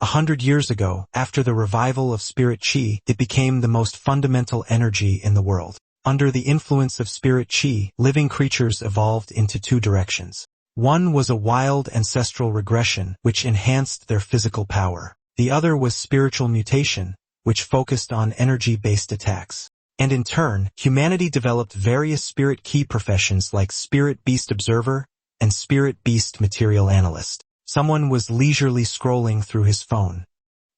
100 years ago, after the revival of spirit chi, it became the most fundamental energy in the world. Under the influence of spirit chi, living creatures evolved into two directions. One was a wild ancestral regression, which enhanced their physical power. The other was spiritual mutation, which focused on energy-based attacks. And in turn, humanity developed various spirit key professions like spirit beast observer and spirit beast material analyst. Someone was leisurely scrolling through his phone.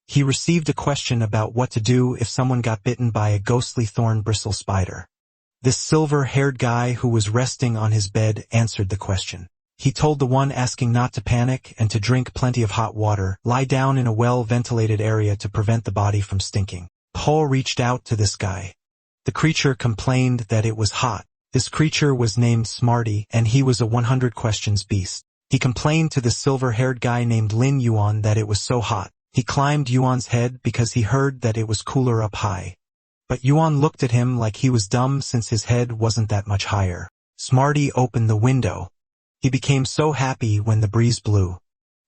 He received a question about what to do if someone got bitten by a ghostly thorn bristle spider. This silver-haired guy who was resting on his bed answered the question. He told the one asking not to panic and to drink plenty of hot water, lie down in a well-ventilated area to prevent the body from stinking. Paul reached out to this guy. The creature complained that it was hot. This creature was named Smarty, and he was a 100 questions beast. He complained to the silver-haired guy named Lin Yuan that it was so hot. He climbed Yuan's head because he heard that it was cooler up high. But Yuan looked at him like he was dumb since his head wasn't that much higher. Smarty opened the window. He became so happy when the breeze blew.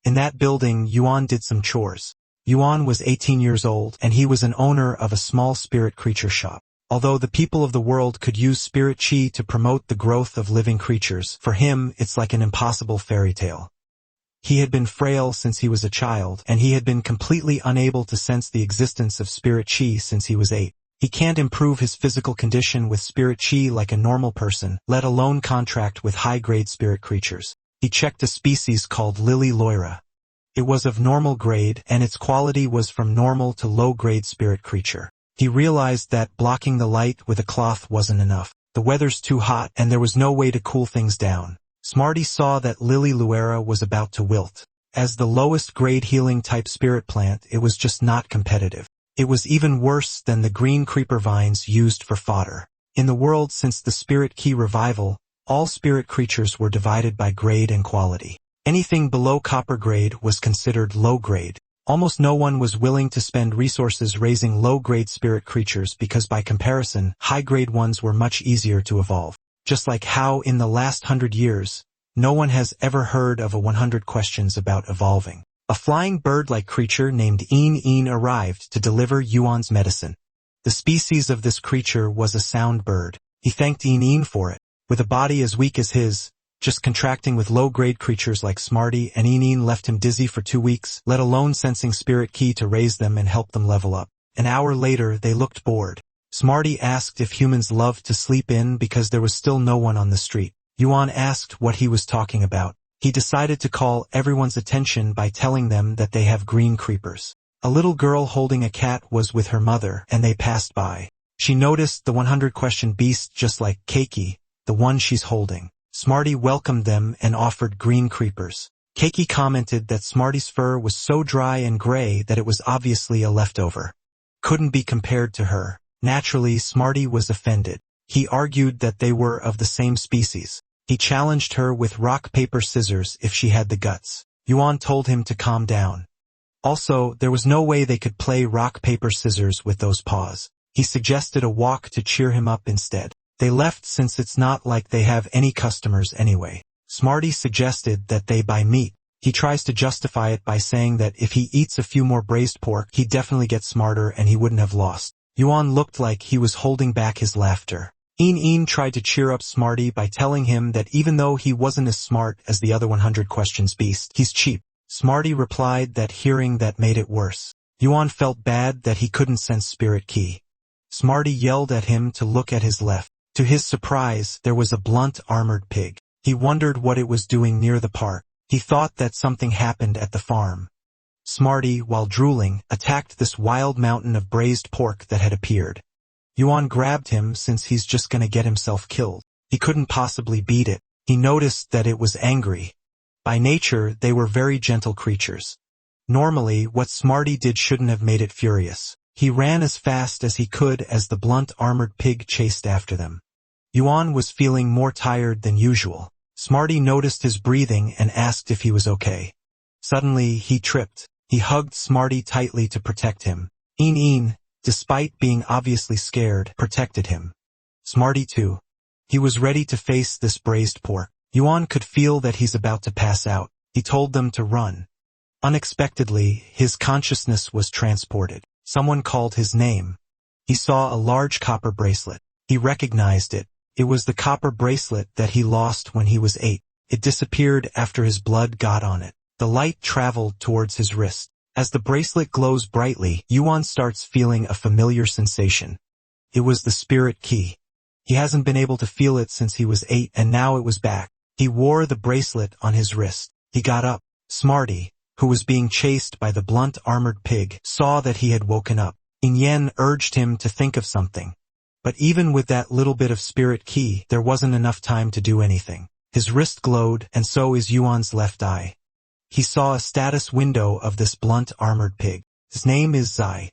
In that building, Yuan did some chores. Yuan was 18 years old, and he was an owner of a small spirit creature shop. Although the people of the world could use spirit chi to promote the growth of living creatures, for him it's like an impossible fairy tale. He had been frail since he was a child, and he had been completely unable to sense the existence of spirit chi since he was 8. He can't improve his physical condition with spirit chi like a normal person, let alone contract with high-grade spirit creatures. He checked a species called Lily Loira. It was of normal grade, and its quality was from normal to low-grade spirit creature. He realized that blocking the light with a cloth wasn't enough. The weather's too hot, and there was no way to cool things down. Smarty saw that Lily Luera was about to wilt. As the lowest grade healing type spirit plant, it was just not competitive. It was even worse than the green creeper vines used for fodder. In the world since the spirit key revival, all spirit creatures were divided by grade and quality. Anything below copper grade was considered low grade. Almost no one was willing to spend resources raising low-grade spirit creatures because by comparison, high-grade ones were much easier to evolve. Just like how in the last 100 years, no one has ever heard of a 100 questions about evolving. A flying bird-like creature named Een arrived to deliver Yuan's medicine. The species of this creature was a sound bird. He thanked Een for it. With a body as weak as his, just contracting with low-grade creatures like Smarty and Een left him dizzy for 2 weeks, let alone sensing spirit ki to raise them and help them level up. An hour later, they looked bored. Smarty asked if humans loved to sleep in because there was still no one on the street. Yuan asked what he was talking about. He decided to call everyone's attention by telling them that they have green creepers. A little girl holding a cat was with her mother, and they passed by. She noticed the 100-question beast just like Keiki, the one she's holding. Smarty welcomed them and offered green creepers. Keiki commented that Smarty's fur was so dry and gray that it was obviously a leftover. Couldn't be compared to her. Naturally, Smarty was offended. He argued that they were of the same species. He challenged her with rock, paper, scissors if she had the guts. Yuan told him to calm down. Also, there was no way they could play rock, paper, scissors with those paws. He suggested a walk to cheer him up instead. They left since it's not like they have any customers anyway. Smarty suggested that they buy meat. He tries to justify it by saying that if he eats a few more braised pork, he'd definitely get smarter and he wouldn't have lost. Yuan looked like he was holding back his laughter. Een tried to cheer up Smarty by telling him that even though he wasn't as smart as the other 100 questions beast, he's cheap. Smarty replied that hearing that made it worse. Yuan felt bad that he couldn't sense spirit ki. Smarty yelled at him to look at his left. To his surprise, there was a blunt armored pig. He wondered what it was doing near the park. He thought that something happened at the farm. Smarty, while drooling, attacked this wild mountain of braised pork that had appeared. Yuan grabbed him since he's just gonna get himself killed. He couldn't possibly beat it. He noticed that it was angry. By nature, they were very gentle creatures. Normally, what Smarty did shouldn't have made it furious. He ran as fast as he could as the blunt armored pig chased after them. Yuan was feeling more tired than usual. Smarty noticed his breathing and asked if he was okay. Suddenly, he tripped. He hugged Smarty tightly to protect him. Een, despite being obviously scared, protected him. Smarty too. He was ready to face this braised pork. Yuan could feel that he's about to pass out. He told them to run. Unexpectedly, his consciousness was transported. Someone called his name. He saw a large copper bracelet. He recognized it. It was the copper bracelet that he lost when he was 8. It disappeared after his blood got on it. The light traveled towards his wrist. As the bracelet glows brightly, Yuan starts feeling a familiar sensation. It was the spirit key. He hasn't been able to feel it since he was 8, and now it was back. He wore the bracelet on his wrist. He got up. Smarty, who was being chased by the blunt armored pig, saw that he had woken up. In Yen urged him to think of something. But even with that little bit of spirit key, there wasn't enough time to do anything. His wrist glowed, and so is Yuan's left eye. He saw a status window of this blunt armored pig. His name is Zai.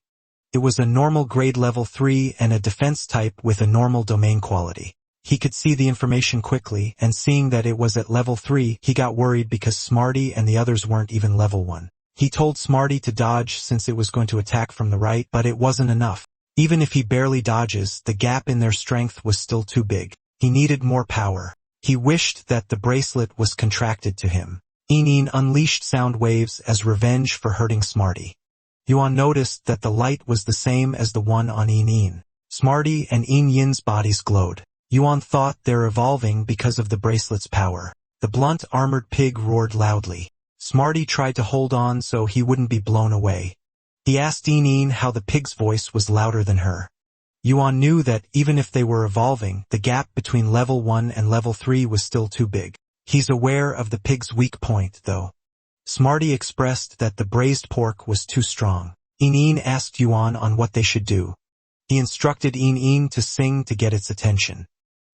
It was a normal grade level 3 and a defense type with a normal domain quality. He could see the information quickly, and seeing that it was at level 3, he got worried because Smarty and the others weren't even level 1. He told Smarty to dodge since it was going to attack from the right, but it wasn't enough. Even if he barely dodges, the gap in their strength was still too big. He needed more power. He wished that the bracelet was contracted to him. Yin unleashed sound waves as revenge for hurting Smarty. Yuan noticed that the light was the same as the one on Yin. Smarty and Yin's bodies glowed. Yuan thought they're evolving because of the bracelet's power. The blunt armored pig roared loudly. Smarty tried to hold on so he wouldn't be blown away. He asked Yin how the pig's voice was louder than her. Yuan knew that even if they were evolving, the gap between level 1 and level 3 was still too big. He's aware of the pig's weak point, though. Smarty expressed that the braised pork was too strong. Yin asked Yuan on what they should do. He instructed Yin to sing to get its attention.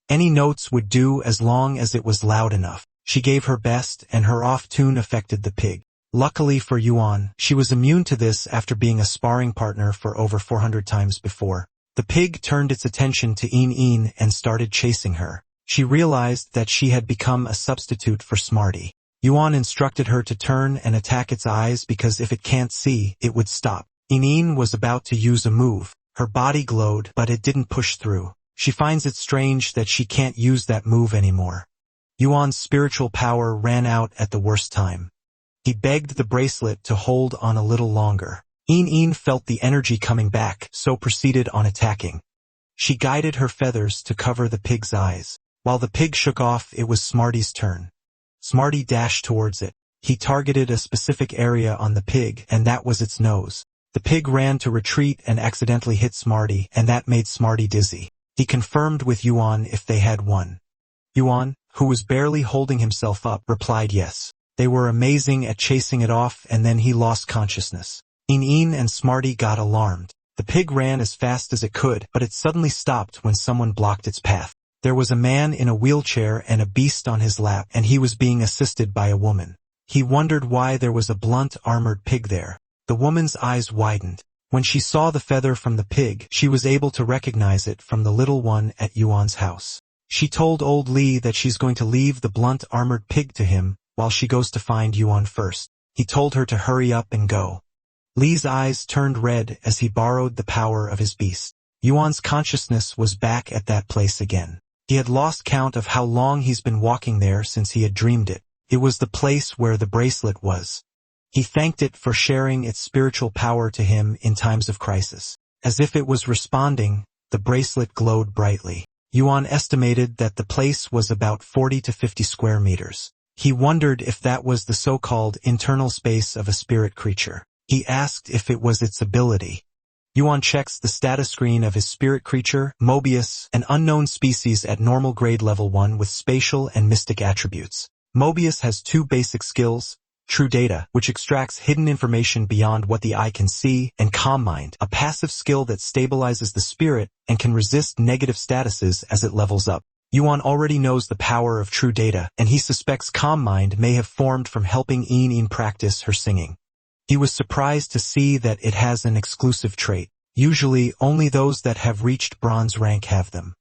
Any notes would do as long as it was loud enough. She gave her best, and her off-tune affected the pig. Luckily for Yuan, she was immune to this after being a sparring partner for over 400 times before. The pig turned its attention to Yin and started chasing her. She realized that she had become a substitute for Smarty. Yuan instructed her to turn and attack its eyes because if it can't see, it would stop. Yin was about to use a move. Her body glowed, but it didn't push through. She finds it strange that she can't use that move anymore. Yuan's spiritual power ran out at the worst time. He begged the bracelet to hold on a little longer. Yin felt the energy coming back, so proceeded on attacking. She guided her feathers to cover the pig's eyes. While the pig shook off, it was Smarty's turn. Smarty dashed towards it. He targeted a specific area on the pig, and that was its nose. The pig ran to retreat and accidentally hit Smarty, and that made Smarty dizzy. He confirmed with Yuan if they had won. Yuan, who was barely holding himself up, replied yes. They were amazing at chasing it off, and then he lost consciousness. Yin and Smarty got alarmed. The pig ran as fast as it could, but it suddenly stopped when someone blocked its path. There was a man in a wheelchair and a beast on his lap, and he was being assisted by a woman. He wondered why there was a blunt armored pig there. The woman's eyes widened. When she saw the feather from the pig, she was able to recognize it from the little one at Yuan's house. She told old Li that she's going to leave the blunt armored pig to him while she goes to find Yuan first. He told her to hurry up and go. Li's eyes turned red as he borrowed the power of his beast. Yuan's consciousness was back at that place again. He had lost count of how long he's been walking there since he had dreamed it. It was the place where the bracelet was. He thanked it for sharing its spiritual power to him in times of crisis. As if it was responding, the bracelet glowed brightly. Yuan estimated that the place was about 40 to 50 square meters. He wondered if that was the so-called internal space of a spirit creature. He asked if it was its ability. Yuan checks the status screen of his spirit creature, Mobius, an unknown species at normal grade level 1 with spatial and mystic attributes. Mobius has 2 basic skills: True Data, which extracts hidden information beyond what the eye can see, and Calm Mind, a passive skill that stabilizes the spirit and can resist negative statuses as it levels up. Yuan already knows the power of True Data, and he suspects Calm Mind may have formed from helping Yin practice her singing. He was surprised to see that it has an exclusive trait. Usually, only those that have reached bronze rank have them.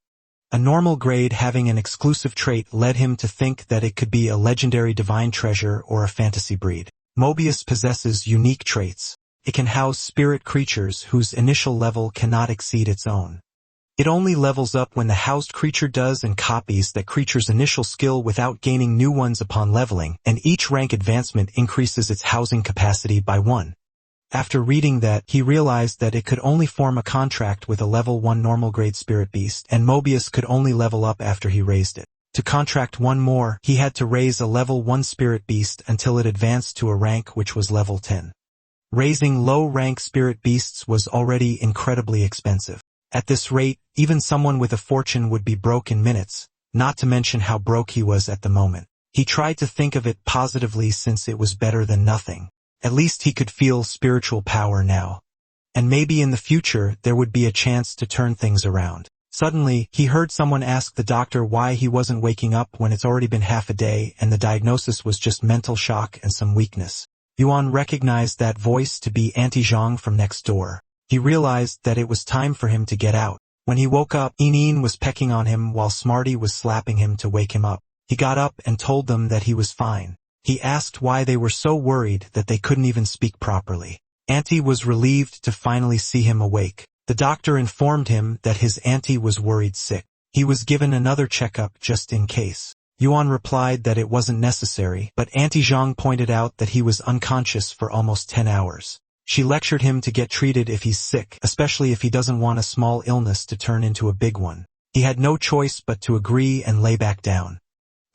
A normal grade having an exclusive trait led him to think that it could be a legendary divine treasure or a fantasy breed. Mobius possesses unique traits. It can house spirit creatures whose initial level cannot exceed its own. It only levels up when the housed creature does and copies that creature's initial skill without gaining new ones upon leveling, and each rank advancement increases its housing capacity by 1. After reading that, he realized that it could only form a contract with a level 1 normal grade spirit beast, and Mobius could only level up after he raised it. To contract one more, he had to raise a level 1 spirit beast until it advanced to a rank which was level 10. Raising low-rank spirit beasts was already incredibly expensive. At this rate, even someone with a fortune would be broke in minutes, not to mention how broke he was at the moment. He tried to think of it positively since it was better than nothing. At least he could feel spiritual power now. And maybe in the future there would be a chance to turn things around. Suddenly, he heard someone ask the doctor why he wasn't waking up when it's already been half a day and the diagnosis was just mental shock and some weakness. Yuan recognized that voice to be Auntie Zhang from next door. He realized that it was time for him to get out. When he woke up, Yin was pecking on him while Smarty was slapping him to wake him up. He got up and told them that he was fine. He asked why they were so worried that they couldn't even speak properly. Auntie was relieved to finally see him awake. The doctor informed him that his auntie was worried sick. He was given another checkup just in case. Yuan replied that it wasn't necessary, but Auntie Zhang pointed out that he was unconscious for almost 10 hours. She lectured him to get treated if he's sick, especially if he doesn't want a small illness to turn into a big one. He had no choice but to agree and lay back down.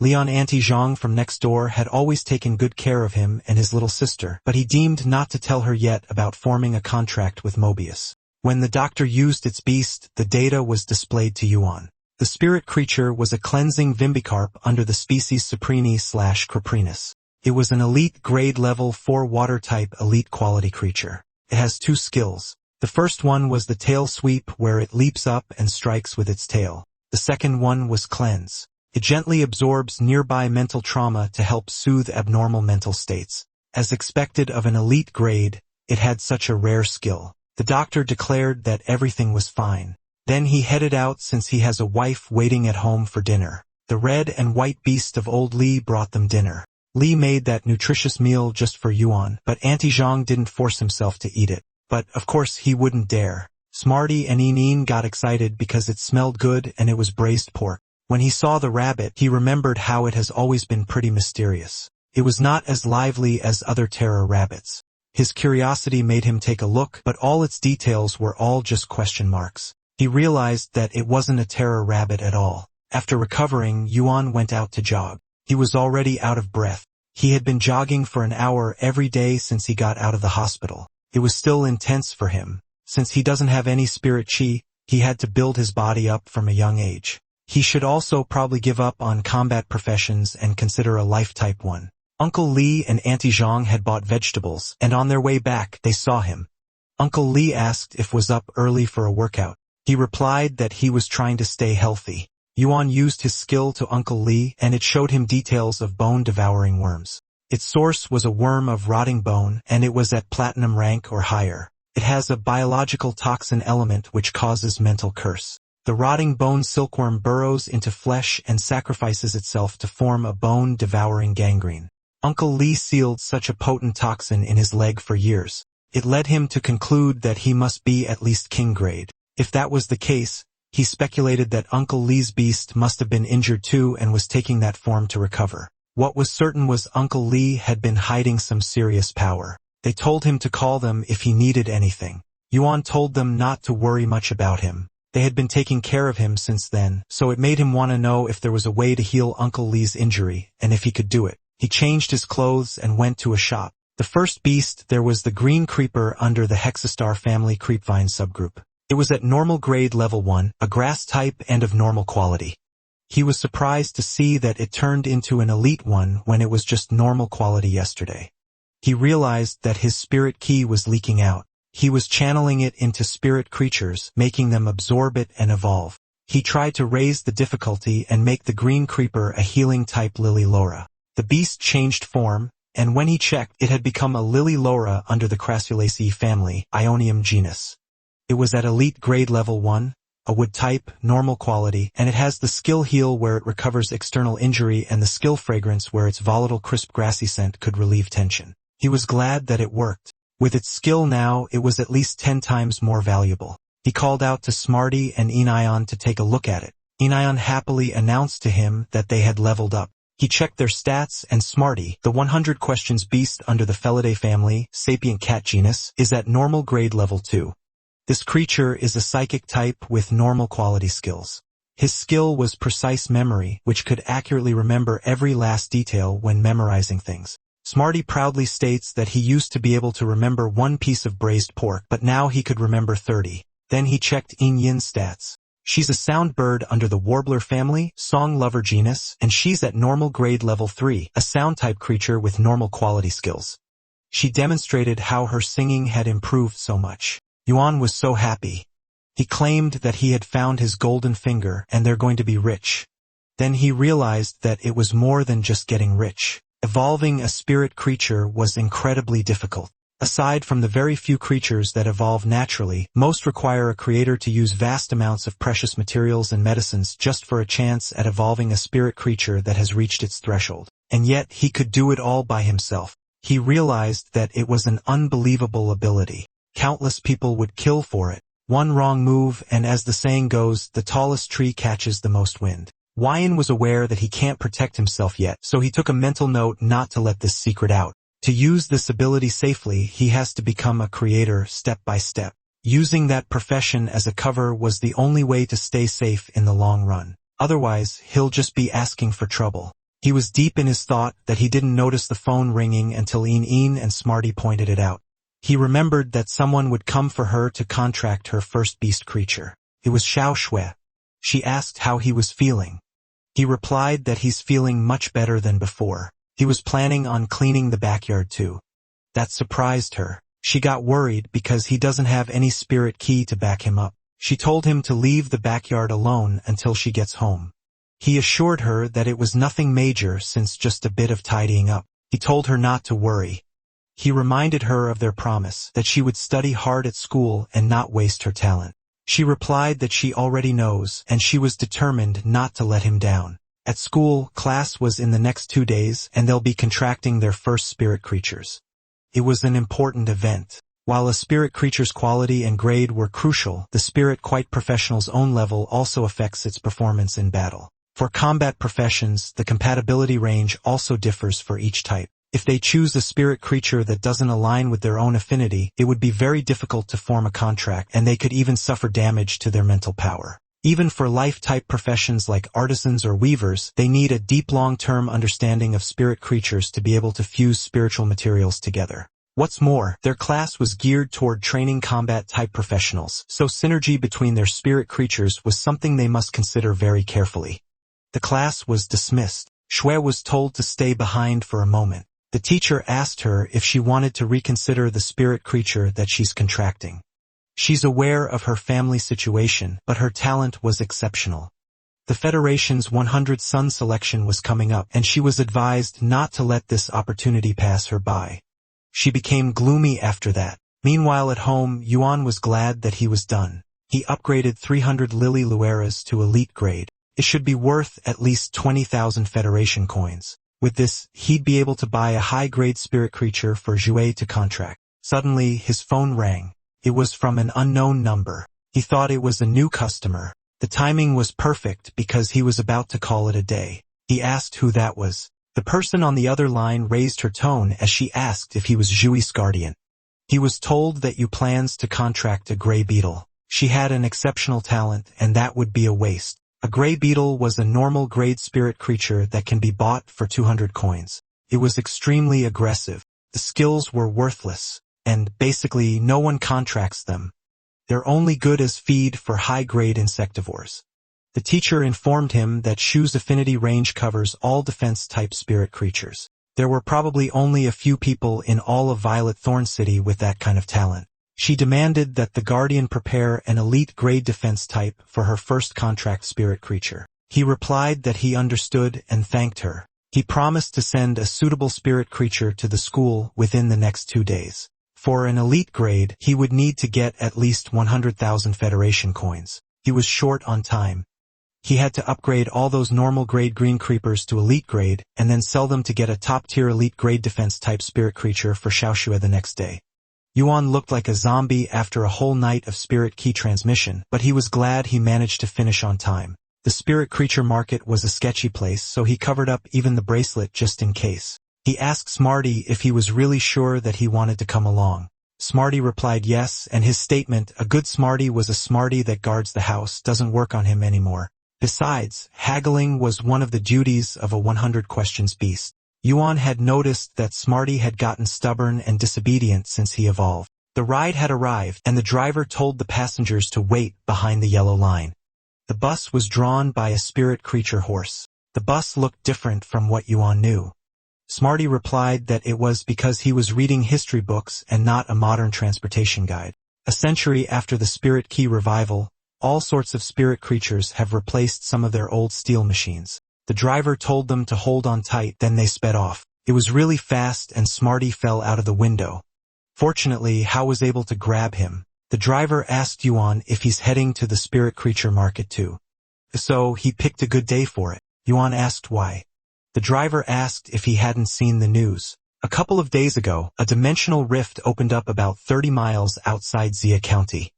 Auntie Zhang from next door had always taken good care of him and his little sister, but he deemed not to tell her yet about forming a contract with Mobius. When the doctor used its beast, the data was displayed to Yuan. The spirit creature was a cleansing Vimbicarp under the species Saprini/Craprinus. It was an elite grade level 4 water type elite quality creature. It has 2 skills. The first one was the tail sweep, where it leaps up and strikes with its tail. The second one was cleanse. It gently absorbs nearby mental trauma to help soothe abnormal mental states. As expected of an elite grade, it had such a rare skill. The doctor declared that everything was fine. Then he headed out since he has a wife waiting at home for dinner. The red and white beast of old Li brought them dinner. Li made that nutritious meal just for Yuan, but Auntie Zhang didn't force himself to eat it. But, of course, he wouldn't dare. Smarty and Yin got excited because it smelled good and it was braised pork. When he saw the rabbit, he remembered how it has always been pretty mysterious. It was not as lively as other terror rabbits. His curiosity made him take a look, but all its details were all just question marks. He realized that it wasn't a terror rabbit at all. After recovering, Yuan went out to jog. He was already out of breath. He had been jogging for an hour every day since he got out of the hospital. It was still intense for him. Since he doesn't have any spirit chi, he had to build his body up from a young age. He should also probably give up on combat professions and consider a life-type one. Uncle Li and Auntie Zhang had bought vegetables, and on their way back, they saw him. Uncle Li asked if was up early for a workout. He replied that he was trying to stay healthy. Yuan used his skill to Uncle Li, and it showed him details of bone-devouring worms. Its source was a worm of rotting bone, and it was at platinum rank or higher. It has a biological toxin element which causes mental curse. The rotting bone silkworm burrows into flesh and sacrifices itself to form a bone-devouring gangrene. Uncle Li sealed such a potent toxin in his leg for years. It led him to conclude that he must be at least king grade. If that was the case, he speculated that Uncle Li's beast must have been injured too and was taking that form to recover. What was certain was Uncle Li had been hiding some serious power. They told him to call them if he needed anything. Yuan told them not to worry much about him. They had been taking care of him since then, so it made him want to know if there was a way to heal Uncle Li's injury, and if he could do it. He changed his clothes and went to a shop. The first beast there was the green creeper under the Hexastar family creepvine subgroup. It was at normal grade level 1, a grass type and of normal quality. He was surprised to see that it turned into an elite one when it was just normal quality yesterday. He realized that his spirit ki was leaking out. He was channeling it into spirit creatures, making them absorb it and evolve. He tried to raise the difficulty and make the green creeper a healing type Lily Laura. The beast changed form, and when he checked, it had become a Lily Laura under the Crassulaceae family, Ionium genus. It was at elite grade level 1, a wood type, normal quality, and it has the skill heal where it recovers external injury and the skill fragrance where its volatile crisp grassy scent could relieve tension. He was glad that it worked. With its skill now, it was at least 10 times more valuable. He called out to Smarty and Enion to take a look at it. Enion happily announced to him that they had leveled up. He checked their stats, and Smarty, the 100 questions beast under the Felidae family, sapient cat genus, is at normal grade level 2. This creature is a psychic type with normal quality skills. His skill was precise memory, which could accurately remember every last detail when memorizing things. Smarty proudly states that he used to be able to remember 1 piece of braised pork, but now he could remember 30. Then he checked Yin's stats. She's a sound bird under the warbler family, song lover genus, and she's at normal grade level 3, a sound type creature with normal quality skills. She demonstrated how her singing had improved so much. Yuan was so happy. He claimed that he had found his golden finger and they're going to be rich. Then he realized that it was more than just getting rich. Evolving a spirit creature was incredibly difficult. Aside from the very few creatures that evolve naturally, most require a creator to use vast amounts of precious materials and medicines just for a chance at evolving a spirit creature that has reached its threshold. And yet he could do it all by himself. He realized that it was an unbelievable ability. Countless people would kill for it. One wrong move, and as the saying goes, the tallest tree catches the most wind. Yin was aware that he can't protect himself yet, so he took a mental note not to let this secret out. To use this ability safely, he has to become a creator step by step. Using that profession as a cover was the only way to stay safe in the long run. Otherwise, he'll just be asking for trouble. He was deep in his thought that he didn't notice the phone ringing until Een and Smarty pointed it out. He remembered that someone would come for her to contract her first beast creature. It was Xiao Shui. She asked how he was feeling. He replied that he's feeling much better than before. He was planning on cleaning the backyard too. That surprised her. She got worried because he doesn't have any spirit key to back him up. She told him to leave the backyard alone until she gets home. He assured her that it was nothing major since just a bit of tidying up. He told her not to worry. He reminded her of their promise, that she would study hard at school and not waste her talent. She replied that she already knows, and she was determined not to let him down. At school, class was in the next 2 days, and they'll be contracting their first spirit creatures. It was an important event. While a spirit creature's quality and grade were crucial, the spirit quite professional's own level also affects its performance in battle. For combat professions, the compatibility range also differs for each type. If they choose a spirit creature that doesn't align with their own affinity, it would be very difficult to form a contract, and they could even suffer damage to their mental power. Even for life-type professions like artisans or weavers, they need a deep long-term understanding of spirit creatures to be able to fuse spiritual materials together. What's more, their class was geared toward training combat-type professionals, so synergy between their spirit creatures was something they must consider very carefully. The class was dismissed. Shui was told to stay behind for a moment. The teacher asked her if she wanted to reconsider the spirit creature that she's contracting. She's aware of her family situation, but her talent was exceptional. The Federation's 100 Sun selection was coming up, and she was advised not to let this opportunity pass her by. She became gloomy after that. Meanwhile at home, Yuan was glad that he was done. He upgraded 300 Lily Lueras to elite grade. It should be worth at least 20,000 Federation coins. With this, he'd be able to buy a high-grade spirit creature for Jue to contract. Suddenly, his phone rang. It was from an unknown number. He thought it was a new customer. The timing was perfect because he was about to call it a day. He asked who that was. The person on the other line raised her tone as she asked if he was Jui's guardian. He was told that Yu plans to contract a gray beetle. She had an exceptional talent, and that would be a waste. A gray beetle was a normal grade spirit creature that can be bought for 200 coins. It was extremely aggressive. The skills were worthless, and basically no one contracts them. They're only good as feed for high-grade insectivores. The teacher informed him that Shu's affinity range covers all defense-type spirit creatures. There were probably only a few people in all of Violet Thorn City with that kind of talent. She demanded that the Guardian prepare an elite grade defense type for her first contract spirit creature. He replied that he understood and thanked her. He promised to send a suitable spirit creature to the school within the next 2 days. For an elite grade, he would need to get at least 100,000 Federation coins. He was short on time. He had to upgrade all those normal grade green creepers to elite grade, and then sell them to get a top-tier elite grade defense-type spirit creature for Xiaoxue the next day. Yuan looked like a zombie after a whole night of spirit key transmission, but he was glad he managed to finish on time. The spirit creature market was a sketchy place, so he covered up even the bracelet just in case. He asked Smarty if he was really sure that he wanted to come along. Smarty replied yes, and his statement, "A good Smarty was a Smarty that guards the house," doesn't work on him anymore. Besides, haggling was one of the duties of a 100 questions beast. Yuan had noticed that Smarty had gotten stubborn and disobedient since he evolved. The ride had arrived, and the driver told the passengers to wait behind the yellow line. The bus was drawn by a spirit creature horse. The bus looked different from what Yuan knew. Smarty replied that it was because he was reading history books and not a modern transportation guide. A century after the spirit key revival, all sorts of spirit creatures have replaced some of their old steel machines. The driver told them to hold on tight, then they sped off. It was really fast and Smarty fell out of the window. Fortunately, Hao was able to grab him. The driver asked Yuan if he's heading to the spirit creature market too. So he picked a good day for it. Yuan asked why. The driver asked if he hadn't seen the news. A couple of days ago, a dimensional rift opened up about 30 miles outside Xia County.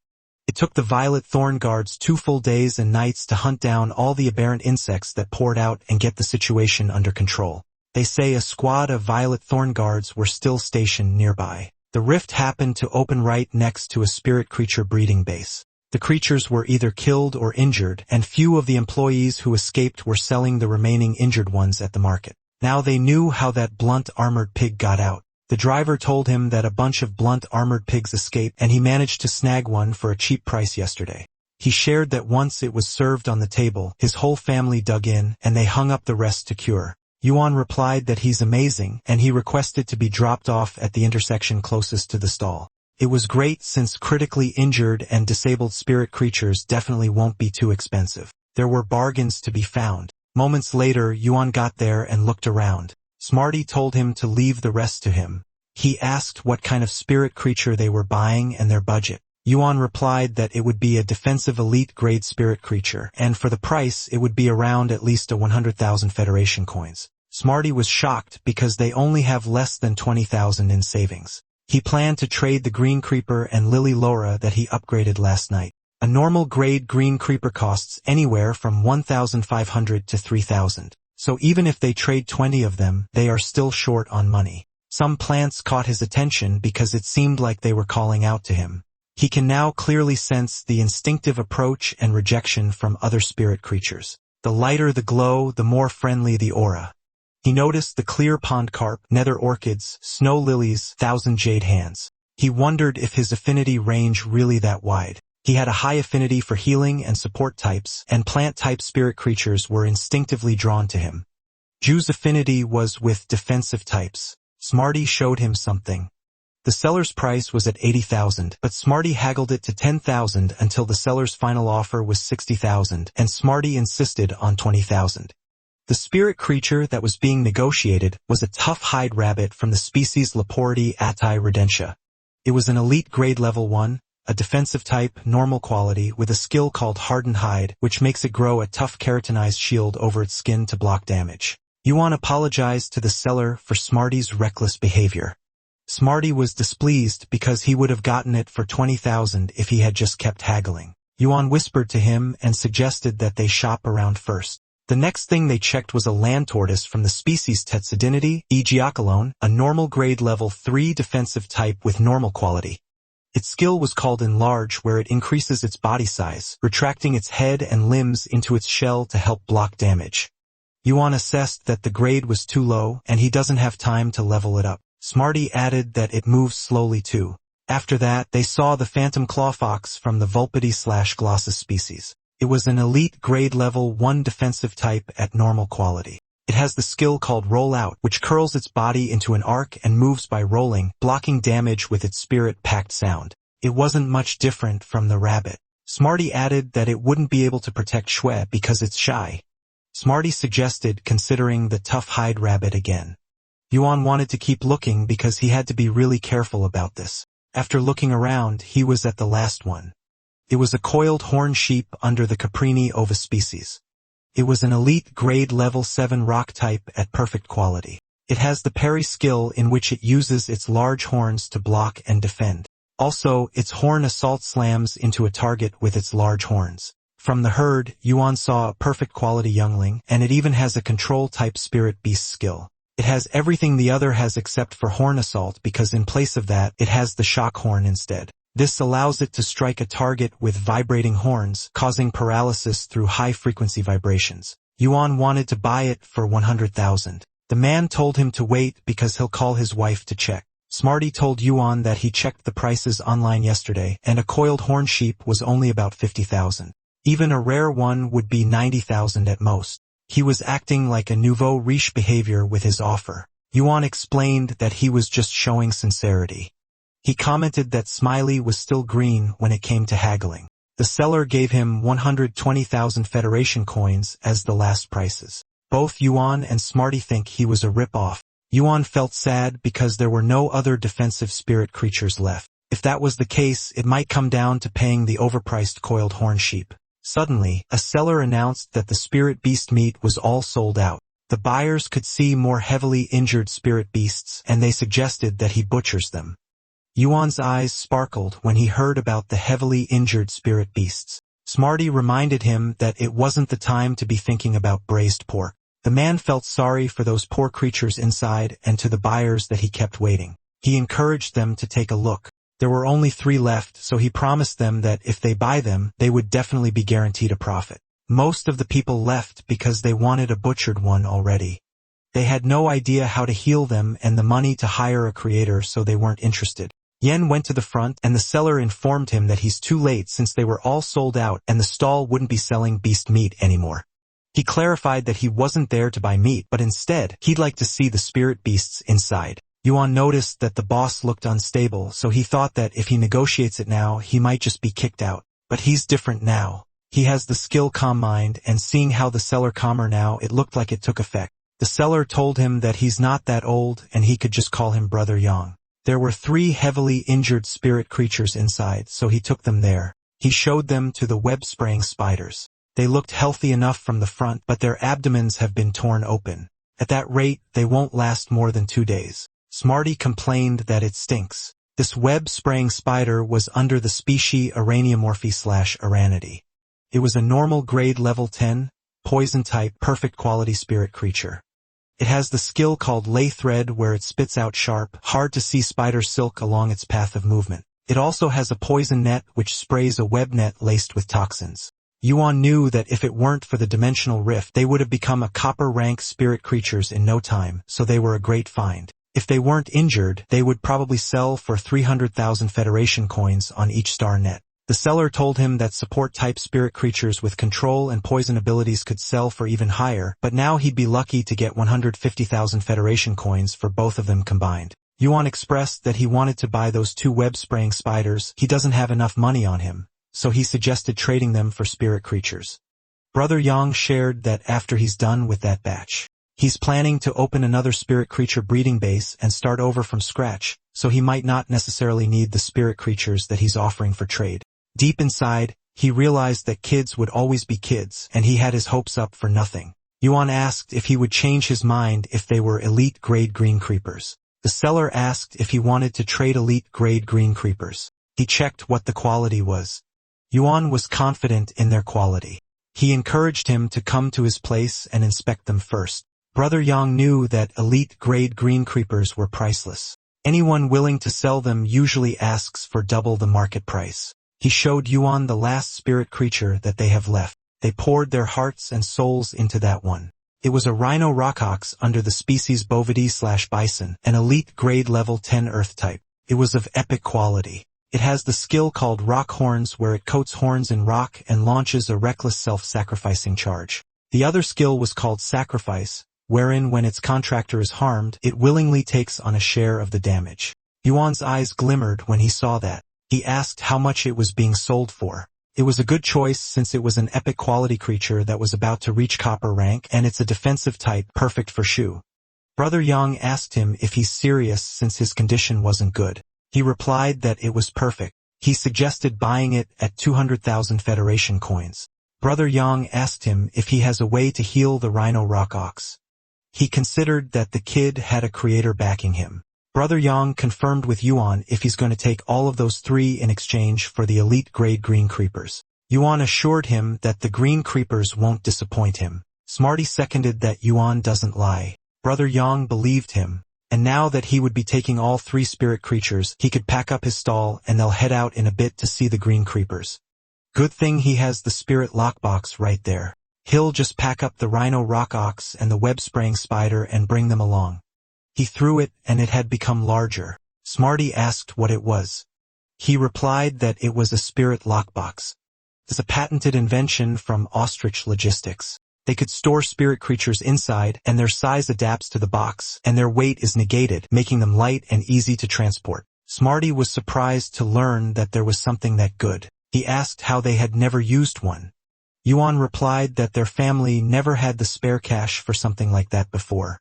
It took the Violet Thorn Guards 2 full days and nights to hunt down all the aberrant insects that poured out and get the situation under control. They say a squad of Violet Thorn Guards were still stationed nearby. The rift happened to open right next to a spirit creature breeding base. The creatures were either killed or injured, and few of the employees who escaped were selling the remaining injured ones at the market. Now they knew how that blunt armored pig got out. The driver told him that a bunch of blunt armored pigs escaped, and he managed to snag one for a cheap price yesterday. He shared that once it was served on the table, his whole family dug in, and they hung up the rest to cure. Yuan replied that he's amazing, and he requested to be dropped off at the intersection closest to the stall. It was great since critically injured and disabled spirit creatures definitely won't be too expensive. There were bargains to be found. Moments later, Yuan got there and looked around. Smarty told him to leave the rest to him. He asked what kind of spirit creature they were buying and their budget. Yuan replied that it would be a defensive elite grade spirit creature, and for the price it would be around at least a 100,000 Federation coins. Smarty was shocked because they only have less than 20,000 in savings. He planned to trade the green creeper and Lily Laura that he upgraded last night. A normal grade green creeper costs anywhere from 1,500 to 3,000. So even if they trade 20 of them, they are still short on money. Some plants caught his attention because it seemed like they were calling out to him. He can now clearly sense the instinctive approach and rejection from other spirit creatures. The lighter the glow, the more friendly the aura. He noticed the clear pond carp, nether orchids, snow lilies, thousand jade hands. He wondered if his affinity range really that wide. He had a high affinity for healing and support types, and plant-type spirit creatures were instinctively drawn to him. Ju's affinity was with defensive types. Smarty showed him something. The seller's price was at 80,000, but Smarty haggled it to 10,000 until the seller's final offer was 60,000, and Smarty insisted on 20,000. The spirit creature that was being negotiated was a tough-hide rabbit from the species Leporidae rodentia. It was an elite grade level 1, a defensive type, normal quality, with a skill called Hardened Hide, which makes it grow a tough keratinized shield over its skin to block damage. Yuan apologized to the seller for Smarty's reckless behavior. Smarty was displeased because he would have gotten it for 20,000 if he had just kept haggling. Yuan whispered to him and suggested that they shop around first. The next thing they checked was a land tortoise from the species Tetsidinidae, Giacalone, a normal grade level 3 defensive type with normal quality. Its skill was called Enlarge, where it increases its body size, retracting its head and limbs into its shell to help block damage. Yuan assessed that the grade was too low, and he doesn't have time to level it up. Smarty added that it moves slowly too. After that, they saw the phantom clawfox from the Vulpity/Glossus species. It was an elite grade level 1 defensive type at normal quality. It has the skill called Roll Out, which curls its body into an arc and moves by rolling, blocking damage with its spirit-packed sound. It wasn't much different from the rabbit. Smarty added that it wouldn't be able to protect Shue because it's shy. Smarty suggested considering the tough-hide rabbit again. Yuan wanted to keep looking because he had to be really careful about this. After looking around, he was at the last one. It was a coiled horn sheep under the Caprini ova species. It was an elite grade level 7 rock type at perfect quality. It has the parry skill in which it uses its large horns to block and defend. Also, its horn assault slams into a target with its large horns. From the herd, Yuan saw a perfect quality youngling, and it even has a control-type spirit beast skill. It has everything the other has except for horn assault because in place of that, it has the shock horn instead. This allows it to strike a target with vibrating horns, causing paralysis through high-frequency vibrations. Yuan wanted to buy it for 100,000. The man told him to wait because he'll call his wife to check. Smarty told Yuan that he checked the prices online yesterday and a coiled horn sheep was only about 50,000. Even a rare one would be 90,000 at most. He was acting like a nouveau riche behavior with his offer. Yuan explained that he was just showing sincerity. He commented that Smiley was still green when it came to haggling. The seller gave him 120,000 Federation coins as the last prices. Both Yuan and Smarty think he was a rip-off. Yuan felt sad because there were no other defensive spirit creatures left. If that was the case, it might come down to paying the overpriced coiled horn sheep. Suddenly, a seller announced that the spirit beast meat was all sold out. The buyers could see more heavily injured spirit beasts, and they suggested that he butchers them. Yuan's eyes sparkled when he heard about the heavily injured spirit beasts. Smarty reminded him that it wasn't the time to be thinking about braised pork. The man felt sorry for those poor creatures inside and to the buyers that he kept waiting. He encouraged them to take a look. There were only 3 left, so he promised them that if they buy them, they would definitely be guaranteed a profit. Most of the people left because they wanted a butchered one already. They had no idea how to heal them and the money to hire a creator, so they weren't interested. Yen went to the front and the seller informed him that he's too late since they were all sold out and the stall wouldn't be selling beast meat anymore. He clarified that he wasn't there to buy meat, but instead, he'd like to see the spirit beasts inside. Yuan noticed that the boss looked unstable, so he thought that if he negotiates it now, he might just be kicked out. But he's different now. He has the skill Calm Mind, and seeing how the seller calmer now, it looked like it took effect. The seller told him that he's not that old, and he could just call him Brother Yang. There were 3 heavily injured spirit creatures inside, so he took them there. He showed them to the web-spraying spiders. They looked healthy enough from the front, but their abdomens have been torn open. At that rate, they won't last more than 2 days. Smarty complained that it stinks. This web-spraying spider was under the species Araniamorphy/Aranity. It was a normal grade level 10, poison-type, perfect quality spirit creature. It has the skill called Lay Thread where it spits out sharp, hard-to-see spider silk along its path of movement. It also has a poison net which sprays a web net laced with toxins. Yuan knew that if it weren't for the dimensional rift, they would have become a copper rank spirit creatures in no time, so they were a great find. If they weren't injured, they would probably sell for 300,000 Federation coins on each star net. The seller told him that support-type spirit creatures with control and poison abilities could sell for even higher, but now he'd be lucky to get 150,000 Federation coins for both of them combined. Yuan expressed that he wanted to buy those 2 web-spraying spiders. He doesn't have enough money on him, so he suggested trading them for spirit creatures. Brother Yang shared that after he's done with that batch, he's planning to open another spirit creature breeding base and start over from scratch, so he might not necessarily need the spirit creatures that he's offering for trade. Deep inside, he realized that kids would always be kids, and he had his hopes up for nothing. Yuan asked if he would change his mind if they were elite grade green creepers. The seller asked if he wanted to trade elite grade green creepers. He checked what the quality was. Yuan was confident in their quality. He encouraged him to come to his place and inspect them first. Brother Yang knew that elite grade green creepers were priceless. Anyone willing to sell them usually asks for double the market price. He showed Yuan the last spirit creature that they have left. They poured their hearts and souls into that one. It was a rhino rockox under the species Bovidae/bison, an elite grade level 10 earth type. It was of epic quality. It has the skill called Rock Horns where it coats horns in rock and launches a reckless self-sacrificing charge. The other skill was called Sacrifice, wherein when its contractor is harmed, it willingly takes on a share of the damage. Yuan's eyes glimmered when he saw that. He asked how much it was being sold for. It was a good choice since it was an epic quality creature that was about to reach copper rank and it's a defensive type perfect for Shu. Brother Yang asked him if he's serious since his condition wasn't good. He replied that it was perfect. He suggested buying it at 200,000 Federation coins. Brother Yang asked him if he has a way to heal the rhino rock ox. He considered that the kid had a creator backing him. Brother Yang confirmed with Yuan if he's going to take all of those 3 in exchange for the elite grade green creepers. Yuan assured him that the green creepers won't disappoint him. Smarty seconded that Yuan doesn't lie. Brother Yang believed him, and now that he would be taking all 3 spirit creatures, he could pack up his stall and they'll head out in a bit to see the green creepers. Good thing he has the spirit lockbox right there. He'll just pack up the rhino rock ox and the web-spraying spider and bring them along. He threw it and it had become larger. Smarty asked what it was. He replied that it was a spirit lockbox. It's a patented invention from Ostrich Logistics. They could store spirit creatures inside, and their size adapts to the box, and their weight is negated, making them light and easy to transport. Smarty was surprised to learn that there was something that good. He asked how they had never used one. Yuan replied that their family never had the spare cash for something like that before.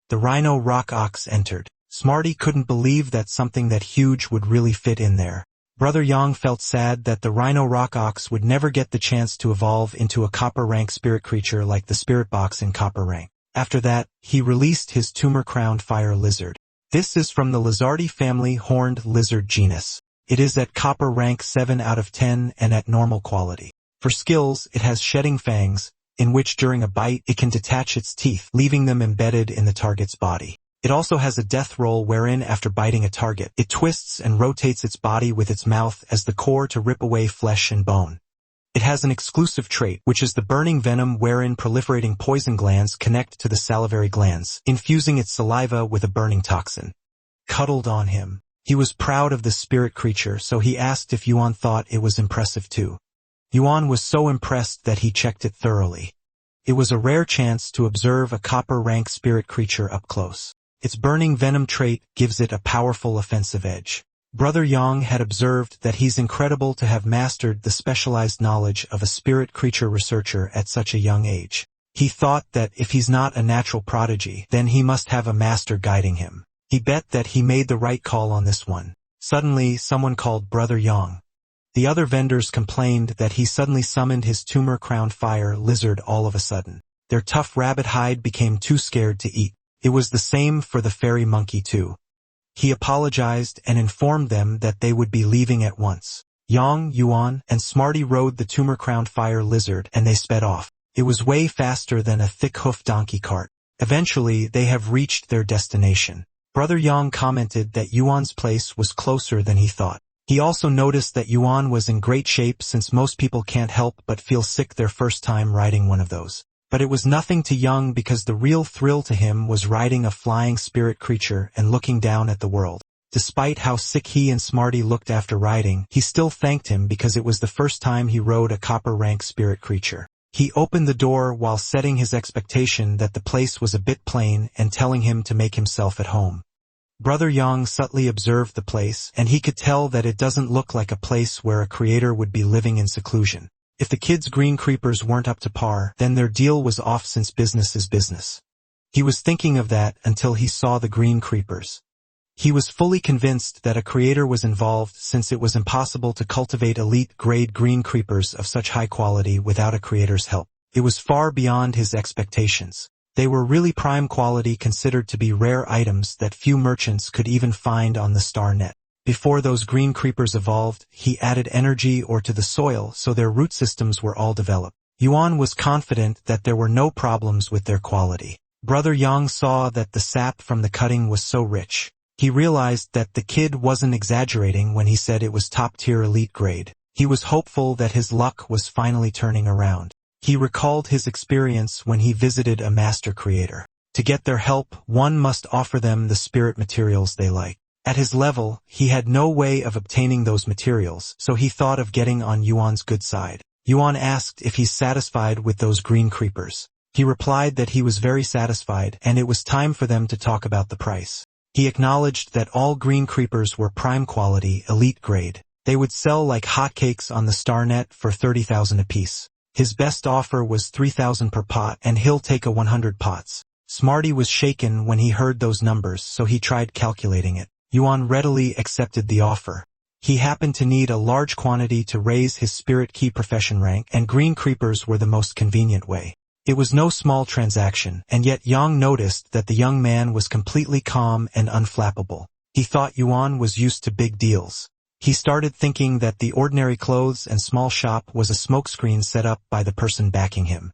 The rhino rock ox entered. Smarty couldn't believe that something that huge would really fit in there. Brother Yang felt sad that the rhino rock ox would never get the chance to evolve into a copper rank spirit creature like the spirit box in copper rank. After that, he released his tumor-crowned fire lizard. This is from the lizardi family horned lizard genus. It is at copper rank 7 out of 10 and at normal quality. For skills, it has shedding fangs, in which during a bite it can detach its teeth, leaving them embedded in the target's body. It also has a death roll wherein after biting a target, it twists and rotates its body with its mouth as the core to rip away flesh and bone. It has an exclusive trait, which is the burning venom wherein proliferating poison glands connect to the salivary glands, infusing its saliva with a burning toxin. Cuddled on him. He was proud of the spirit creature, so he asked if Yuan thought it was impressive too. Yuan was so impressed that he checked it thoroughly. It was a rare chance to observe a copper rank spirit creature up close. Its burning venom trait gives it a powerful offensive edge. Brother Yang had observed that he's incredible to have mastered the specialized knowledge of a spirit creature researcher at such a young age. He thought that if he's not a natural prodigy, then he must have a master guiding him. He bet that he made the right call on this one. Suddenly, someone called Brother Yang. The other vendors complained that he suddenly summoned his tumor-crowned fire lizard all of a sudden. Their tough rabbit hide became too scared to eat. It was the same for the fairy monkey too. He apologized and informed them that they would be leaving at once. Yang, Yuan, and Smarty rode the tumor-crowned fire lizard and they sped off. It was way faster than a thick-hoofed donkey cart. Eventually, they have reached their destination. Brother Yang commented that Yuan's place was closer than he thought. He also noticed that Yuan was in great shape since most people can't help but feel sick their first time riding one of those. But it was nothing to Yang because the real thrill to him was riding a flying spirit creature and looking down at the world. Despite how sick he and Smarty looked after riding, he still thanked him because it was the first time he rode a copper rank spirit creature. He opened the door while setting his expectation that the place was a bit plain and telling him to make himself at home. Brother Yang subtly observed the place, and he could tell that it doesn't look like a place where a creator would be living in seclusion. If the kids' green creepers weren't up to par, then their deal was off since business is business. He was thinking of that until he saw the green creepers. He was fully convinced that a creator was involved since it was impossible to cultivate elite-grade green creepers of such high quality without a creator's help. It was far beyond his expectations. They were really prime quality, considered to be rare items that few merchants could even find on the star net. Before those green creepers evolved, he added energy ore to the soil so their root systems were all developed. Yuan was confident that there were no problems with their quality. Brother Yang saw that the sap from the cutting was so rich. He realized that the kid wasn't exaggerating when he said it was top-tier elite grade. He was hopeful that his luck was finally turning around. He recalled his experience when he visited a master creator. To get their help, one must offer them the spirit materials they like. At his level, he had no way of obtaining those materials, so he thought of getting on Yuan's good side. Yuan asked if he's satisfied with those green creepers. He replied that he was very satisfied and it was time for them to talk about the price. He acknowledged that all green creepers were prime quality, elite grade. They would sell like hotcakes on the StarNet for 30,000 apiece. His best offer was 3,000 per pot, and he'll take 100 pots. Smarty was shaken when he heard those numbers, so he tried calculating it. Yuan readily accepted the offer. He happened to need a large quantity to raise his spirit key profession rank, and green creepers were the most convenient way. It was no small transaction, and yet Yang noticed that the young man was completely calm and unflappable. He thought Yuan was used to big deals. He started thinking that the ordinary clothes and small shop was a smokescreen set up by the person backing him.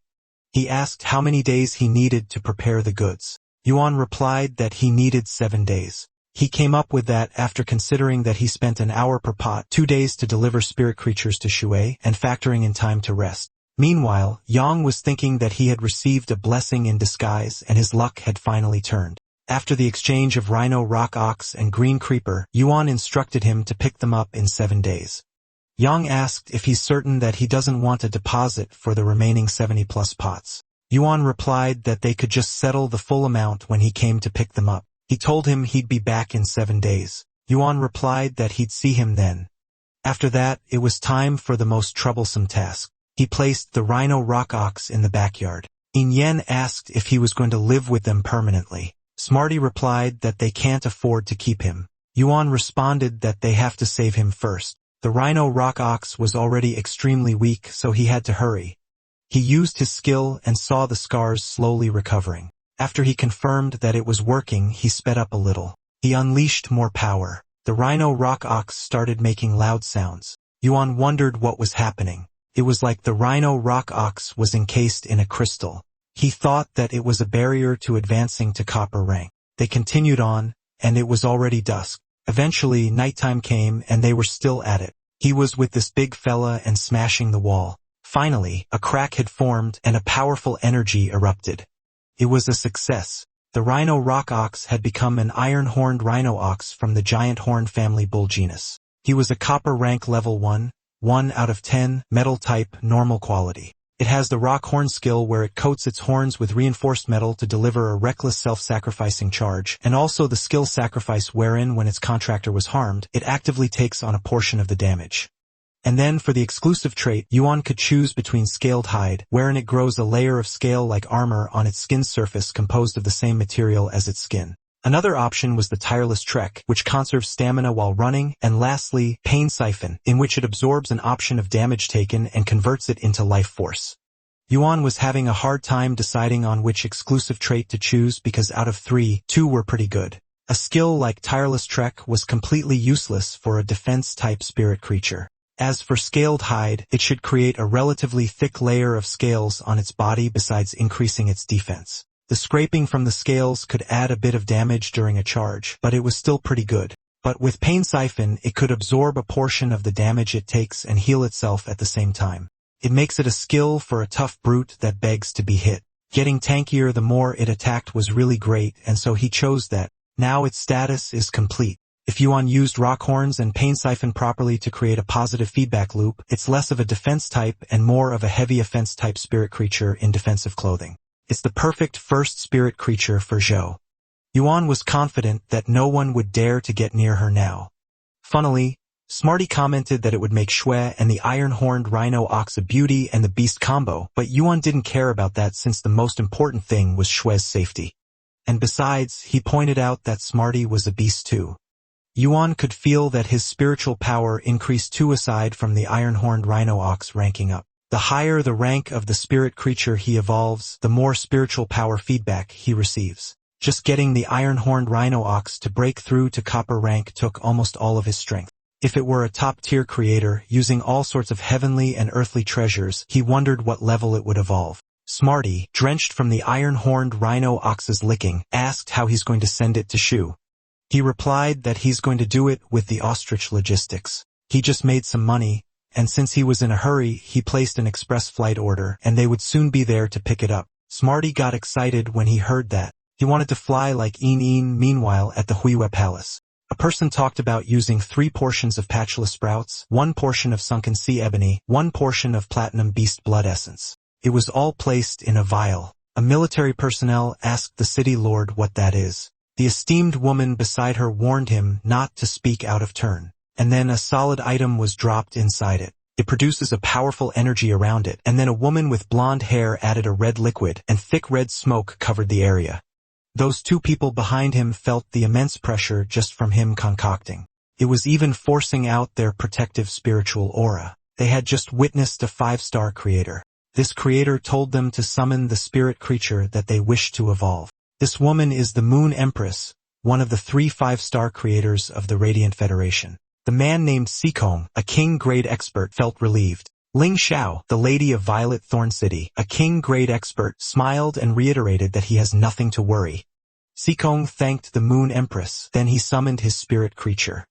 He asked how many days he needed to prepare the goods. Yuan replied that he needed 7 days. He came up with that after considering that he spent an hour per pot, 2 days to deliver spirit creatures to Shui, and factoring in time to rest. Meanwhile, Yang was thinking that he had received a blessing in disguise and his luck had finally turned. After the exchange of Rhino Rock Ox and Green Creeper, Yuan instructed him to pick them up in 7 days. Yang asked if he's certain that he doesn't want a deposit for the remaining 70-plus pots. Yuan replied that they could just settle the full amount when he came to pick them up. He told him he'd be back in 7 days. Yuan replied that he'd see him then. After that, it was time for the most troublesome task. He placed the Rhino Rock Ox in the backyard. In Yen asked if he was going to live with them permanently. Smarty replied that they can't afford to keep him. Yuan responded that they have to save him first. The Rhino Rock Ox was already extremely weak, so he had to hurry. He used his skill and saw the scars slowly recovering. After he confirmed that it was working, he sped up a little. He unleashed more power. The Rhino Rock Ox started making loud sounds. Yuan wondered what was happening. It was like the Rhino Rock Ox was encased in a crystal. He thought that it was a barrier to advancing to copper rank. They continued on, and it was already dusk. Eventually, nighttime came and they were still at it. He was with this big fella and smashing the wall. Finally, a crack had formed and a powerful energy erupted. It was a success. The Rhino Rock Ox had become an iron-horned rhino ox from the giant horn family bull genus. He was a copper rank level 1 out of 10, metal type, normal quality. It has the rock horn skill where it coats its horns with reinforced metal to deliver a reckless self-sacrificing charge, and also the skill sacrifice wherein when its contractor was harmed, it actively takes on a portion of the damage. And then for the exclusive trait, Yuan could choose between scaled hide, wherein it grows a layer of scale-like armor on its skin surface composed of the same material as its skin. Another option was the tireless trek, which conserves stamina while running, and lastly, pain siphon, in which it absorbs an option of damage taken and converts it into life force. Yuan was having a hard time deciding on which exclusive trait to choose because out of 3, 2 were pretty good. A skill like tireless trek was completely useless for a defense-type spirit creature. As for scaled hide, it should create a relatively thick layer of scales on its body besides increasing its defense. The scraping from the scales could add a bit of damage during a charge, but it was still pretty good. But with Pain Siphon, it could absorb a portion of the damage it takes and heal itself at the same time. It makes it a skill for a tough brute that begs to be hit. Getting tankier the more it attacked was really great, and so he chose that. Now its status is complete. If Yuan used rock horns and Pain Siphon properly to create a positive feedback loop, it's less of a defense type and more of a heavy offense type spirit creature in defensive clothing. It's the perfect first spirit creature for Zhou. Yuan was confident that no one would dare to get near her now. Funnily, Smarty commented that it would make Shui and the iron-horned rhino ox a beauty and the beast combo, but Yuan didn't care about that since the most important thing was Shui's safety. And besides, he pointed out that Smarty was a beast too. Yuan could feel that his spiritual power increased too aside from the iron-horned rhino ox ranking up. The higher the rank of the spirit creature he evolves, the more spiritual power feedback he receives. Just getting the iron-horned rhino ox to break through to copper rank took almost all of his strength. If it were a top-tier creator, using all sorts of heavenly and earthly treasures, he wondered what level it would evolve. Smarty, drenched from the iron-horned rhino ox's licking, asked how he's going to send it to Shu. He replied that he's going to do it with the ostrich logistics. He just made some money, and since he was in a hurry, he placed an express flight order, and they would soon be there to pick it up. Smarty got excited when he heard that. He wanted to fly like Een. Meanwhile, at the Huiwa Palace, a person talked about using 3 portions of patulous sprouts, 1 portion of sunken sea ebony, 1 portion of platinum beast blood essence. It was all placed in a vial. A military personnel asked the city lord what that is. The esteemed woman beside her warned him not to speak out of turn. And then a solid item was dropped inside it. It produces a powerful energy around it, and then a woman with blonde hair added a red liquid, and thick red smoke covered the area. Those 2 people behind him felt the immense pressure just from him concocting. It was even forcing out their protective spiritual aura. They had just witnessed a 5-star creator. This creator told them to summon the spirit creature that they wished to evolve. This woman is the Moon Empress, one of the 3 5-star creators of the Radiant Federation. The man named Sikong, a king-grade expert, felt relieved. Ling Xiao, the lady of Violet Thorn City, a king-grade expert, smiled and reiterated that he has nothing to worry. Sikong thanked the Moon Empress, then he summoned his spirit creature.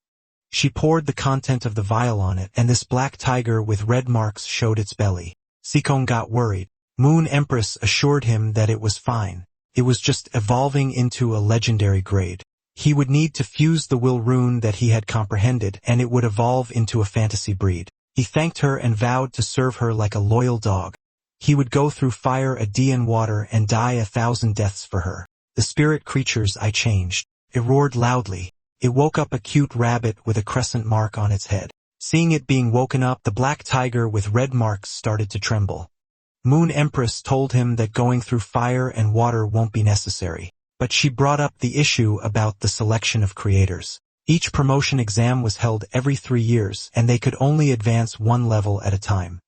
She poured the content of the vial on it, and this black tiger with red marks showed its belly. Sikong got worried. Moon Empress assured him that it was fine. It was just evolving into a legendary grade. He would need to fuse the will rune that he had comprehended, and it would evolve into a fantasy breed. He thanked her and vowed to serve her like a loyal dog. He would go through fire, a day and water, and die 1,000 deaths for her. The spirit creatures I changed. It roared loudly. It woke up a cute rabbit with a crescent mark on its head. Seeing it being woken up, the black tiger with red marks started to tremble. Moon Empress told him that going through fire and water won't be necessary. But she brought up the issue about the selection of creators. Each promotion exam was held every 3 years, and they could only advance 1 level at a time.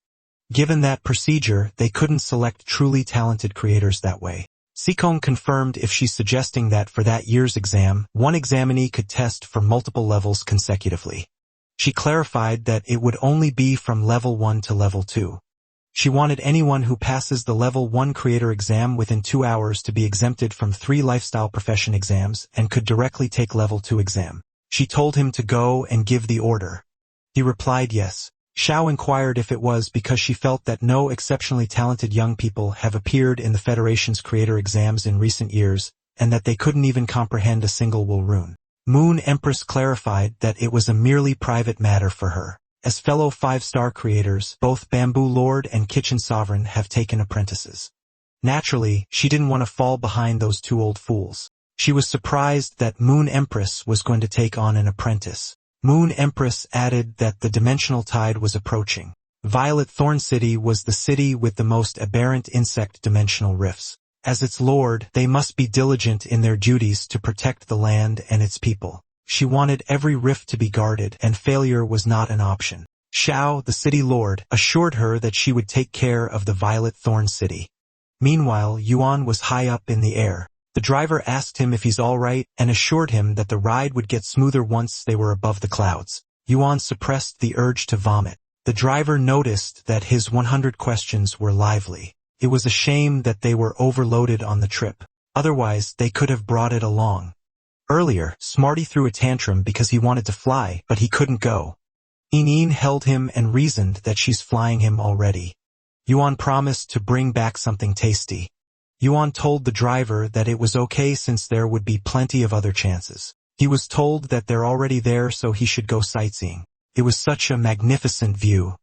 Given that procedure, they couldn't select truly talented creators that way. Sikong confirmed if she's suggesting that for that year's exam, one examinee could test for multiple levels consecutively. She clarified that it would only be from level 1 to level 2. She wanted anyone who passes the level 1 creator exam within 2 hours to be exempted from 3 lifestyle profession exams and could directly take level 2 exam. She told him to go and give the order. He replied yes. Xiao inquired if it was because she felt that no exceptionally talented young people have appeared in the Federation's creator exams in recent years, and that they couldn't even comprehend a single will rune. Moon Empress clarified that it was a merely private matter for her. As fellow 5-star creators, both Bamboo Lord and Kitchen Sovereign have taken apprentices. Naturally, she didn't want to fall behind those 2 old fools. She was surprised that Moon Empress was going to take on an apprentice. Moon Empress added that the dimensional tide was approaching. Violet Thorn City was the city with the most aberrant insect dimensional rifts. As its lord, they must be diligent in their duties to protect the land and its people. She wanted every rift to be guarded, and failure was not an option. Xiao, the city lord, assured her that she would take care of the Violet Thorn City. Meanwhile, Yuan was high up in the air. The driver asked him if he's alright and assured him that the ride would get smoother once they were above the clouds. Yuan suppressed the urge to vomit. The driver noticed that his 100 questions were lively. It was a shame that they were overloaded on the trip. Otherwise, they could have brought it along. Earlier, Smarty threw a tantrum because he wanted to fly, but he couldn't go. Ineen held him and reasoned that she's flying him already. Yuan promised to bring back something tasty. Yuan told the driver that it was okay since there would be plenty of other chances. He was told that they're already there, so he should go sightseeing. It was such a magnificent view.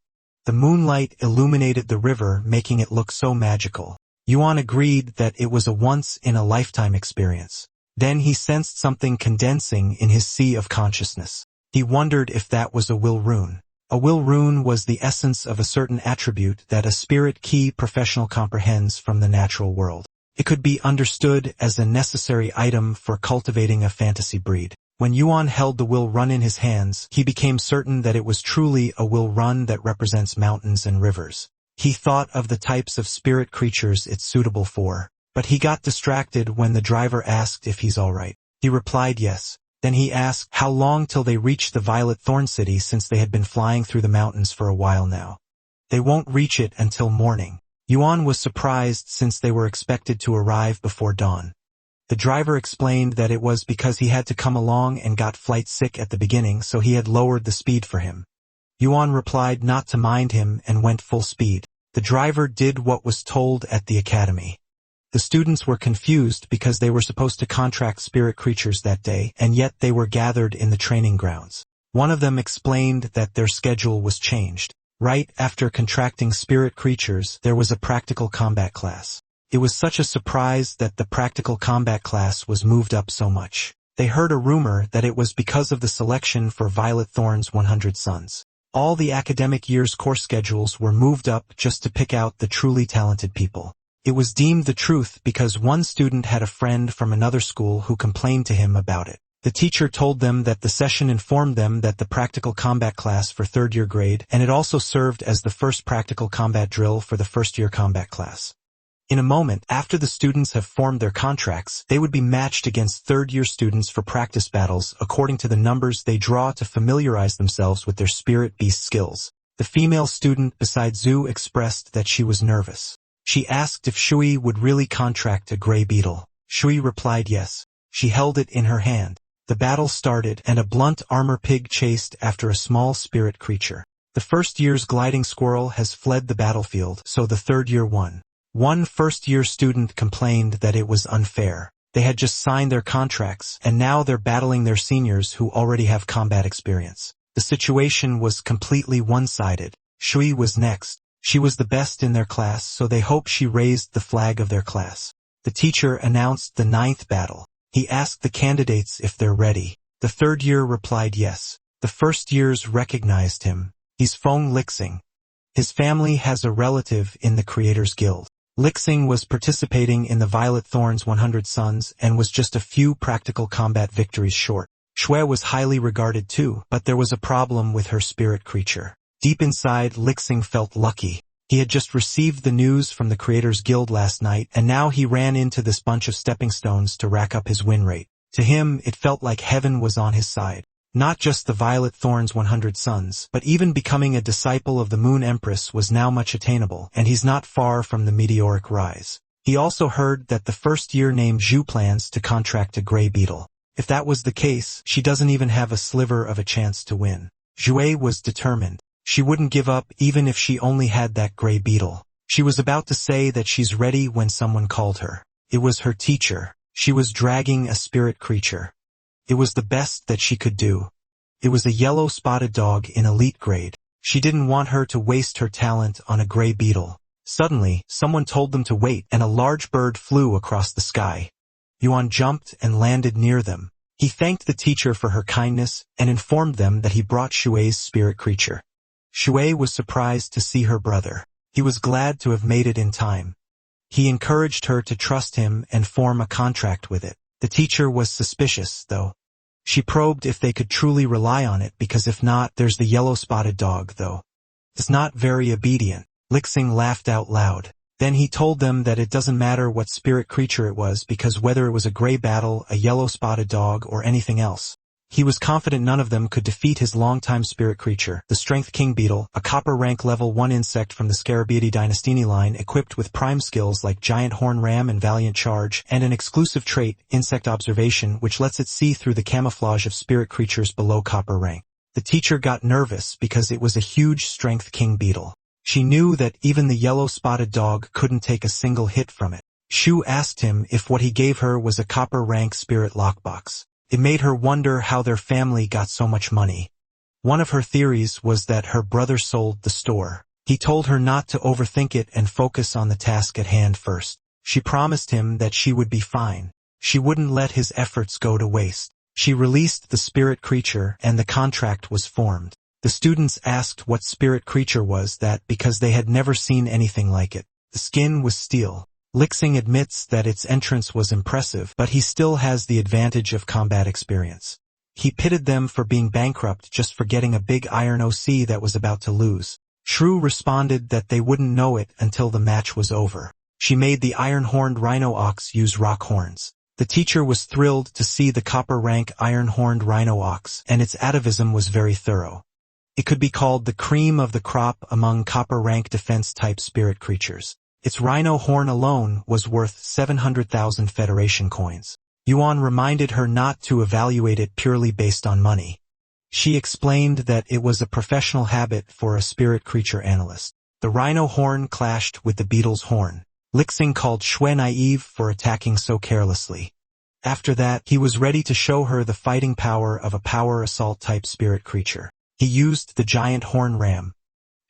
The moonlight illuminated the river, making it look so magical. Yuan agreed that it was a once-in-a-lifetime experience. Then he sensed something condensing in his sea of consciousness. He wondered if that was a will rune. A will rune was the essence of a certain attribute that a spirit key professional comprehends from the natural world. It could be understood as a necessary item for cultivating a fantasy breed. When Yuan held the will run in his hands, he became certain that it was truly a will run that represents mountains and rivers. He thought of the types of spirit creatures it's suitable for, but he got distracted when the driver asked if he's alright. He replied yes. Then he asked how long till they reached the Violet Thorn City, since they had been flying through the mountains for a while now. They won't reach it until morning. Yuan was surprised since they were expected to arrive before dawn. The driver explained that it was because he had to come along and got flight sick at the beginning, so he had lowered the speed for him. Yuan replied not to mind him and went full speed. The driver did what was told at the academy. The students were confused because they were supposed to contract spirit creatures that day, and yet they were gathered in the training grounds. One of them explained that their schedule was changed. Right after contracting spirit creatures, there was a practical combat class. It was such a surprise that the practical combat class was moved up so much. They heard a rumor that it was because of the selection for Violet Thorn's 100 Sons. All the academic year's course schedules were moved up just to pick out the truly talented people. It was deemed the truth because one student had a friend from another school who complained to him about it. The teacher told them that the session informed them that the practical combat class for third-year grade, and it also served as the first practical combat drill for the first-year combat class. In a moment, after the students have formed their contracts, they would be matched against third-year students for practice battles according to the numbers they draw to familiarize themselves with their spirit beast skills. The female student beside Zhu expressed that she was nervous. She asked if Shui would really contract a gray beetle. Shui replied yes. She held it in her hand. The battle started, and a blunt armor pig chased after a small spirit creature. The first year's gliding squirrel has fled the battlefield, so the third year won. One first-year student complained that it was unfair. They had just signed their contracts, and now they're battling their seniors who already have combat experience. The situation was completely one-sided. Shui was next. She was the best in their class, so they hoped she raised the flag of their class. The teacher announced the 9th battle. He asked the candidates if they're ready. The third year replied yes. The first years recognized him. He's Feng Lixing. His family has a relative in the Creators Guild. Lixing was participating in the Violet Thorn's 100 Sons and was just a few practical combat victories short. Shui was highly regarded too, but there was a problem with her spirit creature. Deep inside, Lixing felt lucky. He had just received the news from the Creators Guild last night, and now he ran into this bunch of stepping stones to rack up his win rate. To him, it felt like heaven was on his side. Not just the Violet Thorn's 100 Sons, but even becoming a disciple of the Moon Empress was now much attainable, and he's not far from the meteoric rise. He also heard that the first year named Zhu plans to contract a gray beetle. If that was the case, she doesn't even have a sliver of a chance to win. Zhui was determined. She wouldn't give up even if she only had that gray beetle. She was about to say that she's ready when someone called her. It was her teacher. She was dragging a spirit creature. It was the best that she could do. It was a yellow spotted dog in elite grade. She didn't want her to waste her talent on a gray beetle. Suddenly, someone told them to wait, and a large bird flew across the sky. Yuan jumped and landed near them. He thanked the teacher for her kindness and informed them that he brought Shui's spirit creature. Shui was surprised to see her brother. He was glad to have made it in time. He encouraged her to trust him and form a contract with it. The teacher was suspicious, though. She probed if they could truly rely on it, because if not, there's the yellow spotted dog, though. It's not very obedient. Lixing laughed out loud. Then he told them that it doesn't matter what spirit creature it was, because whether it was a gray battle, a yellow spotted dog, or anything else, he was confident none of them could defeat his longtime spirit creature, the Strength King Beetle, a copper rank level 1 insect from the Scarabaeidae Dynastini line equipped with prime skills like Giant Horn Ram and Valiant Charge, and an exclusive trait, Insect Observation, which lets it see through the camouflage of spirit creatures below copper rank. The teacher got nervous because it was a huge Strength King Beetle. She knew that even the yellow spotted dog couldn't take a single hit from it. Shu asked him if what he gave her was a copper rank spirit lockbox. It made her wonder how their family got so much money. One of her theories was that her brother sold the store. He told her not to overthink it and focus on the task at hand first. She promised him that she would be fine. She wouldn't let his efforts go to waste. She released the spirit creature, and the contract was formed. The students asked what spirit creature was that because they had never seen anything like it. The skin was steel. Lixing admits that its entrance was impressive, but he still has the advantage of combat experience. He pitted them for being bankrupt just for getting a big iron OC that was about to lose. Shrew responded that they wouldn't know it until the match was over. She made the iron-horned rhino ox use rock horns. The teacher was thrilled to see the copper-rank iron-horned rhino ox, and its atavism was very thorough. It could be called the cream of the crop among copper-rank defense-type spirit creatures. Its rhino horn alone was worth 700,000 Federation coins. Yuan reminded her not to evaluate it purely based on money. She explained that it was a professional habit for a spirit creature analyst. The rhino horn clashed with the beetle's horn. Lixing called Shui naive for attacking so carelessly. After that, he was ready to show her the fighting power of a power assault-type spirit creature. He used the giant horn ram.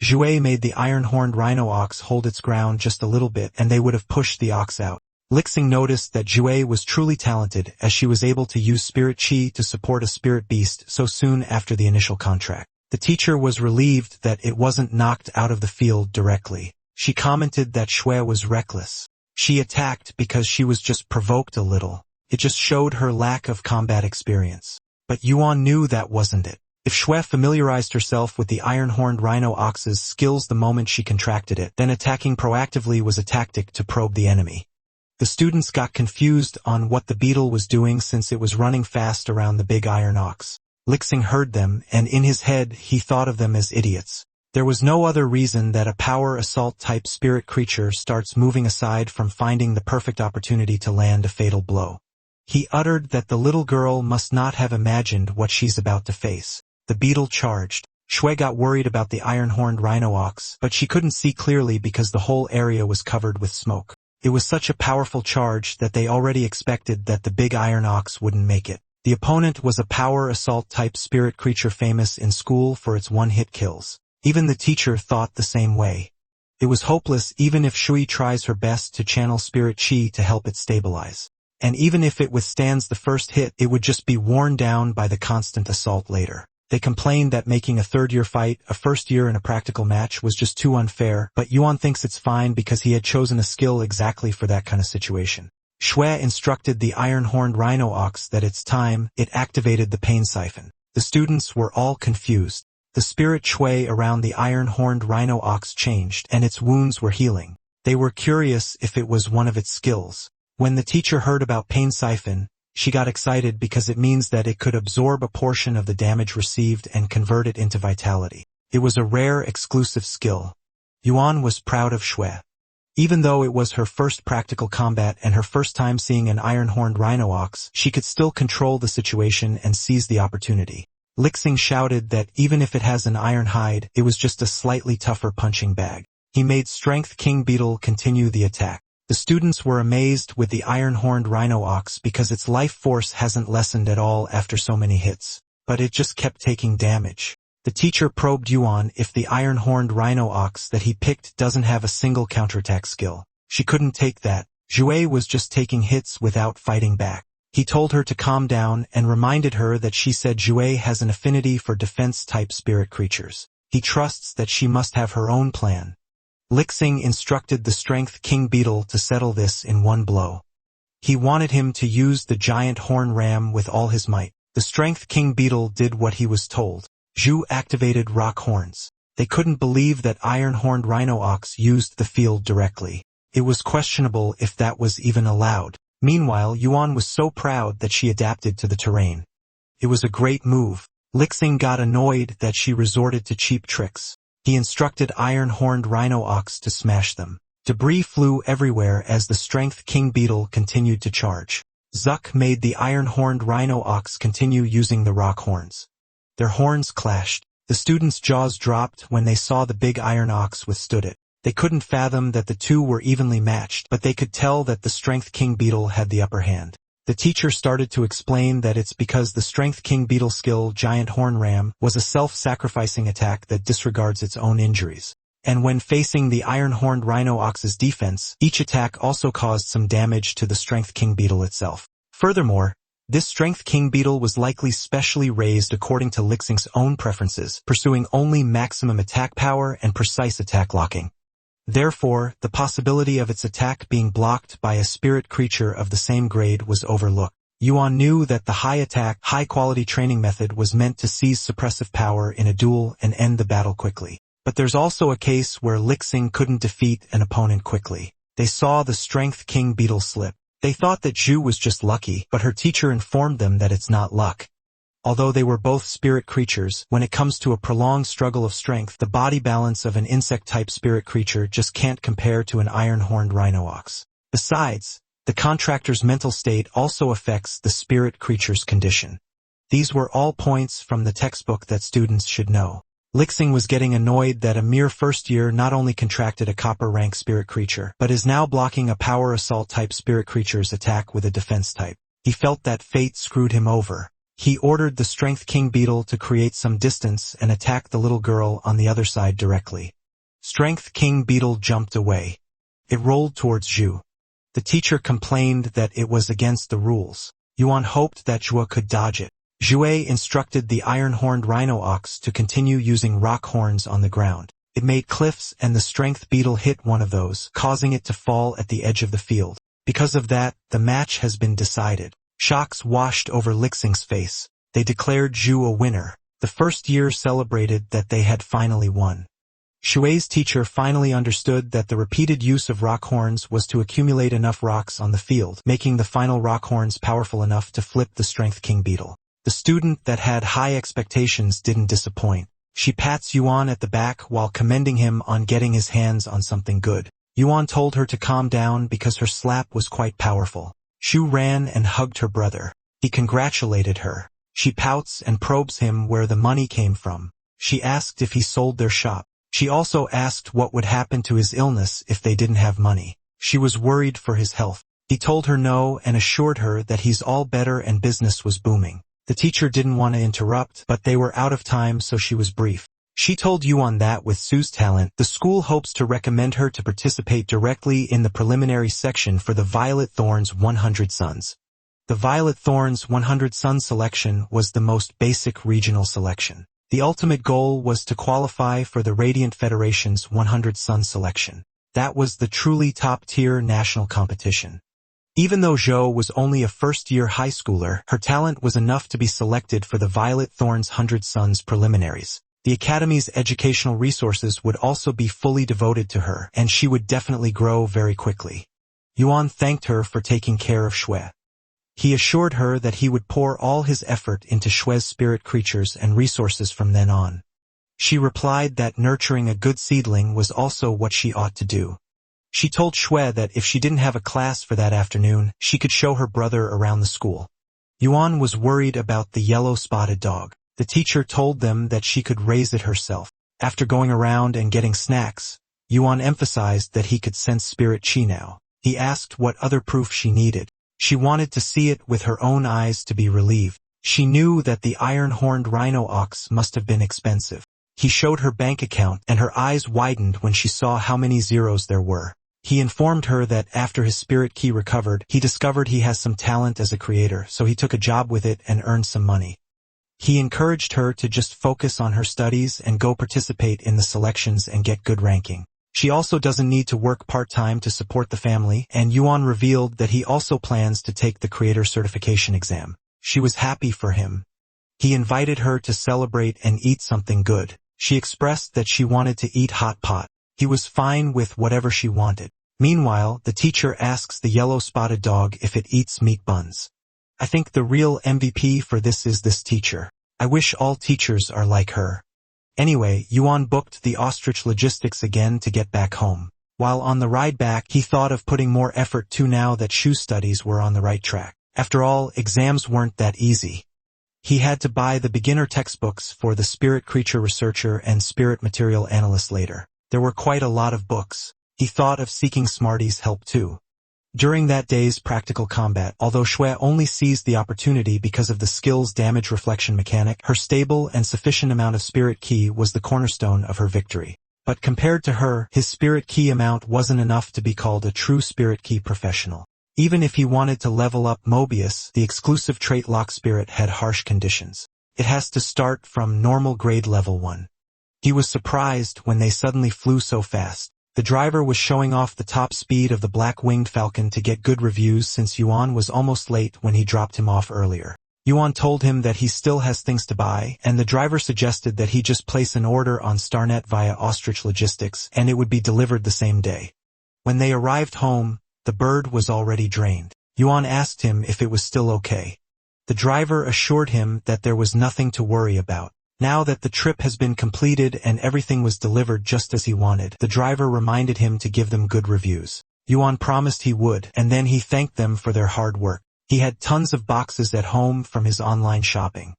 Zhui made the iron-horned rhino ox hold its ground just a little bit, and they would have pushed the ox out. Lixing noticed that Zhui was truly talented, as she was able to use spirit chi to support a spirit beast so soon after the initial contract. The teacher was relieved that it wasn't knocked out of the field directly. She commented that Shui was reckless. She attacked because she was just provoked a little. It just showed her lack of combat experience. But Yuan knew that wasn't it. If Xue familiarized herself with the iron-horned rhino ox's skills the moment she contracted it, then attacking proactively was a tactic to probe the enemy. The students got confused on what the beetle was doing since it was running fast around the big iron ox. Lixing heard them, and in his head he thought of them as idiots. There was no other reason that a power assault-type spirit creature starts moving aside from finding the perfect opportunity to land a fatal blow. He uttered that the little girl must not have imagined what she's about to face. The beetle charged. Xue got worried about the iron-horned rhino ox, but she couldn't see clearly because the whole area was covered with smoke. It was such a powerful charge that they already expected that the big iron ox wouldn't make it. The opponent was a power assault-type spirit creature famous in school for its one-hit kills. Even the teacher thought the same way. It was hopeless even if Shui tries her best to channel spirit chi to help it stabilize. And even if it withstands the first hit, it would just be worn down by the constant assault later. They complained that making a third-year fight, a first year in a practical match, was just too unfair, but Yuan thinks it's fine because he had chosen a skill exactly for that kind of situation. Xue instructed the iron-horned rhino ox that it's time it activated the pain siphon. The students were all confused. The spirit Xue around the iron-horned rhino ox changed, and its wounds were healing. They were curious if it was one of its skills. When the teacher heard about pain siphon, she got excited because it means that it could absorb a portion of the damage received and convert it into vitality. It was a rare, exclusive skill. Yuan was proud of Xue. Even though it was her first practical combat and her first time seeing an iron-horned rhino ox, she could still control the situation and seize the opportunity. Lixing shouted that even if it has an iron hide, it was just a slightly tougher punching bag. He made Strength King Beetle continue the attack. The students were amazed with the iron-horned rhino ox because its life force hasn't lessened at all after so many hits. But it just kept taking damage. The teacher probed Yuan if the iron-horned rhino ox that he picked doesn't have a single counterattack skill. She couldn't take that. Xue was just taking hits without fighting back. He told her to calm down and reminded her that she said Xue has an affinity for defense-type spirit creatures. He trusts that she must have her own plan. Lixing instructed the Strength King Beetle to settle this in one blow. He wanted him to use the giant horn ram with all his might. The Strength King Beetle did what he was told. Zhu activated rock horns. They couldn't believe that iron-horned rhino ox used the field directly. It was questionable if that was even allowed. Meanwhile, Yuan was so proud that she adapted to the terrain. It was a great move. Lixing got annoyed that she resorted to cheap tricks. He instructed iron-horned rhino ox to smash them. Debris flew everywhere as the Strength King Beetle continued to charge. Zuck made the iron-horned rhino ox continue using the rock horns. Their horns clashed. The students' jaws dropped when they saw the big iron ox withstood it. They couldn't fathom that the two were evenly matched, but they could tell that the Strength King Beetle had the upper hand. The teacher started to explain that it's because the Strength King Beetle skill Giant Horn Ram was a self-sacrificing attack that disregards its own injuries. And when facing the iron-horned rhino ox's defense, each attack also caused some damage to the Strength King Beetle itself. Furthermore, this Strength King Beetle was likely specially raised according to Lixing's own preferences, pursuing only maximum attack power and precise attack locking. Therefore, the possibility of its attack being blocked by a spirit creature of the same grade was overlooked. Yuan knew that the high-attack, high-quality training method was meant to seize suppressive power in a duel and end the battle quickly. But there's also a case where Lixing couldn't defeat an opponent quickly. They saw the Strength King Beetle slip. They thought that Zhu was just lucky, but her teacher informed them that it's not luck. Although they were both spirit creatures, when it comes to a prolonged struggle of strength, the body balance of an insect-type spirit creature just can't compare to an iron-horned rhino ox. Besides, the contractor's mental state also affects the spirit creature's condition. These were all points from the textbook that students should know. Lixing was getting annoyed that a mere first year not only contracted a copper rank spirit creature, but is now blocking a power assault-type spirit creature's attack with a defense type. He felt that fate screwed him over. He ordered the Strength King Beetle to create some distance and attack the little girl on the other side directly. Strength King Beetle jumped away. It rolled towards Zhu. The teacher complained that it was against the rules. Yuan hoped that Zhu could dodge it. Zhu instructed the iron-horned rhino ox to continue using rock horns on the ground. It made cliffs and the Strength Beetle hit one of those, causing it to fall at the edge of the field. Because of that, the match has been decided. Shocks washed over Lixing's face. They declared Zhu a winner. The first year celebrated that they had finally won. Shui's teacher finally understood that the repeated use of rock horns was to accumulate enough rocks on the field, making the final rock horns powerful enough to flip the Strength King beetle. The student that had high expectations didn't disappoint. She pats Yuan at the back while commending him on getting his hands on something good. Yuan told her to calm down because her slap was quite powerful. Shu ran and hugged her brother. He congratulated her. She pouts and probes him where the money came from. She asked if he sold their shop. She also asked what would happen to his illness if they didn't have money. She was worried for his health. He told her no and assured her that he's all better and business was booming. The teacher didn't want to interrupt, but they were out of time, so she was brief. She told Yuan that with Sue's talent, the school hopes to recommend her to participate directly in the preliminary section for the Violet Thorns 100 Suns. The Violet Thorns 100 Suns selection was the most basic regional selection. The ultimate goal was to qualify for the Radiant Federation's 100 Suns selection. That was the truly top-tier national competition. Even though Zhou was only a first-year high schooler, her talent was enough to be selected for the Violet Thorns 100 Suns preliminaries. The Academy's educational resources would also be fully devoted to her, and she would definitely grow very quickly. Yuan thanked her for taking care of Shui. He assured her that he would pour all his effort into Shui's spirit creatures and resources from then on. She replied that nurturing a good seedling was also what she ought to do. She told Shui that if she didn't have a class for that afternoon, she could show her brother around the school. Yuan was worried about the yellow-spotted dog. The teacher told them that she could raise it herself. After going around and getting snacks, Yuan emphasized that he could sense spirit chi now. He asked what other proof she needed. She wanted to see it with her own eyes to be relieved. She knew that the iron-horned rhino ox must have been expensive. He showed her bank account, and her eyes widened when she saw how many zeros there were. He informed her that after his spirit key recovered, he discovered he has some talent as a creator, so he took a job with it and earned some money. He encouraged her to just focus on her studies and go participate in the selections and get good ranking. She also doesn't need to work part-time to support the family, and Yuan revealed that he also plans to take the creator certification exam. She was happy for him. He invited her to celebrate and eat something good. She expressed that she wanted to eat hot pot. He was fine with whatever she wanted. Meanwhile, the teacher asks the yellow-spotted dog if it eats meat buns. I think the real MVP for this is this teacher. I wish all teachers are like her. Anyway, Yuan booked the ostrich logistics again to get back home. While on the ride back, he thought of putting more effort too now that Shu's studies were on the right track. After all, exams weren't that easy. He had to buy the beginner textbooks for the Spirit Creature Researcher and Spirit Material Analyst later. There were quite a lot of books. He thought of seeking Smarty's help too. During that day's practical combat, although Shui only seized the opportunity because of the skill's damage reflection mechanic, her stable and sufficient amount of spirit ki was the cornerstone of her victory. But compared to her, his spirit ki amount wasn't enough to be called a true spirit ki professional. Even if he wanted to level up Mobius, the exclusive trait Lock Spirit had harsh conditions. It has to start from normal grade level 1. He was surprised when they suddenly flew so fast. The driver was showing off the top speed of the black-winged falcon to get good reviews since Yuan was almost late when he dropped him off earlier. Yuan told him that he still has things to buy, and the driver suggested that he just place an order on Starnet via Ostrich Logistics, and it would be delivered the same day. When they arrived home, the bird was already drained. Yuan asked him if it was still okay. The driver assured him that there was nothing to worry about. Now that the trip has been completed and everything was delivered just as he wanted, the driver reminded him to give them good reviews. Yuan promised he would, and then he thanked them for their hard work. He had tons of boxes at home from his online shopping.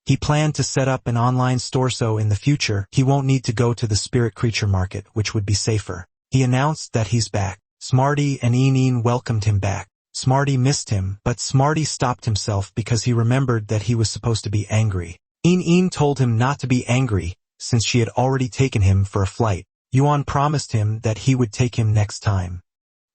He planned to set up an online store so in the future, he won't need to go to the spirit creature market, which would be safer. He announced that he's back. Smarty and Een welcomed him back. Smarty missed him, but Smarty stopped himself because he remembered that he was supposed to be angry. Een told him not to be angry, since she had already taken him for a flight. Yuan promised him that he would take him next time.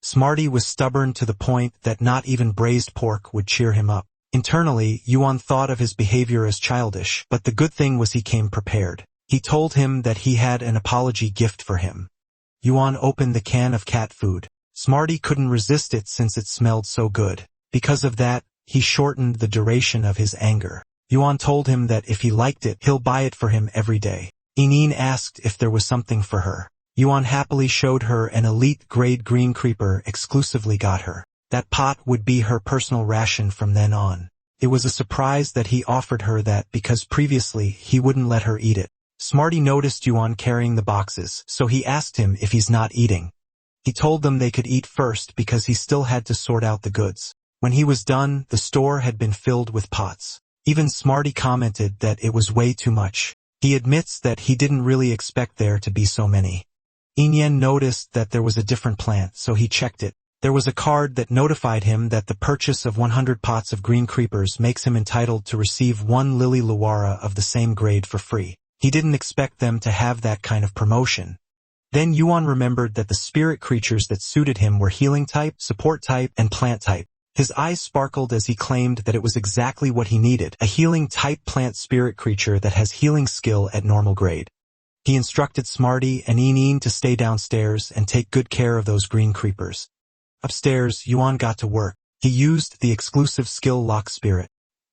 Smarty was stubborn to the point that not even braised pork would cheer him up. Internally, Yuan thought of his behavior as childish, but the good thing was he came prepared. He told him that he had an apology gift for him. Yuan opened the can of cat food. Smarty couldn't resist it since it smelled so good. Because of that, he shortened the duration of his anger. Yuan told him that if he liked it, he'll buy it for him every day. Inin asked if there was something for her. Yuan happily showed her an elite-grade green creeper exclusively got her. That pot would be her personal ration from then on. It was a surprise that he offered her that because previously he wouldn't let her eat it. Smarty noticed Yuan carrying the boxes, so he asked him if he's not eating. He told them they could eat first because he still had to sort out the goods. When he was done, the store had been filled with pots. Even Smarty commented that it was way too much. He admits that he didn't really expect there to be so many. Inyen noticed that there was a different plant, so he checked it. There was a card that notified him that the purchase of 100 pots of green creepers makes him entitled to receive 1 lily luara of the same grade for free. He didn't expect them to have that kind of promotion. Then Yuan remembered that the spirit creatures that suited him were healing type, support type, and plant type. His eyes sparkled as he claimed that it was exactly what he needed, a healing type plant spirit creature that has healing skill at normal grade. He instructed Smarty and Inin to stay downstairs and take good care of those green creepers. Upstairs, Yuan got to work. He used the exclusive skill Lock Spirit.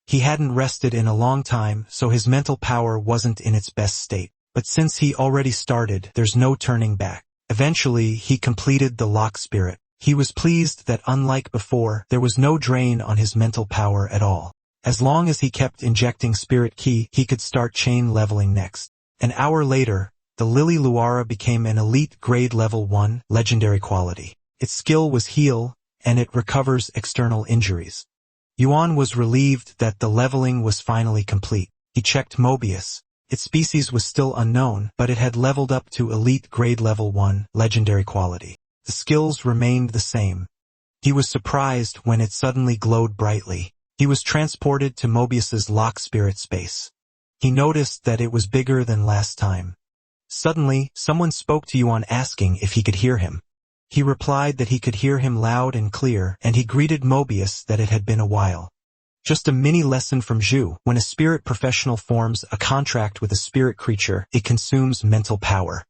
He hadn't rested in a long time, so his mental power wasn't in its best state. But since he already started, there's no turning back. Eventually, he completed the Lock Spirit. He was pleased that unlike before, there was no drain on his mental power at all. As long as he kept injecting Spirit Ki, he could start chain leveling next. An hour later, the Lily Luara became an elite grade level 1, legendary quality. Its skill was Heal, and it recovers external injuries. Yuan was relieved that the leveling was finally complete. He checked Mobius. Its species was still unknown, but it had leveled up to elite grade level 1, legendary quality. The skills remained the same. He was surprised when it suddenly glowed brightly. He was transported to Mobius's Lock Spirit space. He noticed that it was bigger than last time. Suddenly, someone spoke to Yuan asking if he could hear him. He replied that he could hear him loud and clear, and he greeted Mobius that it had been a while. Just a mini lesson from Zhu. When a spirit professional forms a contract with a spirit creature, it consumes mental power.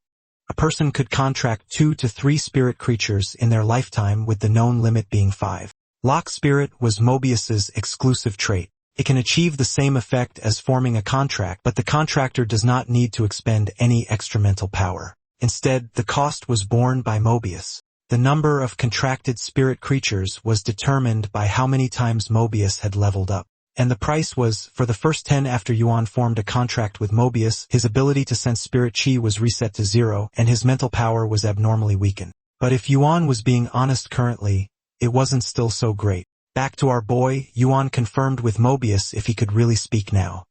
A person could contract 2 to 3 spirit creatures in their lifetime with the known limit being 5. Lock Spirit was Mobius's exclusive trait. It can achieve the same effect as forming a contract, but the contractor does not need to expend any extra mental power. Instead, the cost was borne by Mobius. The number of contracted spirit creatures was determined by how many times Mobius had leveled up. And the price was, for the first 10 after Yuan formed a contract with Mobius, his ability to sense spirit chi was reset to 0, and his mental power was abnormally weakened. But if Yuan was being honest currently, it wasn't still so great. Back to our boy, Yuan confirmed with Mobius if he could really speak now.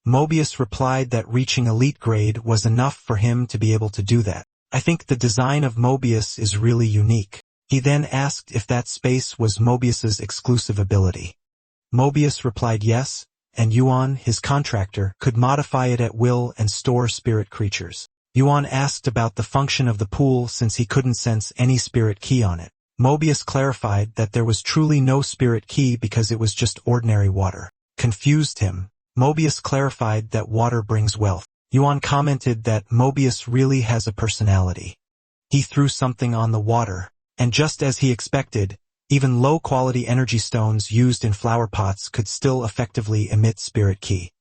Mobius replied that reaching elite grade was enough for him to be able to do that. I think the design of Mobius is really unique. He then asked if that space was Mobius's exclusive ability. Mobius replied yes, and Yuan, his contractor, could modify it at will and store spirit creatures. Yuan asked about the function of the pool since he couldn't sense any spirit key on it. Mobius clarified that there was truly no spirit key because it was just ordinary water. Confused him. Mobius clarified that water brings wealth. Yuan commented that Mobius really has a personality. He threw something on the water, and just as he expected, even low-quality energy stones used in flower pots could still effectively emit spirit ki.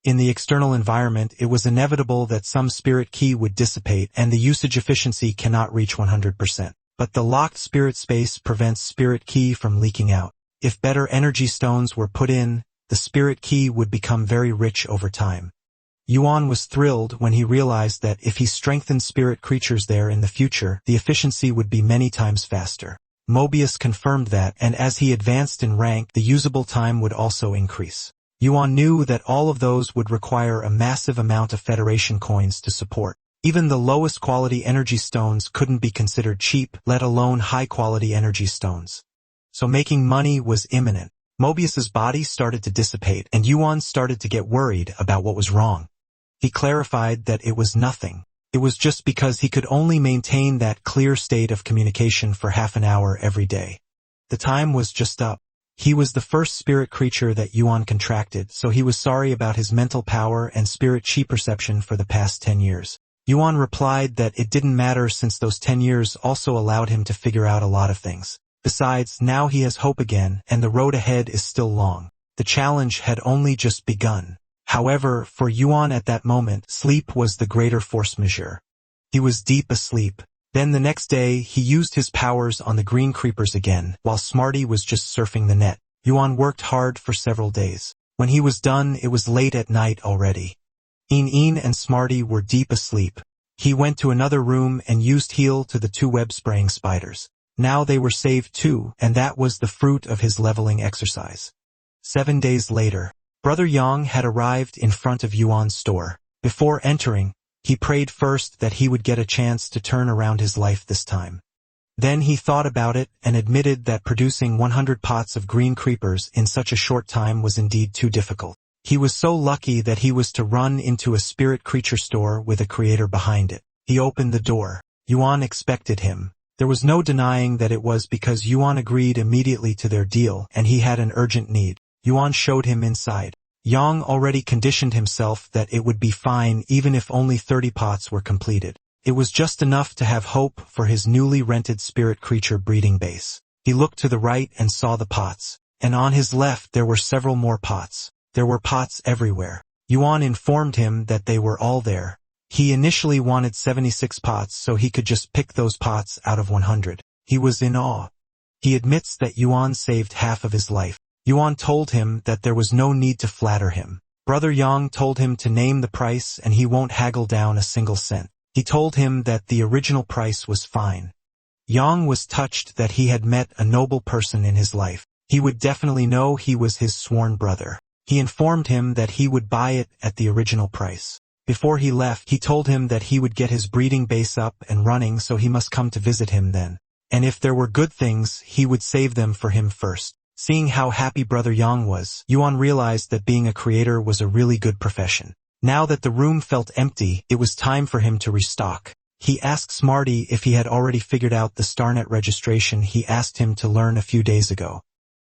In the external environment, it was inevitable that some spirit ki would dissipate and the usage efficiency cannot reach 100%. But the locked spirit space prevents spirit ki from leaking out. If better energy stones were put in, the spirit ki would become very rich over time. Yuan was thrilled when he realized that if he strengthened spirit creatures there in the future, the efficiency would be many times faster. Mobius confirmed that, and as he advanced in rank, the usable time would also increase. Yuan knew that all of those would require a massive amount of Federation coins to support. Even the lowest quality energy stones couldn't be considered cheap, let alone high-quality energy stones. So making money was imminent. Mobius's body started to dissipate, and Yuan started to get worried about what was wrong. He clarified that it was nothing. It was just because he could only maintain that clear state of communication for half an hour every day. The time was just up. He was the first spirit creature that Yuan contracted, so he was sorry about his mental power and spirit chi perception for the past 10 years. Yuan replied that it didn't matter since those 10 years also allowed him to figure out a lot of things. Besides, now he has hope again, and the road ahead is still long. The challenge had only just begun. However, for Yuan at that moment, sleep was the greater force majeure. He was deep asleep. Then the next day, he used his powers on the green creepers again, while Smarty was just surfing the net. Yuan worked hard for several days. When he was done, it was late at night already. In and Smarty were deep asleep. He went to another room and used heal to the 2 web-spraying spiders. Now they were saved too, and that was the fruit of his leveling exercise. 7 days later, Brother Yang had arrived in front of Yuan's store. Before entering, he prayed first that he would get a chance to turn around his life this time. Then he thought about it and admitted that producing 100 pots of green creepers in such a short time was indeed too difficult. He was so lucky that he was to run into a spirit creature store with a creator behind it. He opened the door. Yuan expected him. There was no denying that it was because Yuan agreed immediately to their deal and he had an urgent need. Yuan showed him inside. Yang already conditioned himself that it would be fine even if only 30 pots were completed. It was just enough to have hope for his newly rented spirit creature breeding base. He looked to the right and saw the pots. And on his left there were several more pots. There were pots everywhere. Yuan informed him that they were all there. He initially wanted 76 pots so he could just pick those pots out of 100. He was in awe. He admits that Yuan saved half of his life. Yuan told him that there was no need to flatter him. Brother Yang told him to name the price and he won't haggle down a single cent. He told him that the original price was fine. Yang was touched that he had met a noble person in his life. He would definitely know he was his sworn brother. He informed him that he would buy it at the original price. Before he left, he told him that he would get his breeding base up and running so he must come to visit him then. And if there were good things, he would save them for him first. Seeing how happy Brother Yang was, Yuan realized that being a creator was a really good profession. Now that the room felt empty, it was time for him to restock. He asked Smarty if he had already figured out the StarNet registration he asked him to learn a few days ago.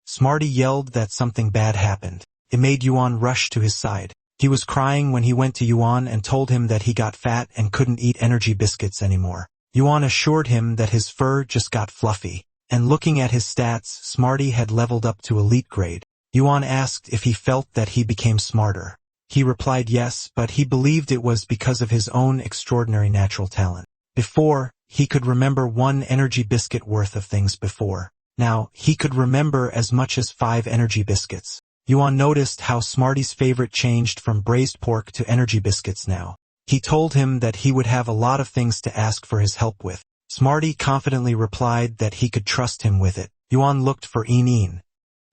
Smarty yelled that something bad happened. It made Yuan rush to his side. He was crying when he went to Yuan and told him that he got fat and couldn't eat energy biscuits anymore. Yuan assured him that his fur just got fluffy. And looking at his stats, Smarty had leveled up to elite grade. Yuan asked if he felt that he became smarter. He replied yes, but he believed it was because of his own extraordinary natural talent. Before, he could remember 1 energy biscuit worth of things before. Now, he could remember as much as 5 energy biscuits. Yuan noticed how Smarty's favorite changed from braised pork to energy biscuits now. He told him that he would have a lot of things to ask for his help with. Smarty confidently replied that he could trust him with it. Yuan looked for In.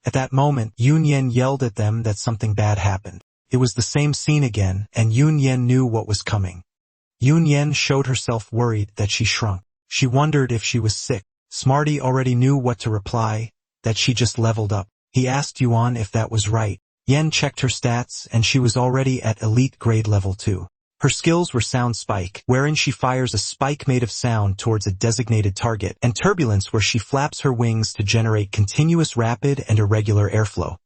At that moment, Yunyan yelled at them that something bad happened. It was the same scene again, and Yunyan knew what was coming. Yunyan showed herself worried that she shrunk. She wondered if she was sick. Smarty already knew what to reply, that she just leveled up. He asked Yuan if that was right. Yen checked her stats, and she was already at elite grade level 2. Her skills were Sound Spike, wherein she fires a spike made of sound towards a designated target, and Turbulence, where she flaps her wings to generate continuous rapid and irregular airflow.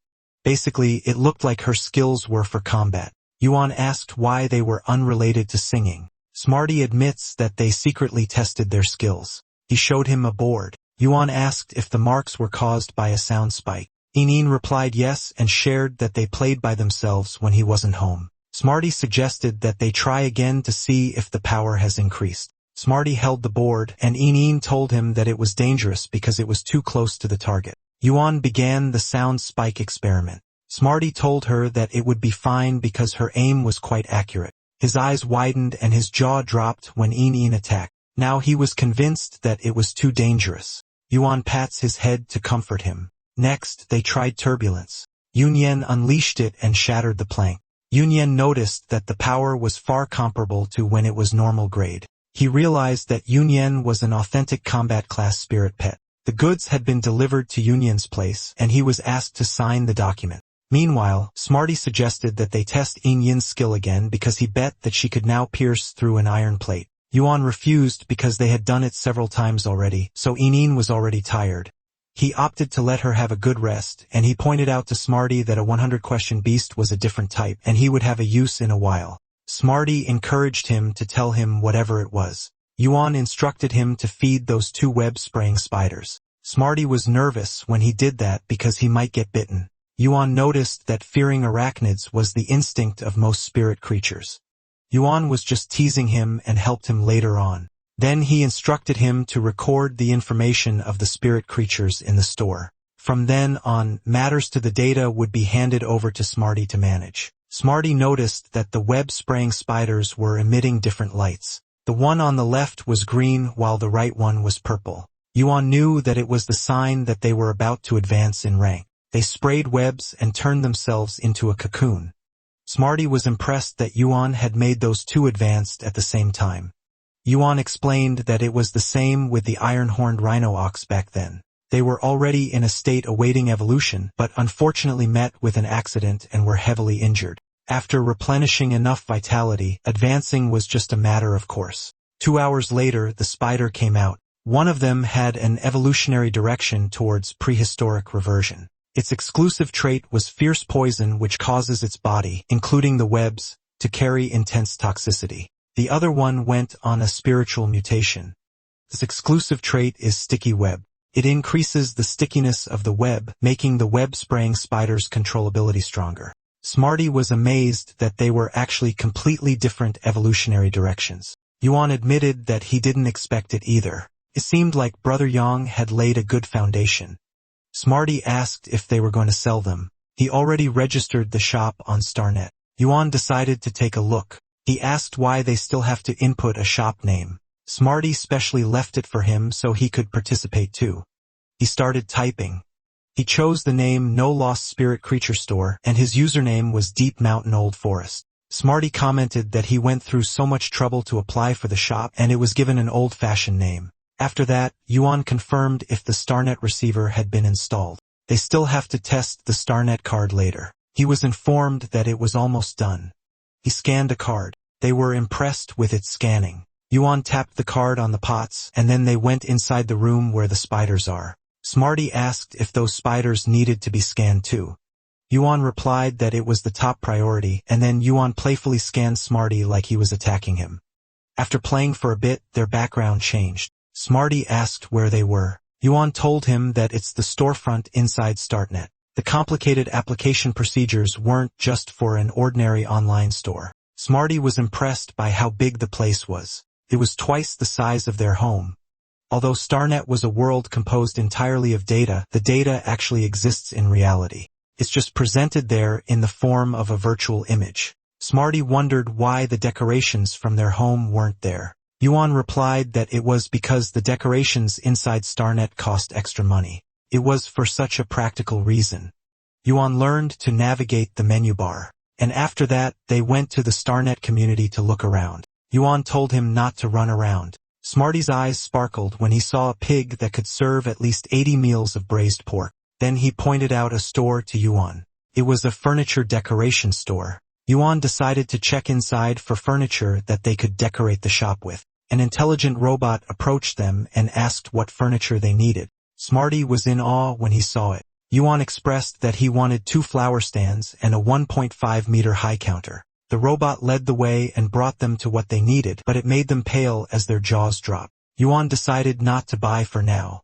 Basically, it looked like her skills were for combat. Yuan asked why they were unrelated to singing. Smarty admits that they secretly tested their skills. He showed him a board. Yuan asked if the marks were caused by a sound spike. In replied yes and shared that they played by themselves when he wasn't home. Smarty suggested that they try again to see if the power has increased. Smarty held the board, and In told him that it was dangerous because it was too close to the target. Yuan began the sound spike experiment. Smarty told her that it would be fine because her aim was quite accurate. His eyes widened and his jaw dropped when In attacked. Now he was convinced that it was too dangerous. Yuan pats his head to comfort him. Next, they tried Turbulence. Yunyan unleashed it and shattered the plank. Yunyan noticed that the power was far comparable to when it was normal grade. He realized that Yunyan was an authentic combat class spirit pet. The goods had been delivered to Yunyan's place, and he was asked to sign the document. Meanwhile, Smarty suggested that they test Yin's skill again because he bet that she could now pierce through an iron plate. Yuan refused because they had done it several times already, so In was already tired. He opted to let her have a good rest, and he pointed out to Smarty that a 100-question beast was a different type, and he would have a use in a while. Smarty encouraged him to tell him whatever it was. Yuan instructed him to feed those 2 web-spraying spiders. Smarty was nervous when he did that because he might get bitten. Yuan noticed that fearing arachnids was the instinct of most spirit creatures. Yuan was just teasing him and helped him later on. Then he instructed him to record the information of the spirit creatures in the store. From then on, matters to the data would be handed over to Smarty to manage. Smarty noticed that the web-spraying spiders were emitting different lights. The one on the left was green while the right one was purple. Yuan knew that it was the sign that they were about to advance in rank. They sprayed webs and turned themselves into a cocoon. Smarty was impressed that Yuan had made those two advanced at the same time. Yuan explained that it was the same with the iron-horned rhino ox back then. They were already in a state awaiting evolution, but unfortunately met with an accident and were heavily injured. After replenishing enough vitality, advancing was just a matter of course. 2 hours later, the spider came out. One of them had an evolutionary direction towards prehistoric reversion. Its exclusive trait was fierce poison which causes its body, including the webs, to carry intense toxicity. The other one went on a spiritual mutation. This exclusive trait is sticky web. It increases the stickiness of the web, making the web-spraying spider's controllability stronger. Smarty was amazed that they were actually completely different evolutionary directions. Yuan admitted that he didn't expect it either. It seemed like Brother Yang had laid a good foundation. Smarty asked if they were going to sell them. He already registered the shop on StarNet. Yuan decided to take a look. He asked why they still have to input a shop name. Smarty specially left it for him so he could participate too. He started typing. He chose the name No Lost Spirit Creature Store, and his username was Deep Mountain Old Forest. Smarty commented that he went through so much trouble to apply for the shop and it was given an old-fashioned name. After that, Yuan confirmed if the StarNet receiver had been installed. They still have to test the StarNet card later. He was informed that it was almost done. He scanned a card. They were impressed with its scanning. Yuan tapped the card on the pots, and then they went inside the room where the spiders are. Smarty asked if those spiders needed to be scanned too. Yuan replied that it was the top priority, and then Yuan playfully scanned Smarty like he was attacking him. After playing for a bit, their background changed. Smarty asked where they were. Yuan told him that it's the storefront inside StarNet. The complicated application procedures weren't just for an ordinary online store. Smarty was impressed by how big the place was. It was twice the size of their home. Although StarNet was a world composed entirely of data, the data actually exists in reality. It's just presented there in the form of a virtual image. Smarty wondered why the decorations from their home weren't there. Yuan replied that it was because the decorations inside StarNet cost extra money. It was for such a practical reason. Yuan learned to navigate the menu bar. And after that, they went to the StarNet community to look around. Yuan told him not to run around. Smarty's eyes sparkled when he saw a pig that could serve at least 80 meals of braised pork. Then he pointed out a store to Yuan. It was a furniture decoration store. Yuan decided to check inside for furniture that they could decorate the shop with. An intelligent robot approached them and asked what furniture they needed. Smarty was in awe when he saw it. Yuan expressed that he wanted 2 flower stands and a 1.5-meter high counter. The robot led the way and brought them to what they needed, but it made them pale as their jaws dropped. Yuan decided not to buy for now.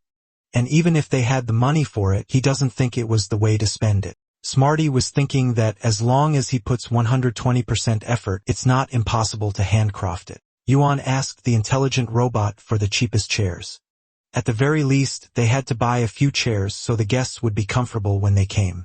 And even if they had the money for it, he doesn't think it was the way to spend it. Smarty was thinking that as long as he puts 120% effort, it's not impossible to handcraft it. Yuan asked the intelligent robot for the cheapest chairs. At the very least, they had to buy a few chairs so the guests would be comfortable when they came.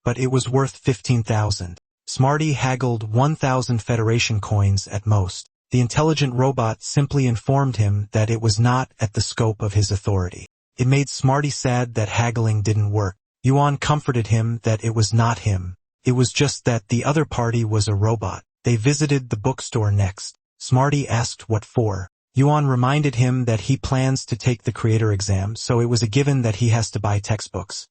But it was worth 15,000. Smarty haggled 1,000 Federation coins at most. The intelligent robot simply informed him that it was not at the scope of his authority. It made Smarty sad that haggling didn't work. Yuan comforted him that it was not him. It was just that the other party was a robot. They visited the bookstore next. Smarty asked what for. Yuan reminded him that he plans to take the creator exam, so it was a given that he has to buy textbooks.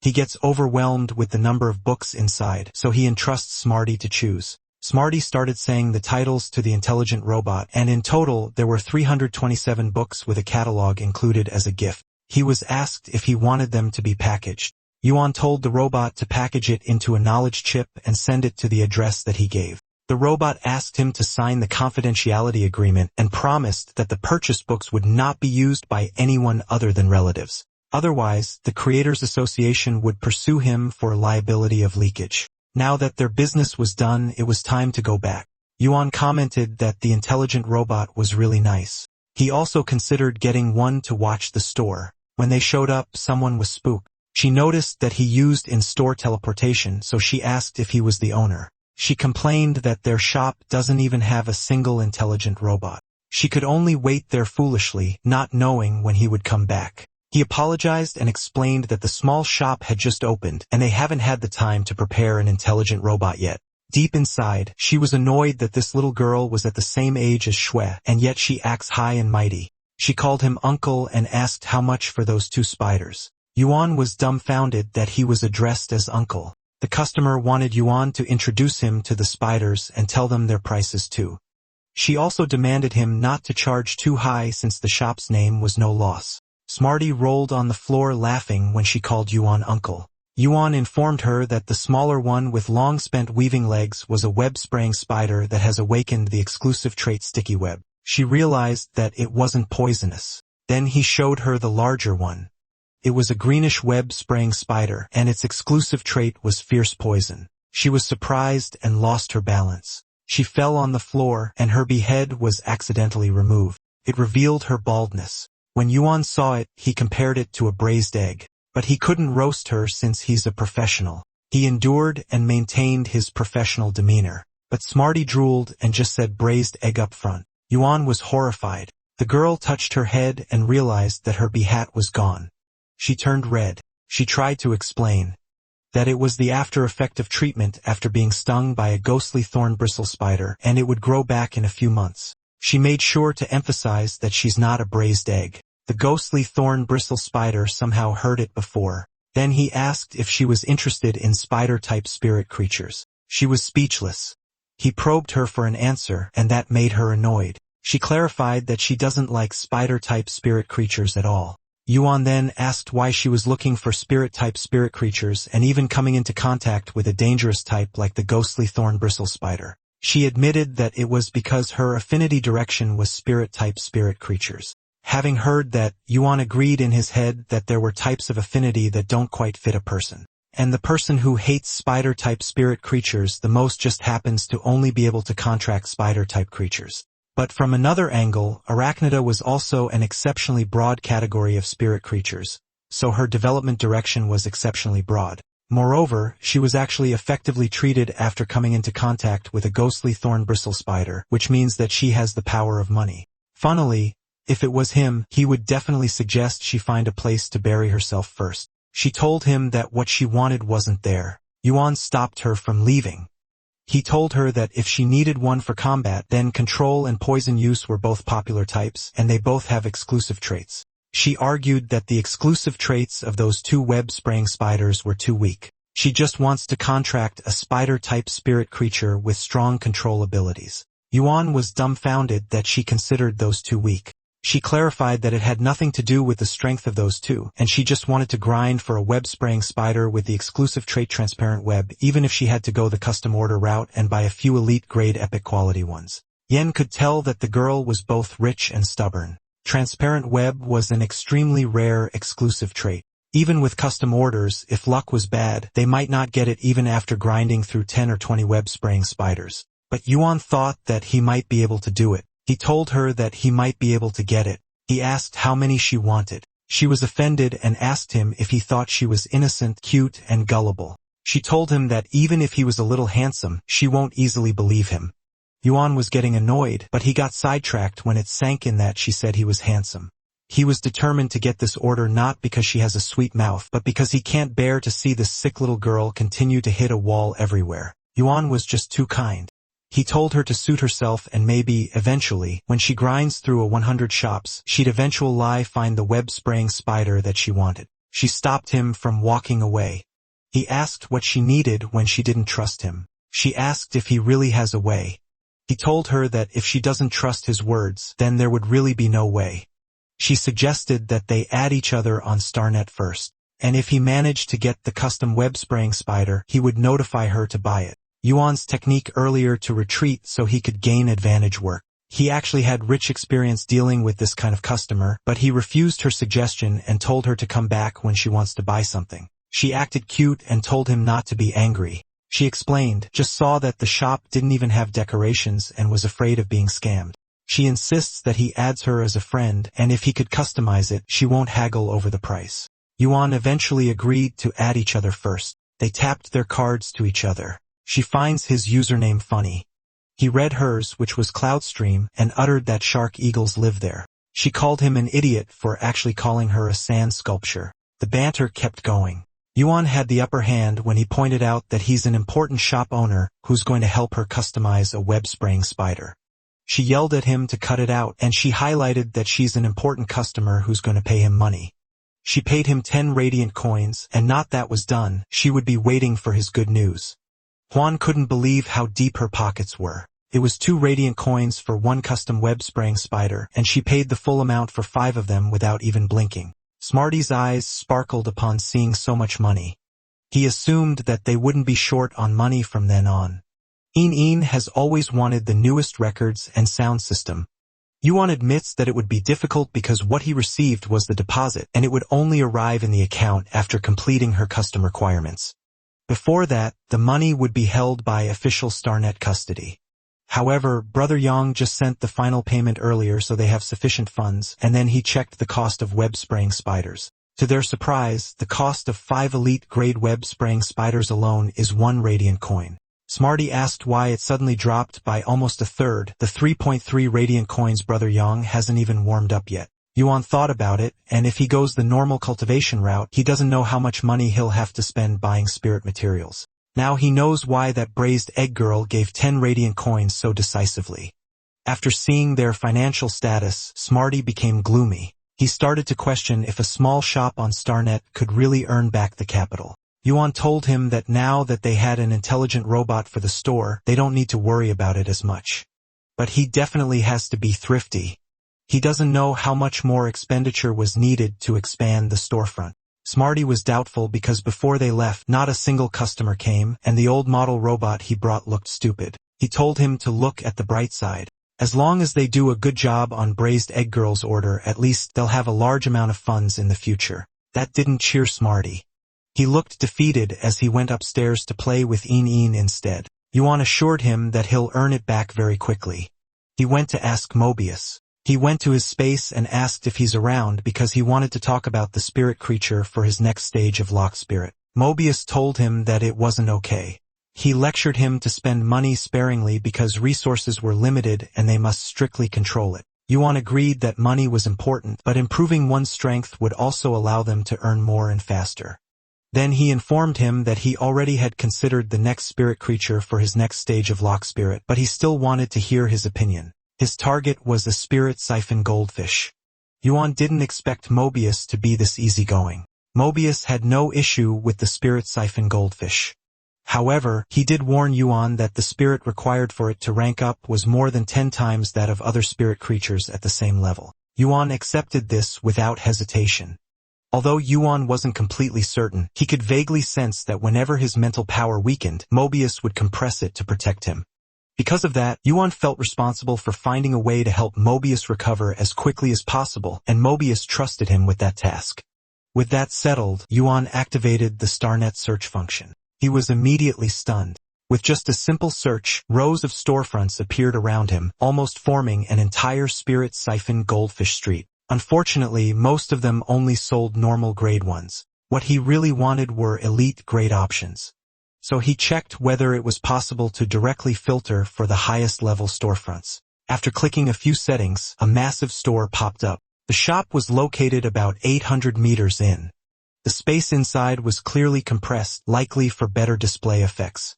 He gets overwhelmed with the number of books inside, so he entrusts Smarty to choose. Smarty started saying the titles to the intelligent robot, and in total there were 327 books with a catalog included as a gift. He was asked if he wanted them to be packaged. Yuan told the robot to package it into a knowledge chip and send it to the address that he gave. The robot asked him to sign the confidentiality agreement and promised that the purchased books would not be used by anyone other than relatives. Otherwise, the Creators Association would pursue him for liability of leakage. Now that their business was done, it was time to go back. Yuan commented that the intelligent robot was really nice. He also considered getting one to watch the store. When they showed up, someone was spooked. She noticed that he used in-store teleportation, so she asked if he was the owner. She complained that their shop doesn't even have a single intelligent robot. She could only wait there foolishly, not knowing when he would come back. He apologized and explained that the small shop had just opened, and they haven't had the time to prepare an intelligent robot yet. Deep inside, she was annoyed that this little girl was at the same age as Shui, and yet she acts high and mighty. She called him uncle and asked how much for those 2 spiders. Yuan was dumbfounded that he was addressed as uncle. The customer wanted Yuan to introduce him to the spiders and tell them their prices too. She also demanded him not to charge too high since the shop's name was no loss. Smarty rolled on the floor laughing when she called Yuan uncle. Yuan informed her that the smaller one with long-spent weaving legs was a web-spraying spider that has awakened the exclusive trait sticky web. She realized that it wasn't poisonous. Then he showed her the larger one. It was a greenish web-spraying spider, and its exclusive trait was fierce poison. She was surprised and lost her balance. She fell on the floor, and her behead was accidentally removed. It revealed her baldness. When Yuan saw it, he compared it to a braised egg. But he couldn't roast her since he's a professional. He endured and maintained his professional demeanor. But Smarty drooled and just said braised egg up front. Yuan was horrified. The girl touched her head and realized that her behat was gone. She turned red. She tried to explain that it was the after effect of treatment after being stung by a ghostly thorn bristle spider, and it would grow back in a few months. She made sure to emphasize that she's not a braised egg. The ghostly thorn bristle spider somehow heard it before. Then he asked if she was interested in spider-type spirit creatures. She was speechless. He probed her for an answer, and that made her annoyed. She clarified that she doesn't like spider-type spirit creatures at all. Yuan then asked why she was looking for spirit-type spirit creatures and even coming into contact with a dangerous type like the ghostly thorn bristle spider. She admitted that it was because her affinity direction was spirit-type spirit creatures. Having heard that, Yuan agreed in his head that there were types of affinity that don't quite fit a person. And the person who hates spider-type spirit creatures the most just happens to only be able to contract spider-type creatures. But from another angle, Arachnida was also an exceptionally broad category of spirit creatures, so her development direction was exceptionally broad. Moreover, she was actually effectively treated after coming into contact with a ghostly thorn bristle spider, which means that she has the power of money. Funnily, if it was him, he would definitely suggest she find a place to bury herself first. She told him that what she wanted wasn't there. Yuan stopped her from leaving. He told her that if she needed one for combat, then control and poison use were both popular types, and they both have exclusive traits. She argued that the exclusive traits of those 2 web-spraying spiders were too weak. She just wants to contract a spider-type spirit creature with strong control abilities. Yuan was dumbfounded that she considered those 2 weak. She clarified that it had nothing to do with the strength of those 2, and she just wanted to grind for a web-spraying spider with the exclusive trait transparent web, even if she had to go the custom order route and buy a few elite-grade epic quality ones. Yen could tell that the girl was both rich and stubborn. Transparent web was an extremely rare exclusive trait. Even with custom orders, if luck was bad, they might not get it even after grinding through 10 or 20 web-spraying spiders. But Yuan thought that he might be able to do it. He told her that he might be able to get it. He asked how many she wanted. She was offended and asked him if he thought she was innocent, cute, and gullible. She told him that even if he was a little handsome, she won't easily believe him. Yuan was getting annoyed, but he got sidetracked when it sank in that she said he was handsome. He was determined to get this order not because she has a sweet mouth, but because he can't bear to see this sick little girl continue to hit a wall everywhere. Yuan was just too kind. He told her to suit herself and maybe, eventually, when she grinds through a 100 shops, she'd eventually find the web-spraying spider that she wanted. She stopped him from walking away. He asked what she needed when she didn't trust him. She asked if he really has a way. He told her that if she doesn't trust his words, then there would really be no way. She suggested that they add each other on Starnet first, and if he managed to get the custom web-spraying spider, he would notify her to buy it. Yuan's technique earlier to retreat so he could gain advantage worked. He actually had rich experience dealing with this kind of customer, but he refused her suggestion and told her to come back when she wants to buy something. She acted cute and told him not to be angry. She explained, just saw that the shop didn't even have decorations and was afraid of being scammed. She insists that he adds her as a friend, and if he could customize it, she won't haggle over the price. Yuan eventually agreed to add each other first. They tapped their cards to each other. She finds his username funny. He read hers, which was Cloudstream, and uttered that shark eagles live there. She called him an idiot for actually calling her a sand sculpture. The banter kept going. Yuan had the upper hand when he pointed out that he's an important shop owner who's going to help her customize a web-spraying spider. She yelled at him to cut it out, and she highlighted that she's an important customer who's going to pay him money. She paid him 10 radiant coins, and not that was done, she would be waiting for his good news. Juan couldn't believe how deep her pockets were. It was 2 radiant coins for 1 custom web-spraying spider, and she paid the full amount for 5 of them without even blinking. Smarty's eyes sparkled upon seeing so much money. He assumed that they wouldn't be short on money from then on. Een has always wanted the newest records and sound system. Yuan admits that it would be difficult because what he received was the deposit, and it would only arrive in the account after completing her custom requirements. Before that, the money would be held by official StarNet custody. However, Brother Yang just sent the final payment earlier so they have sufficient funds, and then he checked the cost of web-spraying spiders. To their surprise, the cost of 5 elite-grade web-spraying spiders alone is 1 radiant coin. Smarty asked why it suddenly dropped by almost a third. The 3.3 radiant coins Brother Yang hasn't even warmed up yet. Yuan thought about it, and if he goes the normal cultivation route, he doesn't know how much money he'll have to spend buying spirit materials. Now he knows why that braised egg girl gave 10 radiant coins so decisively. After seeing their financial status, Smarty became gloomy. He started to question if a small shop on StarNet could really earn back the capital. Yuan told him that now that they had an intelligent robot for the store, they don't need to worry about it as much. But he definitely has to be thrifty. He doesn't know how much more expenditure was needed to expand the storefront. Smarty was doubtful because before they left, not a single customer came, and the old model robot he brought looked stupid. He told him to look at the bright side. As long as they do a good job on Braised Egg Girl's order, at least they'll have a large amount of funds in the future. That didn't cheer Smarty. He looked defeated as he went upstairs to play with Een instead. Yuan assured him that he'll earn it back very quickly. He went to ask Mobius. He went to his space and asked if he's around because he wanted to talk about the spirit creature for his next stage of locked spirit. Mobius told him that it wasn't okay. He lectured him to spend money sparingly because resources were limited and they must strictly control it. Yuan agreed that money was important, but improving one's strength would also allow them to earn more and faster. Then he informed him that he already had considered the next spirit creature for his next stage of locked spirit, but he still wanted to hear his opinion. His target was a spirit siphon goldfish. Yuan didn't expect Mobius to be this easygoing. Mobius had no issue with the spirit siphon goldfish. However, he did warn Yuan that the spirit required for it to rank up was more than 10 times that of other spirit creatures at the same level. Yuan accepted this without hesitation. Although Yuan wasn't completely certain, he could vaguely sense that whenever his mental power weakened, Mobius would compress it to protect him. Because of that, Yuan felt responsible for finding a way to help Mobius recover as quickly as possible, and Mobius trusted him with that task. With that settled, Yuan activated the StarNet search function. He was immediately stunned. With just a simple search, rows of storefronts appeared around him, almost forming an entire spirit siphon goldfish street. Unfortunately, most of them only sold normal grade ones. What he really wanted were elite grade options. So he checked whether it was possible to directly filter for the highest level storefronts. After clicking a few settings, a massive store popped up. The shop was located about 800 meters in. The space inside was clearly compressed, likely for better display effects.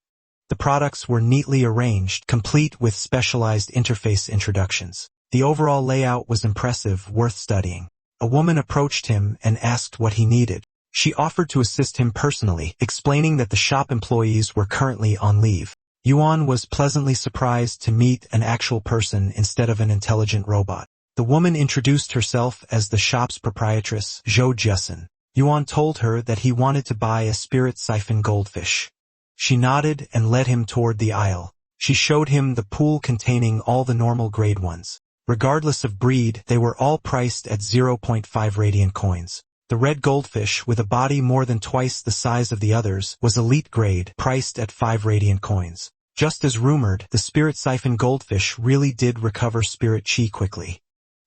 The products were neatly arranged, complete with specialized interface introductions. The overall layout was impressive, worth studying. A woman approached him and asked what he needed. She offered to assist him personally, explaining that the shop employees were currently on leave. Yuan was pleasantly surprised to meet an actual person instead of an intelligent robot. The woman introduced herself as the shop's proprietress, Zhou Jusin. Yuan told her that he wanted to buy a spirit siphon goldfish. She nodded and led him toward the aisle. She showed him the pool containing all the normal grade ones. Regardless of breed, they were all priced at 0.5 radiant coins. The red goldfish, with a body more than twice the size of the others, was elite grade, priced at 5 radiant coins. Just as rumored, the spirit siphon goldfish really did recover spirit chi quickly.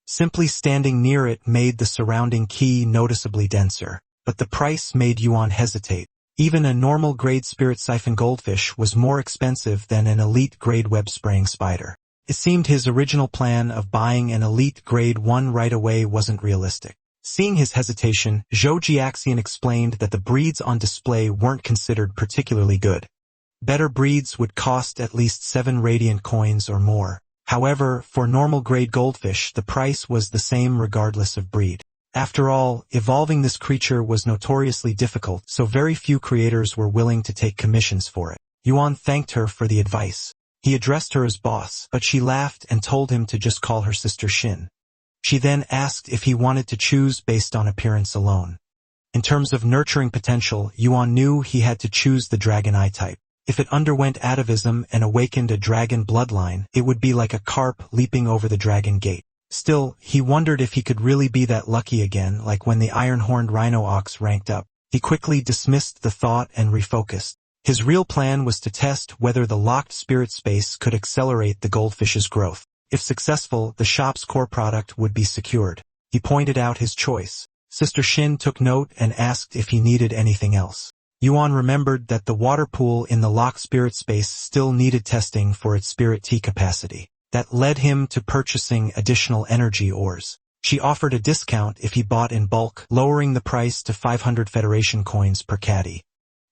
Simply standing near it made the surrounding ki noticeably denser, but the price made Yuan hesitate. Even a normal grade spirit siphon goldfish was more expensive than an elite grade web-spraying spider. It seemed his original plan of buying an elite grade 1 right away wasn't realistic. Seeing his hesitation, Zhou Jiaxian explained that the breeds on display weren't considered particularly good. Better breeds would cost at least 7 radiant coins or more. However, for normal grade goldfish, the price was the same regardless of breed. After all, evolving this creature was notoriously difficult, so very few creators were willing to take commissions for it. Yuan thanked her for the advice. He addressed her as boss, but she laughed and told him to just call her sister Xin. She then asked if he wanted to choose based on appearance alone. In terms of nurturing potential, Yuan knew he had to choose the dragon eye type. If it underwent atavism and awakened a dragon bloodline, it would be like a carp leaping over the dragon gate. Still, he wondered if he could really be that lucky again, like when the iron-horned rhino ox ranked up. He quickly dismissed the thought and refocused. His real plan was to test whether the locked spirit space could accelerate the goldfish's growth. If successful, the shop's core product would be secured. He pointed out his choice. Sister Xin took note and asked if he needed anything else. Yuan remembered that the water pool in the locked spirit space still needed testing for its spirit tea capacity. That led him to purchasing additional energy ores. She offered a discount if he bought in bulk, lowering the price to 500 Federation coins per caddy.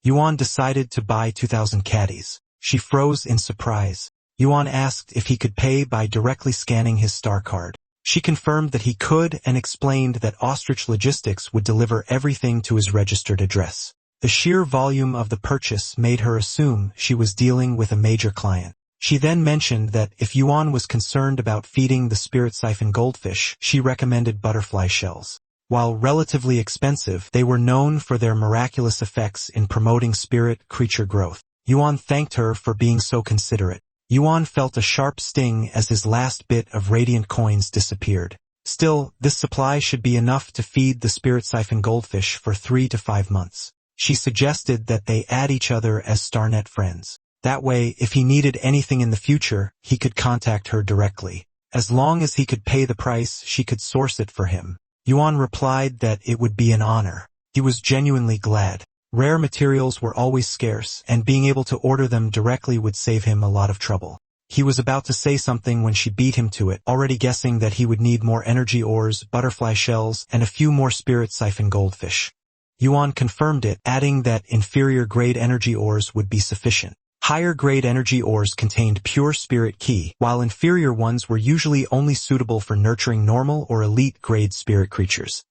Yuan decided to buy 2,000 caddies. She froze in surprise. Yuan asked if he could pay by directly scanning his star card. She confirmed that he could and explained that Ostrich Logistics would deliver everything to his registered address. The sheer volume of the purchase made her assume she was dealing with a major client. She then mentioned that if Yuan was concerned about feeding the spirit siphon goldfish, she recommended butterfly shells. While relatively expensive, they were known for their miraculous effects in promoting spirit creature growth. Yuan thanked her for being so considerate. Yuan felt a sharp sting as his last bit of radiant coins disappeared. Still, this supply should be enough to feed the spirit siphon goldfish for 3 to 5 months. She suggested that they add each other as StarNet friends. That way, if he needed anything in the future, he could contact her directly. As long as he could pay the price, she could source it for him. Yuan replied that it would be an honor. He was genuinely glad. Rare materials were always scarce, and being able to order them directly would save him a lot of trouble. He was about to say something when she beat him to it, already guessing that he would need more energy ores, butterfly shells, and a few more spirit siphon goldfish. Yuan confirmed it, adding that inferior grade energy ores would be sufficient. Higher grade energy ores contained pure spirit ki, while inferior ones were usually only suitable for nurturing normal or elite grade spirit creatures.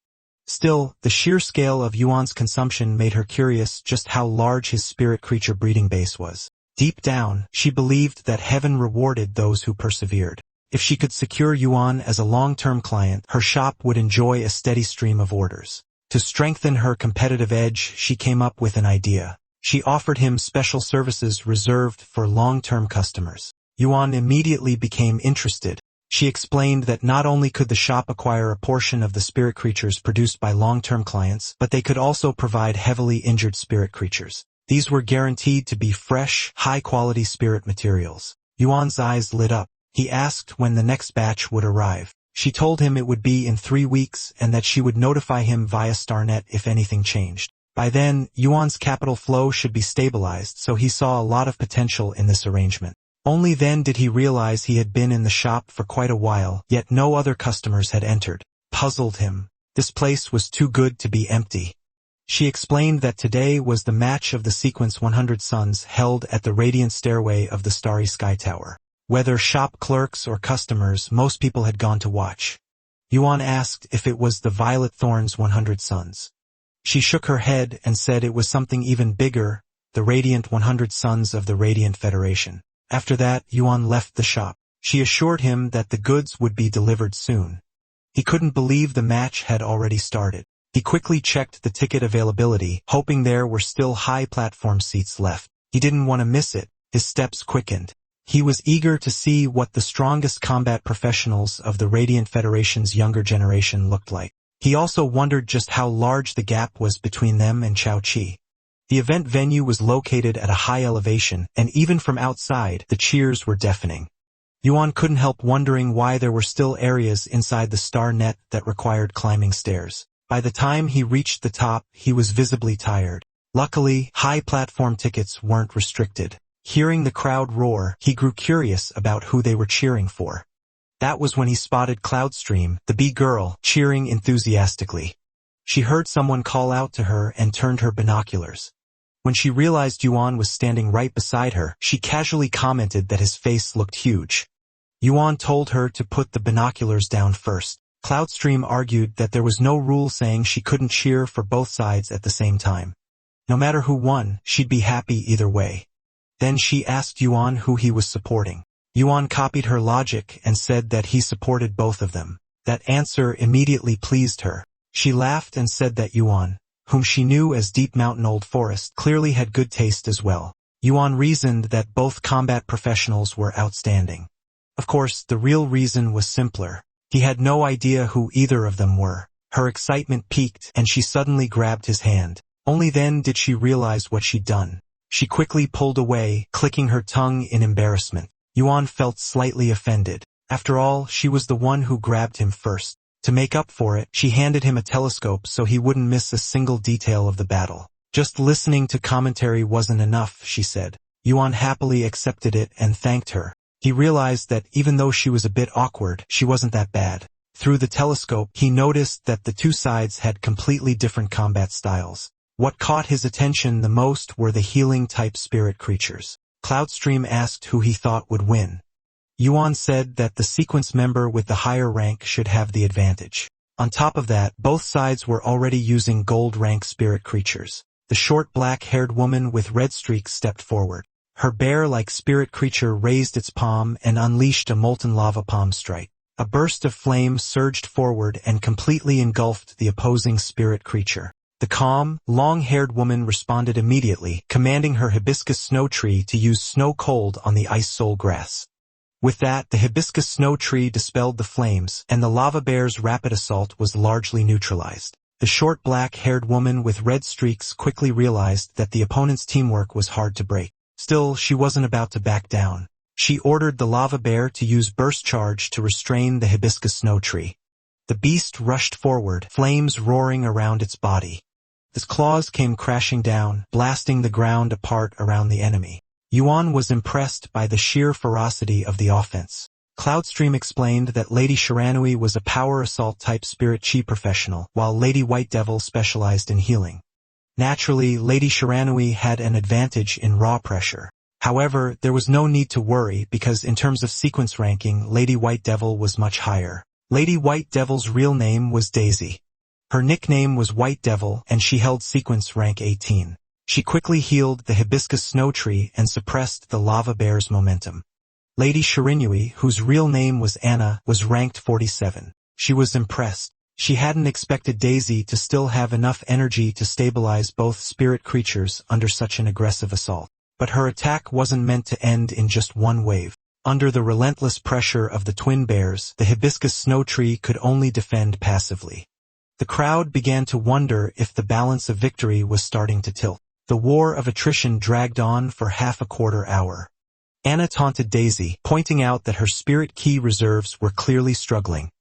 Still, the sheer scale of Yuan's consumption made her curious just how large his spirit creature breeding base was. Deep down, she believed that heaven rewarded those who persevered. If she could secure Yuan as a long-term client, her shop would enjoy a steady stream of orders. To strengthen her competitive edge, she came up with an idea. She offered him special services reserved for long-term customers. Yuan immediately became interested. She explained that not only could the shop acquire a portion of the spirit creatures produced by long-term clients, but they could also provide heavily injured spirit creatures. These were guaranteed to be fresh, high-quality spirit materials. Yuan's eyes lit up. He asked when the next batch would arrive. She told him it would be in 3 weeks and that she would notify him via StarNet if anything changed. By then, Yuan's capital flow should be stabilized, so he saw a lot of potential in this arrangement. Only then did he realize he had been in the shop for quite a while, yet no other customers had entered. Puzzled him. This place was too good to be empty. She explained that today was the match of the sequence 100 Suns held at the radiant stairway of the Starry Sky Tower. Whether shop clerks or customers, most people had gone to watch. Yuan asked if it was the Violet Thorn's 100 Suns. She shook her head and said it was something even bigger, the Radiant 100 Sons of the Radiant Federation. After that, Yuan left the shop. She assured him that the goods would be delivered soon. He couldn't believe the match had already started. He quickly checked the ticket availability, hoping there were still high platform seats left. He didn't want to miss it. His steps quickened. He was eager to see what the strongest combat professionals of the Radiant Federation's younger generation looked like. He also wondered just how large the gap was between them and Chao Chi. The event venue was located at a high elevation, and even from outside, the cheers were deafening. Yuan couldn't help wondering why there were still areas inside the star net that required climbing stairs. By the time he reached the top, he was visibly tired. Luckily, high platform tickets weren't restricted. Hearing the crowd roar, he grew curious about who they were cheering for. That was when he spotted Cloudstream, the bee girl, cheering enthusiastically. She heard someone call out to her and turned her binoculars. When she realized Yuan was standing right beside her, she casually commented that his face looked huge. Yuan told her to put the binoculars down first. Cloudstream argued that there was no rule saying she couldn't cheer for both sides at the same time. No matter who won, she'd be happy either way. Then she asked Yuan who he was supporting. Yuan copied her logic and said that he supported both of them. That answer immediately pleased her. She laughed and said that Yuan, whom she knew as Deep Mountain Old Forest, clearly had good taste as well. Yuan reasoned that both combat professionals were outstanding. Of course, the real reason was simpler. He had no idea who either of them were. Her excitement peaked, and she suddenly grabbed his hand. Only then did she realize what she'd done. She quickly pulled away, clicking her tongue in embarrassment. Yuan felt slightly offended. After all, she was the one who grabbed him first. To make up for it, she handed him a telescope so he wouldn't miss a single detail of the battle. Just listening to commentary wasn't enough, she said. Yuan happily accepted it and thanked her. He realized that even though she was a bit awkward, she wasn't that bad. Through the telescope, he noticed that the two sides had completely different combat styles. What caught his attention the most were the healing-type spirit creatures. Cloudstream asked who he thought would win. Yuan said that the sequence member with the higher rank should have the advantage. On top of that, both sides were already using gold-rank spirit creatures. The short black-haired woman with red streaks stepped forward. Her bear-like spirit creature raised its palm and unleashed a molten lava palm strike. A burst of flame surged forward and completely engulfed the opposing spirit creature. The calm, long-haired woman responded immediately, commanding her hibiscus snow tree to use snow cold on the ice soul grass. With that, the hibiscus snow tree dispelled the flames, and the lava bear's rapid assault was largely neutralized. The short black-haired woman with red streaks quickly realized that the opponent's teamwork was hard to break. Still, she wasn't about to back down. She ordered the lava bear to use burst charge to restrain the hibiscus snow tree. The beast rushed forward, flames roaring around its body. Its claws came crashing down, blasting the ground apart around the enemy. Yuan was impressed by the sheer ferocity of the offense. Cloudstream explained that Lady Shiranui was a power assault-type spirit chi professional, while Lady White Devil specialized in healing. Naturally, Lady Shiranui had an advantage in raw pressure. However, there was no need to worry because in terms of sequence ranking, Lady White Devil was much higher. Lady White Devil's real name was Daisy. Her nickname was White Devil and she held sequence rank 18. She quickly healed the hibiscus snow tree and suppressed the lava bear's momentum. Lady Shiranui, whose real name was Anna, was ranked 47. She was impressed. She hadn't expected Daisy to still have enough energy to stabilize both spirit creatures under such an aggressive assault. But her attack wasn't meant to end in just one wave. Under the relentless pressure of the twin bears, the hibiscus snow tree could only defend passively. The crowd began to wonder if the balance of victory was starting to tilt. The war of attrition dragged on for half a quarter hour. Anna taunted Daisy, pointing out that her spirit key reserves were clearly struggling.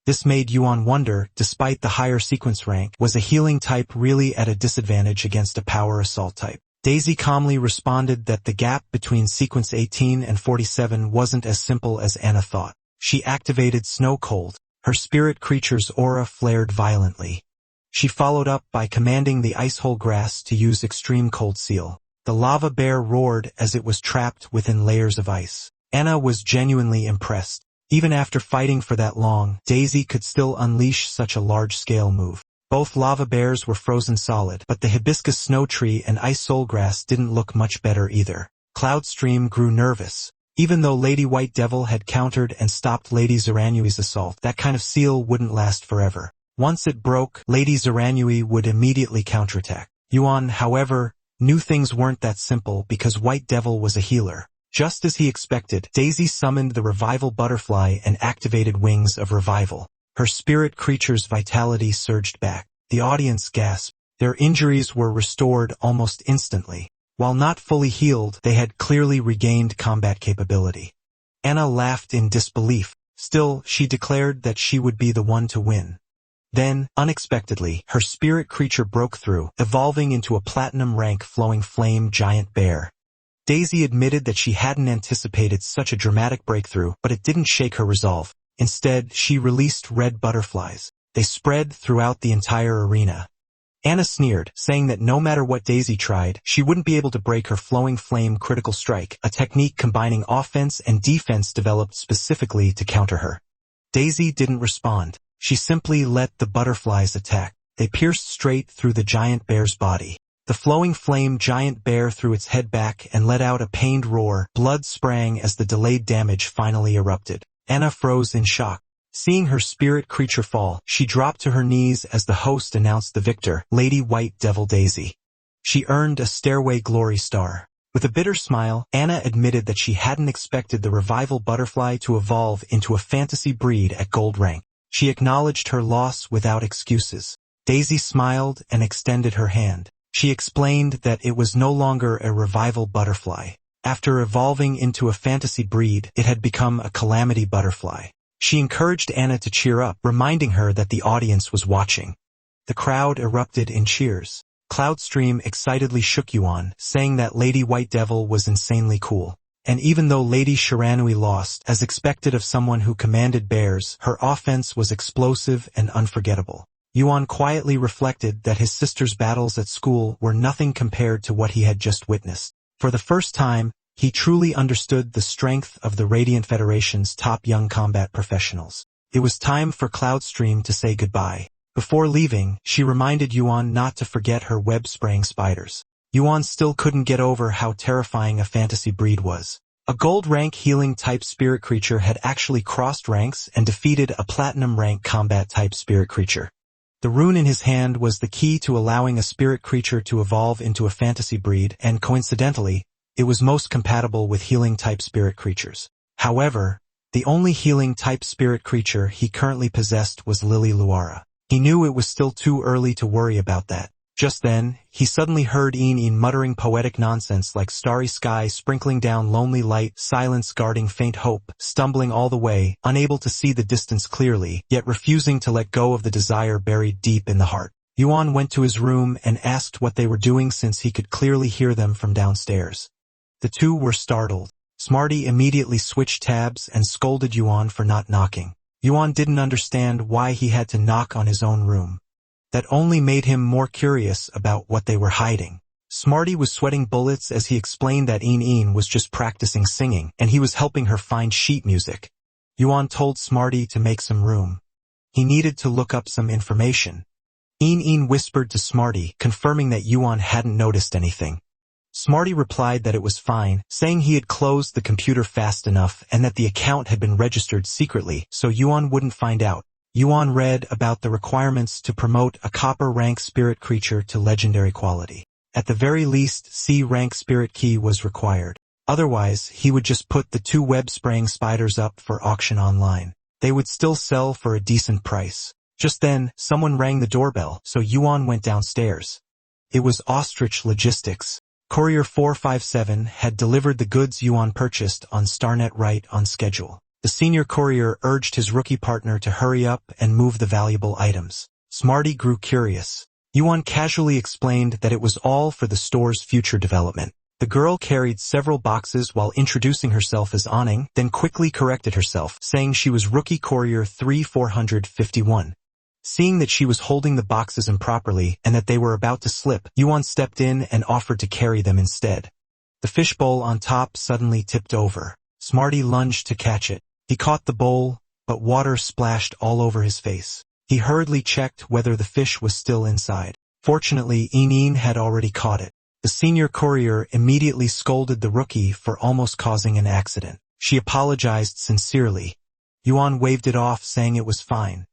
This made Yuan wonder, despite the higher sequence rank, was a healing type really at a disadvantage against a power assault type? Daisy calmly responded that the gap between sequence 18 and 47 wasn't as simple as Anna thought. She activated Snow Cold. Her spirit creature's aura flared violently. She followed up by commanding the Icehole Grass to use Extreme Cold Seal. The lava bear roared as it was trapped within layers of ice. Anna was genuinely impressed. Even after fighting for that long, Daisy could still unleash such a large-scale move. Both lava bears were frozen solid, but the hibiscus snow tree and ice soul grass didn't look much better either. Cloudstream grew nervous. Even though Lady White Devil had countered and stopped Lady Ziranui's assault, that kind of seal wouldn't last forever. Once it broke, Lady Ziranui would immediately counterattack. Yuan, however, knew things weren't that simple because White Devil was a healer. Just as he expected, Daisy summoned the revival butterfly and activated Wings of Revival. Her spirit creature's vitality surged back. The audience gasped. Their injuries were restored almost instantly. While not fully healed, they had clearly regained combat capability. Anna laughed in disbelief. Still, she declared that she would be the one to win. Then, unexpectedly, her spirit creature broke through, evolving into a platinum rank flowing flame giant bear. Daisy admitted that she hadn't anticipated such a dramatic breakthrough, but it didn't shake her resolve. Instead, she released red butterflies. They spread throughout the entire arena. Anna sneered, saying that no matter what Daisy tried, she wouldn't be able to break her flowing flame critical strike, a technique combining offense and defense developed specifically to counter her. Daisy didn't respond. She simply let the butterflies attack. They pierced straight through the giant bear's body. The flowing flame giant bear threw its head back and let out a pained roar. Blood sprang as the delayed damage finally erupted. Anna froze in shock. Seeing her spirit creature fall, she dropped to her knees as the host announced the victor, Lady White Devil Daisy. She earned a Stairway Glory Star. With a bitter smile, Anna admitted that she hadn't expected the revival butterfly to evolve into a fantasy breed at gold rank. She acknowledged her loss without excuses. Daisy smiled and extended her hand. She explained that it was no longer a revival butterfly. After evolving into a fantasy breed, it had become a calamity butterfly. She encouraged Anna to cheer up, reminding her that the audience was watching. The crowd erupted in cheers. Cloudstream excitedly shook Yuan, saying that Lady White Devil was insanely cool. And even though Lady Shiranui lost, as expected of someone who commanded bears, her offense was explosive and unforgettable. Yuan quietly reflected that his sister's battles at school were nothing compared to what he had just witnessed. For the first time, he truly understood the strength of the Radiant Federation's top young combat professionals. It was time for Cloudstream to say goodbye. Before leaving, she reminded Yuan not to forget her web-spraying spiders. Yuan still couldn't get over how terrifying a fantasy breed was. A gold rank healing type spirit creature had actually crossed ranks and defeated a platinum rank combat type spirit creature. The rune in his hand was the key to allowing a spirit creature to evolve into a fantasy breed, and coincidentally, it was most compatible with healing-type spirit creatures. However, the only healing-type spirit creature he currently possessed was Lily Luara. He knew it was still too early to worry about that. Just then, he suddenly heard Een muttering poetic nonsense like starry sky sprinkling down lonely light, silence guarding faint hope, stumbling all the way, unable to see the distance clearly, yet refusing to let go of the desire buried deep in the heart. Yuan went to his room and asked what they were doing since he could clearly hear them from downstairs. The two were startled. Smarty immediately switched tabs and scolded Yuan for not knocking. Yuan didn't understand why he had to knock on his own room. That only made him more curious about what they were hiding. Smarty was sweating bullets as he explained that Een was just practicing singing, and he was helping her find sheet music. Yuan told Smarty to make some room. He needed to look up some information. Een whispered to Smarty, confirming that Yuan hadn't noticed anything. Smarty replied that it was fine, saying he had closed the computer fast enough and that the account had been registered secretly, so Yuan wouldn't find out. Yuan read about the requirements to promote a copper rank spirit creature to legendary quality. At the very least, C rank spirit key was required. Otherwise, he would just put the two web-spraying spiders up for auction online. They would still sell for a decent price. Just then, someone rang the doorbell, so Yuan went downstairs. It was Ostrich Logistics. Courier 457 had delivered the goods Yuan purchased on Starnet right on schedule. The senior courier urged his rookie partner to hurry up and move the valuable items. Smarty grew curious. Yuan casually explained that it was all for the store's future development. The girl carried several boxes while introducing herself as Aning, then quickly corrected herself, saying she was rookie courier 3451. Seeing that she was holding the boxes improperly and that they were about to slip, Yuan stepped in and offered to carry them instead. The fishbowl on top suddenly tipped over. Smarty lunged to catch it. He caught the bowl, but water splashed all over his face. He hurriedly checked whether the fish was still inside. Fortunately, Een had already caught it. The senior courier immediately scolded the rookie for almost causing an accident. She apologized sincerely. Yuan waved it off, saying it was fine.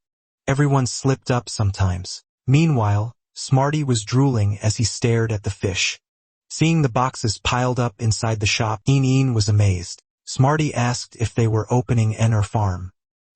Everyone slipped up sometimes. Meanwhile, Smarty was drooling as he stared at the fish. Seeing the boxes piled up inside the shop, Een was amazed. Smarty asked piled up inside the shop. Een was amazed. Smarty asked if they were opening enro farm.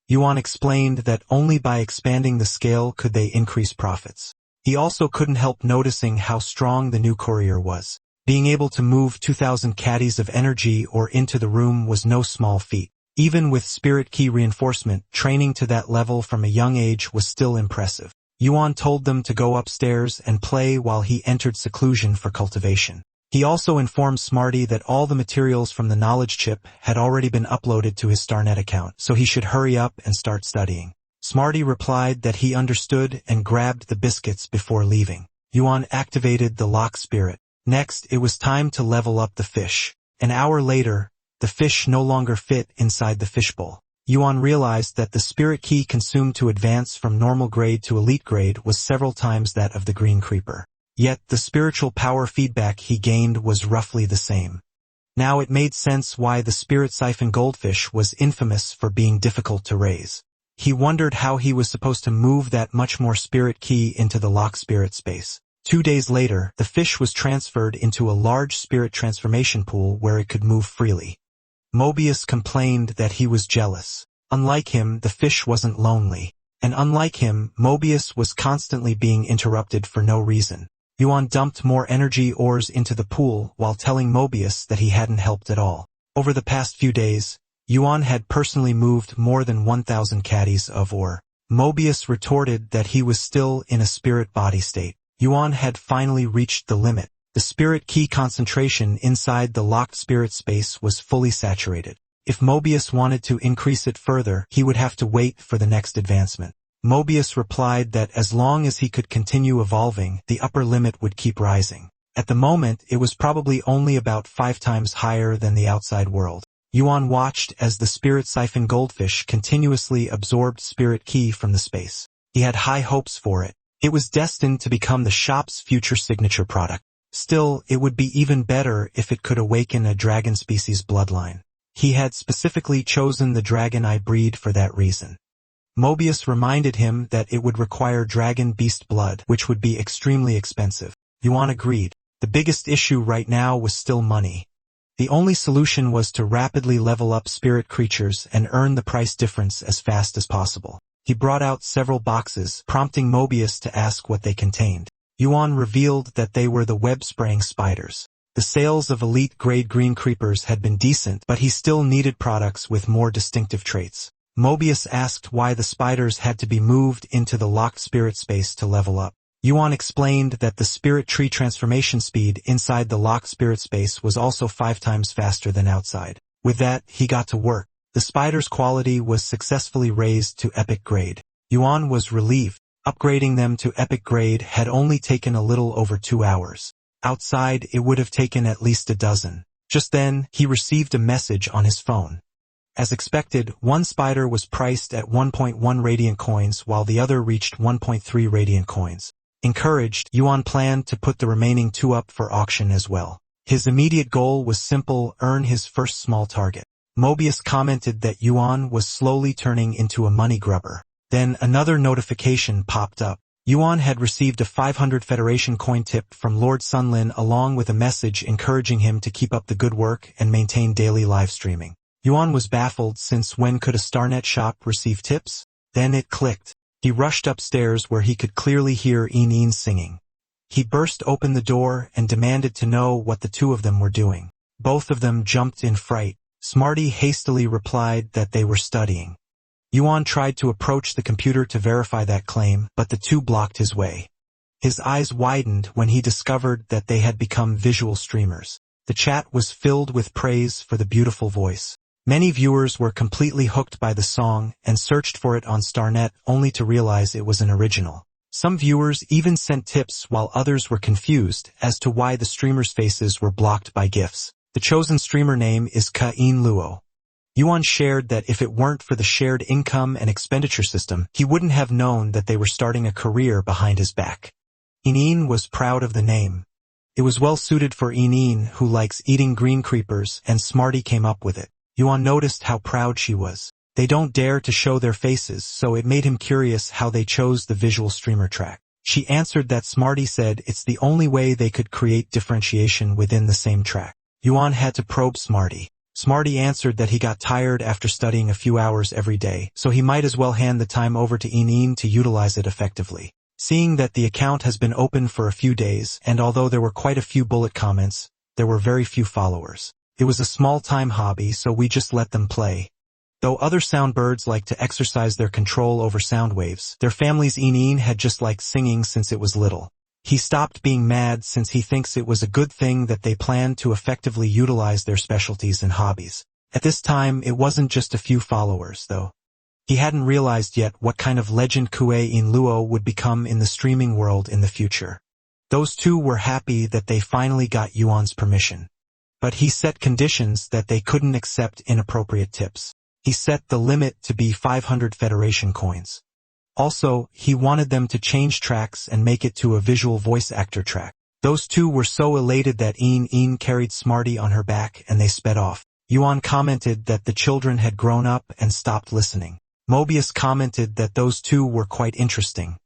Yuan explained that only by expanding the scale could they increase profits. He also couldn't help noticing how strong the new courier was. Being able to move 2,000 caddies of energy or into the room was no small feat. Even with spirit key reinforcement, training to that level from a young age was still impressive. Yuan told them to go upstairs and play while he entered seclusion for cultivation. He also informed Smarty that all the materials from the knowledge chip had already been uploaded to his StarNet account, so he should hurry up and start studying. Smarty replied that he understood and grabbed the biscuits before leaving. Yuan activated the lock spirit. Next, it was time to level up the fish. An hour later, the fish no longer fit inside the fishbowl. Yuan realized that the spirit key consumed to advance from normal grade to elite grade was several times that of the green creeper. Yet, the spiritual power feedback he gained was roughly the same. Now it made sense why the spirit siphon goldfish was infamous for being difficult to raise. He wondered how he was supposed to move that much more spirit key into the lock spirit space. 2 days later, the fish was transferred into a large spirit transformation pool where it could move freely. Mobius complained that he was jealous. Unlike him, the fish wasn't lonely. And unlike him, Mobius was constantly being interrupted for no reason. Yuan dumped more energy ores into the pool while telling Mobius that he hadn't helped at all. Over the past few days, Yuan had personally moved more than 1,000 caddies of ore. Mobius retorted that he was still in a spirit body state. Yuan had finally reached the limit. The spirit key concentration inside the locked spirit space was fully saturated. If Mobius wanted to increase it further, he would have to wait for the next advancement. Mobius replied that as long as he could continue evolving, the upper limit would keep rising. At the moment, it was probably only about 5 times higher than the outside world. Yuan watched as the spirit siphon goldfish continuously absorbed spirit key from the space. He had high hopes for it. It was destined to become the shop's future signature product. Still, it would be even better if it could awaken a dragon species bloodline. He had specifically chosen the dragon eye breed for that reason. Mobius reminded him that it would require dragon beast blood, which would be extremely expensive. Yuan agreed. The biggest issue right now was still money. The only solution was to rapidly level up spirit creatures and earn the price difference as fast as possible. He brought out several boxes, prompting Mobius to ask what they contained. Yuan revealed that they were the web-spraying spiders. The sales of elite-grade green creepers had been decent, but he still needed products with more distinctive traits. Mobius asked why the spiders had to be moved into the locked spirit space to level up. Yuan explained that the spirit tree transformation speed inside the locked spirit space was also 5 times faster than outside. With that, he got to work. The spiders' quality was successfully raised to epic grade. Yuan was relieved. Upgrading them to epic grade had only taken a little over 2 hours. Outside, it would have taken at least a dozen. Just then, he received a message on his phone. As expected, one spider was priced at 1.1 radiant coins while the other reached 1.3 radiant coins. Encouraged, Yuan planned to put the remaining 2 up for auction as well. His immediate goal was simple: earn his first small target. Mobius commented that Yuan was slowly turning into a money grubber. Then another notification popped up. Yuan had received a 500 Federation coin tip from Lord Sunlin along with a message encouraging him to keep up the good work and maintain daily live streaming. Yuan was baffled, since when could a StarNet shop receive tips? Then it clicked. He rushed upstairs where he could clearly hear Een singing. He burst open the door and demanded to know what the 2 of them were doing. Both of them jumped in fright. Smarty hastily replied that they were studying. Yuan tried to approach the computer to verify that claim, but the 2 blocked his way. His eyes widened when he discovered that they had become visual streamers. The chat was filled with praise for the beautiful voice. Many viewers were completely hooked by the song and searched for it on StarNet only to realize it was an original. Some viewers even sent tips while others were confused as to why the streamers' faces were blocked by GIFs. The chosen streamer name is Ka-in Luo. Yuan shared that if it weren't for the shared income and expenditure system, he wouldn't have known that they were starting a career behind his back. Een was proud of the name. It was well suited for Een, who likes eating green creepers, and Smarty came up with it. Yuan noticed how proud she was. They don't dare to show their faces, so it made him curious how they chose the visual streamer track. She answered that Smarty said it's the only way they could create differentiation within the same track. Yuan had to probe Smarty. Smarty answered that he got tired after studying a few hours every day, so he might as well hand the time over to Een to utilize it effectively. Seeing that the account has been open for a few days, and although there were quite a few bullet comments, there were very few followers. It was a small-time hobby, so we just let them play. Though other soundbirds like to exercise their control over sound waves, their families Een had just liked singing since it was little. He stopped being mad since he thinks it was a good thing that they planned to effectively utilize their specialties and hobbies. At this time, it wasn't just a few followers, though. He hadn't realized yet what kind of legend Kue in Luo would become in the streaming world in the future. Those two were happy that they finally got Yuan's permission. But he set conditions that they couldn't accept inappropriate tips. He set the limit to be 500 Federation coins. Also, he wanted them to change tracks and make it to a visual voice actor track. Those two were so elated that Een carried Smarty on her back and they sped off. Yuan commented that the children had grown up and stopped listening. Mobius commented that those two were quite interesting.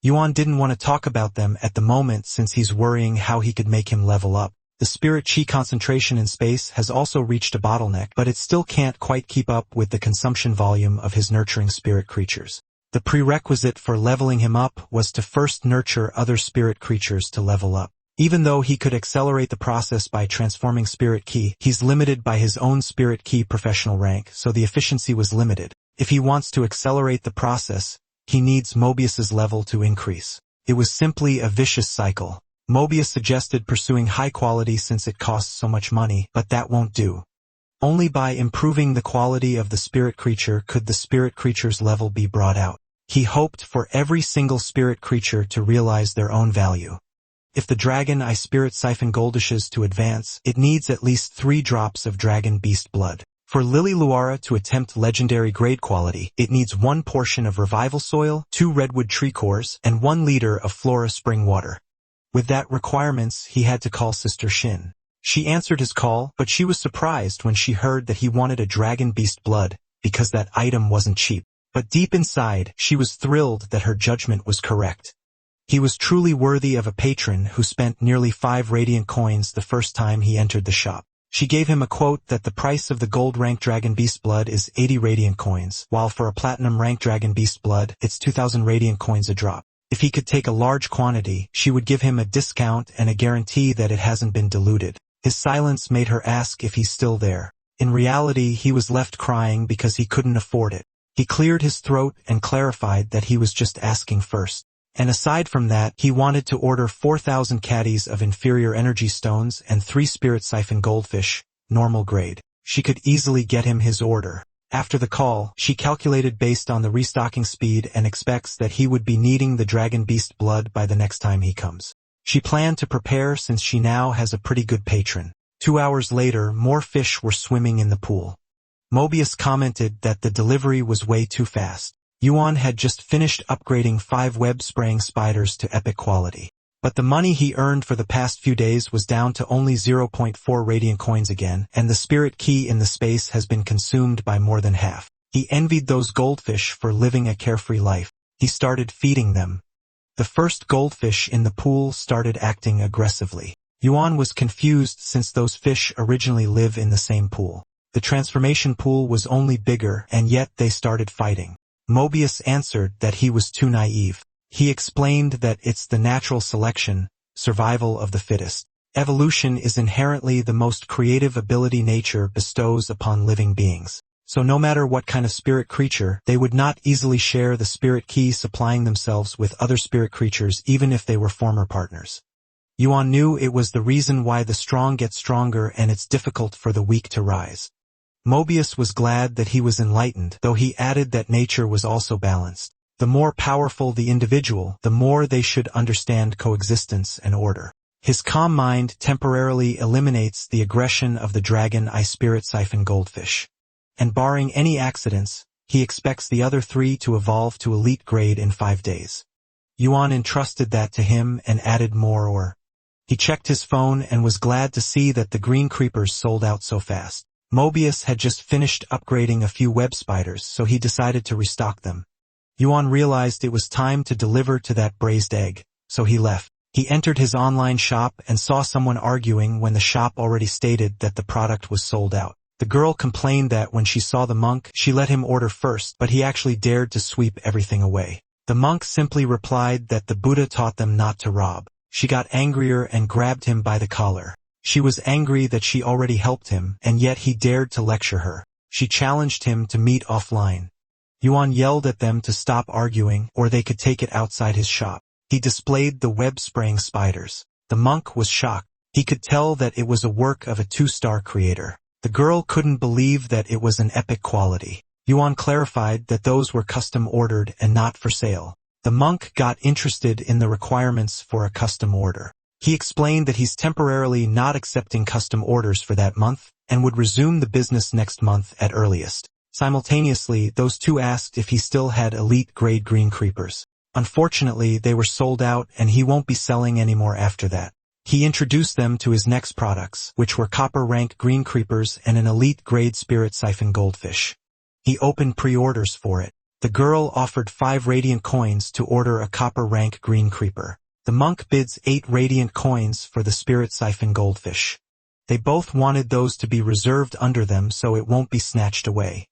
Yuan didn't want to talk about them at the moment since he's worrying how he could make him level up. The spirit chi concentration in space has also reached a bottleneck, but it still can't quite keep up with the consumption volume of his nurturing spirit creatures. The prerequisite for leveling him up was to first nurture other spirit creatures to level up. Even though he could accelerate the process by transforming spirit ki, he's limited by his own spirit ki professional rank, so the efficiency was limited. If he wants to accelerate the process, he needs Mobius's level to increase. It was simply a vicious cycle. Mobius suggested pursuing high quality since it costs so much money, but that won't do. Only by improving the quality of the spirit creature could the spirit creature's level be brought out. He hoped for every single spirit creature to realize their own value. If the Dragon Eye Spirit Siphon Goldishes to advance, it needs at least 3 drops of Dragon Beast blood. For Lily Luara to attempt legendary grade quality, it needs 1 portion of Revival Soil, 2 Redwood Tree Cores, and 1 liter of Flora Spring Water. With that requirements, he had to call Sister Shin. She answered his call, but she was surprised when she heard that he wanted a Dragon Beast blood, because that item wasn't cheap. But deep inside, she was thrilled that her judgment was correct. He was truly worthy of a patron who spent nearly 5 radiant coins the first time he entered the shop. She gave him a quote that the price of the gold-ranked Dragon Beast blood is 80 radiant coins, while for a platinum-ranked Dragon Beast blood, it's 2,000 radiant coins a drop. If he could take a large quantity, she would give him a discount and a guarantee that it hasn't been diluted. His silence made her ask if he's still there. In reality, he was left crying because he couldn't afford it. He cleared his throat and clarified that he was just asking first. And aside from that, he wanted to order 4,000 caddies of inferior energy stones and 3 spirit siphon goldfish, normal grade. She could easily get him his order. After the call, she calculated based on the restocking speed and expects that he would be needing the Dragon Beast blood by the next time he comes. She planned to prepare since she now has a pretty good patron. 2 hours later, more fish were swimming in the pool. Mobius commented that the delivery was way too fast. Yuan had just finished upgrading 5 web-spraying spiders to epic quality. But the money he earned for the past few days was down to only 0.4 radiant coins again, and the spirit key in the space has been consumed by more than half. He envied those goldfish for living a carefree life. He started feeding them. The first goldfish in the pool started acting aggressively. Yuan was confused since those fish originally live in the same pool. The transformation pool was only bigger, and yet they started fighting. Mobius answered that he was too naive. He explained that it's the natural selection, survival of the fittest. Evolution is inherently the most creative ability nature bestows upon living beings. So no matter what kind of spirit creature, they would not easily share the spirit key supplying themselves with other spirit creatures even if they were former partners. Yuan knew it was the reason why the strong get stronger and it's difficult for the weak to rise. Mobius was glad that he was enlightened, though he added that nature was also balanced. The more powerful the individual, the more they should understand coexistence and order. His calm mind temporarily eliminates the aggression of the Dragon Eye Spirit Siphon Goldfish. And barring any accidents, he expects the other 3 to evolve to elite grade in 5 days. Yuan entrusted that to him and added more. He checked his phone and was glad to see that the green creepers sold out so fast. Mobius had just finished upgrading a few web spiders, so he decided to restock them. Yuan realized it was time to deliver to that braised egg, so he left. He entered his online shop and saw someone arguing when the shop already stated that the product was sold out. The girl complained that when she saw the monk, she let him order first, but he actually dared to sweep everything away. The monk simply replied that the Buddha taught them not to rob. She got angrier and grabbed him by the collar. She was angry that she already helped him, and yet he dared to lecture her. She challenged him to meet offline. Yuan yelled at them to stop arguing, or they could take it outside his shop. He displayed the web-spraying spiders. The monk was shocked. He could tell that it was a work of a 2-star creator. The girl couldn't believe that it was an epic quality. Yuan clarified that those were custom ordered and not for sale. The monk got interested in the requirements for a custom order. He explained that he's temporarily not accepting custom orders for that month, and would resume the business next month at earliest. Simultaneously, those two asked if he still had elite-grade green creepers. Unfortunately, they were sold out and he won't be selling anymore after that. He introduced them to his next products, which were copper-rank green creepers and an elite-grade spirit siphon goldfish. He opened pre-orders for it. The girl offered 5 radiant coins to order a copper-rank green creeper. The monk bids 8 radiant coins for the spirit siphon goldfish. They both wanted those to be reserved under them so it won't be snatched away.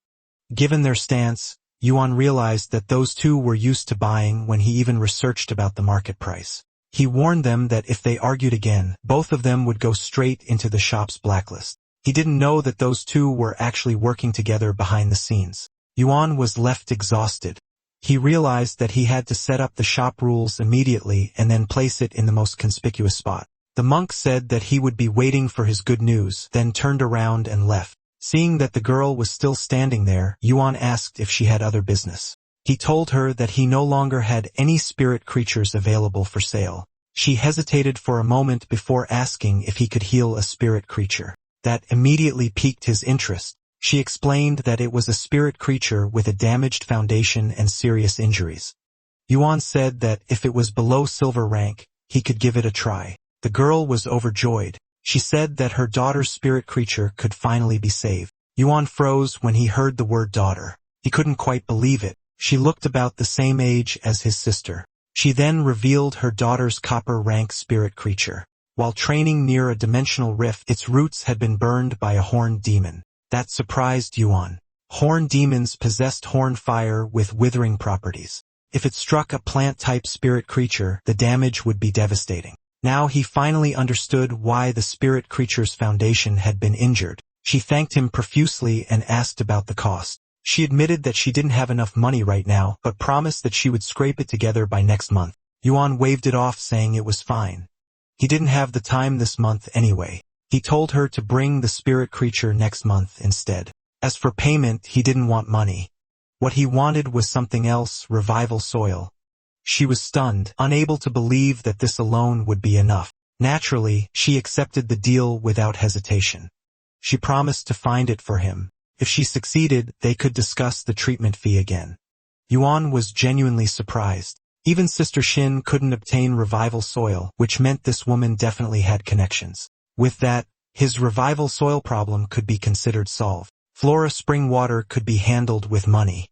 Given their stance, Yuan realized that those two were used to buying when he even researched about the market price. He warned them that if they argued again, both of them would go straight into the shop's blacklist. He didn't know that those two were actually working together behind the scenes. Yuan was left exhausted. He realized that he had to set up the shop rules immediately and then place it in the most conspicuous spot. The monk said that he would be waiting for his good news, then turned around and left. Seeing that the girl was still standing there, Yuan asked if she had other business. He told her that he no longer had any spirit creatures available for sale. She hesitated for a moment before asking if he could heal a spirit creature. That immediately piqued his interest. She explained that it was a spirit creature with a damaged foundation and serious injuries. Yuan said that if it was below silver rank, he could give it a try. The girl was overjoyed. She said that her daughter's spirit creature could finally be saved. Yuan froze when he heard the word daughter. He couldn't quite believe it. She looked about the same age as his sister. She then revealed her daughter's copper-rank spirit creature. While training near a dimensional rift, its roots had been burned by a horned demon. That surprised Yuan. Horned demons possessed horned fire with withering properties. If it struck a plant-type spirit creature, the damage would be devastating. Now he finally understood why the spirit creature's foundation had been injured. She thanked him profusely and asked about the cost. She admitted that she didn't have enough money right now, but promised that she would scrape it together by next month. Yuan waved it off, saying it was fine. He didn't have the time this month anyway. He told her to bring the spirit creature next month instead. As for payment, he didn't want money. What he wanted was something else, revival soil. She was stunned, unable to believe that this alone would be enough. Naturally, she accepted the deal without hesitation. She promised to find it for him. If she succeeded, they could discuss the treatment fee again. Yuan was genuinely surprised. Even Sister Shin couldn't obtain revival soil, which meant this woman definitely had connections. With that, his revival soil problem could be considered solved. Flora spring water could be handled with money.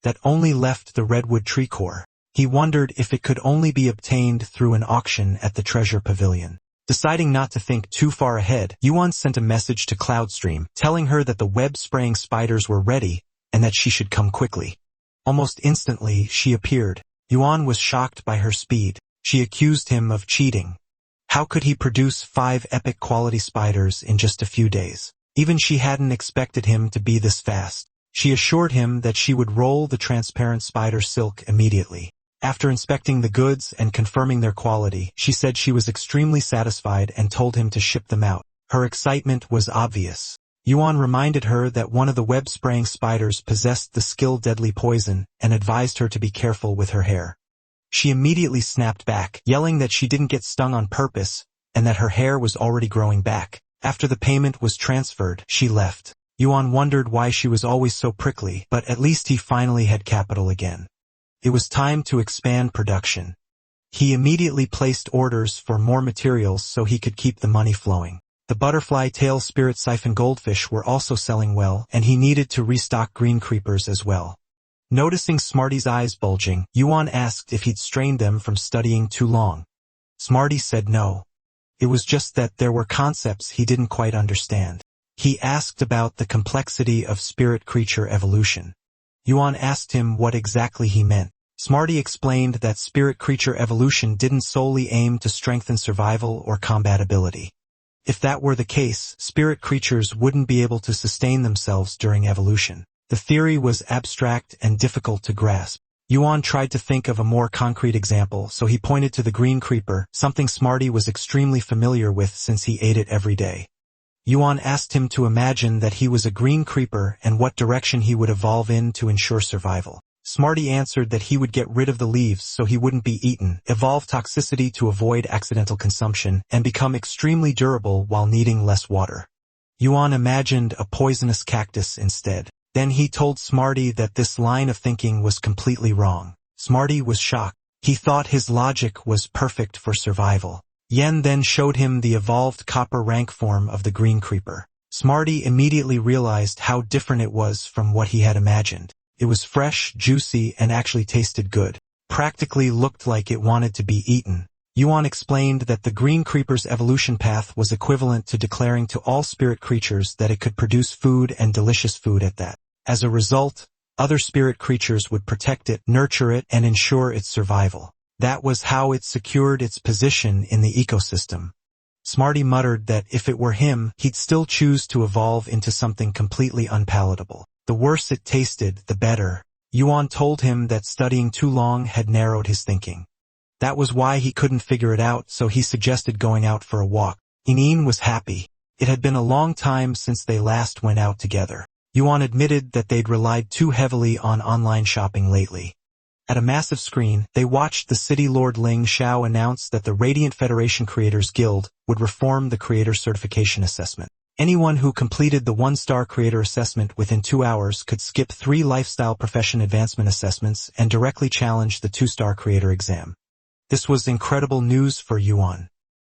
That only left the redwood tree core. He wondered if it could only be obtained through an auction at the treasure pavilion. Deciding not to think too far ahead, Yuan sent a message to Cloudstream, telling her that the web-spraying spiders were ready, and that she should come quickly. Almost instantly, she appeared. Yuan was shocked by her speed. She accused him of cheating. How could he produce 5 epic quality spiders in just a few days? Even she hadn't expected him to be this fast. She assured him that she would roll the transparent spider silk immediately. After inspecting the goods and confirming their quality, she said she was extremely satisfied and told him to ship them out. Her excitement was obvious. Yuan reminded her that one of the web-spraying spiders possessed the skill deadly poison and advised her to be careful with her hair. She immediately snapped back, yelling that she didn't get stung on purpose and that her hair was already growing back. After the payment was transferred, she left. Yuan wondered why she was always so prickly, but at least he finally had capital again. It was time to expand production. He immediately placed orders for more materials so he could keep the money flowing. The butterfly tail spirit siphon goldfish were also selling well, and he needed to restock green creepers as well. Noticing Smarty's eyes bulging, Yuan asked if he'd strained them from studying too long. Smarty said no. It was just that there were concepts he didn't quite understand. He asked about the complexity of spirit creature evolution. Yuan asked him what exactly he meant. Smarty explained that spirit creature evolution didn't solely aim to strengthen survival or combat ability. If that were the case, spirit creatures wouldn't be able to sustain themselves during evolution. The theory was abstract and difficult to grasp. Yuan tried to think of a more concrete example, so he pointed to the green creeper, something Smarty was extremely familiar with since he ate it every day. Yuan asked him to imagine that he was a green creeper and what direction he would evolve in to ensure survival. Smarty answered that he would get rid of the leaves so he wouldn't be eaten, evolve toxicity to avoid accidental consumption, and become extremely durable while needing less water. Yuan imagined a poisonous cactus instead. Then he told Smarty that this line of thinking was completely wrong. Smarty was shocked. He thought his logic was perfect for survival. Yen then showed him the evolved copper rank form of the green creeper. Smarty immediately realized how different it was from what he had imagined. It was fresh, juicy, and actually tasted good. Practically looked like it wanted to be eaten. Yuan explained that the green creeper's evolution path was equivalent to declaring to all spirit creatures that it could produce food and delicious food at that. As a result, other spirit creatures would protect it, nurture it, and ensure its survival. That was how it secured its position in the ecosystem. Smarty muttered that if it were him, he'd still choose to evolve into something completely unpalatable. The worse it tasted, the better. Yuan told him that studying too long had narrowed his thinking. That was why he couldn't figure it out, so he suggested going out for a walk. Inin was happy. It had been a long time since they last went out together. Yuan admitted that they'd relied too heavily on online shopping lately. At a massive screen, they watched the city lord Ling Xiao announce that the Radiant Federation Creators Guild would reform the Creator Certification Assessment. Anyone who completed the 1-star Creator Assessment within 2 hours could skip 3 Lifestyle Profession Advancement Assessments and directly challenge the 2-star Creator exam. This was incredible news for Yuan.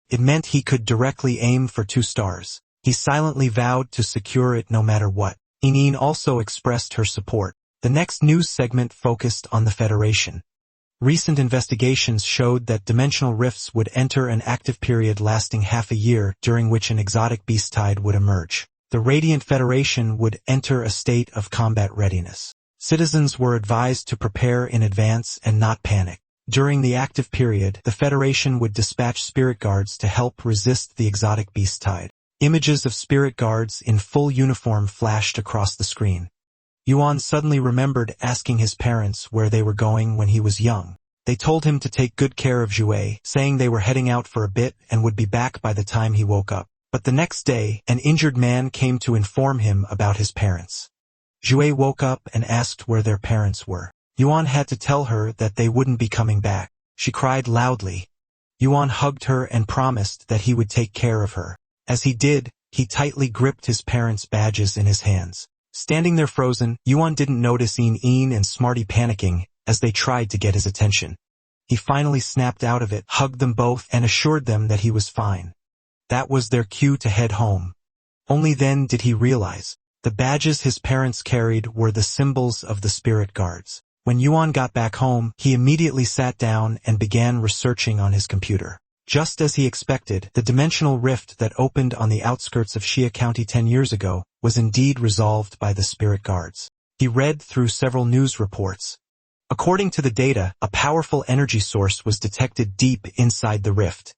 It meant he could directly aim for 2 stars. He silently vowed to secure it no matter what. Inin also expressed her support. The next news segment focused on the Federation. Recent investigations showed that dimensional rifts would enter an active period lasting half a year, during which an exotic beast tide would emerge. The Radiant Federation would enter a state of combat readiness. Citizens were advised to prepare in advance and not panic. During the active period, the Federation would dispatch spirit guards to help resist the exotic beast tide. Images of spirit guards in full uniform flashed across the screen. Yuan suddenly remembered asking his parents where they were going when he was young. They told him to take good care of Jue, saying they were heading out for a bit and would be back by the time he woke up. But the next day, an injured man came to inform him about his parents. Jue woke up and asked where their parents were. Yuan had to tell her that they wouldn't be coming back. She cried loudly. Yuan hugged her and promised that he would take care of her. As he did, he tightly gripped his parents' badges in his hands. Standing there frozen, Yuan didn't notice Yin and Smarty panicking as they tried to get his attention. He finally snapped out of it, hugged them both, and assured them that he was fine. That was their cue to head home. Only then did he realize the badges his parents carried were the symbols of the spirit guards. When Yuan got back home, he immediately sat down and began researching on his computer. Just as he expected, the dimensional rift that opened on the outskirts of Xia County 10 years ago was indeed resolved by the spirit guards. He read through several news reports. According to the data, a powerful energy source was detected deep inside the rift.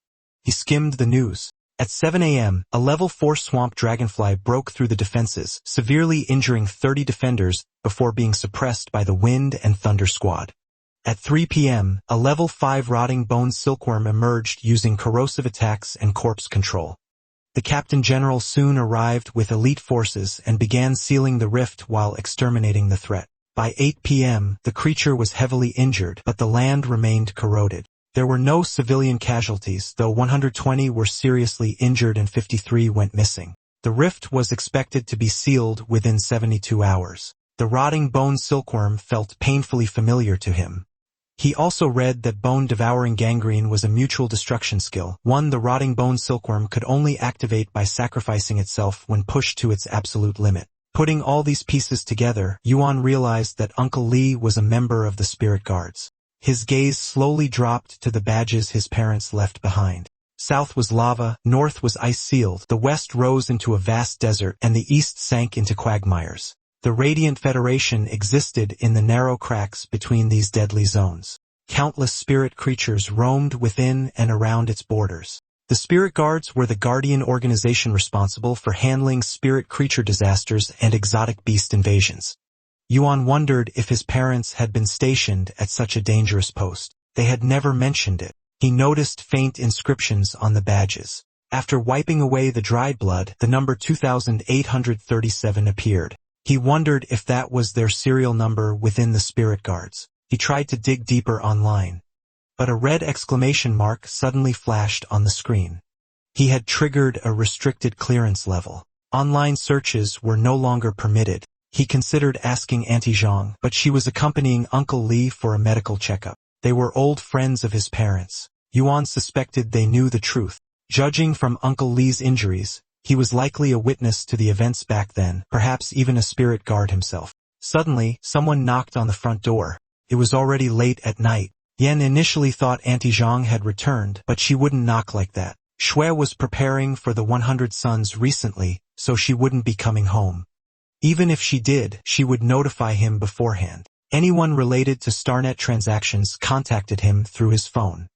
He skimmed the news. At 7 a.m., a level 4 swamp dragonfly broke through the defenses, severely injuring 30 defenders before being suppressed by the wind and thunder squad. At 3 p.m., a level 5 rotting bone silkworm emerged using corrosive attacks and corpse control. The Captain General soon arrived with elite forces and began sealing the rift while exterminating the threat. By 8 p.m., the creature was heavily injured, but the land remained corroded. There were no civilian casualties, though 120 were seriously injured and 53 went missing. The rift was expected to be sealed within 72 hours. The rotting bone silkworm felt painfully familiar to him. He also read that bone-devouring gangrene was a mutual destruction skill, one the rotting bone silkworm could only activate by sacrificing itself when pushed to its absolute limit. Putting all these pieces together, Yuan realized that Uncle Lee was a member of the spirit guards. His gaze slowly dropped to the badges his parents left behind. South was lava, north was ice-sealed, the west rose into a vast desert, and the east sank into quagmires. The Radiant Federation existed in the narrow cracks between these deadly zones. Countless spirit creatures roamed within and around its borders. The spirit guards were the guardian organization responsible for handling spirit creature disasters and exotic beast invasions. Yuan wondered if his parents had been stationed at such a dangerous post. They had never mentioned it. He noticed faint inscriptions on the badges. After wiping away the dried blood, the number 2837 appeared. He wondered if that was their serial number within the spirit guards. He tried to dig deeper online, but a red exclamation mark suddenly flashed on the screen. He had triggered a restricted clearance level. Online searches were no longer permitted. He considered asking Auntie Zhang, but she was accompanying Uncle Lee for a medical checkup. They were old friends of his parents. Yuan suspected they knew the truth. Judging from Uncle Lee's injuries, he was likely a witness to the events back then, perhaps even a spirit guard himself. Suddenly, someone knocked on the front door. It was already late at night. Yan initially thought Auntie Zhang had returned, but she wouldn't knock like that. Shui was preparing for the 100 Suns recently, so she wouldn't be coming home. Even if she did, she would notify him beforehand. Anyone related to Starnet transactions contacted him through his phone.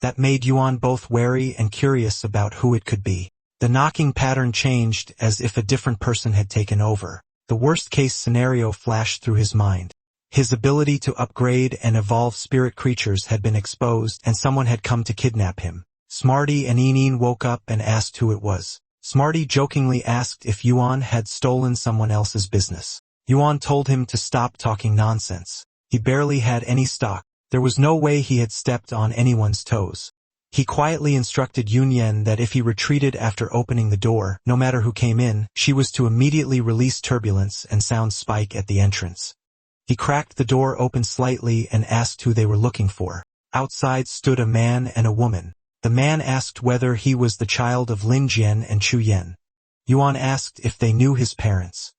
That made Yuan both wary and curious about who it could be. The knocking pattern changed as if a different person had taken over. The worst-case scenario flashed through his mind. His ability to upgrade and evolve spirit creatures had been exposed, and someone had come to kidnap him. Smarty and Eneen woke up and asked who it was. Smarty jokingly asked if Yuan had stolen someone else's business. Yuan told him to stop talking nonsense. He barely had any stock. There was no way he had stepped on anyone's toes. He quietly instructed Yunyan that if he retreated after opening the door, no matter who came in, she was to immediately release turbulence and sound spike at the entrance. He cracked the door open slightly and asked who they were looking for. Outside stood a man and a woman. The man asked whether he was the child of Lin Jian and Chu Yen. Yuan asked if they knew his parents.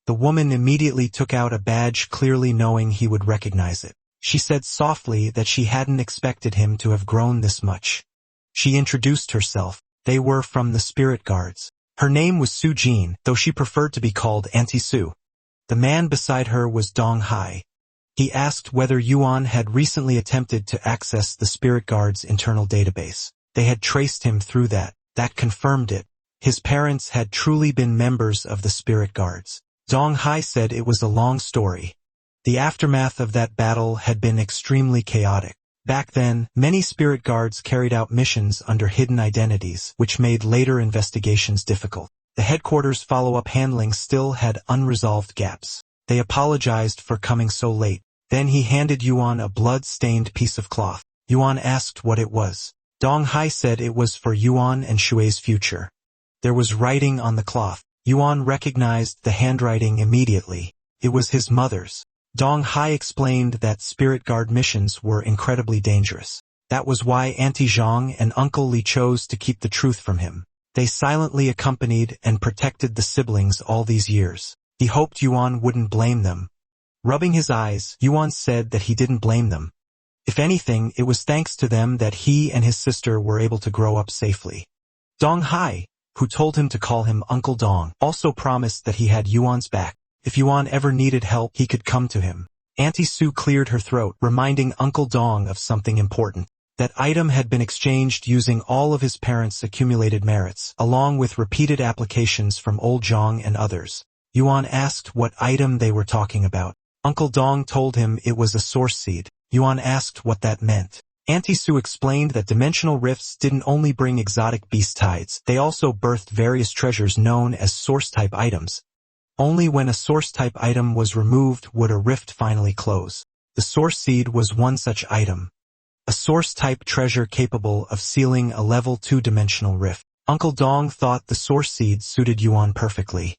The woman immediately took out a badge, clearly knowing he would recognize it. She said softly that she hadn't expected him to have grown this much. She introduced herself. They were from the spirit guards. Her name was Su Jin, though she preferred to be called Auntie Su. The man beside her was Dong Hai. He asked whether Yuan had recently attempted to access the spirit guard's internal database. They had traced him through that. That confirmed it. His parents had truly been members of the spirit guards. Dong Hai said it was a long story. The aftermath of that battle had been extremely chaotic. Back then, many spirit guards carried out missions under hidden identities, which made later investigations difficult. The headquarters follow-up handling still had unresolved gaps. They apologized for coming so late. Then he handed Yuan a blood-stained piece of cloth. Yuan asked what it was. Dong Hai said it was for Yuan and Shui's future. There was writing on the cloth. Yuan recognized the handwriting immediately. It was his mother's. Dong Hai explained that spirit guard missions were incredibly dangerous. That was why Auntie Zhang and Uncle Li chose to keep the truth from him. They silently accompanied and protected the siblings all these years. He hoped Yuan wouldn't blame them. Rubbing his eyes, Yuan said that he didn't blame them. If anything, it was thanks to them that he and his sister were able to grow up safely. Dong Hai, who told him to call him Uncle Dong, also promised that he had Yuan's back. If Yuan ever needed help, he could come to him. Auntie Su cleared her throat, reminding Uncle Dong of something important. That item had been exchanged using all of his parents' accumulated merits, along with repeated applications from old Zhang and others. Yuan asked what item they were talking about. Uncle Dong told him it was a source seed. Yuan asked what that meant. Auntie Su explained that dimensional rifts didn't only bring exotic beast tides, they also birthed various treasures known as source-type items. Only when a source-type item was removed would a rift finally close. The source seed was one such item. A source-type treasure capable of sealing a level 2-dimensional rift. Uncle Dong thought the source seed suited Yuan perfectly.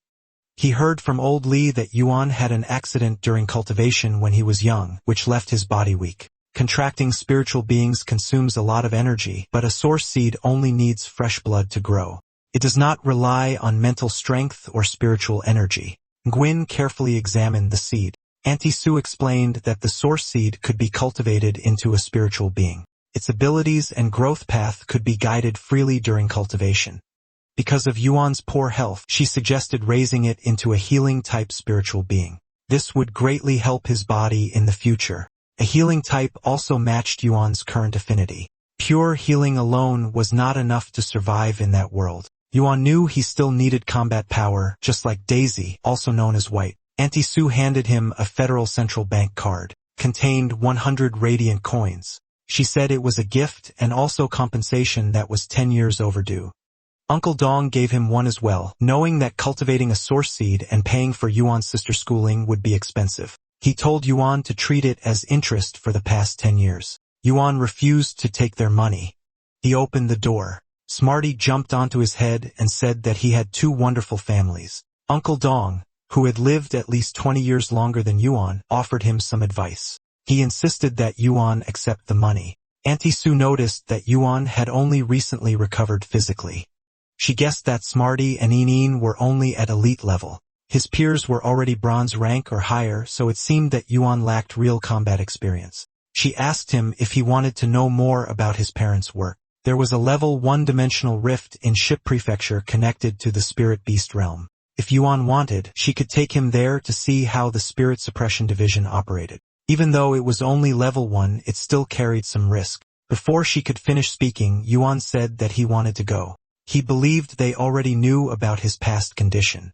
He heard from old Li that Yuan had an accident during cultivation when he was young, which left his body weak. Contracting spiritual beings consumes a lot of energy, but a source seed only needs fresh blood to grow. It does not rely on mental strength or spiritual energy. Nguyen carefully examined the seed. Auntie Sue explained that the source seed could be cultivated into a spiritual being. Its abilities and growth path could be guided freely during cultivation. Because of Yuan's poor health, she suggested raising it into a healing-type spiritual being. This would greatly help his body in the future. A healing type also matched Yuan's current affinity. Pure healing alone was not enough to survive in that world. Yuan knew he still needed combat power, just like Daisy, also known as White. Auntie Sue handed him a Federal Central Bank card. Contained 100 radiant coins. She said it was a gift and also compensation that was 10 years overdue. Uncle Dong gave him one as well, knowing that cultivating a source seed and paying for Yuan's sister's schooling would be expensive. He told Yuan to treat it as interest for the past 10 years. Yuan refused to take their money. He opened the door. Smarty jumped onto his head and said that he had 2 wonderful families. Uncle Dong, who had lived at least 20 years longer than Yuan, offered him some advice. He insisted that Yuan accept the money. Auntie Sue noticed that Yuan had only recently recovered physically. She guessed that Smarty and Yin were only at elite level. His peers were already bronze rank or higher, so it seemed that Yuan lacked real combat experience. She asked him if he wanted to know more about his parents' work. There was a level 1-dimensional rift in Ship Prefecture connected to the Spirit Beast realm. If Yuan wanted, she could take him there to see how the Spirit Suppression Division operated. Even though it was only level 1, it still carried some risk. Before she could finish speaking, Yuan said that he wanted to go. He believed they already knew about his past condition.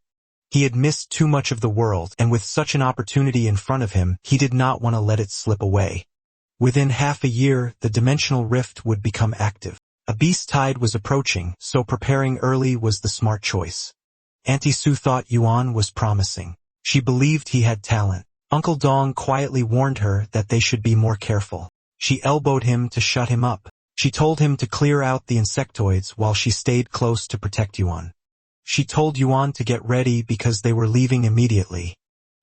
He had missed too much of the world, and with such an opportunity in front of him, he did not want to let it slip away. Within half a year, the dimensional rift would become active. A beast tide was approaching, so preparing early was the smart choice. Auntie Sue thought Yuan was promising. She believed he had talent. Uncle Dong quietly warned her that they should be more careful. She elbowed him to shut him up. She told him to clear out the insectoids while she stayed close to protect Yuan. She told Yuan to get ready because they were leaving immediately.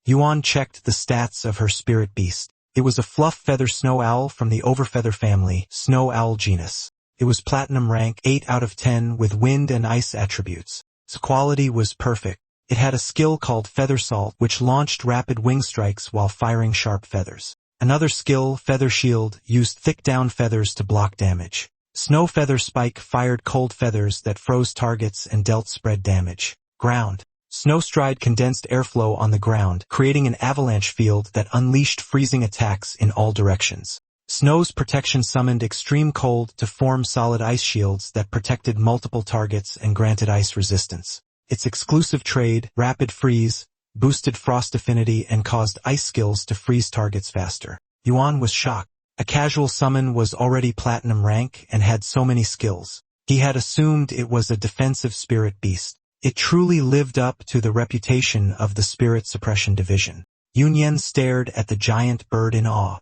Yuan checked the stats of her spirit beast. It was a fluff feather snow owl from the overfeather family, snow owl genus. It was platinum rank 8 out of 10 with wind and ice attributes. Its quality was perfect. It had a skill called Feather Salt, which launched rapid wing strikes while firing sharp feathers. Another skill, Feather Shield, used thick down feathers to block damage. Snow Feather Spike fired cold feathers that froze targets and dealt spread damage. Ground. Snow Stride condensed airflow on the ground, creating an avalanche field that unleashed freezing attacks in all directions. Snow's Protection summoned extreme cold to form solid ice shields that protected multiple targets and granted ice resistance. Its exclusive trade, Rapid Freeze, boosted frost affinity and caused ice skills to freeze targets faster. Yuan was shocked. A casual summon was already platinum rank and had so many skills. He had assumed it was a defensive spirit beast. It truly lived up to the reputation of the Spirit Suppression Division. Yunyan stared at the giant bird in awe.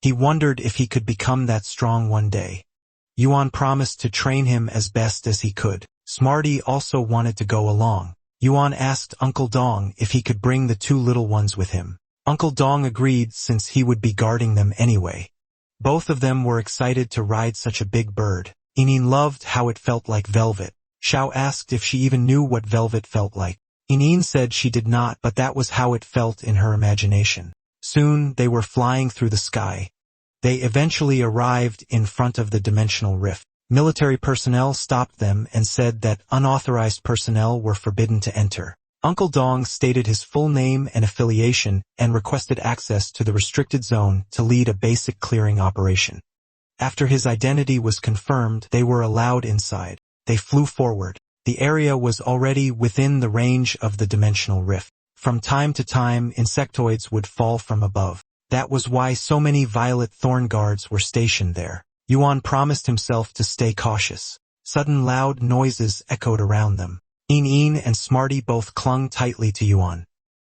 He wondered if he could become that strong one day. Yuan promised to train him as best as he could. Smarty also wanted to go along. Yuan asked Uncle Dong if he could bring the 2 little ones with him. Uncle Dong agreed since he would be guarding them anyway. Both of them were excited to ride such a big bird. Inin loved how it felt like velvet. Xiao asked if she even knew what velvet felt like. Inin said she did not, but that was how it felt in her imagination. Soon they were flying through the sky. They eventually arrived in front of the dimensional rift. Military personnel stopped them and said that unauthorized personnel were forbidden to enter. Uncle Dong stated his full name and affiliation and requested access to the restricted zone to lead a basic clearing operation. After his identity was confirmed, they were allowed inside. They flew forward. The area was already within the range of the dimensional rift. From time to time, insectoids would fall from above. That was why so many violet thorn guards were stationed there. Yuan promised himself to stay cautious. Sudden loud noises echoed around them. Yin and Smarty both clung tightly to Yuan.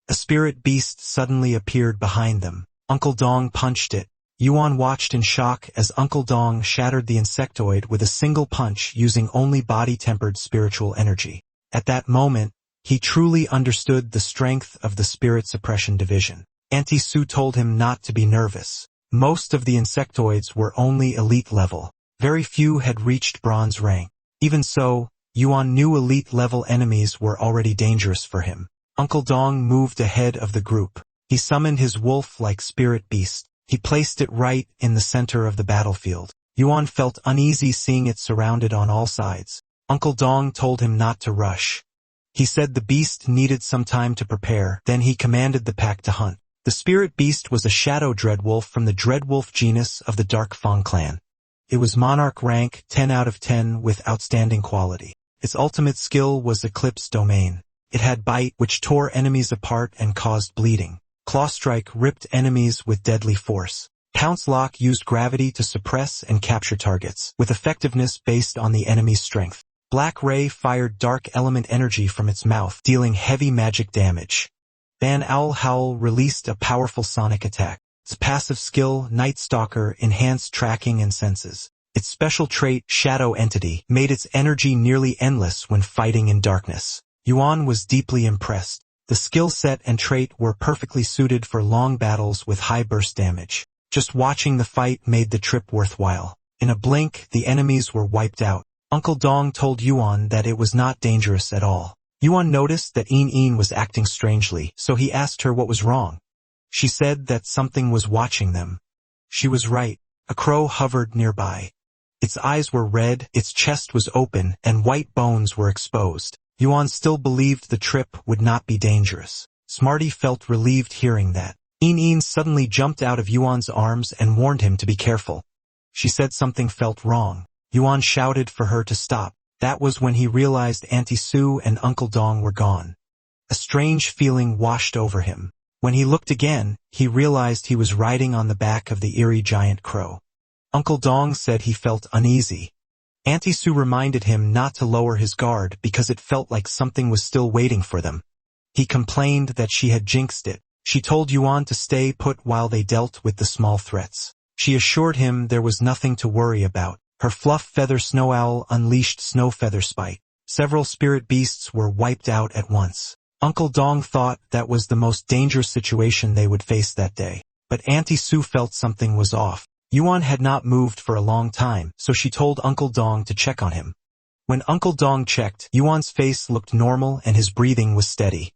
A spirit beast suddenly appeared behind them. Uncle Dong punched it. Yuan watched in shock as Uncle Dong shattered the insectoid with a single punch using only body-tempered spiritual energy. At that moment, he truly understood the strength of the Spirit Suppression Division. Auntie Sue told him not to be nervous. Most of the insectoids were only elite level. Very few had reached bronze rank. Even so, Yuan knew elite level enemies were already dangerous for him. Uncle Dong moved ahead of the group. He summoned his wolf-like spirit beast. He placed it right in the center of the battlefield. Yuan felt uneasy seeing it surrounded on all sides. Uncle Dong told him not to rush. He said the beast needed some time to prepare, then he commanded the pack to hunt. The spirit beast was a shadow dreadwolf from the dreadwolf genus of the Dark Fang clan. It was monarch rank 10 out of 10 with outstanding quality. Its ultimate skill was Eclipse Domain. It had Bite, which tore enemies apart and caused bleeding. Claw Strike ripped enemies with deadly force. Pounce Lock used gravity to suppress and capture targets, with effectiveness based on the enemy's strength. Black Ray fired dark element energy from its mouth, dealing heavy magic damage. Van Owl Howl released a powerful sonic attack. Its passive skill, Night Stalker, enhanced tracking and senses. Its special trait, Shadow Entity, made its energy nearly endless when fighting in darkness. Yuan was deeply impressed. The skill set and trait were perfectly suited for long battles with high burst damage. Just watching the fight made the trip worthwhile. In a blink, the enemies were wiped out. Uncle Dong told Yuan that it was not dangerous at all. Yuan noticed that Een was acting strangely, so he asked her what was wrong. She said that something was watching them. She was right. A crow hovered nearby. Its eyes were red, its chest was open, and white bones were exposed. Yuan still believed the trip would not be dangerous. Smarty felt relieved hearing that. Een suddenly jumped out of Yuan's arms and warned him to be careful. She said something felt wrong. Yuan shouted for her to stop. That was when he realized Auntie Sue and Uncle Dong were gone. A strange feeling washed over him. When he looked again, he realized he was riding on the back of the eerie giant crow. Uncle Dong said he felt uneasy. Auntie Sue reminded him not to lower his guard because it felt like something was still waiting for them. He complained that she had jinxed it. She told Yuan to stay put while they dealt with the small threats. She assured him there was nothing to worry about. Her fluff feather snow owl unleashed snow feather spite. Several spirit beasts were wiped out at once. Uncle Dong thought that was the most dangerous situation they would face that day. But Auntie Sue felt something was off. Yuan had not moved for a long time, so she told Uncle Dong to check on him. When Uncle Dong checked, Yuan's face looked normal and his breathing was steady.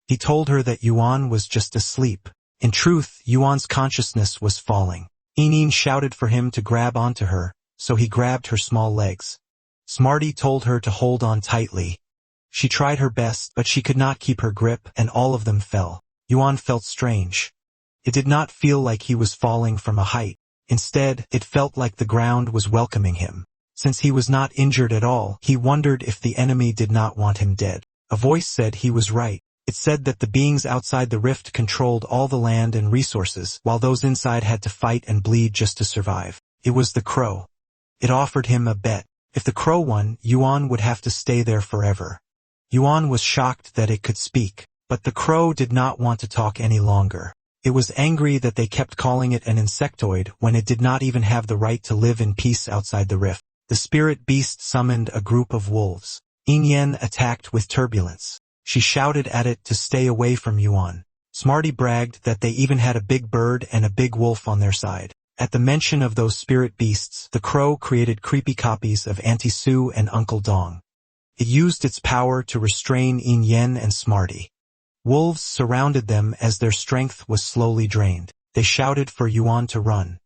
He told her that Yuan was just asleep. In truth, Yuan's consciousness was falling. Een shouted for him to grab onto her, so he grabbed her small legs. Smarty told her to hold on tightly. She tried her best, but she could not keep her grip, and all of them fell. Yuan felt strange. It did not feel like he was falling from a height. Instead, it felt like the ground was welcoming him. Since he was not injured at all, he wondered if the enemy did not want him dead. A voice said he was right. It said that the beings outside the rift controlled all the land and resources, while those inside had to fight and bleed just to survive. It was the crow. It offered him a bet. If the crow won, Yuan would have to stay there forever. Yuan was shocked that it could speak, but the crow did not want to talk any longer. It was angry that they kept calling it an insectoid when it did not even have the right to live in peace outside the rift. The spirit beast summoned a group of wolves. Yin attacked with turbulence. She shouted at it to stay away from Yuan. Smarty bragged that they even had a big bird and a big wolf on their side. At the mention of those spirit beasts, the crow created creepy copies of Auntie Sue and Uncle Dong. It used its power to restrain Yin and Smarty. Wolves surrounded them as their strength was slowly drained. They shouted for Yuan to run.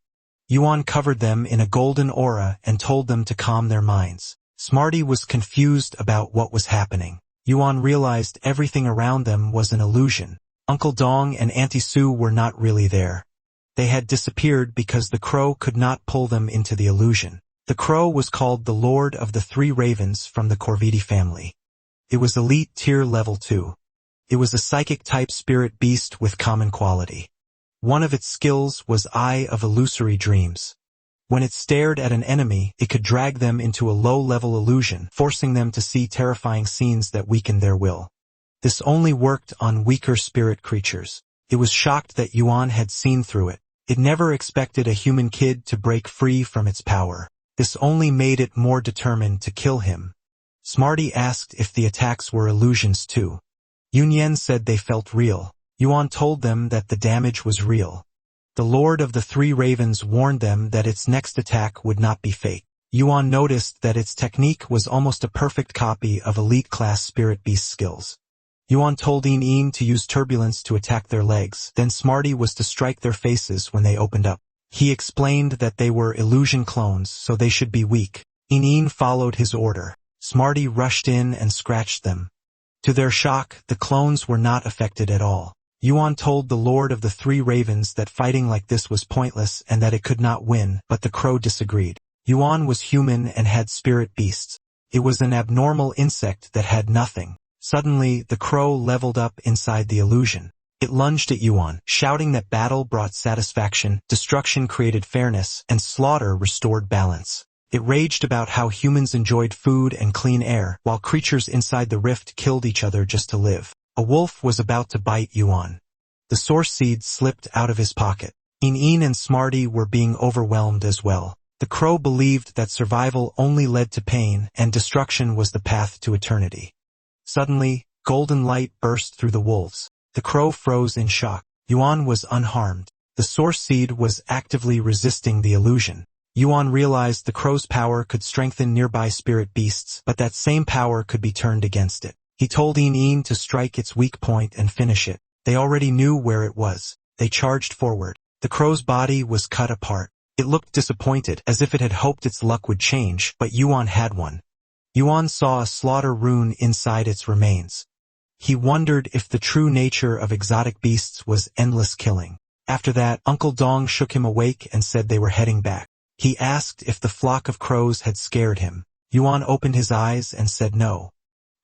Yuan covered them in a golden aura and told them to calm their minds. Smarty was confused about what was happening. Yuan realized everything around them was an illusion. Uncle Dong and Auntie Sue were not really there. They had disappeared because the crow could not pull them into the illusion. The crow was called the Lord of the Three Ravens from the Corvidi family. It was elite tier level 2. It was a psychic-type spirit beast with common quality. One of its skills was Eye of Illusory Dreams. When it stared at an enemy, it could drag them into a low-level illusion, forcing them to see terrifying scenes that weakened their will. This only worked on weaker spirit creatures. It was shocked that Yuan had seen through it. It never expected a human kid to break free from its power. This only made it more determined to kill him. Smarty asked if the attacks were illusions too. Yunyan said they felt real. Yuan told them that the damage was real. The Lord of the Three Ravens warned them that its next attack would not be fake. Yuan noticed that its technique was almost a perfect copy of elite-class spirit beast skills. Yuan told Een to use turbulence to attack their legs, then Smarty was to strike their faces when they opened up. He explained that they were illusion clones, so they should be weak. Een followed his order. Smarty rushed in and scratched them. To their shock, the clones were not affected at all. Yuan told the Lord of the Three Ravens that fighting like this was pointless and that it could not win, but the crow disagreed. Yuan was human and had spirit beasts. It was an abnormal insect that had nothing. Suddenly, the crow leveled up inside the illusion. It lunged at Yuan, shouting that battle brought satisfaction, destruction created fairness, and slaughter restored balance. It raged about how humans enjoyed food and clean air, while creatures inside the rift killed each other just to live. A wolf was about to bite Yuan. The source seed slipped out of his pocket. Een and Smarty were being overwhelmed as well. The crow believed that survival only led to pain, and destruction was the path to eternity. Suddenly, golden light burst through the wolves. The crow froze in shock. Yuan was unharmed. The source seed was actively resisting the illusion. Yuan realized the crow's power could strengthen nearby spirit beasts, but that same power could be turned against it. He told Een to strike its weak point and finish it. They already knew where it was. They charged forward. The crow's body was cut apart. It looked disappointed, as if it had hoped its luck would change, but Yuan had one. Yuan saw a slaughter rune inside its remains. He wondered if the true nature of exotic beasts was endless killing. After that, Uncle Dong shook him awake and said they were heading back. He asked if the flock of crows had scared him. Yuan opened his eyes and said no.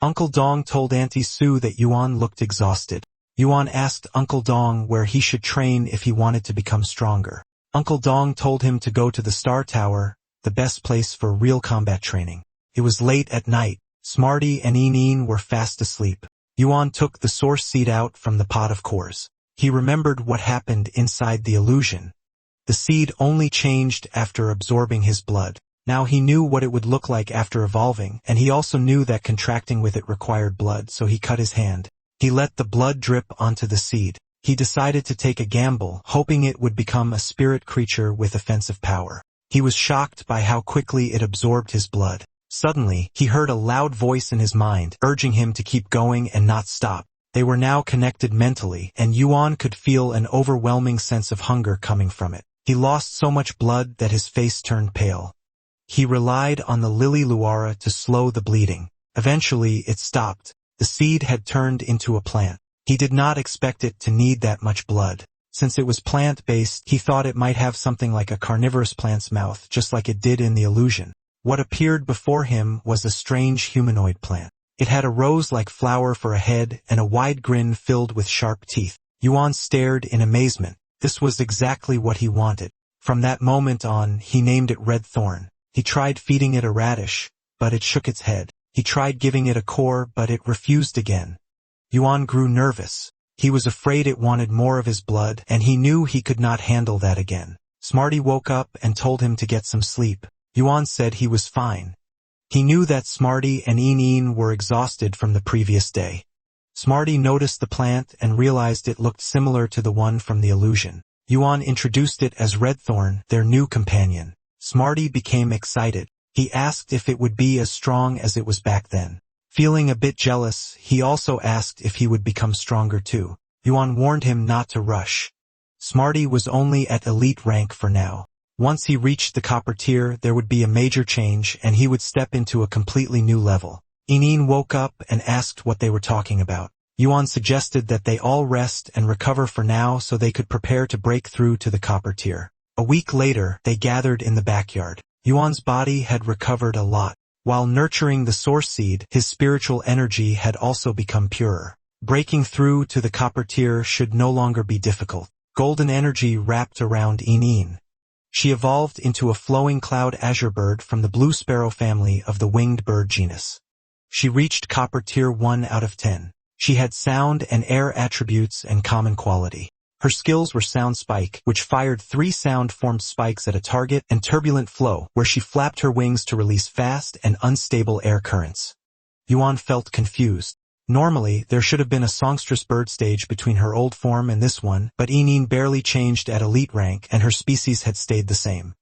Uncle Dong told Auntie Sue that Yuan looked exhausted. Yuan asked Uncle Dong where he should train if he wanted to become stronger. Uncle Dong told him to go to the Star Tower, the best place for real combat training. It was late at night. Smarty and Een were fast asleep. Yuan took the source seed out from the pot of cores. He remembered what happened inside the illusion. The seed only changed after absorbing his blood. Now he knew what it would look like after evolving, and he also knew that contracting with it required blood, so he cut his hand. He let the blood drip onto the seed. He decided to take a gamble, hoping it would become a spirit creature with offensive power. He was shocked by how quickly it absorbed his blood. Suddenly, he heard a loud voice in his mind, urging him to keep going and not stop. They were now connected mentally, and Yuan could feel an overwhelming sense of hunger coming from it. He lost so much blood that his face turned pale. He relied on the Lily Luara to slow the bleeding. Eventually, it stopped. The seed had turned into a plant. He did not expect it to need that much blood. Since it was plant-based, he thought it might have something like a carnivorous plant's mouth, just like it did in the illusion. What appeared before him was a strange humanoid plant. It had a rose-like flower for a head and a wide grin filled with sharp teeth. Yuan stared in amazement. This was exactly what he wanted. From that moment on, he named it Red Thorn. He tried feeding it a radish, but it shook its head. He tried giving it a core, but it refused again. Yuan grew nervous. He was afraid it wanted more of his blood, and he knew he could not handle that again. Smarty woke up and told him to get some sleep. Yuan said he was fine. He knew that Smarty and Een were exhausted from the previous day. Smarty noticed the plant and realized it looked similar to the one from the illusion. Yuan introduced it as Redthorn, their new companion. Smarty became excited. He asked if it would be as strong as it was back then. Feeling a bit jealous, he also asked if he would become stronger too. Yuan warned him not to rush. Smarty was only at elite rank for now. Once he reached the copper tier, there would be a major change and he would step into a completely new level. Een woke up and asked what they were talking about. Yuan suggested that they all rest and recover for now so they could prepare to break through to the copper tier. A week later, they gathered in the backyard. Yuan's body had recovered a lot. While nurturing the source seed, his spiritual energy had also become purer. Breaking through to the copper tier should no longer be difficult. Golden energy wrapped around Een. She evolved into a flowing cloud azure bird from the blue sparrow family of the winged bird genus. She reached copper tier 1 out of 10. She had sound and air attributes and common quality. Her skills were Sound Spike, which fired 3 sound-formed spikes at a target, and Turbulent Flow, where she flapped her wings to release fast and unstable air currents. Yuan felt confused. Normally, there should have been a songstress bird stage between her old form and this one, but Een barely changed at elite rank and her species had stayed the same.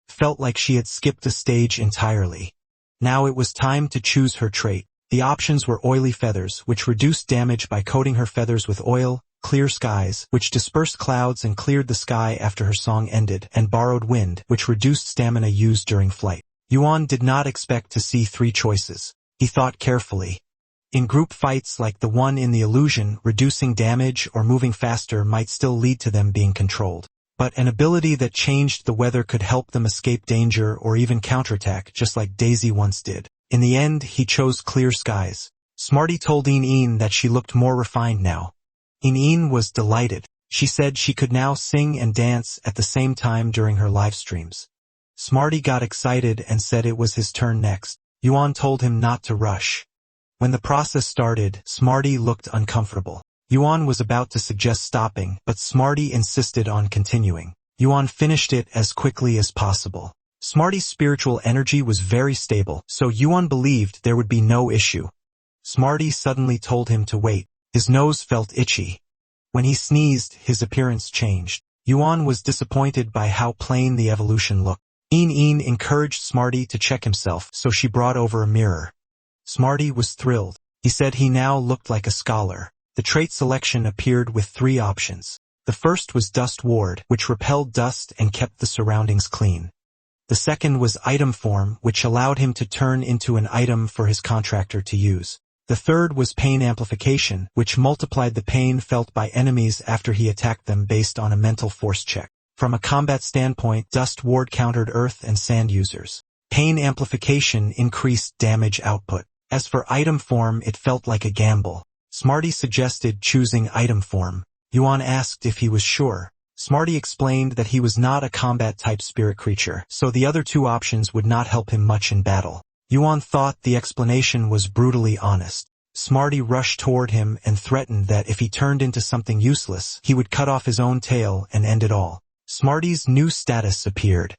Felt like she had skipped a stage entirely. Now it was time to choose her trait. The options were oily feathers, which reduced damage by coating her feathers with oil, clear skies, which dispersed clouds and cleared the sky after her song ended, and borrowed wind, which reduced stamina used during flight. Yuan did not expect to see 3 choices. He thought carefully. In group fights like the one in the illusion, reducing damage or moving faster might still lead to them being controlled. But an ability that changed the weather could help them escape danger or even counterattack, just like Daisy once did. In the end, he chose clear skies. Smarty told Een that she looked more refined now. Een was delighted. She said she could now sing and dance at the same time during her live streams. Smarty got excited and said it was his turn next. Yuan told him not to rush. When the process started, Smarty looked uncomfortable. Yuan was about to suggest stopping, but Smarty insisted on continuing. Yuan finished it as quickly as possible. Smarty's spiritual energy was very stable, so Yuan believed there would be no issue. Smarty suddenly told him to wait. His nose felt itchy. When he sneezed, his appearance changed. Yuan was disappointed by how plain the evolution looked. Een encouraged Smarty to check himself, so she brought over a mirror. Smarty was thrilled. He said he now looked like a scholar. The trait selection appeared with 3 options. The first was Dust Ward, which repelled dust and kept the surroundings clean. The second was Item Form, which allowed him to turn into an item for his contractor to use. The third was Pain Amplification, which multiplied the pain felt by enemies after he attacked them based on a mental force check. From a combat standpoint, Dust Ward countered earth and sand users. Pain Amplification increased damage output. As for Item Form, it felt like a gamble. Smarty suggested choosing Item Form. Yuan asked if he was sure. Smarty explained that he was not a combat-type spirit creature, so the other 2 options would not help him much in battle. Yuan thought the explanation was brutally honest. Smarty rushed toward him and threatened that if he turned into something useless, he would cut off his own tail and end it all. Smarty's new status appeared.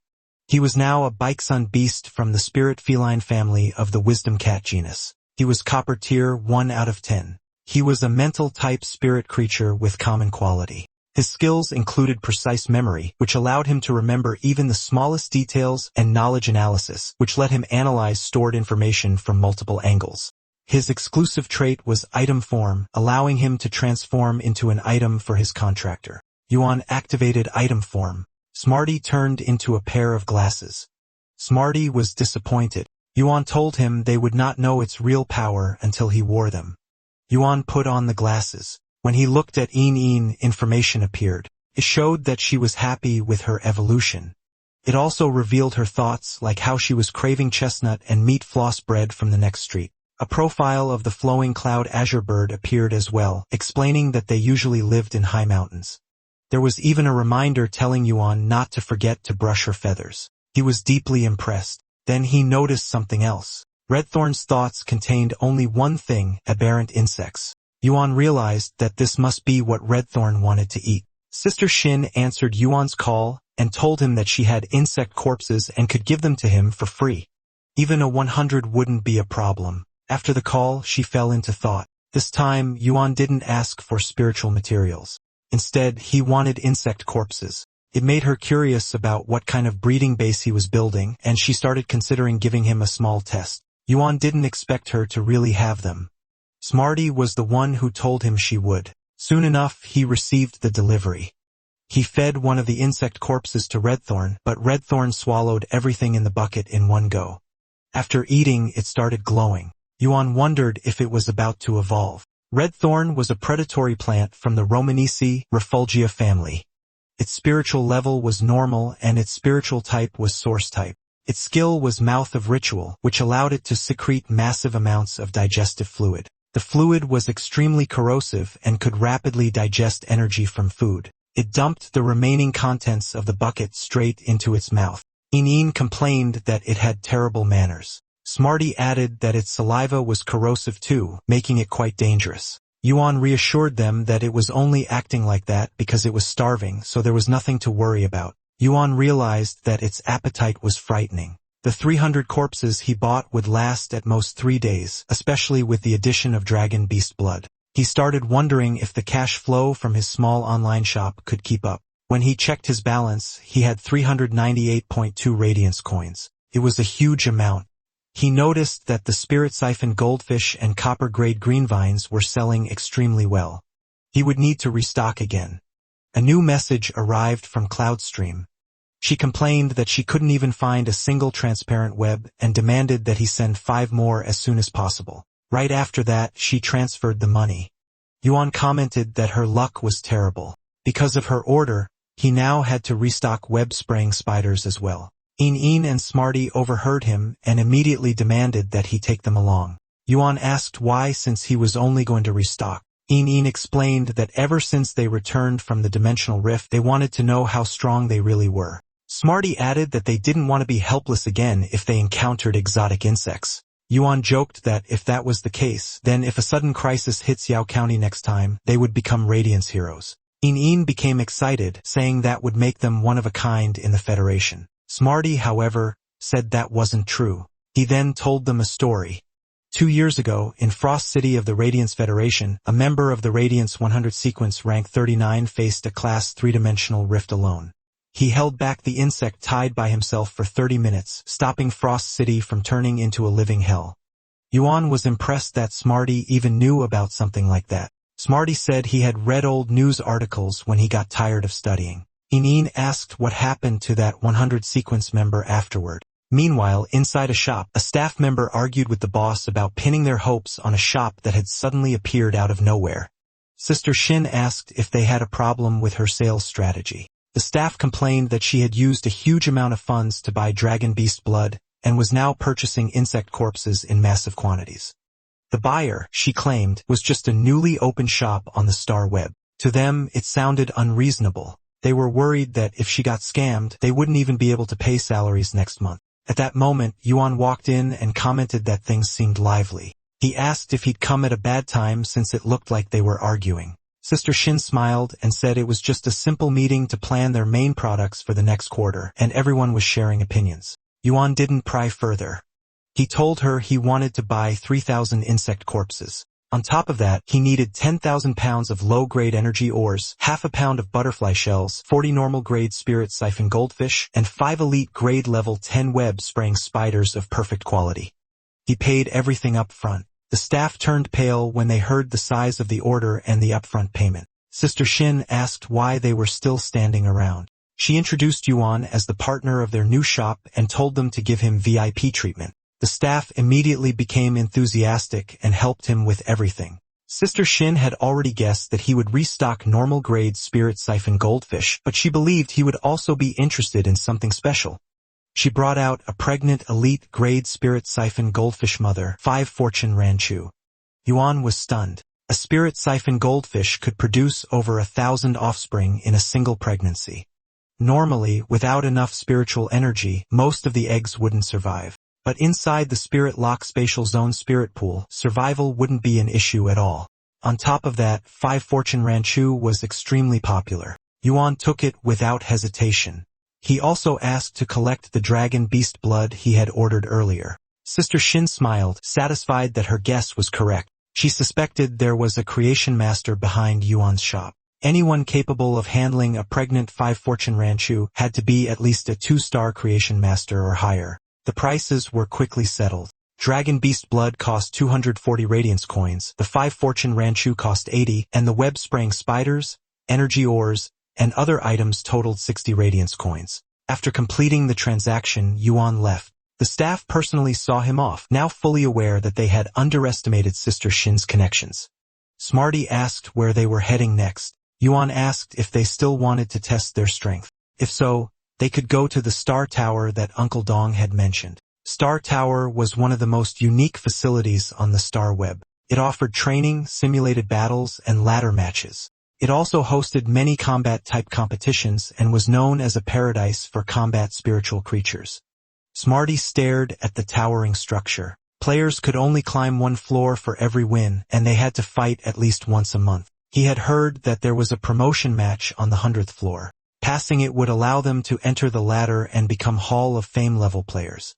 He was now a Bikesun beast from the spirit feline family of the Wisdom Cat genus. He was Copper Tier 1 out of 10. He was a mental-type spirit creature with common quality. His skills included precise memory, which allowed him to remember even the smallest details, and knowledge analysis, which let him analyze stored information from multiple angles. His exclusive trait was Item Form, allowing him to transform into an item for his contractor. Yuan activated Item Form. Smarty turned into a pair of glasses. Smarty was disappointed. Yuan told him they would not know its real power until he wore them. Yuan put on the glasses. When he looked at Een, information appeared. It showed that she was happy with her evolution. It also revealed her thoughts, like how she was craving chestnut and meat floss bread from the next street. A profile of the flowing cloud azure bird appeared as well, explaining that they usually lived in high mountains. There was even a reminder telling Yuan not to forget to brush her feathers. He was deeply impressed. Then he noticed something else. Redthorn's thoughts contained only one thing: aberrant insects. Yuan realized that this must be what Redthorn wanted to eat. Sister Shin answered Yuan's call and told him that she had insect corpses and could give them to him for free. Even a 100 wouldn't be a problem. After the call, she fell into thought. This time, Yuan didn't ask for spiritual materials. Instead, he wanted insect corpses. It made her curious about what kind of breeding base he was building, and she started considering giving him a small test. Yuan didn't expect her to really have them. Smarty was the one who told him she would. Soon enough, he received the delivery. He fed one of the insect corpses to Redthorn, but Redthorn swallowed everything in the bucket in one go. After eating, it started glowing. Yuan wondered if it was about to evolve. Redthorn was a predatory plant from the Romaniaceae Refugia family. Its spiritual level was normal and its spiritual type was source type. Its skill was Mouth of Ritual, which allowed it to secrete massive amounts of digestive fluid. The fluid was extremely corrosive and could rapidly digest energy from food. It dumped the remaining contents of the bucket straight into its mouth. Een complained that it had terrible manners. Smarty added that its saliva was corrosive too, making it quite dangerous. Yuan reassured them that it was only acting like that because it was starving, so there was nothing to worry about. Yuan realized that its appetite was frightening. The 300 corpses he bought would last at most 3 days, especially with the addition of dragon beast blood. He started wondering if the cash flow from his small online shop could keep up. When he checked his balance, he had 398.2 Radiance coins. It was a huge amount. He noticed that the spirit siphon goldfish and copper-grade green vines were selling extremely well. He would need to restock again. A new message arrived from Cloudstream. She complained that she couldn't even find a single transparent web and demanded that he send 5 more as soon as possible. Right after that, she transferred the money. Yuan commented that her luck was terrible. Because of her order, he now had to restock web-spraying spiders as well. Een and Smarty overheard him and immediately demanded that he take them along. Yuan asked why since he was only going to restock. Een explained that ever since they returned from the dimensional rift they wanted to know how strong they really were. Smarty added that they didn't want to be helpless again if they encountered exotic insects. Yuan joked that if that was the case, then if a sudden crisis hits Yao County next time, they would become Radiance heroes. Een became excited, saying that would make them one of a kind in the Federation. Smarty, however, said that wasn't true. He then told them a story. 2 years ago, in Frost City of the Radiance Federation, a member of the Radiance 100 sequence rank 39 faced a class 3-dimensional rift alone. He held back the insect tied by himself for 30 minutes, stopping Frost City from turning into a living hell. Yuan was impressed that Smarty even knew about something like that. Smarty said he had read old news articles when he got tired of studying. Een asked what happened to that 100 sequence member afterward. Meanwhile, inside a shop, a staff member argued with the boss about pinning their hopes on a shop that had suddenly appeared out of nowhere. Sister Shin asked if they had a problem with her sales strategy. The staff complained that she had used a huge amount of funds to buy dragon beast blood and was now purchasing insect corpses in massive quantities. The buyer, she claimed, was just a newly opened shop on the Star Web. To them, it sounded unreasonable. They were worried that if she got scammed, they wouldn't even be able to pay salaries next month. At that moment, Yuan walked in and commented that things seemed lively. He asked if he'd come at a bad time since it looked like they were arguing. Sister Shin smiled and said it was just a simple meeting to plan their main products for the next quarter, and everyone was sharing opinions. Yuan didn't pry further. He told her he wanted to buy 3,000 insect corpses. On top of that, he needed 10,000 pounds of low-grade energy ores, half a pound of butterfly shells, 40 normal-grade spirit siphon goldfish, and 5 elite grade level 10 web-spraying spiders of perfect quality. He paid everything up front. The staff turned pale when they heard the size of the order and the upfront payment. Sister Shin asked why they were still standing around. She introduced Yuan as the partner of their new shop and told them to give him VIP treatment. The staff immediately became enthusiastic and helped him with everything. Sister Shin had already guessed that he would restock normal-grade spirit siphon goldfish, but she believed he would also be interested in something special. She brought out a pregnant elite-grade spirit siphon goldfish mother, 5 fortune ranchu. Yuan was stunned. A spirit siphon goldfish could produce over 1,000 offspring in a single pregnancy. Normally, without enough spiritual energy, most of the eggs wouldn't survive. But inside the Spirit Lock Spatial Zone Spirit Pool, survival wouldn't be an issue at all. On top of that, 5 Fortune Ranchu was extremely popular. Yuan took it without hesitation. He also asked to collect the dragon beast blood he had ordered earlier. Sister Shin smiled, satisfied that her guess was correct. She suspected there was a creation master behind Yuan's shop. Anyone capable of handling a pregnant 5 Fortune Ranchu had to be at least a 2-star creation master or higher. The prices were quickly settled. Dragon Beast Blood cost 240 Radiance coins, the 5 Fortune Ranchu cost 80, and the web-spraying spiders, energy ores, and other items totaled 60 Radiance coins. After completing the transaction, Yuan left. The staff personally saw him off, now fully aware that they had underestimated Sister Shin's connections. Smarty asked where they were heading next. Yuan asked if they still wanted to test their strength. If so, they could go to the Star Tower that Uncle Dong had mentioned. Star Tower was one of the most unique facilities on the Star Web. It offered training, simulated battles, and ladder matches. It also hosted many combat-type competitions and was known as a paradise for combat spiritual creatures. Smarty stared at the towering structure. Players could only climb 1 floor for every win, and they had to fight at least once a month. He had heard that there was a promotion match on the 100th floor. Passing it would allow them to enter the ladder and become Hall of Fame level players.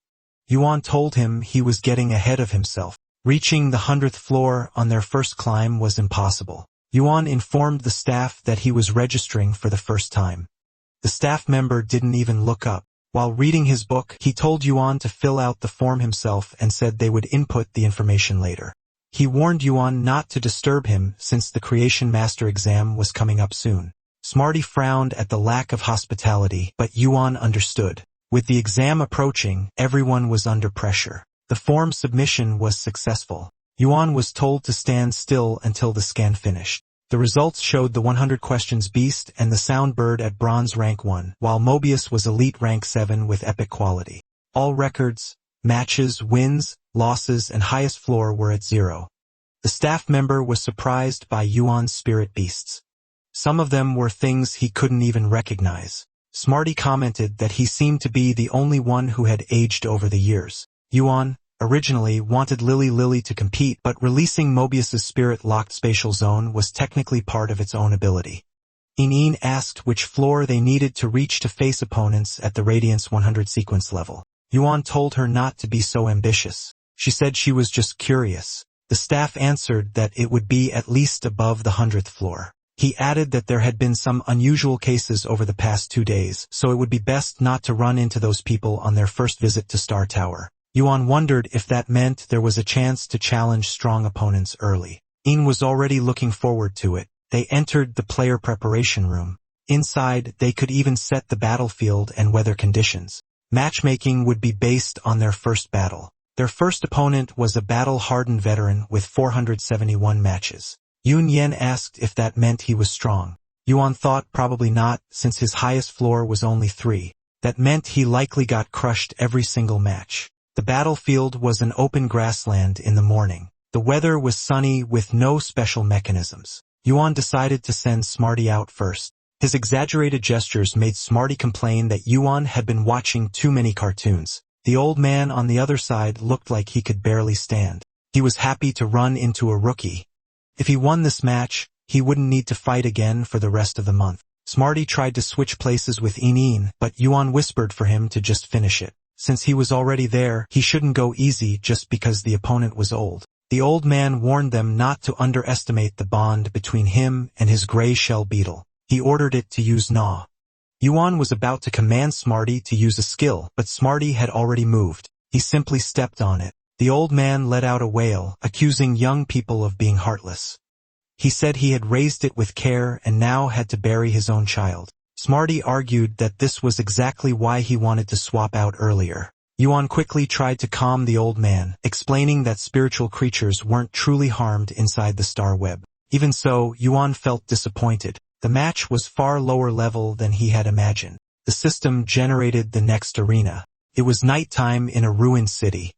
Yuan told him he was getting ahead of himself. Reaching the 100th floor on their first climb was impossible. Yuan informed the staff that he was registering for the first time. The staff member didn't even look up. While reading his book, he told Yuan to fill out the form himself and said they would input the information later. He warned Yuan not to disturb him since the Creation Master exam was coming up soon. Smarty frowned at the lack of hospitality, but Yuan understood. With the exam approaching, everyone was under pressure. The form submission was successful. Yuan was told to stand still until the scan finished. The results showed the 100 questions beast and the sound bird at bronze rank 1, while Mobius was elite rank 7 with epic quality. All records, matches, wins, losses, and highest floor were at 0. The staff member was surprised by Yuan's spirit beasts. Some of them were things he couldn't even recognize. Smarty commented that he seemed to be the only one who had aged over the years. Yuan originally wanted Lily to compete, but releasing Mobius's spirit-locked spatial zone was technically part of its own ability. Ineen asked which floor they needed to reach to face opponents at the Radiance 100 sequence level. Yuan told her not to be so ambitious. She said she was just curious. The staff answered that it would be at least above the 100th floor. He added that there had been some unusual cases over the past 2 days, so it would be best not to run into those people on their first visit to Star Tower. Yuan wondered if that meant there was a chance to challenge strong opponents early. In was already looking forward to it. They entered the player preparation room. Inside, they could even set the battlefield and weather conditions. Matchmaking would be based on their first battle. Their first opponent was a battle-hardened veteran with 471 matches. Yun Yen asked if that meant he was strong. Yuan thought probably not, since his highest floor was only 3. That meant he likely got crushed every single match. The battlefield was an open grassland in the morning. The weather was sunny with no special mechanisms. Yuan decided to send Smarty out first. His exaggerated gestures made Smarty complain that Yuan had been watching too many cartoons. The old man on the other side looked like he could barely stand. He was happy to run into a rookie. If he won this match, he wouldn't need to fight again for the rest of the month. Smarty tried to switch places with Ineen, but Yuan whispered for him to just finish it. Since he was already there, he shouldn't go easy just because the opponent was old. The old man warned them not to underestimate the bond between him and his gray shell beetle. He ordered it to use Gnaw. Yuan was about to command Smarty to use a skill, but Smarty had already moved. He simply stepped on it. The old man let out a wail, accusing young people of being heartless. He said he had raised it with care and now had to bury his own child. Smarty argued that this was exactly why he wanted to swap out earlier. Yuan quickly tried to calm the old man, explaining that spiritual creatures weren't truly harmed inside the star web. Even so, Yuan felt disappointed. The match was far lower level than he had imagined. The system generated the next arena. It was nighttime in a ruined city.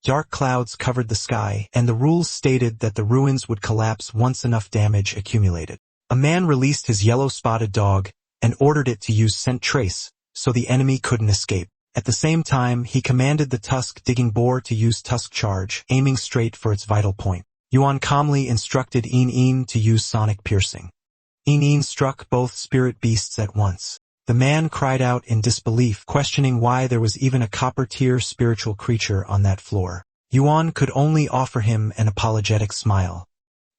Dark clouds covered the sky, and the rules stated that the ruins would collapse once enough damage accumulated. A man released his yellow-spotted dog and ordered it to use scent trace, so the enemy couldn't escape. At the same time, he commanded the tusk-digging boar to use tusk charge, aiming straight for its vital point. Yuan calmly instructed Een to use sonic piercing. Een struck both spirit beasts at once. The man cried out in disbelief, questioning why there was even a copper-tier spiritual creature on that floor. Yuan could only offer him an apologetic smile.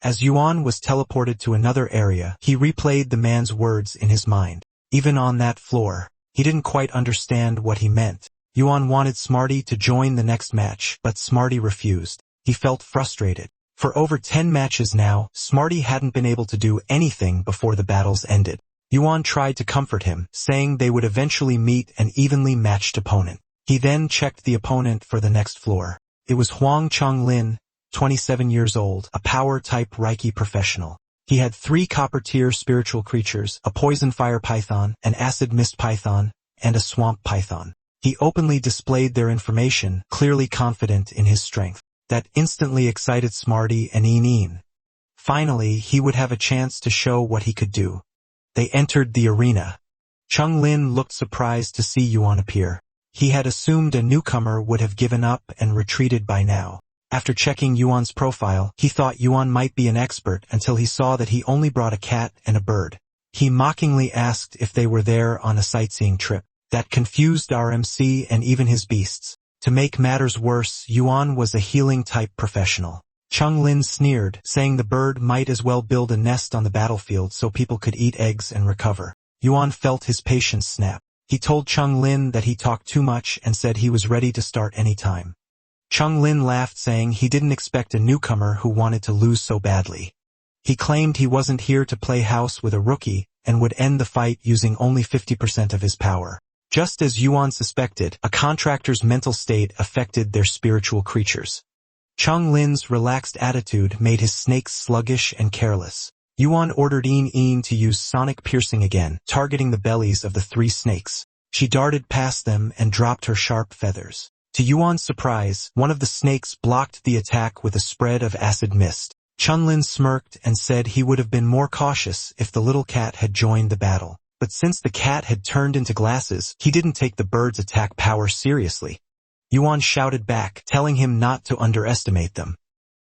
As Yuan was teleported to another area, he replayed the man's words in his mind. Even on that floor, he didn't quite understand what he meant. Yuan wanted Smarty to join the next match, but Smarty refused. He felt frustrated. For over 10 matches now, Smarty hadn't been able to do anything before the battles ended. Yuan tried to comfort him, saying they would eventually meet an evenly matched opponent. He then checked the opponent for the next floor. It was Huang Chonglin, 27 years old, a power-type Reiki professional. He had 3 copper-tier spiritual creatures, a poison fire python, an acid mist python, and a swamp python. He openly displayed their information, clearly confident in his strength. That instantly excited Smarty and Een. Finally, he would have a chance to show what he could do. They entered the arena. Chung Lin looked surprised to see Yuan appear. He had assumed a newcomer would have given up and retreated by now. After checking Yuan's profile, he thought Yuan might be an expert until he saw that he only brought a cat and a bird. He mockingly asked if they were there on a sightseeing trip. That confused RMC and even his beasts. To make matters worse, Yuan was a healing-type professional. Chung Lin sneered, saying the bird might as well build a nest on the battlefield so people could eat eggs and recover. Yuan felt his patience snap. He told Chung Lin that he talked too much and said he was ready to start any time. Chung Lin laughed, saying he didn't expect a newcomer who wanted to lose so badly. He claimed he wasn't here to play house with a rookie and would end the fight using only 50% of his power. Just as Yuan suspected, a contractor's mental state affected their spiritual creatures. Chung Lin's relaxed attitude made his snakes sluggish and careless. Yuan ordered Een to use sonic piercing again, targeting the bellies of the 3 snakes. She darted past them and dropped her sharp feathers. To Yuan's surprise, one of the snakes blocked the attack with a spread of acid mist. Chunlin smirked and said he would have been more cautious if the little cat had joined the battle. But since the cat had turned into glasses, he didn't take the bird's attack power seriously. Yuan shouted back, telling him not to underestimate them.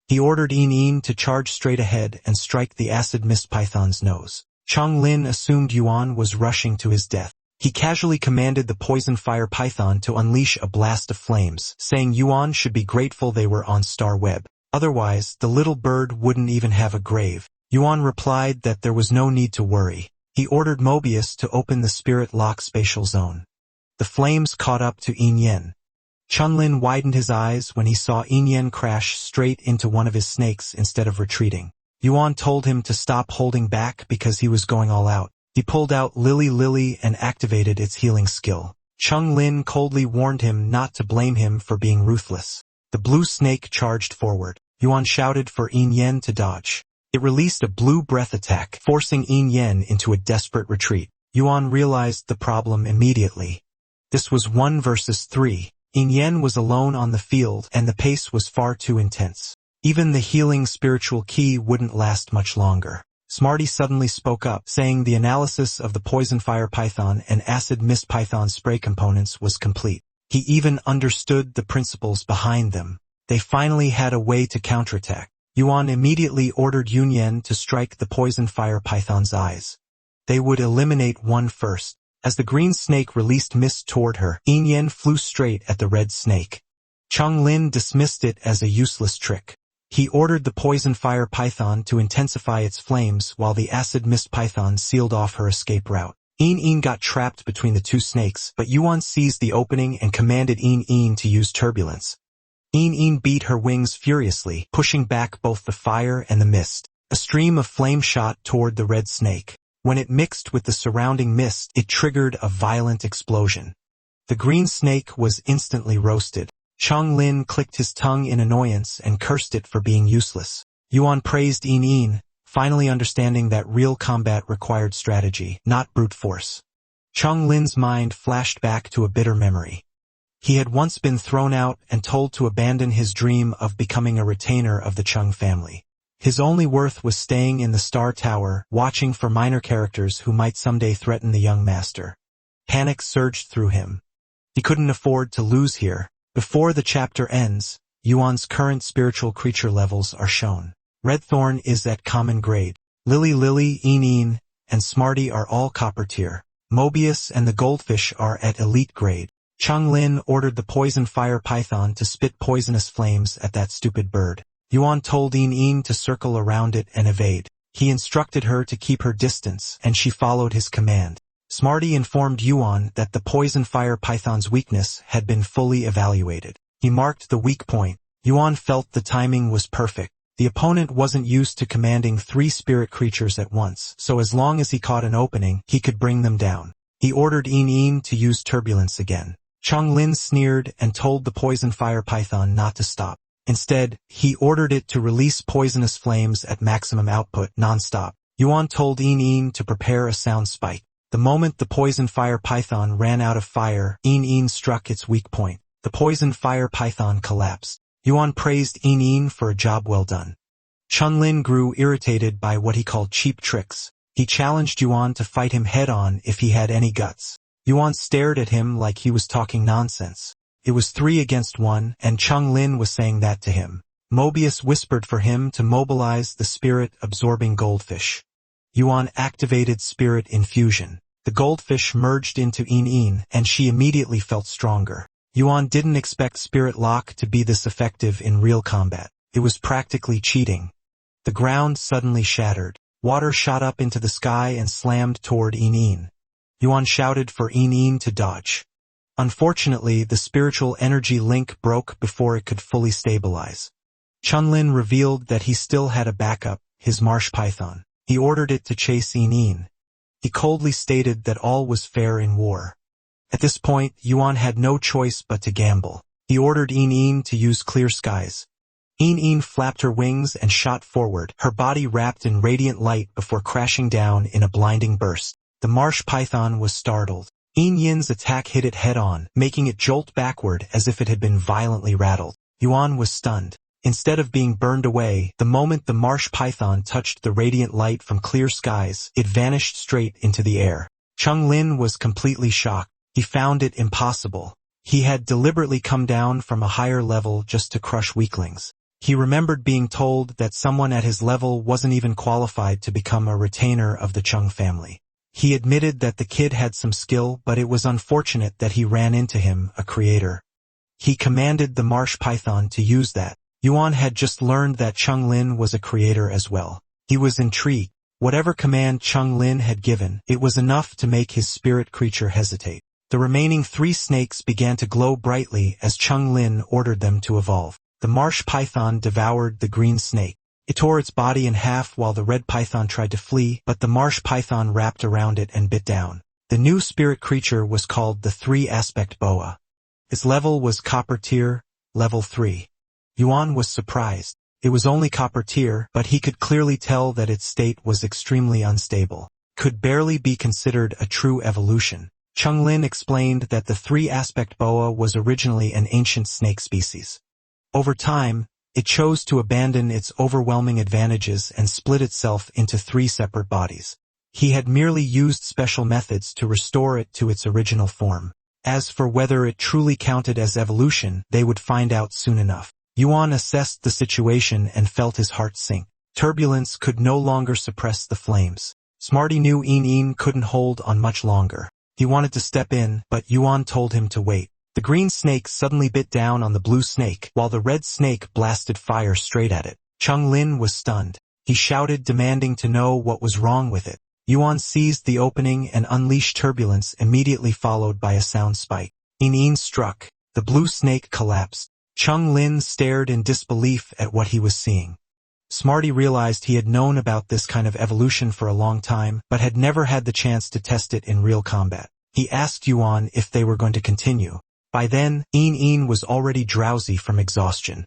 He ordered Een to charge straight ahead and strike the acid mist python's nose. Chung Lin assumed Yuan was rushing to his death. He casually commanded the poison fire python to unleash a blast of flames, saying Yuan should be grateful they were on Star Web. Otherwise, the little bird wouldn't even have a grave. Yuan replied that there was no need to worry. He ordered Mobius to open the spirit lock spatial zone. The flames caught up to Yin. Chunlin widened his eyes when he saw Yin crash straight into one of his snakes instead of retreating. Yuan told him to stop holding back because he was going all out. He pulled out Lily and activated its healing skill. Chung Lin coldly warned him not to blame him for being ruthless. The blue snake charged forward. Yuan shouted for Yin to dodge. It released a blue breath attack, forcing Yin into a desperate retreat. Yuan realized the problem immediately. This was 1 versus 3. Yin was alone on the field, and the pace was far too intense. Even the healing spiritual key wouldn't last much longer. Smarty suddenly spoke up, saying the analysis of the poison fire python and acid mist python spray components was complete. He even understood the principles behind them. They finally had a way to counterattack. Yuan immediately ordered Yunyan to strike the poison fire python's eyes. They would eliminate one first. As the green snake released mist toward her, Yin flew straight at the red snake. Chung Lin dismissed it as a useless trick. He ordered the poison fire python to intensify its flames while the acid mist python sealed off her escape route. Yin got trapped between the 2 snakes, but Yuan seized the opening and commanded Yin to use turbulence. Yin beat her wings furiously, pushing back both the fire and the mist. A stream of flame shot toward the red snake. When it mixed with the surrounding mist, it triggered a violent explosion. The green snake was instantly roasted. Chung Lin clicked his tongue in annoyance and cursed it for being useless. Yuan praised Yin, finally understanding that real combat required strategy, not brute force. Chung Lin's mind flashed back to a bitter memory. He had once been thrown out and told to abandon his dream of becoming a retainer of the Chung family. His only worth was staying in the Star Tower, watching for minor characters who might someday threaten the young master. Panic surged through him. He couldn't afford to lose here. Before the chapter ends, Yuan's current spiritual creature levels are shown. Redthorn is at common grade. Lily, Een, and Smarty are all copper tier. Mobius and the goldfish are at elite grade. Chung Lin ordered the poison fire python to spit poisonous flames at that stupid bird. Yuan told Een to circle around it and evade. He instructed her to keep her distance, and she followed his command. Smarty informed Yuan that the poison fire python's weakness had been fully evaluated. He marked the weak point. Yuan felt the timing was perfect. The opponent wasn't used to commanding 3 spirit creatures at once, so as long as he caught an opening, he could bring them down. He ordered Een to use turbulence again. Chung Lin sneered and told the poison fire python not to stop. Instead, he ordered it to release poisonous flames at maximum output, non-stop. Yuan told Een to prepare a sound spike. The moment the poison fire python ran out of fire, Een struck its weak point. The poison fire python collapsed. Yuan praised Een for a job well done. Chunlin grew irritated by what he called cheap tricks. He challenged Yuan to fight him head-on if he had any guts. Yuan stared at him like he was talking nonsense. It was 3 against 1, and Chung Lin was saying that to him. Mobius whispered for him to mobilize the spirit-absorbing goldfish. Yuan activated spirit infusion. The goldfish merged into Een, and she immediately felt stronger. Yuan didn't expect spirit lock to be this effective in real combat. It was practically cheating. The ground suddenly shattered. Water shot up into the sky and slammed toward Een. Yuan shouted for Yin to dodge. Unfortunately, the spiritual energy link broke before it could fully stabilize. Chunlin revealed that he still had a backup, his marsh python. He ordered it to chase Yin. He coldly stated that all was fair in war. At this point, Yuan had no choice but to gamble. He ordered Yin to use clear skies. Yin flapped her wings and shot forward, her body wrapped in radiant light before crashing down in a blinding burst. The marsh python was startled. Yin's attack hit it head-on, making it jolt backward as if it had been violently rattled. Yuan was stunned. Instead of being burned away, the moment the marsh python touched the radiant light from clear skies, it vanished straight into the air. Chunlin was completely shocked. He found it impossible. He had deliberately come down from a higher level just to crush weaklings. He remembered being told that someone at his level wasn't even qualified to become a retainer of the Chung family. He admitted that the kid had some skill, but it was unfortunate that he ran into him, a creator. He commanded the marsh python to use that. Yuan had just learned that Chunlin was a creator as well. He was intrigued. Whatever command Chunlin had given, it was enough to make his spirit creature hesitate. The remaining 3 snakes began to glow brightly as Chunlin ordered them to evolve. The marsh python devoured the green snake. It tore its body in half while the red python tried to flee, but the marsh python wrapped around it and bit down. The new spirit creature was called the 3-aspect boa. Its level was copper tier, level 3. Yuan was surprised. It was only copper tier, but he could clearly tell that its state was extremely unstable. Could barely be considered a true evolution. Chunlin explained that the 3-aspect boa was originally an ancient snake species. Over time, it chose to abandon its overwhelming advantages and split itself into 3 separate bodies. He had merely used special methods to restore it to its original form. As for whether it truly counted as evolution, they would find out soon enough. Yuan assessed the situation and felt his heart sink. Turbulence could no longer suppress the flames. Smarty knew Yin couldn't hold on much longer. He wanted to step in, but Yuan told him to wait. The green snake suddenly bit down on the blue snake, while the red snake blasted fire straight at it. Chunlin was stunned. He shouted, demanding to know what was wrong with it. Yuan seized the opening and unleashed turbulence, immediately followed by a sound spike. Yin struck. The blue snake collapsed. Chunlin stared in disbelief at what he was seeing. Smarty realized he had known about this kind of evolution for a long time, but had never had the chance to test it in real combat. He asked Yuan if they were going to continue. By then, Yin was already drowsy from exhaustion.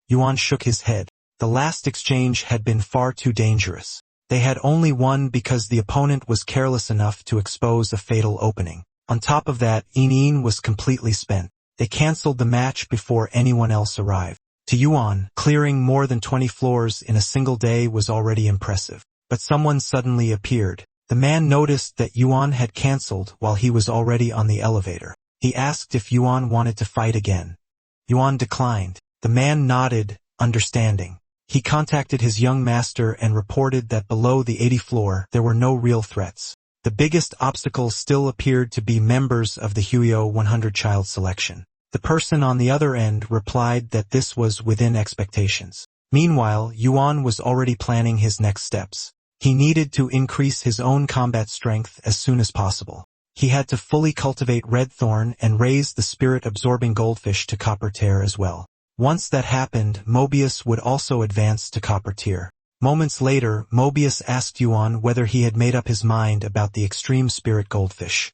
Yuan shook his head. The last exchange had been far too dangerous. They had only won because the opponent was careless enough to expose a fatal opening. On top of that, Yin was completely spent. They cancelled the match before anyone else arrived. To Yuan, clearing more than 20 floors in a single day was already impressive. But someone suddenly appeared. The man noticed that Yuan had cancelled while he was already on the elevator. He asked if Yuan wanted to fight again. Yuan declined. The man nodded, understanding. He contacted his young master and reported that below the 80th floor there were no real threats. The biggest obstacle still appeared to be members of the Huio 100 child selection. The person on the other end replied that this was within expectations. Meanwhile, Yuan was already planning his next steps. He needed to increase his own combat strength as soon as possible. He had to fully cultivate Red Thorn and raise the spirit-absorbing goldfish to copper tier as well. Once that happened, Mobius would also advance to copper tier. Moments later, Mobius asked Yuan whether he had made up his mind about the extreme spirit goldfish.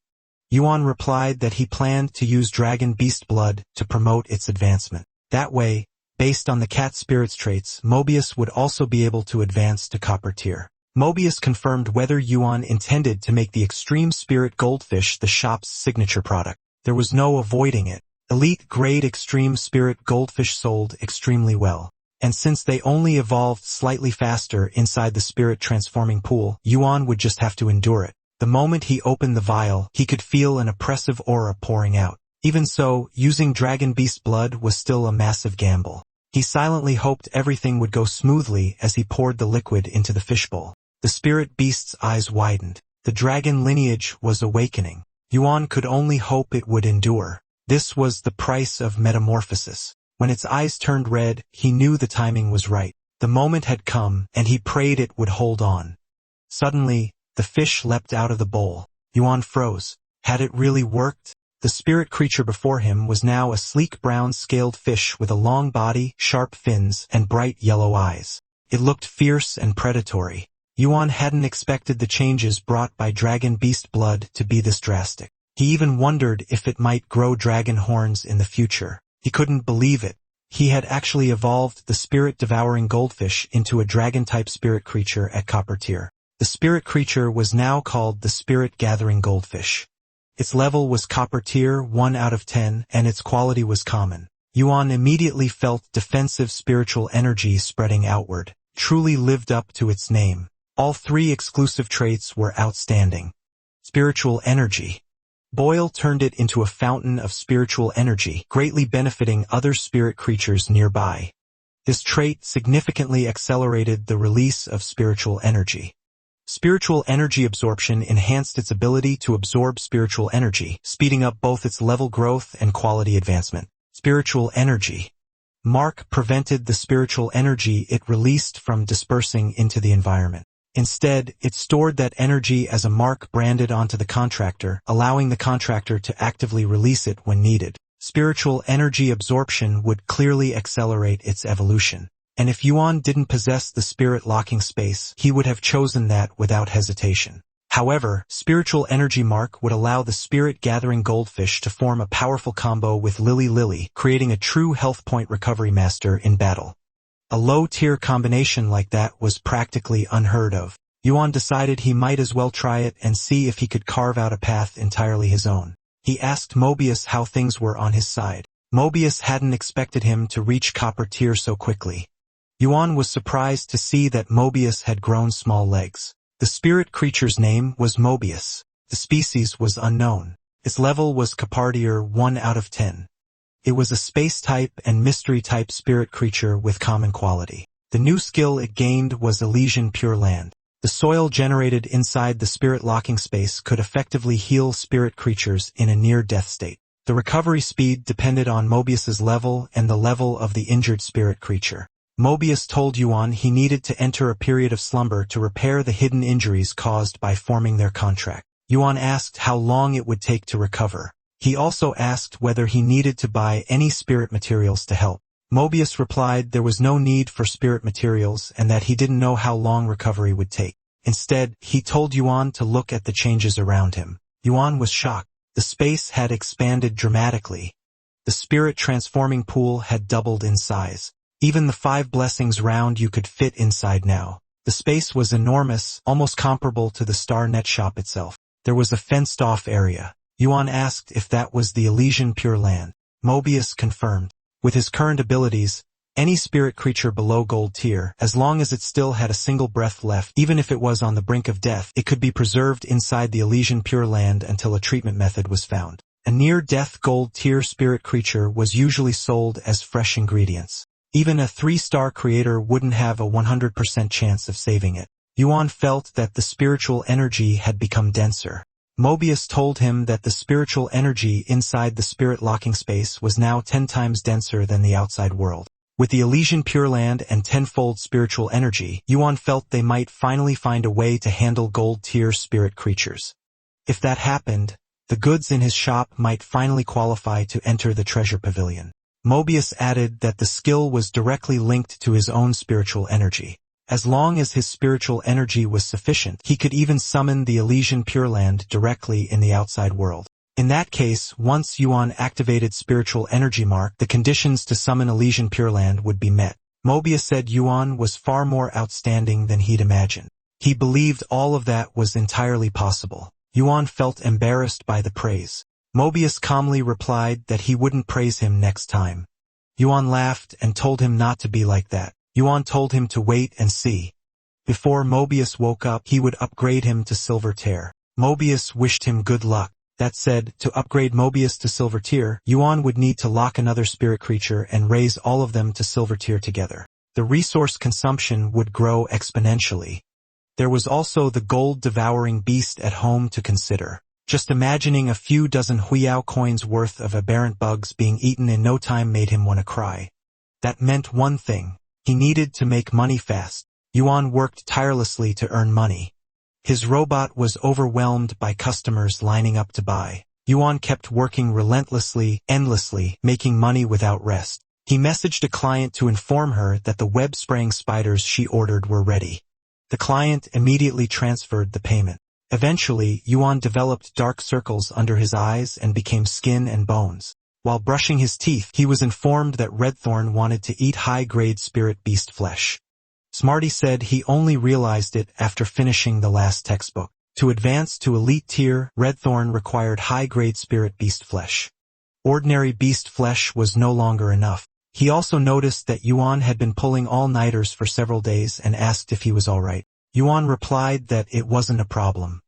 Yuan replied that he planned to use dragon beast blood to promote its advancement. That way, based on the cat spirit's traits, Mobius would also be able to advance to copper tier. Mobius confirmed whether Yuan intended to make the extreme spirit goldfish the shop's signature product. There was no avoiding it. Elite-grade extreme spirit goldfish sold extremely well. And since they only evolved slightly faster inside the spirit transforming pool, Yuan would just have to endure it. The moment he opened the vial, he could feel an oppressive aura pouring out. Even so, using dragon beast blood was still a massive gamble. He silently hoped everything would go smoothly as he poured the liquid into the fishbowl. The spirit beast's eyes widened. The dragon lineage was awakening. Yuan could only hope it would endure. This was the price of metamorphosis. When its eyes turned red, he knew the timing was right. The moment had come, and he prayed it would hold on. Suddenly, the fish leapt out of the bowl. Yuan froze. Had it really worked? The spirit creature before him was now a sleek brown scaled fish with a long body, sharp fins, and bright yellow eyes. It looked fierce and predatory. Yuan hadn't expected the changes brought by dragon beast blood to be this drastic. He even wondered if it might grow dragon horns in the future. He couldn't believe it. He had actually evolved the spirit-devouring goldfish into a dragon-type spirit creature at copper tier. The spirit creature was now called the spirit-gathering goldfish. Its level was copper tier 1 out of 10, and its quality was common. Yuan immediately felt defensive spiritual energy spreading outward, truly lived up to its name. All 3 exclusive traits were outstanding. Spiritual energy. Boyle turned it into a fountain of spiritual energy, greatly benefiting other spirit creatures nearby. This trait significantly accelerated the release of spiritual energy. Spiritual energy absorption enhanced its ability to absorb spiritual energy, speeding up both its level growth and quality advancement. Spiritual energy. Mark prevented the spiritual energy it released from dispersing into the environment. Instead, it stored that energy as a mark branded onto the contractor, allowing the contractor to actively release it when needed. Spiritual energy absorption would clearly accelerate its evolution. And if Yuan didn't possess the spirit locking space, he would have chosen that without hesitation. However, spiritual energy mark would allow the spirit-gathering goldfish to form a powerful combo with Lily, creating a true health point recovery master in battle. A low-tier combination like that was practically unheard of. Yuan decided he might as well try it and see if he could carve out a path entirely his own. He asked Mobius how things were on his side. Mobius hadn't expected him to reach copper tier so quickly. Yuan was surprised to see that Mobius had grown small legs. The spirit creature's name was Mobius. The species was unknown. Its level was Capardier 1 out of 10. It was a space-type and mystery-type spirit creature with common quality. The new skill it gained was Elysian Pure Land. The soil generated inside the spirit locking space could effectively heal spirit creatures in a near-death state. The recovery speed depended on Mobius's level and the level of the injured spirit creature. Mobius told Yuan he needed to enter a period of slumber to repair the hidden injuries caused by forming their contract. Yuan asked how long it would take to recover. He also asked whether he needed to buy any spirit materials to help. Mobius replied there was no need for spirit materials and that he didn't know how long recovery would take. Instead, he told Yuan to look at the changes around him. Yuan was shocked. The space had expanded dramatically. The spirit transforming pool had doubled in size. Even the 5 blessings round you could fit inside now. The space was enormous, almost comparable to the Star Net shop itself. There was a fenced-off area. Yuan asked if that was the Elysian Pure Land. Mobius confirmed. With his current abilities, any spirit creature below gold tier, as long as it still had a single breath left, even if it was on the brink of death, it could be preserved inside the Elysian Pure Land until a treatment method was found. A near-death gold tier spirit creature was usually sold as fresh ingredients. Even a 3-star creator wouldn't have a 100% chance of saving it. Yuan felt that the spiritual energy had become denser. Mobius told him that the spiritual energy inside the spirit locking space was now 10 times denser than the outside world. With the Elysian Pure Land and 10-fold spiritual energy, Yuan felt they might finally find a way to handle gold-tier spirit creatures. If that happened, the goods in his shop might finally qualify to enter the treasure pavilion. Mobius added that the skill was directly linked to his own spiritual energy. As long as his spiritual energy was sufficient, he could even summon the Elysian Pure Land directly in the outside world. In that case, once Yuan activated spiritual energy mark, the conditions to summon Elysian Pure Land would be met. Mobius said Yuan was far more outstanding than he'd imagined. He believed all of that was entirely possible. Yuan felt embarrassed by the praise. Mobius calmly replied that he wouldn't praise him next time. Yuan laughed and told him not to be like that. Yuan told him to wait and see. Before Mobius woke up, he would upgrade him to Silver Tier. Mobius wished him good luck. That said, to upgrade Mobius to Silver Tier, Yuan would need to lock another spirit creature and raise all of them to Silver Tier together. The resource consumption would grow exponentially. There was also the gold-devouring beast at home to consider. Just imagining a few dozen Huiyao coins worth of aberrant bugs being eaten in no time made him want to cry. That meant one thing. He needed to make money fast. Yuan worked tirelessly to earn money. His robot was overwhelmed by customers lining up to buy. Yuan kept working relentlessly, endlessly, making money without rest. He messaged a client to inform her that the web-spraying spiders she ordered were ready. The client immediately transferred the payment. Eventually, Yuan developed dark circles under his eyes and became skin and bones. While brushing his teeth, he was informed that Redthorn wanted to eat high-grade spirit beast flesh. Smarty said he only realized it after finishing the last textbook. To advance to elite tier, Redthorn required high-grade spirit beast flesh. Ordinary beast flesh was no longer enough. He also noticed that Yuan had been pulling all-nighters for several days and asked if he was alright. Yuan replied that it wasn't a problem.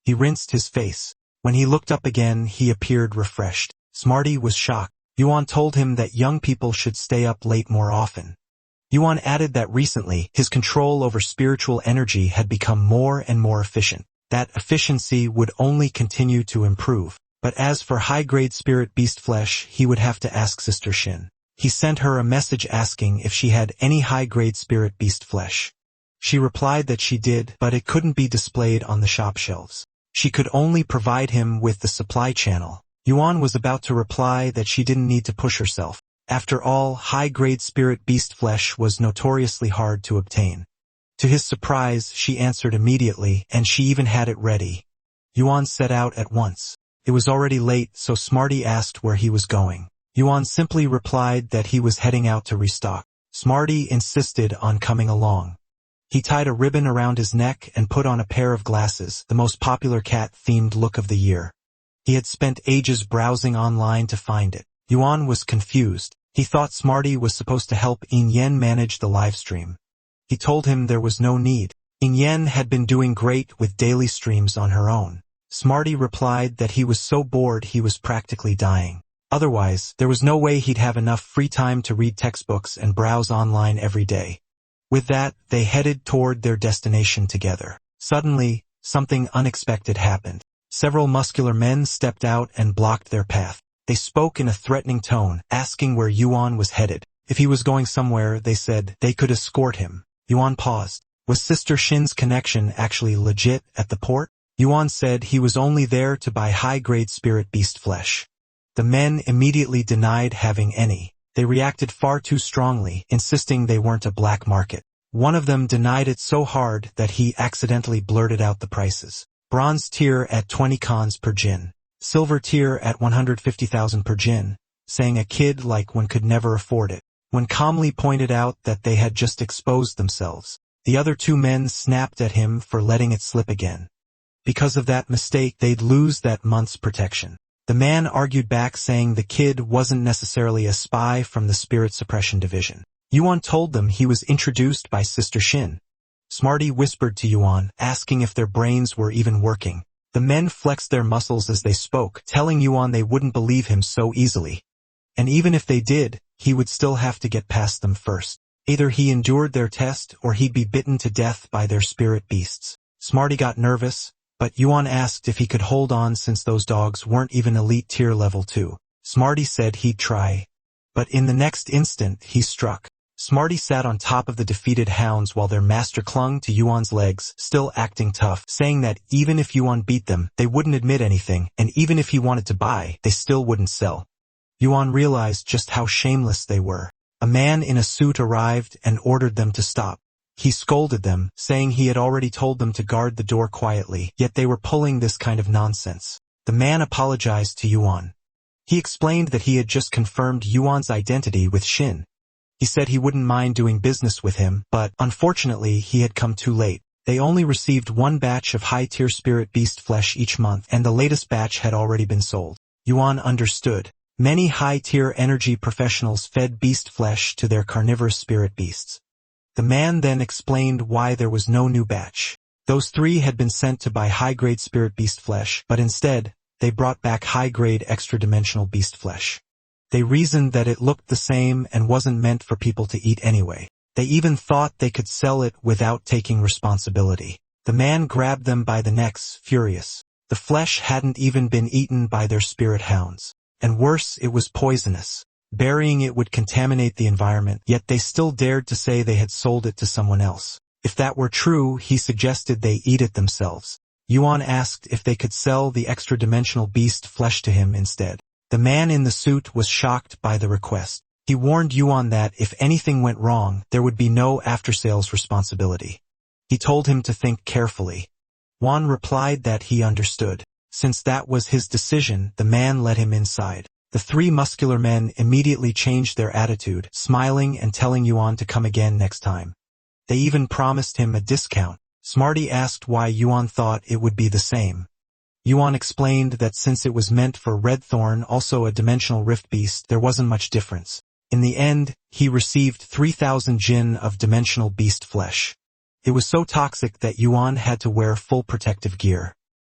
He rinsed his face. When he looked up again, he appeared refreshed. Smarty was shocked. Yuan told him that young people should stay up late more often. Yuan added that recently, his control over spiritual energy had become more and more efficient. That efficiency would only continue to improve. But as for high-grade spirit beast flesh, he would have to ask Sister Shin. He sent her a message asking if she had any high-grade spirit beast flesh. She replied that she did, but it couldn't be displayed on the shop shelves. She could only provide him with the supply channel. Yuan was about to reply that she didn't need to push herself. After all, high-grade spirit beast flesh was notoriously hard to obtain. To his surprise, she answered immediately, and she even had it ready. Yuan set out at once. It was already late, so Smarty asked where he was going. Yuan simply replied that he was heading out to restock. Smarty insisted on coming along. He tied a ribbon around his neck and put on a pair of glasses, the most popular cat-themed look of the year. He had spent ages browsing online to find it. Yuan was confused. He thought Smarty was supposed to help Yin Yen manage the livestream. He told him there was no need. Yin Yen had been doing great with daily streams on her own. Smarty replied that he was so bored he was practically dying. Otherwise, there was no way he'd have enough free time to read textbooks and browse online every day. With that, they headed toward their destination together. Suddenly, something unexpected happened. Several muscular men stepped out and blocked their path. They spoke in a threatening tone, asking where Yuan was headed. If he was going somewhere, they said they could escort him. Yuan paused. Was Sister Shin's connection actually legit at the port? Yuan said he was only there to buy high-grade spirit beast flesh. The men immediately denied having any. They reacted far too strongly, insisting they weren't a black market. One of them denied it so hard that he accidentally blurted out the prices. Bronze tier at 20 cons per jin. Silver tier at 150,000 per jin, saying a kid like one could never afford it. When calmly pointed out that they had just exposed themselves, the other two men snapped at him for letting it slip again. Because of that mistake, they'd lose that month's protection. The man argued back saying the kid wasn't necessarily a spy from the Spirit Suppression Division. Yuan told them he was introduced by Sister Shin. Smarty whispered to Yuan, asking if their brains were even working. The men flexed their muscles as they spoke, telling Yuan they wouldn't believe him so easily. And even if they did, he would still have to get past them first. Either he endured their test or he'd be bitten to death by their spirit beasts. Smarty got nervous, but Yuan asked if he could hold on since those dogs weren't even elite tier level 2. Smarty said he'd try. But in the next instant, he struck. Smarty sat on top of the defeated hounds while their master clung to Yuan's legs, still acting tough, saying that even if Yuan beat them, they wouldn't admit anything, and even if he wanted to buy, they still wouldn't sell. Yuan realized just how shameless they were. A man in a suit arrived and ordered them to stop. He scolded them, saying he had already told them to guard the door quietly, yet they were pulling this kind of nonsense. The man apologized to Yuan. He explained that he had just confirmed Yuan's identity with Shin. He said he wouldn't mind doing business with him, but unfortunately he had come too late. They only received one batch of high-tier spirit beast flesh each month, and the latest batch had already been sold. Yuan understood. Many high-tier energy professionals fed beast flesh to their carnivorous spirit beasts. The man then explained why there was no new batch. Those three had been sent to buy high-grade spirit beast flesh, but instead, they brought back high-grade extra-dimensional beast flesh. They reasoned that it looked the same and wasn't meant for people to eat anyway. They even thought they could sell it without taking responsibility. The man grabbed them by the necks, furious. The flesh hadn't even been eaten by their spirit hounds. And worse, it was poisonous. Burying it would contaminate the environment, yet they still dared to say they had sold it to someone else. If that were true, he suggested they eat it themselves. Yuan asked if they could sell the extra-dimensional beast flesh to him instead. The man in the suit was shocked by the request. He warned Yuan that if anything went wrong, there would be no after-sales responsibility. He told him to think carefully. Yuan replied that he understood. Since that was his decision, the man led him inside. The three muscular men immediately changed their attitude, smiling and telling Yuan to come again next time. They even promised him a discount. Smarty asked why Yuan thought it would be the same. Yuan explained that since it was meant for Redthorn, also a dimensional rift beast, there wasn't much difference. In the end, he received 3,000 jin of dimensional beast flesh. It was so toxic that Yuan had to wear full protective gear.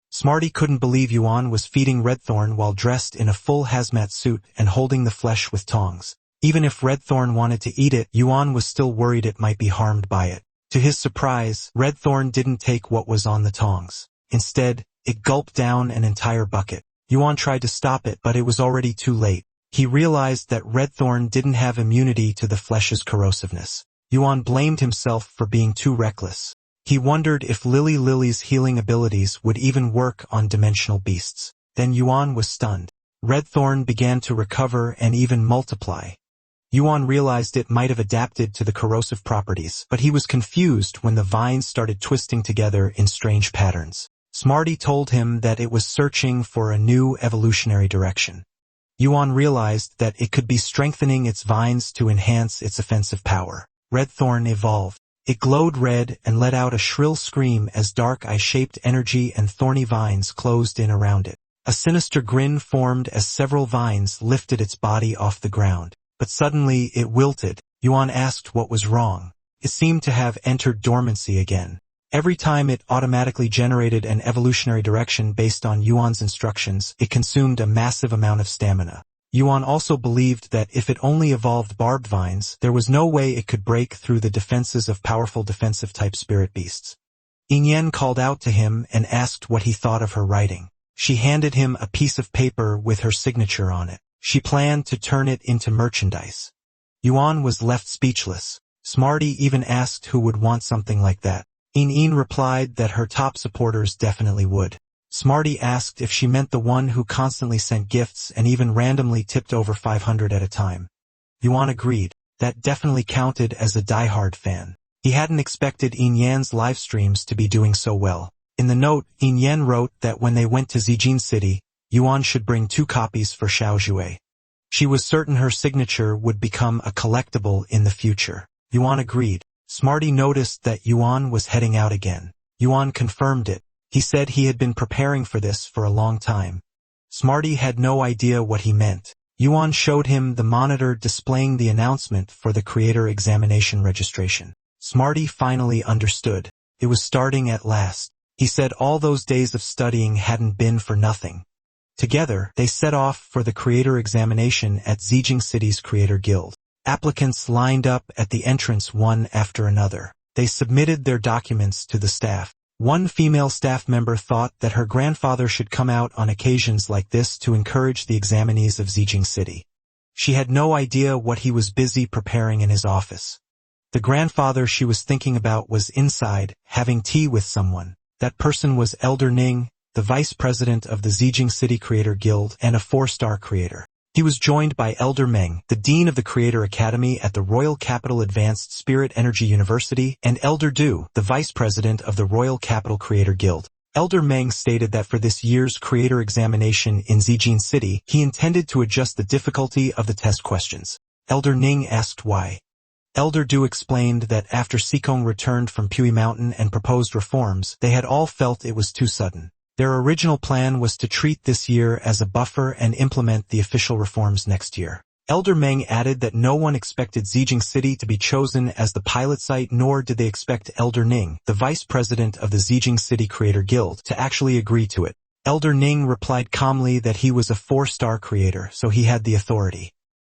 Smarty couldn't believe Yuan was feeding Redthorn while dressed in a full hazmat suit and holding the flesh with tongs. Even if Redthorn wanted to eat it, Yuan was still worried it might be harmed by it. To his surprise, Redthorn didn't take what was on the tongs. Instead, it gulped down an entire bucket. Yuan tried to stop it, but it was already too late. He realized that Redthorn didn't have immunity to the flesh's corrosiveness. Yuan blamed himself for being too reckless. He wondered if Lily's healing abilities would even work on dimensional beasts. Then Yuan was stunned. Redthorn began to recover and even multiply. Yuan realized it might have adapted to the corrosive properties, but he was confused when the vines started twisting together in strange patterns. Smarty told him that it was searching for a new evolutionary direction. Yuan realized that it could be strengthening its vines to enhance its offensive power. Redthorn evolved. It glowed red and let out a shrill scream as dark eye-shaped energy and thorny vines closed in around it. A sinister grin formed as several vines lifted its body off the ground. But suddenly it wilted. Yuan asked what was wrong. It seemed to have entered dormancy again. Every time it automatically generated an evolutionary direction based on Yuan's instructions, it consumed a massive amount of stamina. Yuan also believed that if it only evolved barbed vines, there was no way it could break through the defenses of powerful defensive-type spirit beasts. Yin called out to him and asked what he thought of her writing. She handed him a piece of paper with her signature on it. She planned to turn it into merchandise. Yuan was left speechless. Smarty even asked who would want something like that. Yin replied that her top supporters definitely would. Smarty asked if she meant the one who constantly sent gifts and even randomly tipped over 500 at a time. Yuan agreed. That definitely counted as a diehard fan. He hadn't expected Yan's live streams to be doing so well. In the note, Yan wrote that when they went to Zijin City, Yuan should bring 2 copies for Xiaojue. She was certain her signature would become a collectible in the future. Yuan agreed. Smarty noticed that Yuan was heading out again. Yuan confirmed it. He said he had been preparing for this for a long time. Smarty had no idea what he meant. Yuan showed him the monitor displaying the announcement for the creator examination registration. Smarty finally understood. It was starting at last. He said all those days of studying hadn't been for nothing. Together, they set off for the creator examination at Zijing City's Creator Guild. Applicants lined up at the entrance one after another. They submitted their documents to the staff. One female staff member thought that her grandfather should come out on occasions like this to encourage the examinees of Zijing City. She had no idea what he was busy preparing in his office. The grandfather she was thinking about was inside, having tea with someone. That person was Elder Ning, the vice president of the Zijing City Creator Guild and a 4-star creator. He was joined by Elder Meng, the dean of the Creator Academy at the Royal Capital Advanced Spirit Energy University, and Elder Du, the vice president of the Royal Capital Creator Guild. Elder Meng stated that for this year's creator examination in Zijin City, he intended to adjust the difficulty of the test questions. Elder Ning asked why. Elder Du explained that after Sikong returned from Pui Mountain and proposed reforms, they had all felt it was too sudden. Their original plan was to treat this year as a buffer and implement the official reforms next year. Elder Meng added that no one expected Zijing City to be chosen as the pilot site, nor did they expect Elder Ning, the vice president of the Zijing City Creator Guild, to actually agree to it. Elder Ning replied calmly that he was a 4-star creator, so he had the authority.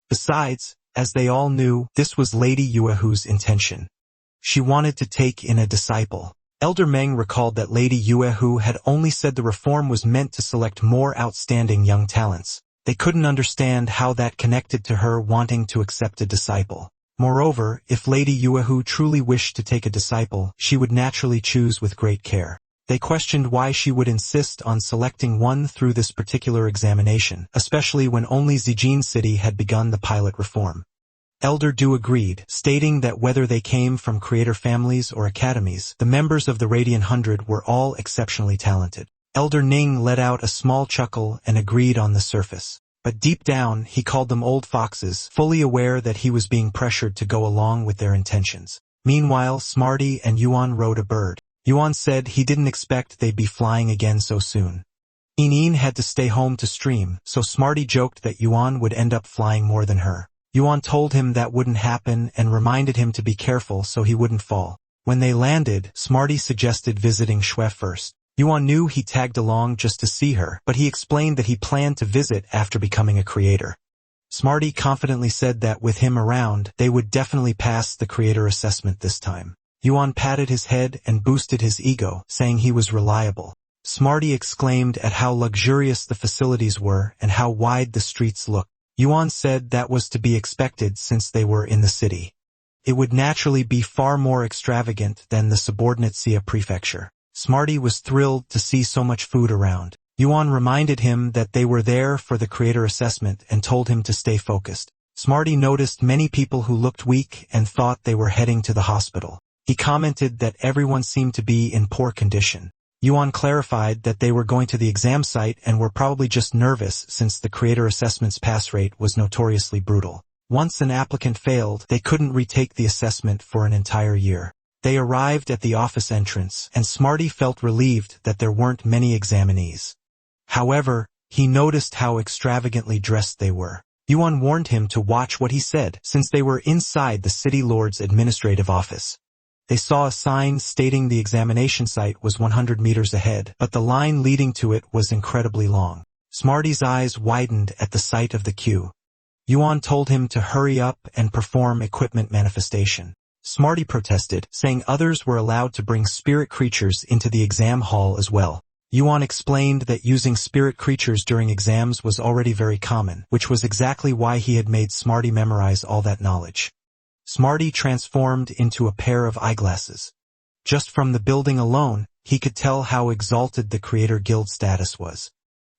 Besides, as they all knew, this was Lady Yuehu's intention. She wanted to take in a disciple. Elder Meng recalled that Lady Yuehu had only said the reform was meant to select more outstanding young talents. They couldn't understand how that connected to her wanting to accept a disciple. Moreover, if Lady Yuehu truly wished to take a disciple, she would naturally choose with great care. They questioned why she would insist on selecting one through this particular examination, especially when only Zijin City had begun the pilot reform. Elder Du agreed, stating that whether they came from creator families or academies, the members of the Radiant Hundred were all exceptionally talented. Elder Ning let out a small chuckle and agreed on the surface. But deep down, he called them old foxes, fully aware that he was being pressured to go along with their intentions. Meanwhile, Smarty and Yuan rode a bird. Yuan said he didn't expect they'd be flying again so soon. Inin had to stay home to stream, so Smarty joked that Yuan would end up flying more than her. Yuan told him that wouldn't happen and reminded him to be careful so he wouldn't fall. When they landed, Smarty suggested visiting Xue first. Yuan knew he tagged along just to see her, but he explained that he planned to visit after becoming a creator. Smarty confidently said that with him around, they would definitely pass the creator assessment this time. Yuan patted his head and boosted his ego, saying he was reliable. Smarty exclaimed at how luxurious the facilities were and how wide the streets looked. Yuan said that was to be expected since they were in the city. It would naturally be far more extravagant than the subordinate Xia prefecture. Smarty was thrilled to see so much food around. Yuan reminded him that they were there for the creator assessment and told him to stay focused. Smarty noticed many people who looked weak and thought they were heading to the hospital. He commented that everyone seemed to be in poor condition. Yuan clarified that they were going to the exam site and were probably just nervous since the creator assessment's pass rate was notoriously brutal. Once an applicant failed, they couldn't retake the assessment for an entire year. They arrived at the office entrance, and Smarty felt relieved that there weren't many examinees. However, he noticed how extravagantly dressed they were. Yuan warned him to watch what he said, since they were inside the city lord's administrative office. They saw a sign stating the examination site was 100 meters ahead, but the line leading to it was incredibly long. Smarty's eyes widened at the sight of the queue. Yuan told him to hurry up and perform equipment manifestation. Smarty protested, saying others were allowed to bring spirit creatures into the exam hall as well. Yuan explained that using spirit creatures during exams was already very common, which was exactly why he had made Smarty memorize all that knowledge. Smarty transformed into a pair of eyeglasses. Just from the building alone, he could tell how exalted the Creator Guild status was.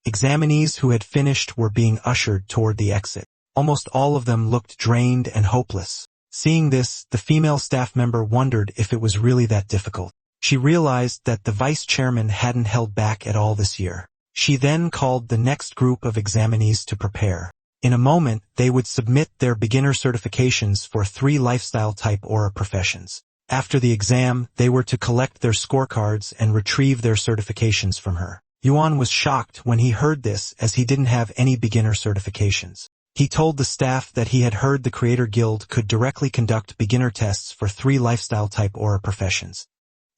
Examinees who had finished were being ushered toward the exit. Almost all of them looked drained and hopeless. Seeing this, the female staff member wondered if it was really that difficult. She realized that the vice chairman hadn't held back at all this year. She then called the next group of examinees to prepare. In a moment, they would submit their beginner certifications for 3 lifestyle-type aura professions. After the exam, they were to collect their scorecards and retrieve their certifications from her. Yuan was shocked when he heard this, as he didn't have any beginner certifications. He told the staff that he had heard the Creator Guild could directly conduct beginner tests for 3 lifestyle-type aura professions.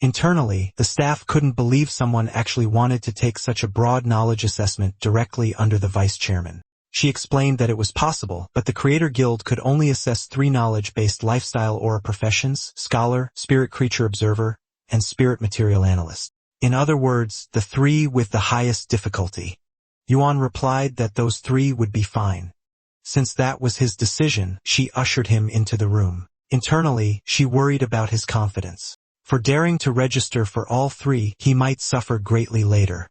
Internally, the staff couldn't believe someone actually wanted to take such a broad knowledge assessment directly under the vice chairman. She explained that it was possible, but the Creator Guild could only assess 3 knowledge-based lifestyle aura professions: Scholar, Spirit Creature Observer, and Spirit Material Analyst. In other words, the 3 with the highest difficulty. Yuan replied that those 3 would be fine. Since that was his decision, she ushered him into the room. Internally, she worried about his confidence. For daring to register for all 3, he might suffer greatly later.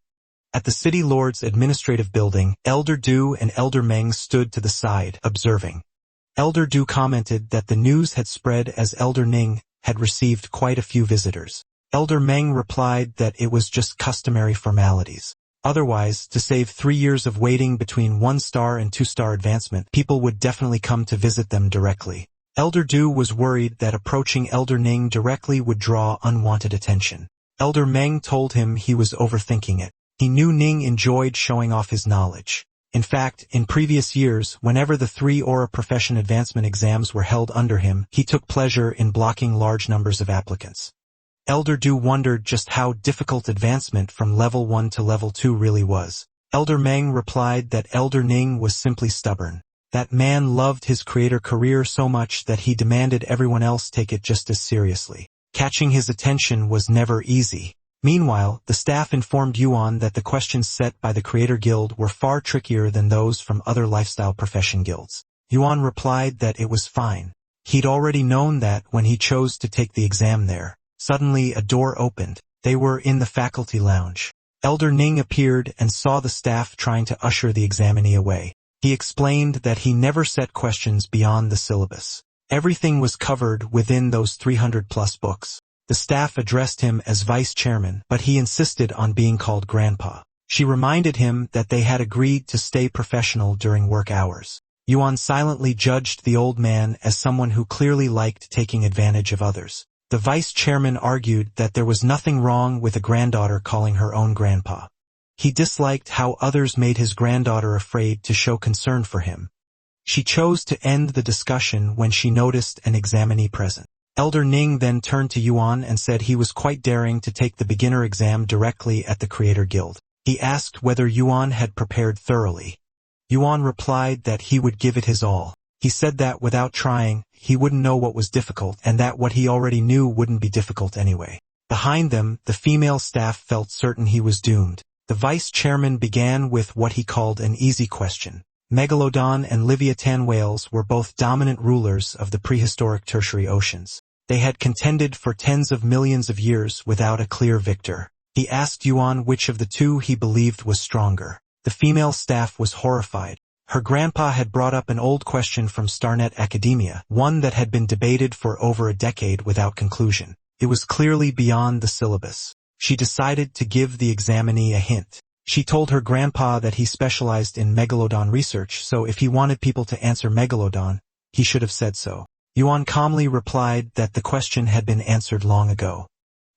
At the City Lord's administrative building, Elder Du and Elder Meng stood to the side, observing. Elder Du commented that the news had spread as Elder Ning had received quite a few visitors. Elder Meng replied that it was just customary formalities. Otherwise, to save 3 years of waiting between 1-star and 2-star advancement, people would definitely come to visit them directly. Elder Du was worried that approaching Elder Ning directly would draw unwanted attention. Elder Meng told him he was overthinking it. He knew Ning enjoyed showing off his knowledge. In fact, in previous years, whenever the 3 Aura Profession Advancement exams were held under him, he took pleasure in blocking large numbers of applicants. Elder Du wondered just how difficult advancement from level 1 to level 2 really was. Elder Meng replied that Elder Ning was simply stubborn. That man loved his creator career so much that he demanded everyone else take it just as seriously. Catching his attention was never easy. Meanwhile, the staff informed Yuan that the questions set by the Creator Guild were far trickier than those from other lifestyle profession guilds. Yuan replied that it was fine. He'd already known that when he chose to take the exam there. Suddenly a door opened. They were in the faculty lounge. Elder Ning appeared and saw the staff trying to usher the examinee away. He explained that he never set questions beyond the syllabus. Everything was covered within those 300-plus books. The staff addressed him as vice chairman, but he insisted on being called grandpa. She reminded him that they had agreed to stay professional during work hours. Yuan silently judged the old man as someone who clearly liked taking advantage of others. The vice chairman argued that there was nothing wrong with a granddaughter calling her own grandpa. He disliked how others made his granddaughter afraid to show concern for him. She chose to end the discussion when she noticed an examinee present. Elder Ning then turned to Yuan and said he was quite daring to take the beginner exam directly at the Creator Guild. He asked whether Yuan had prepared thoroughly. Yuan replied that he would give it his all. He said that without trying, he wouldn't know what was difficult and that what he already knew wouldn't be difficult anyway. Behind them, the female staff felt certain he was doomed. The vice chairman began with what he called an easy question. Megalodon and Leviathan whales were both dominant rulers of the prehistoric tertiary oceans. They had contended for tens of millions of years without a clear victor. He asked Yuan which of the two he believed was stronger. The female staff was horrified. Her grandpa had brought up an old question from Starnet Academia, one that had been debated for over a decade without conclusion. It was clearly beyond the syllabus. She decided to give the examinee a hint. She told her grandpa that he specialized in megalodon research, so if he wanted people to answer megalodon, he should have said so. Yuan calmly replied that the question had been answered long ago.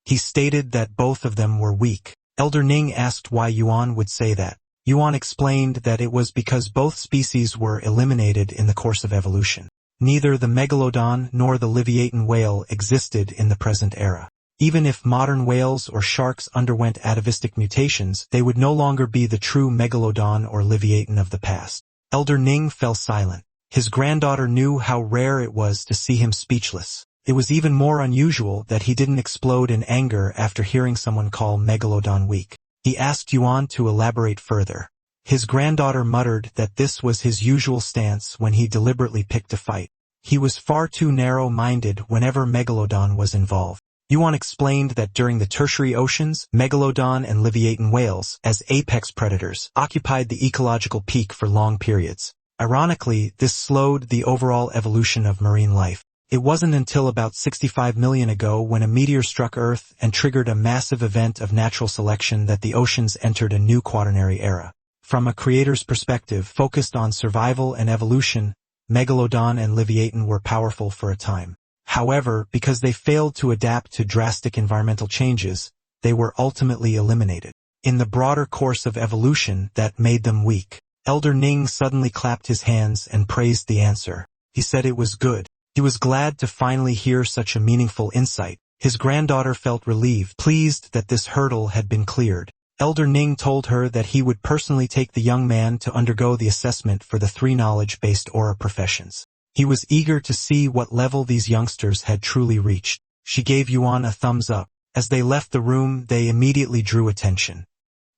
He stated that both of them were weak. Elder Ning asked why Yuan would say that. Yuan explained that it was because both species were eliminated in the course of evolution. Neither the megalodon nor the Leviathan whale existed in the present era. Even if modern whales or sharks underwent atavistic mutations, they would no longer be the true megalodon or Leviathan of the past. Elder Ning fell silent. His granddaughter knew how rare it was to see him speechless. It was even more unusual that he didn't explode in anger after hearing someone call megalodon weak. He asked Yuan to elaborate further. His granddaughter muttered that this was his usual stance when he deliberately picked a fight. He was far too narrow-minded whenever megalodon was involved. Yuan explained that during the tertiary oceans, megalodon and Leviathan whales, as apex predators, occupied the ecological peak for long periods. Ironically, this slowed the overall evolution of marine life. It wasn't until about 65 million ago when a meteor struck Earth and triggered a massive event of natural selection that the oceans entered a new quaternary era. From a creator's perspective focused on survival and evolution, megalodon and Leviathan were powerful for a time. However, because they failed to adapt to drastic environmental changes, they were ultimately eliminated. In the broader course of evolution that made them weak. Elder Ning suddenly clapped his hands and praised the answer. He said it was good. He was glad to finally hear such a meaningful insight. His granddaughter felt relieved, pleased that this hurdle had been cleared. Elder Ning told her that he would personally take the young man to undergo the assessment for the 3 knowledge-based aura professions. He was eager to see what level these youngsters had truly reached. She gave Yuan a thumbs up. As they left the room, they immediately drew attention.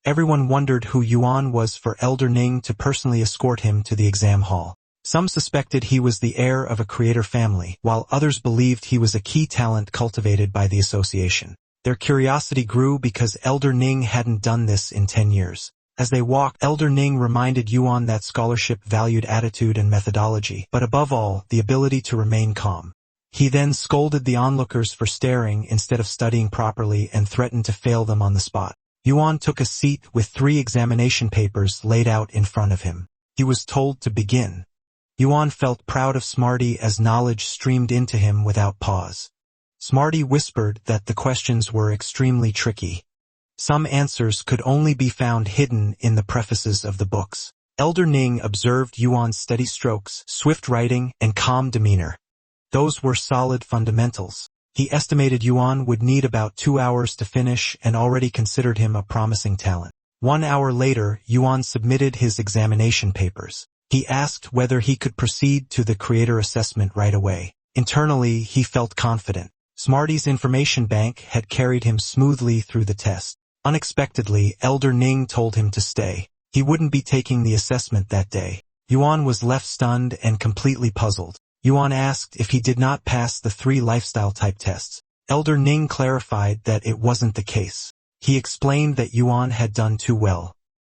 Everyone wondered who Yuan was for Elder Ning to personally escort him to the exam hall. Some suspected he was the heir of a creator family, while others believed he was a key talent cultivated by the association. Their curiosity grew because Elder Ning hadn't done this in 10 years. As they walked, Elder Ning reminded Yuan that scholarship valued attitude and methodology, but above all, the ability to remain calm. He then scolded the onlookers for staring instead of studying properly and threatened to fail them on the spot. Yuan took a seat with 3 examination papers laid out in front of him. He was told to begin. Yuan felt proud of Smarty as knowledge streamed into him without pause. Smarty whispered that the questions were extremely tricky. Some answers could only be found hidden in the prefaces of the books. Elder Ning observed Yuan's steady strokes, swift writing, and calm demeanor. Those were solid fundamentals. He estimated Yuan would need about 2 hours to finish and already considered him a promising talent. 1 hour later, Yuan submitted his examination papers. He asked whether he could proceed to the creator assessment right away. Internally, he felt confident. Smarty's information bank had carried him smoothly through the test. Unexpectedly, Elder Ning told him to stay. He wouldn't be taking the assessment that day. Yuan was left stunned and completely puzzled. Yuan asked if he did not pass the 3 lifestyle type tests. Elder Ning clarified that it wasn't the case. He explained that Yuan had done too well.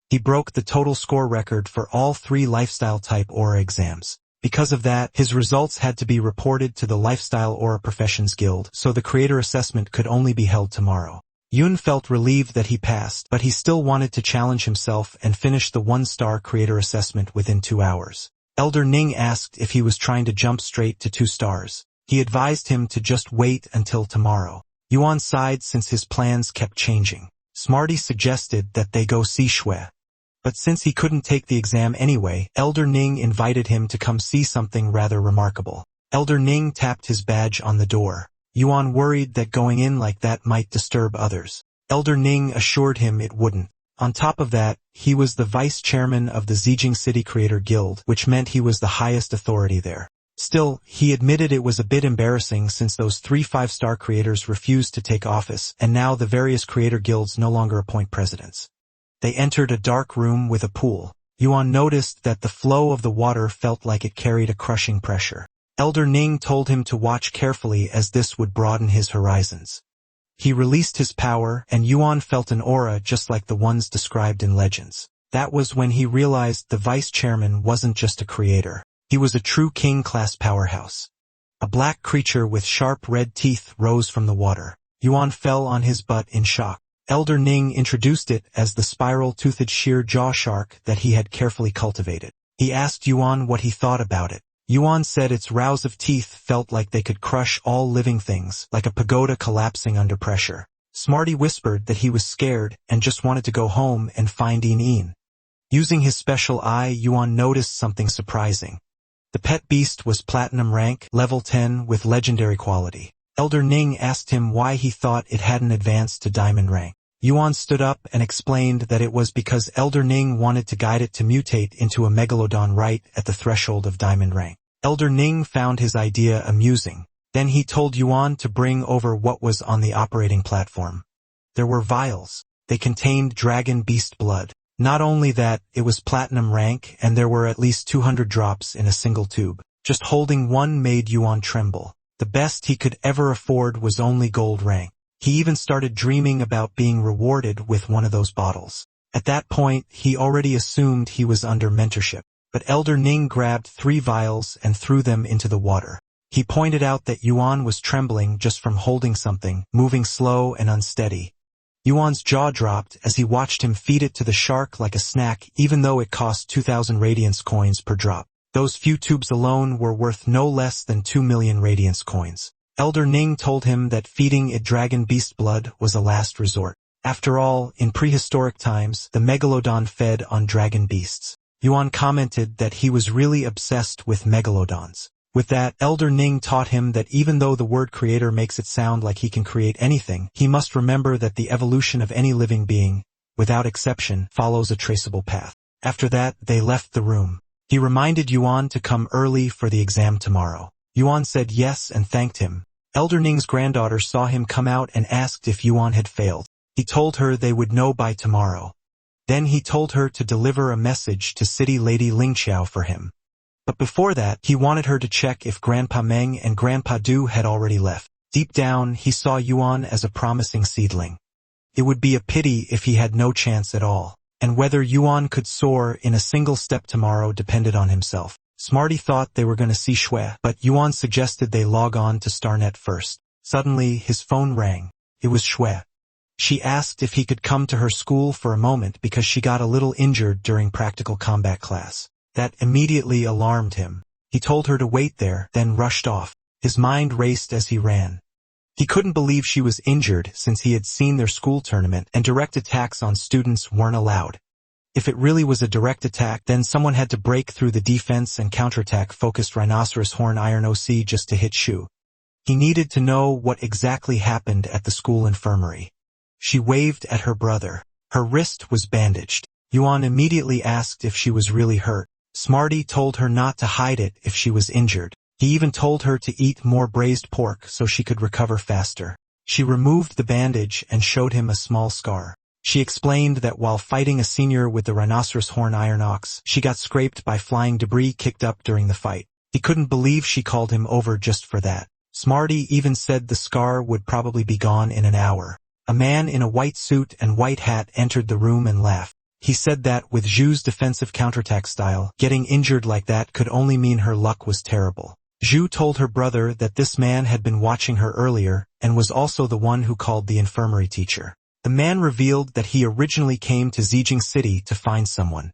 He broke the total score record for all 3 lifestyle type aura exams. Because of that, his results had to be reported to the Lifestyle Aura Professions Guild, so the creator assessment could only be held tomorrow. Yun felt relieved that he passed, but he still wanted to challenge himself and finish the 1-star creator assessment within 2 hours. Elder Ning asked if he was trying to jump straight to 2 stars. He advised him to just wait until tomorrow. Yuan sighed since his plans kept changing. Smarty suggested that they go see Shui. But since he couldn't take the exam anyway, Elder Ning invited him to come see something rather remarkable. Elder Ning tapped his badge on the door. Yuan worried that going in like that might disturb others. Elder Ning assured him it wouldn't. On top of that, he was the vice chairman of the Zijing City Creator Guild, which meant he was the highest authority there. Still, he admitted it was a bit embarrassing since those 3 5-star creators refused to take office, and now the various creator guilds no longer appoint presidents. They entered a dark room with a pool. Yuan noticed that the flow of the water felt like it carried a crushing pressure. Elder Ning told him to watch carefully as this would broaden his horizons. He released his power, and Yuan felt an aura just like the ones described in legends. That was when he realized the vice chairman wasn't just a creator. He was a true king-class powerhouse. A black creature with sharp red teeth rose from the water. Yuan fell on his butt in shock. Elder Ning introduced it as the spiral-toothed sheer jaw shark that he had carefully cultivated. He asked Yuan what he thought about it. Yuan said its rows of teeth felt like they could crush all living things, like a pagoda collapsing under pressure. Smarty whispered that he was scared and just wanted to go home and find Een. Using his special eye, Yuan noticed something surprising. The pet beast was platinum rank, level 10 with legendary quality. Elder Ning asked him why he thought it hadn't advanced to diamond rank. Yuan stood up and explained that it was because Elder Ning wanted to guide it to mutate into a megalodon right at the threshold of diamond rank. Elder Ning found his idea amusing. Then he told Yuan to bring over what was on the operating platform. There were vials. They contained dragon beast blood. Not only that, it was platinum rank, and there were at least 200 drops in a single tube. Just holding one made Yuan tremble. The best he could ever afford was only gold rank. He even started dreaming about being rewarded with one of those bottles. At that point, he already assumed he was under mentorship. But Elder Ning grabbed 3 vials and threw them into the water. He pointed out that Yuan was trembling just from holding something, moving slow and unsteady. Yuan's jaw dropped as he watched him feed it to the shark like a snack, even though it cost 2,000 radiance coins per drop. Those few tubes alone were worth no less than 2 million radiance coins. Elder Ning told him that feeding it dragon beast blood was a last resort. After all, in prehistoric times, the megalodon fed on dragon beasts. Yuan commented that he was really obsessed with megalodons. With that, Elder Ning taught him that even though the word creator makes it sound like he can create anything, he must remember that the evolution of any living being, without exception, follows a traceable path. After that, they left the room. He reminded Yuan to come early for the exam tomorrow. Yuan said yes and thanked him. Elder Ning's granddaughter saw him come out and asked if Yuan had failed. He told her they would know by tomorrow. Then he told her to deliver a message to City Lady Lingqiao for him. But before that, he wanted her to check if Grandpa Meng and Grandpa Du had already left. Deep down, he saw Yuan as a promising seedling. It would be a pity if he had no chance at all. And whether Yuan could soar in a single step tomorrow depended on himself. Smarty thought they were going to see Shui, but Yuan suggested they log on to StarNet first. Suddenly, his phone rang. It was Shui. She asked if he could come to her school for a moment because she got a little injured during practical combat class. That immediately alarmed him. He told her to wait there, then rushed off. His mind raced as he ran. He couldn't believe she was injured since he had seen their school tournament and direct attacks on students weren't allowed. If it really was a direct attack, then someone had to break through the defense and counterattack focused rhinoceros horn iron OC just to hit Shu. He needed to know what exactly happened at the school infirmary. She waved at her brother. Her wrist was bandaged. Yuan immediately asked if she was really hurt. Smarty told her not to hide it if she was injured. He even told her to eat more braised pork so she could recover faster. She removed the bandage and showed him a small scar. She explained that while fighting a senior with the rhinoceros horn iron ox, she got scraped by flying debris kicked up during the fight. He couldn't believe she called him over just for that. Smarty even said the scar would probably be gone in an hour. A man in a white suit and white hat entered the room and laughed. He said that with Zhu's defensive counterattack style, getting injured like that could only mean her luck was terrible. Zhu told her brother that this man had been watching her earlier and was also the one who called the infirmary teacher. The man revealed that he originally came to Zijing City to find someone.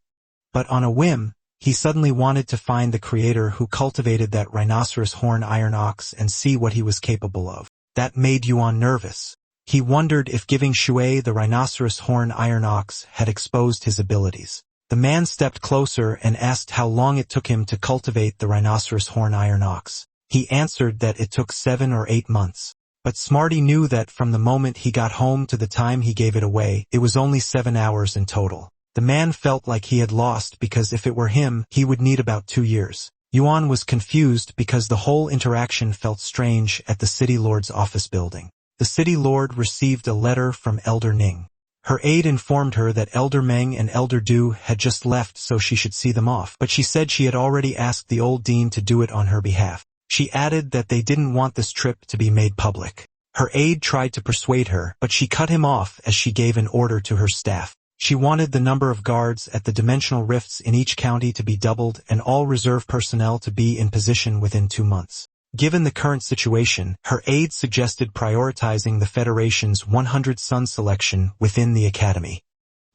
But on a whim, he suddenly wanted to find the creator who cultivated that rhinoceros horn iron ox and see what he was capable of. That made Yuan nervous. He wondered if giving Shui the rhinoceros horn iron ox had exposed his abilities. The man stepped closer and asked how long it took him to cultivate the rhinoceros horn iron ox. He answered that it took 7 or 8 months. But Smarty knew that from the moment he got home to the time he gave it away, it was only 7 hours in total. The man felt like he had lost because if it were him, he would need about 2 years. Yuan was confused because the whole interaction felt strange at the city lord's office building. The city lord received a letter from Elder Ning. Her aide informed her that Elder Meng and Elder Du had just left so she should see them off, but she said she had already asked the old dean to do it on her behalf. She added that they didn't want this trip to be made public. Her aide tried to persuade her, but she cut him off as she gave an order to her staff. She wanted the number of guards at the dimensional rifts in each county to be doubled and all reserve personnel to be in position within 2 months. Given the current situation, her aide suggested prioritizing the Federation's 100 Sun selection within the academy.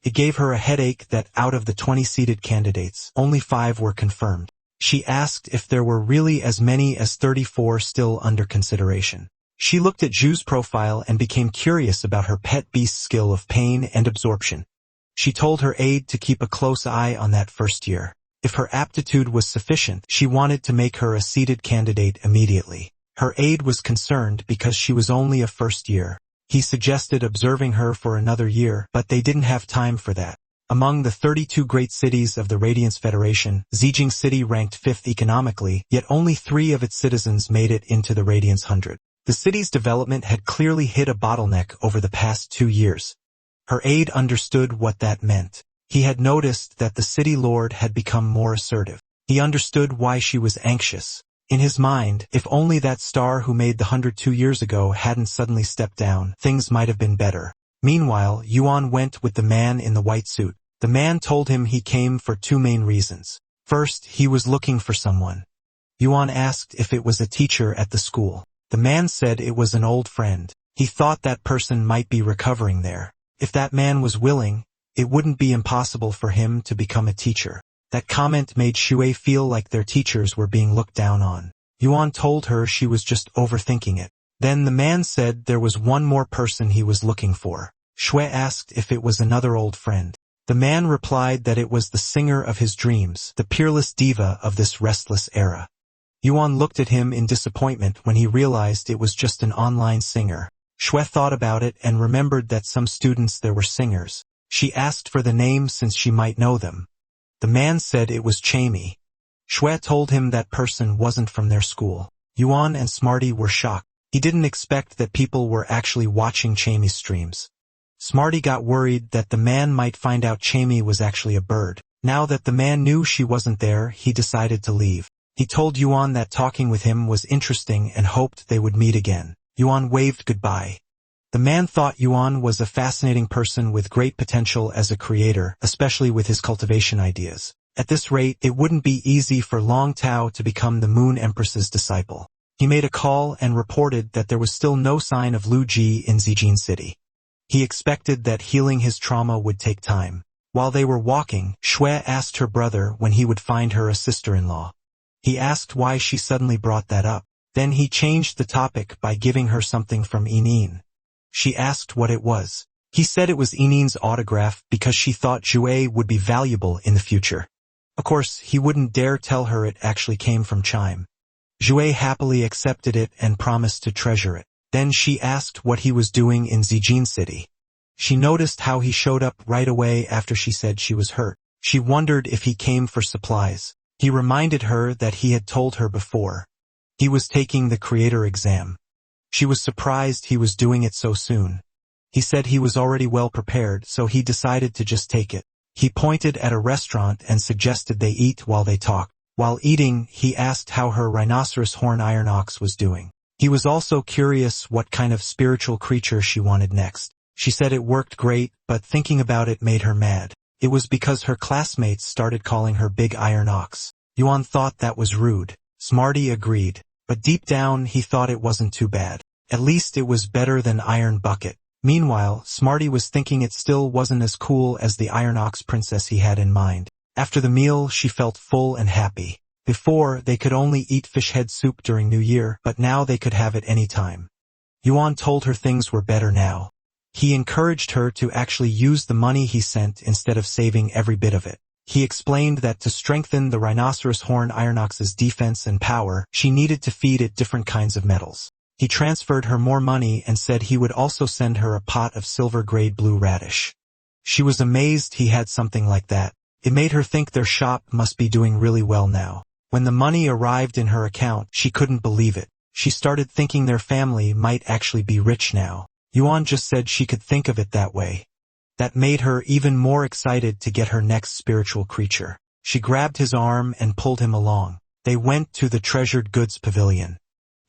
It gave her a headache that out of the 20 seated candidates, only 5 were confirmed. She asked if there were really as many as 34 still under consideration. She looked at Zhu's profile and became curious about her pet beast's skill of pain and absorption. She told her aide to keep a close eye on that first year. If her aptitude was sufficient, she wanted to make her a seated candidate immediately. Her aide was concerned because she was only a first year. He suggested observing her for another year, but they didn't have time for that. Among the 32 great cities of the Radiance Federation, Zijing City ranked 5th economically, yet only 3 of its citizens made it into the Radiance 100. The city's development had clearly hit a bottleneck over the past 2 years. Her aide understood what that meant. He had noticed that the city lord had become more assertive. He understood why she was anxious. In his mind, if only that star who made the 100 2 years ago hadn't suddenly stepped down, things might have been better. Meanwhile, Yuan went with the man in the white suit. The man told him he came for 2 main reasons. First, he was looking for someone. Yuan asked if it was a teacher at the school. The man said it was an old friend. He thought that person might be recovering there. If that man was willing, it wouldn't be impossible for him to become a teacher. That comment made Shui feel like their teachers were being looked down on. Yuan told her she was just overthinking it. Then the man said there was one more person he was looking for. Shui asked if it was another old friend. The man replied that it was the singer of his dreams, the peerless diva of this restless era. Yuan looked at him in disappointment when he realized it was just an online singer. Shui thought about it and remembered that some students there were singers. She asked for the name since she might know them. The man said it was Chamie. Shui told him that person wasn't from their school. Yuan and Smarty were shocked. He didn't expect that people were actually watching Chamie's streams. Smarty got worried that the man might find out Chamie was actually a bird. Now that the man knew she wasn't there, he decided to leave. He told Yuan that talking with him was interesting and hoped they would meet again. Yuan waved goodbye. The man thought Yuan was a fascinating person with great potential as a creator, especially with his cultivation ideas. At this rate, it wouldn't be easy for Long Tao to become the Moon Empress's disciple. He made a call and reported that there was still no sign of Lu Ji in Zijin City. He expected that healing his trauma would take time. While they were walking, Shui asked her brother when he would find her a sister-in-law. He asked why she suddenly brought that up. Then he changed the topic by giving her something from Yinin. She asked what it was. He said it was Yinin's autograph because she thought Jue would be valuable in the future. Of course, he wouldn't dare tell her it actually came from Chime. Jue happily accepted it and promised to treasure it. Then she asked what he was doing in Zijin City. She noticed how he showed up right away after she said she was hurt. She wondered if he came for supplies. He reminded her that he had told her before. He was taking the creator exam. She was surprised he was doing it so soon. He said he was already well prepared, so he decided to just take it. He pointed at a restaurant and suggested they eat while they talked. While eating, he asked how her rhinoceros horn iron ox was doing. He was also curious what kind of spiritual creature she wanted next. She said it worked great, but thinking about it made her mad. It was because her classmates started calling her Big Iron Ox. Yuan thought that was rude. Smarty agreed. But deep down, he thought it wasn't too bad. At least it was better than Iron Bucket. Meanwhile, Smarty was thinking it still wasn't as cool as the Iron Ox princess he had in mind. After the meal, she felt full and happy. Before, they could only eat fish head soup during New Year, but now they could have it any time. Yuan told her things were better now. He encouraged her to actually use the money he sent instead of saving every bit of it. He explained that to strengthen the rhinoceros horn iron ox's defense and power, she needed to feed it different kinds of metals. He transferred her more money and said he would also send her a pot of silver-grade blue radish. She was amazed he had something like that. It made her think their shop must be doing really well now. When the money arrived in her account, she couldn't believe it. She started thinking their family might actually be rich now. Yuan just said she could think of it that way. That made her even more excited to get her next spiritual creature. She grabbed his arm and pulled him along. They went to the Treasured Goods Pavilion.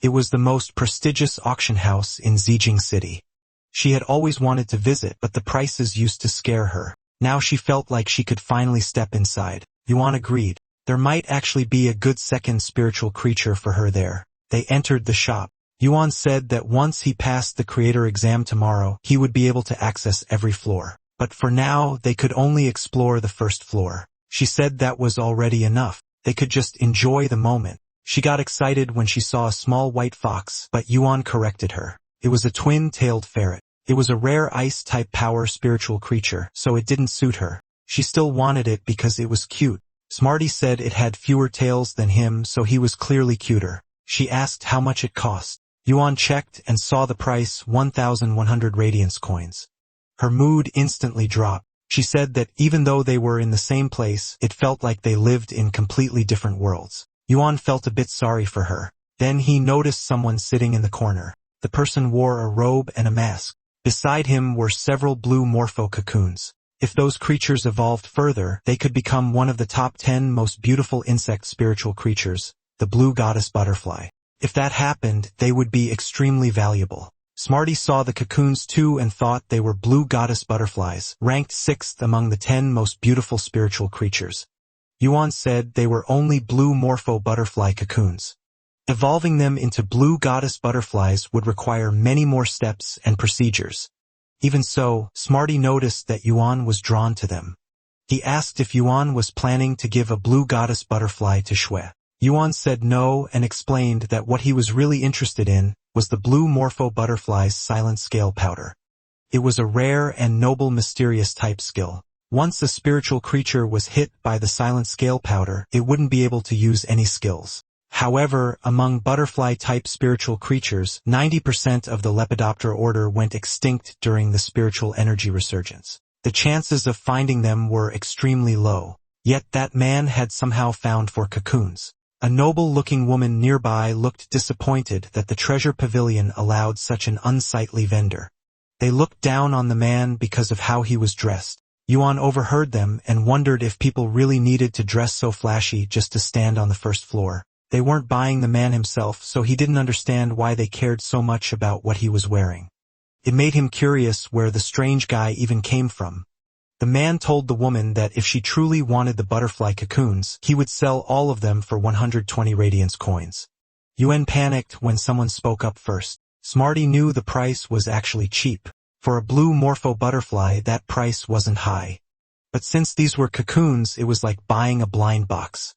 It was the most prestigious auction house in Zijing City. She had always wanted to visit, but the prices used to scare her. Now she felt like she could finally step inside. Yuan agreed. There might actually be a good second spiritual creature for her there. They entered the shop. Yuan said that once he passed the creator exam tomorrow, he would be able to access every floor. But for now, they could only explore the first floor. She said that was already enough. They could just enjoy the moment. She got excited when she saw a small white fox, but Yuan corrected her. It was a twin-tailed ferret. It was a rare ice-type power spiritual creature, so it didn't suit her. She still wanted it because it was cute. Smarty said it had fewer tails than him, so he was clearly cuter. She asked how much it cost. Yuan checked and saw the price, 1,100 radiance coins. Her mood instantly dropped. She said that even though they were in the same place, it felt like they lived in completely different worlds. Yuan felt a bit sorry for her. Then he noticed someone sitting in the corner. The person wore a robe and a mask. Beside him were several blue morpho cocoons. If those creatures evolved further, they could become one of the top 10 most beautiful insect spiritual creatures, the blue goddess butterfly. If that happened, they would be extremely valuable. Smarty saw the cocoons too and thought they were blue goddess butterflies, ranked 6th among the 10 most beautiful spiritual creatures. Yuan said they were only blue morpho butterfly cocoons. Evolving them into blue goddess butterflies would require many more steps and procedures. Even so, Smarty noticed that Yuan was drawn to them. He asked if Yuan was planning to give a blue goddess butterfly to Shui. Yuan said no and explained that what he was really interested in was the blue morpho butterfly's silent scale powder. It was a rare and noble mysterious type skill. Once a spiritual creature was hit by the silent scale powder, it wouldn't be able to use any skills. However, among butterfly-type spiritual creatures, 90% of the Lepidoptera order went extinct during the spiritual energy resurgence. The chances of finding them were extremely low. Yet that man had somehow found 4 cocoons. A noble-looking woman nearby looked disappointed that the treasure pavilion allowed such an unsightly vendor. They looked down on the man because of how he was dressed. Yuan overheard them and wondered if people really needed to dress so flashy just to stand on the first floor. They weren't buying the man himself, so he didn't understand why they cared so much about what he was wearing. It made him curious where the strange guy even came from. The man told the woman that if she truly wanted the butterfly cocoons, he would sell all of them for 120 radiance coins. Yuan panicked when someone spoke up first. Smarty knew the price was actually cheap. For a blue morpho butterfly, that price wasn't high. But since these were cocoons, it was like buying a blind box.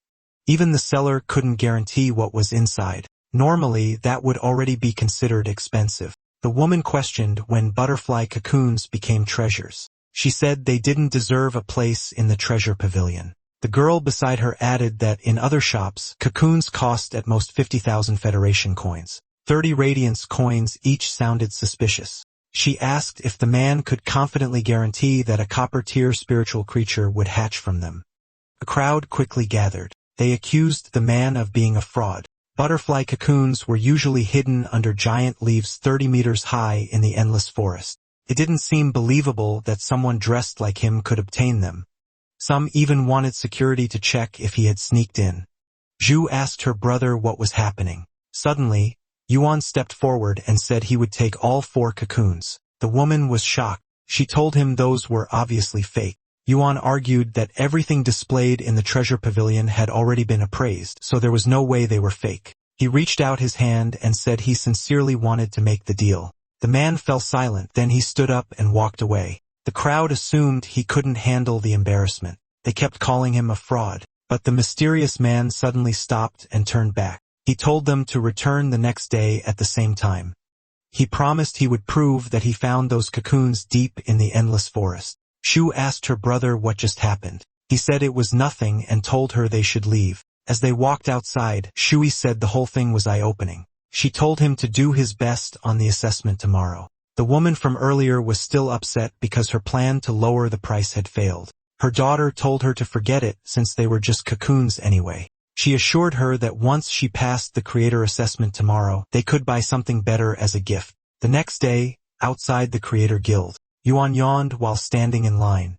Even the seller couldn't guarantee what was inside. Normally, that would already be considered expensive. The woman questioned when butterfly cocoons became treasures. She said they didn't deserve a place in the treasure pavilion. The girl beside her added that in other shops, cocoons cost at most 50,000 Federation coins. 30 Radiance coins each sounded suspicious. She asked if the man could confidently guarantee that a copper-tier spiritual creature would hatch from them. A crowd quickly gathered. They accused the man of being a fraud. Butterfly cocoons were usually hidden under giant leaves 30 meters high in the endless forest. It didn't seem believable that someone dressed like him could obtain them. Some even wanted security to check if he had sneaked in. Zhu asked her brother what was happening. Suddenly, Yuan stepped forward and said he would take all 4 cocoons. The woman was shocked. She told him those were obviously fake. Yuan argued that everything displayed in the treasure pavilion had already been appraised, so there was no way they were fake. He reached out his hand and said he sincerely wanted to make the deal. The man fell silent, then he stood up and walked away. The crowd assumed he couldn't handle the embarrassment. They kept calling him a fraud, but the mysterious man suddenly stopped and turned back. He told them to return the next day at the same time. He promised he would prove that he found those cocoons deep in the endless forest. Shu asked her brother what just happened. He said it was nothing and told her they should leave. As they walked outside, Shui said the whole thing was eye-opening. She told him to do his best on the assessment tomorrow. The woman from earlier was still upset because her plan to lower the price had failed. Her daughter told her to forget it since they were just cocoons anyway. She assured her that once she passed the creator assessment tomorrow, they could buy something better as a gift. The next day, outside the creator guild, Yuan yawned while standing in line.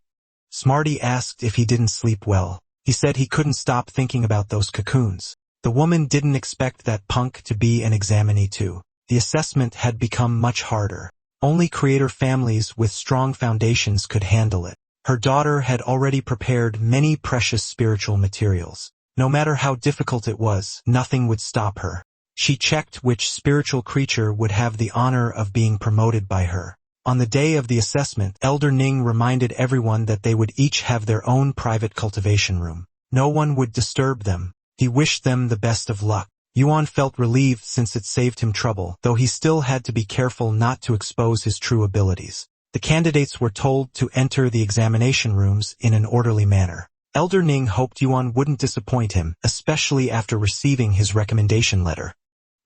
Smarty asked if he didn't sleep well. He said he couldn't stop thinking about those cocoons. The woman didn't expect that punk to be an examinee too. The assessment had become much harder. Only creator families with strong foundations could handle it. Her daughter had already prepared many precious spiritual materials. No matter how difficult it was, nothing would stop her. She checked which spiritual creature would have the honor of being promoted by her. On the day of the assessment, Elder Ning reminded everyone that they would each have their own private cultivation room. No one would disturb them. He wished them the best of luck. Yuan felt relieved since it saved him trouble, though he still had to be careful not to expose his true abilities. The candidates were told to enter the examination rooms in an orderly manner. Elder Ning hoped Yuan wouldn't disappoint him, especially after receiving his recommendation letter.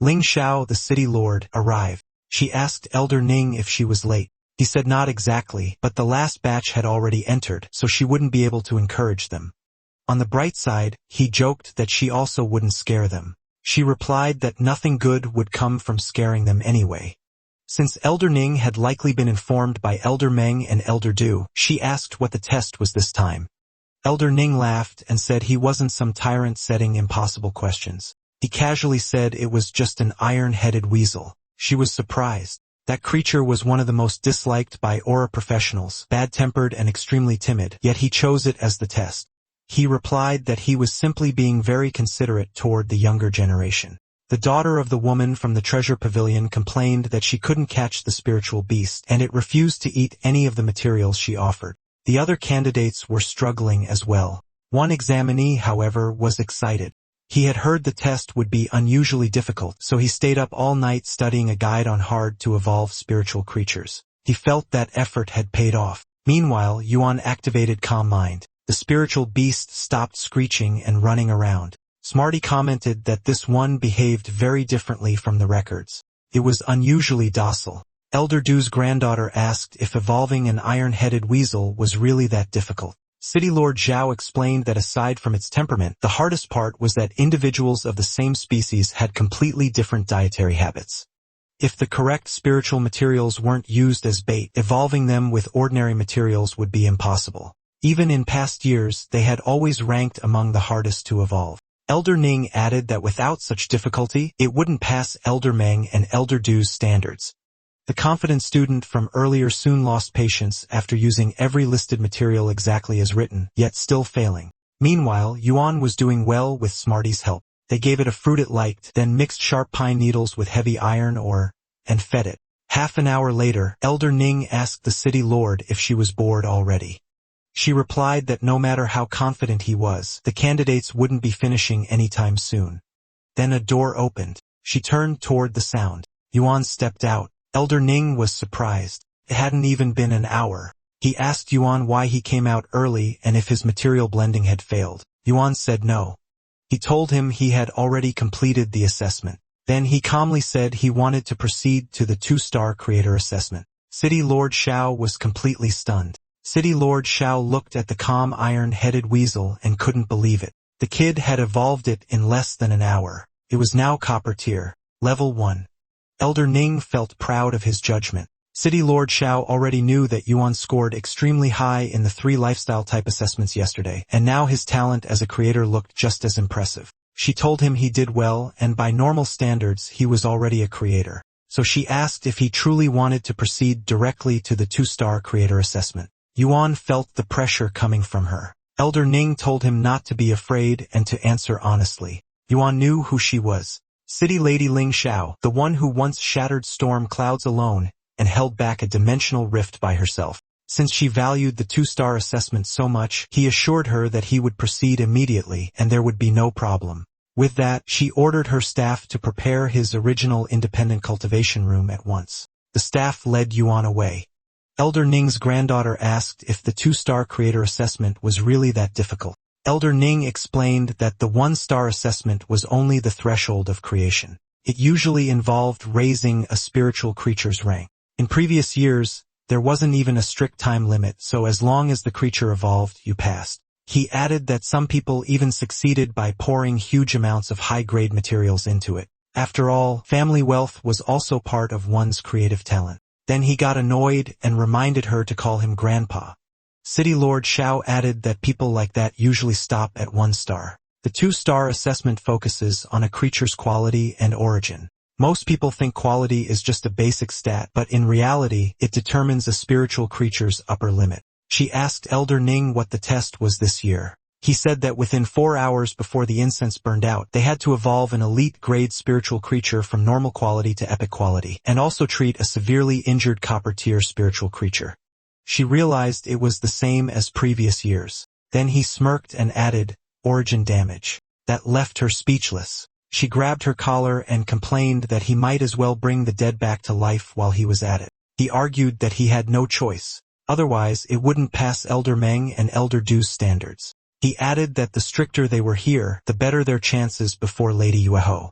Ling Xiao, the city lord, arrived. She asked Elder Ning if she was late. He said not exactly, but the last batch had already entered, so she wouldn't be able to encourage them. On the bright side, he joked that she also wouldn't scare them. She replied that nothing good would come from scaring them anyway. Since Elder Ning had likely been informed by Elder Meng and Elder Du, she asked what the test was this time. Elder Ning laughed and said he wasn't some tyrant setting impossible questions. He casually said it was just an iron-headed weasel. She was surprised. That creature was one of the most disliked by aura professionals, bad-tempered and extremely timid, yet he chose it as the test. He replied that he was simply being very considerate toward the younger generation. The daughter of the woman from the treasure pavilion complained that she couldn't catch the spiritual beast, and it refused to eat any of the materials she offered. The other candidates were struggling as well. One examinee, however, was excited. He had heard the test would be unusually difficult, so he stayed up all night studying a guide on hard to evolve spiritual creatures. He felt that effort had paid off. Meanwhile, Yuan activated Calm Mind. The spiritual beast stopped screeching and running around. Smarty commented that this one behaved very differently from the records. It was unusually docile. Elder Du's granddaughter asked if evolving an iron-headed weasel was really that difficult. City Lord Zhao explained that aside from its temperament, the hardest part was that individuals of the same species had completely different dietary habits. If the correct spiritual materials weren't used as bait, evolving them with ordinary materials would be impossible. Even in past years, they had always ranked among the hardest to evolve. Elder Ning added that without such difficulty, it wouldn't pass Elder Meng and Elder Du's standards. The confident student from earlier soon lost patience after using every listed material exactly as written, yet still failing. Meanwhile, Yuan was doing well with Smarty's help. They gave it a fruit it liked, then mixed sharp pine needles with heavy iron ore, and fed it. Half an hour later, Elder Ning asked the city lord if she was bored already. She replied that no matter how confident he was, the candidates wouldn't be finishing anytime soon. Then a door opened. She turned toward the sound. Yuan stepped out. Elder Ning was surprised. It hadn't even been an hour. He asked Yuan why he came out early and if his material blending had failed. Yuan said no. He told him he had already completed the assessment. Then he calmly said he wanted to proceed to the 2-star creator assessment. City Lord Xiao was completely stunned. City Lord Xiao looked at the calm iron-headed weasel and couldn't believe it. The kid had evolved it in less than an hour. It was now copper tier, level 1. Elder Ning felt proud of his judgment. City Lord Xiao already knew that Yuan scored extremely high in the 3 lifestyle type assessments yesterday, and now his talent as a creator looked just as impressive. She told him he did well, and by normal standards he was already a creator. So she asked if he truly wanted to proceed directly to the 2-star creator assessment. Yuan felt the pressure coming from her. Elder Ning told him not to be afraid and to answer honestly. Yuan knew who she was. City Lady Ling Xiao, the one who once shattered storm clouds alone and held back a dimensional rift by herself. Since she valued the 2-star assessment so much, he assured her that he would proceed immediately and there would be no problem. With that, she ordered her staff to prepare his original independent cultivation room at once. The staff led Yuan away. Elder Ning's granddaughter asked if the 2-star creator assessment was really that difficult. Elder Ning explained that the 1-star assessment was only the threshold of creation. It usually involved raising a spiritual creature's rank. In previous years, there wasn't even a strict time limit, so as long as the creature evolved, you passed. He added that some people even succeeded by pouring huge amounts of high-grade materials into it. After all, family wealth was also part of one's creative talent. Then he got annoyed and reminded her to call him Grandpa. City Lord Xiao added that people like that usually stop at 1 star. The 2-star assessment focuses on a creature's quality and origin. Most people think quality is just a basic stat, but in reality, it determines a spiritual creature's upper limit. She asked Elder Ning what the test was this year. He said that within 4 hours before the incense burned out, they had to evolve an elite-grade spiritual creature from normal quality to epic quality, and also treat a severely injured copper-tier spiritual creature. She realized it was the same as previous years. Then he smirked and added, "Origin damage." That left her speechless. She grabbed her collar and complained that he might as well bring the dead back to life while he was at it. He argued that he had no choice. Otherwise, it wouldn't pass Elder Meng and Elder Du's standards. He added that the stricter they were here, the better their chances before Lady Yahello.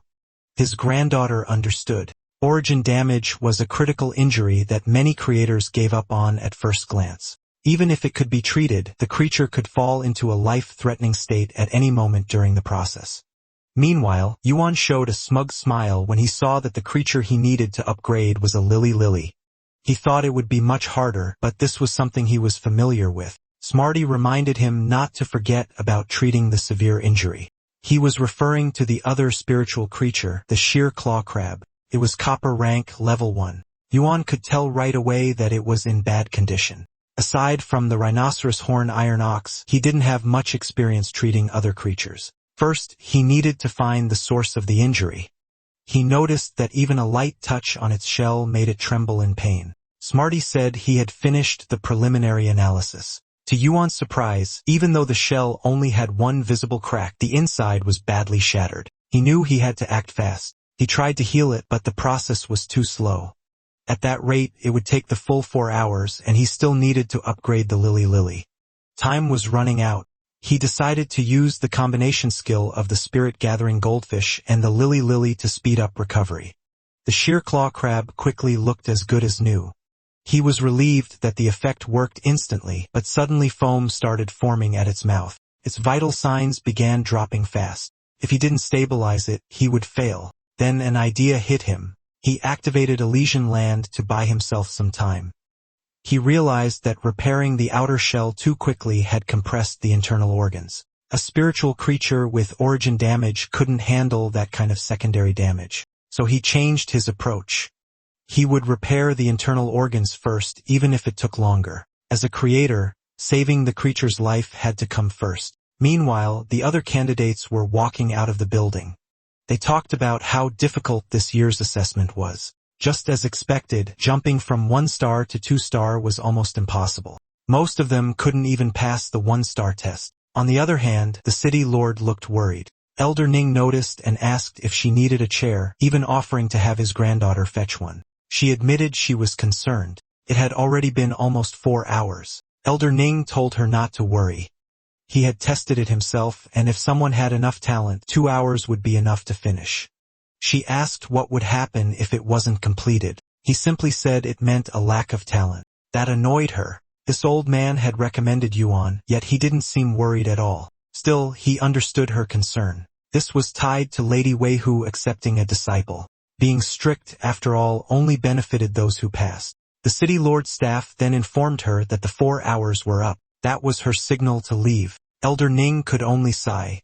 His granddaughter understood. Origin damage was a critical injury that many creators gave up on at first glance. Even if it could be treated, the creature could fall into a life-threatening state at any moment during the process. Meanwhile, Yuan showed a smug smile when he saw that the creature he needed to upgrade was a lily. He thought it would be much harder, but this was something he was familiar with. Smarty reminded him not to forget about treating the severe injury. He was referring to the other spiritual creature, the sheer claw crab. It was copper rank level 1. Yuan could tell right away that it was in bad condition. Aside from the rhinoceros horn iron ox, he didn't have much experience treating other creatures. First, he needed to find the source of the injury. He noticed that even a light touch on its shell made it tremble in pain. Smarty said he had finished the preliminary analysis. To Yuan's surprise, even though the shell only had one visible crack, the inside was badly shattered. He knew he had to act fast. He tried to heal it, but the process was too slow. At that rate, it would take the full 4 hours, and he still needed to upgrade the lily. Time was running out. He decided to use the combination skill of the spirit-gathering goldfish and the lily to speed up recovery. The sheer claw crab quickly looked as good as new. He was relieved that the effect worked instantly, but suddenly foam started forming at its mouth. Its vital signs began dropping fast. If he didn't stabilize it, he would fail. Then an idea hit him. He activated Elysian Land to buy himself some time. He realized that repairing the outer shell too quickly had compressed the internal organs. A spiritual creature with origin damage couldn't handle that kind of secondary damage. So he changed his approach. He would repair the internal organs first, even if it took longer. As a creator, saving the creature's life had to come first. Meanwhile, the other candidates were walking out of the building. They talked about how difficult this year's assessment was. Just as expected, jumping from 1 star to 2 star was almost impossible. Most of them couldn't even pass the 1-star test. On the other hand, the city lord looked worried. Elder Ning noticed and asked if she needed a chair, even offering to have his granddaughter fetch one. She admitted she was concerned. It had already been almost 4 hours. Elder Ning told her not to worry. He had tested it himself, and if someone had enough talent, 2 hours would be enough to finish. She asked what would happen if it wasn't completed. He simply said it meant a lack of talent. That annoyed her. This old man had recommended Yuan, yet he didn't seem worried at all. Still, he understood her concern. This was tied to Lady Weihu accepting a disciple. Being strict, after all, only benefited those who passed. The city lord's staff then informed her that the 4 hours were up. That was her signal to leave. Elder Ning could only sigh.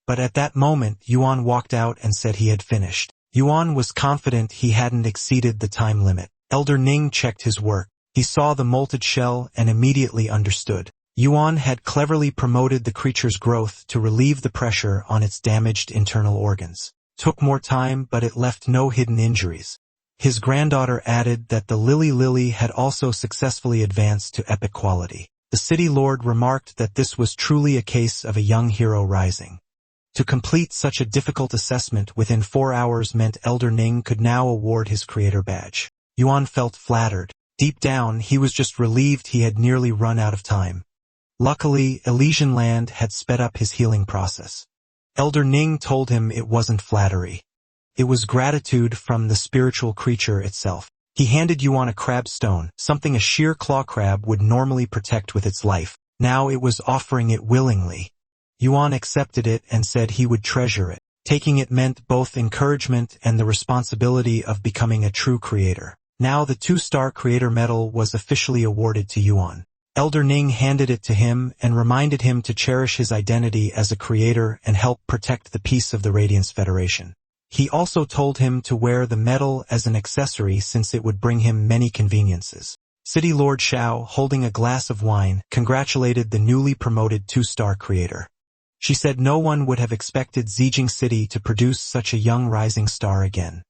But at that moment, Yuan walked out and said he had finished. Yuan was confident he hadn't exceeded the time limit. Elder Ning checked his work. He saw the molted shell and immediately understood. Yuan had cleverly promoted the creature's growth to relieve the pressure on its damaged internal organs. Took more time, but it left no hidden injuries. His granddaughter added that the lily had also successfully advanced to epic quality. The city lord remarked that this was truly a case of a young hero rising. To complete such a difficult assessment within 4 hours meant Elder Ning could now award his creator badge. Yuan felt flattered. Deep down, he was just relieved he had nearly run out of time. Luckily, Elysian Land had sped up his healing process. Elder Ning told him it wasn't flattery. It was gratitude from the spiritual creature itself. He handed Yuan a crab stone, something a sheer claw crab would normally protect with its life. Now it was offering it willingly. Yuan accepted it and said he would treasure it. Taking it meant both encouragement and the responsibility of becoming a true creator. Now the 2-star creator medal was officially awarded to Yuan. Elder Ning handed it to him and reminded him to cherish his identity as a creator and help protect the peace of the Radiance Federation. He also told him to wear the medal as an accessory since it would bring him many conveniences. City Lord Xiao, holding a glass of wine, congratulated the newly promoted 2-star creator. She said no one would have expected Zijing City to produce such a young rising star again.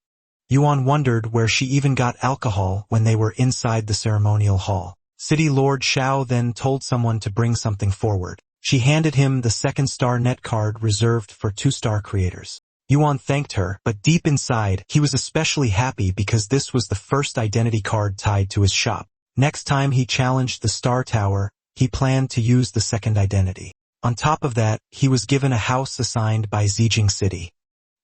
Yuan wondered where she even got alcohol when they were inside the ceremonial hall. City Lord Xiao then told someone to bring something forward. She handed him the 2-star net card reserved for 2-star creators. Yuan thanked her, but deep inside, he was especially happy because this was the first identity card tied to his shop. Next time he challenged the Star Tower, he planned to use the 2nd identity. On top of that, he was given a house assigned by Zijing City.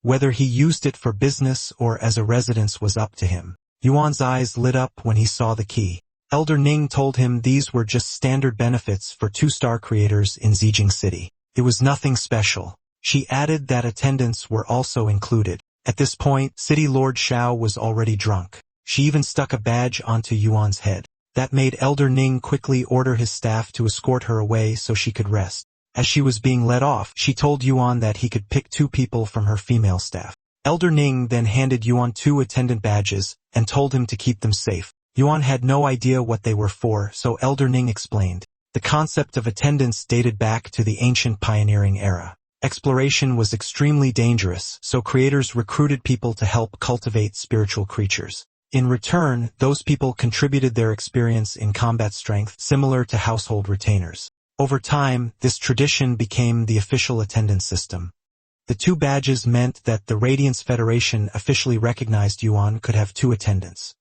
Whether he used it for business or as a residence was up to him. Yuan's eyes lit up when he saw the key. Elder Ning told him these were just standard benefits for 2-star creators in Zijing City. It was nothing special. She added that attendants were also included. At this point, City Lord Xiao was already drunk. She even stuck a badge onto Yuan's head. That made Elder Ning quickly order his staff to escort her away so she could rest. As she was being let off, she told Yuan that he could pick 2 people from her female staff. Elder Ning then handed Yuan 2 attendant badges and told him to keep them safe. Yuan had no idea what they were for, so Elder Ning explained. The concept of attendants dated back to the ancient pioneering era. Exploration was extremely dangerous, so creators recruited people to help cultivate spiritual creatures. In return, those people contributed their experience in combat strength, similar to household retainers. Over time, this tradition became the official attendance system. The 2 badges meant that the Radiance Federation officially recognized Yuan could have 2 attendants.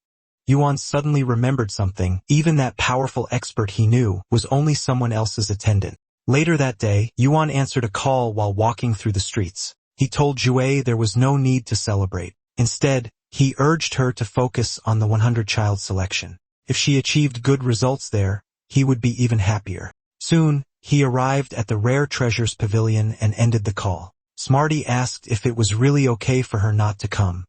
Yuan suddenly remembered something. Even that powerful expert he knew was only someone else's attendant. Later that day, Yuan answered a call while walking through the streets. He told Jue there was no need to celebrate. Instead, he urged her to focus on the 100-child selection. If she achieved good results there, he would be even happier. Soon, he arrived at the Rare Treasures Pavilion and ended the call. Smarty asked if it was really okay for her not to come.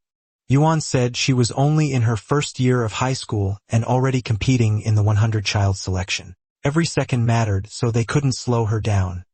Yuan said she was only in her first year of high school and already competing in the 100-child selection. Every second mattered, so they couldn't slow her down.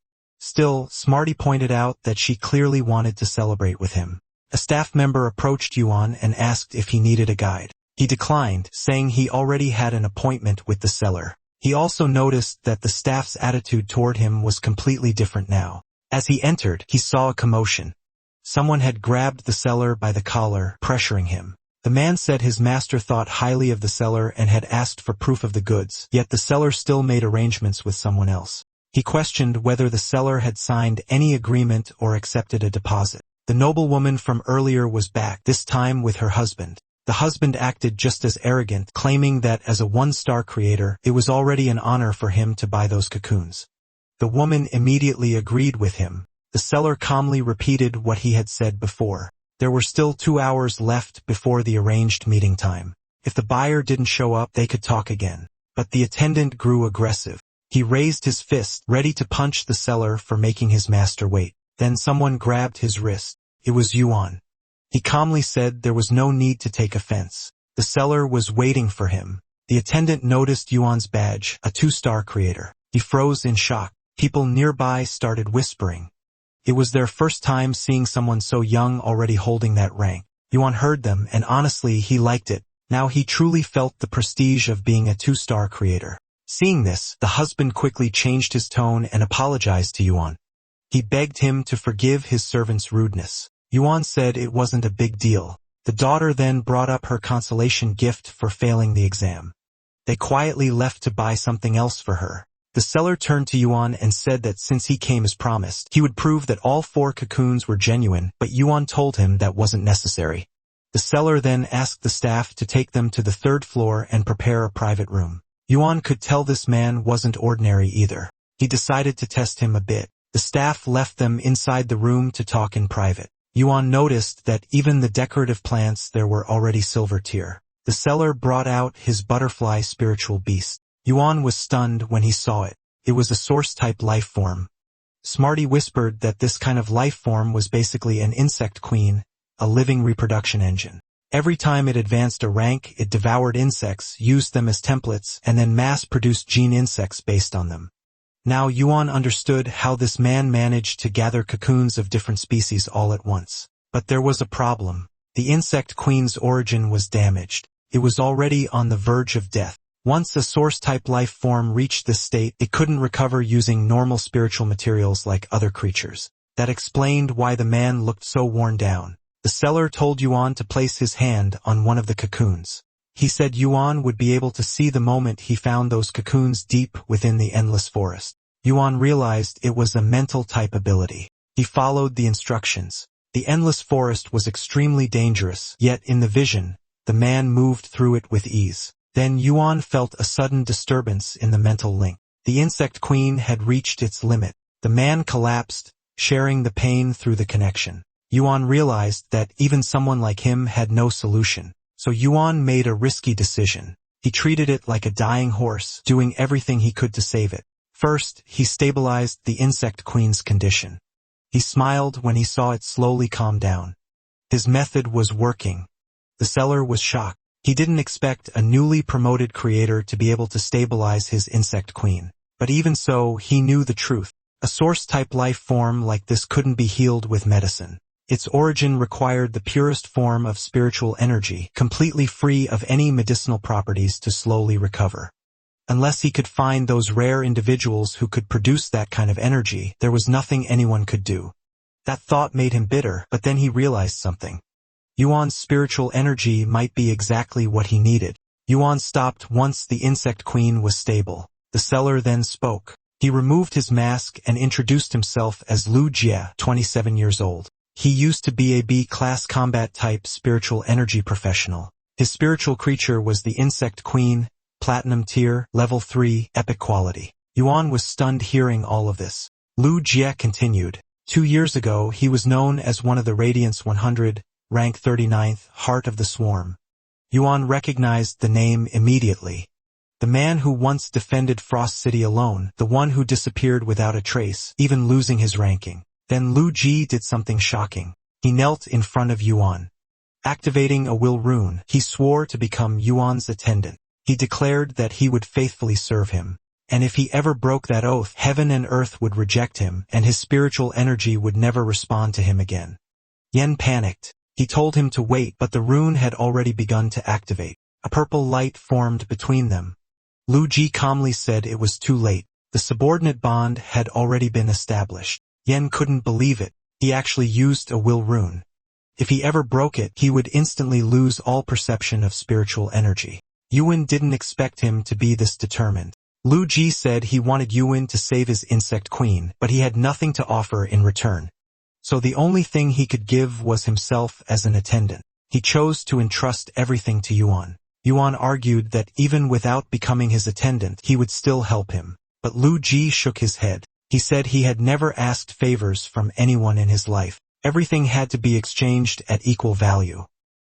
Still, Smarty pointed out that she clearly wanted to celebrate with him. A staff member approached Yuan and asked if he needed a guide. He declined, saying he already had an appointment with the seller. He also noticed that the staff's attitude toward him was completely different now. As he entered, he saw a commotion. Someone had grabbed the seller by the collar, pressuring him. The man said his master thought highly of the seller and had asked for proof of the goods, yet the seller still made arrangements with someone else. He questioned whether the seller had signed any agreement or accepted a deposit. The noblewoman from earlier was back, this time with her husband. The husband acted just as arrogant, claiming that as a 1-star creator, it was already an honor for him to buy those cocoons. The woman immediately agreed with him. The seller calmly repeated what he had said before. There were still 2 hours left before the arranged meeting time. If the buyer didn't show up, they could talk again. But the attendant grew aggressive. He raised his fist, ready to punch the seller for making his master wait. Then someone grabbed his wrist. It was Yuan. He calmly said there was no need to take offense. The seller was waiting for him. The attendant noticed Yuan's badge, a 2-star creator. He froze in shock. People nearby started whispering. It was their first time seeing someone so young already holding that rank. Yuan heard them, and honestly, he liked it. Now he truly felt the prestige of being a 2-star creator. Seeing this, the husband quickly changed his tone and apologized to Yuan. He begged him to forgive his servant's rudeness. Yuan said it wasn't a big deal. The daughter then brought up her consolation gift for failing the exam. They quietly left to buy something else for her. The seller turned to Yuan and said that since he came as promised, he would prove that all 4 cocoons were genuine, but Yuan told him that wasn't necessary. The seller then asked the staff to take them to the 3rd floor and prepare a private room. Yuan could tell this man wasn't ordinary either. He decided to test him a bit. The staff left them inside the room to talk in private. Yuan noticed that even the decorative plants there were already silver tier. The seller brought out his butterfly spiritual beast. Yuan was stunned when he saw it. It was a source-type life form. Smarty whispered that this kind of life form was basically an insect queen, a living reproduction engine. Every time it advanced a rank, it devoured insects, used them as templates, and then mass-produced gene insects based on them. Now Yuan understood how this man managed to gather cocoons of different species all at once. But there was a problem. The insect queen's origin was damaged. It was already on the verge of death. Once a source-type life form reached this state, it couldn't recover using normal spiritual materials like other creatures. That explained why the man looked so worn down. The seller told Yuan to place his hand on one of the cocoons. He said Yuan would be able to see the moment he found those cocoons deep within the endless forest. Yuan realized it was a mental-type ability. He followed the instructions. The endless forest was extremely dangerous, yet in the vision, the man moved through it with ease. Then Yuan felt a sudden disturbance in the mental link. The insect queen had reached its limit. The man collapsed, sharing the pain through the connection. Yuan realized that even someone like him had no solution. So Yuan made a risky decision. He treated it like a dying horse, doing everything he could to save it. First, he stabilized the insect queen's condition. He smiled when he saw it slowly calm down. His method was working. The seller was shocked. He didn't expect a newly promoted creator to be able to stabilize his insect queen. But even so, he knew the truth. A source-type life form like this couldn't be healed with medicine. Its origin required the purest form of spiritual energy, completely free of any medicinal properties to slowly recover. Unless he could find those rare individuals who could produce that kind of energy, there was nothing anyone could do. That thought made him bitter, but then he realized something. Yuan's spiritual energy might be exactly what he needed. Yuan stopped once the insect queen was stable. The seller then spoke. He removed his mask and introduced himself as Lu Jie, 27 years old. He used to be a B-class combat-type spiritual energy professional. His spiritual creature was the insect queen, platinum tier, level 3, epic quality. Yuan was stunned hearing all of this. Lu Jie continued. 2 years ago, he was known as one of the Radiance 100, rank 39th, Heart of the Swarm. Yuan recognized the name immediately. The man who once defended Frost City alone, the one who disappeared without a trace, even losing his ranking. Then Lu Jie did something shocking. He knelt in front of Yuan. Activating a will rune, he swore to become Yuan's attendant. He declared that he would faithfully serve him. And if he ever broke that oath, heaven and earth would reject him, and his spiritual energy would never respond to him again. Yen panicked. He told him to wait, but the rune had already begun to activate. A purple light formed between them. Lu Jie calmly said it was too late. The subordinate bond had already been established. Yen couldn't believe it. He actually used a will rune. If he ever broke it, he would instantly lose all perception of spiritual energy. Yuan didn't expect him to be this determined. Lu Jie said he wanted Yuan to save his insect queen, but he had nothing to offer in return. So the only thing he could give was himself as an attendant. He chose to entrust everything to Yuan. Yuan argued that even without becoming his attendant, he would still help him. But Lu Jie shook his head. He said he had never asked favors from anyone in his life. Everything had to be exchanged at equal value.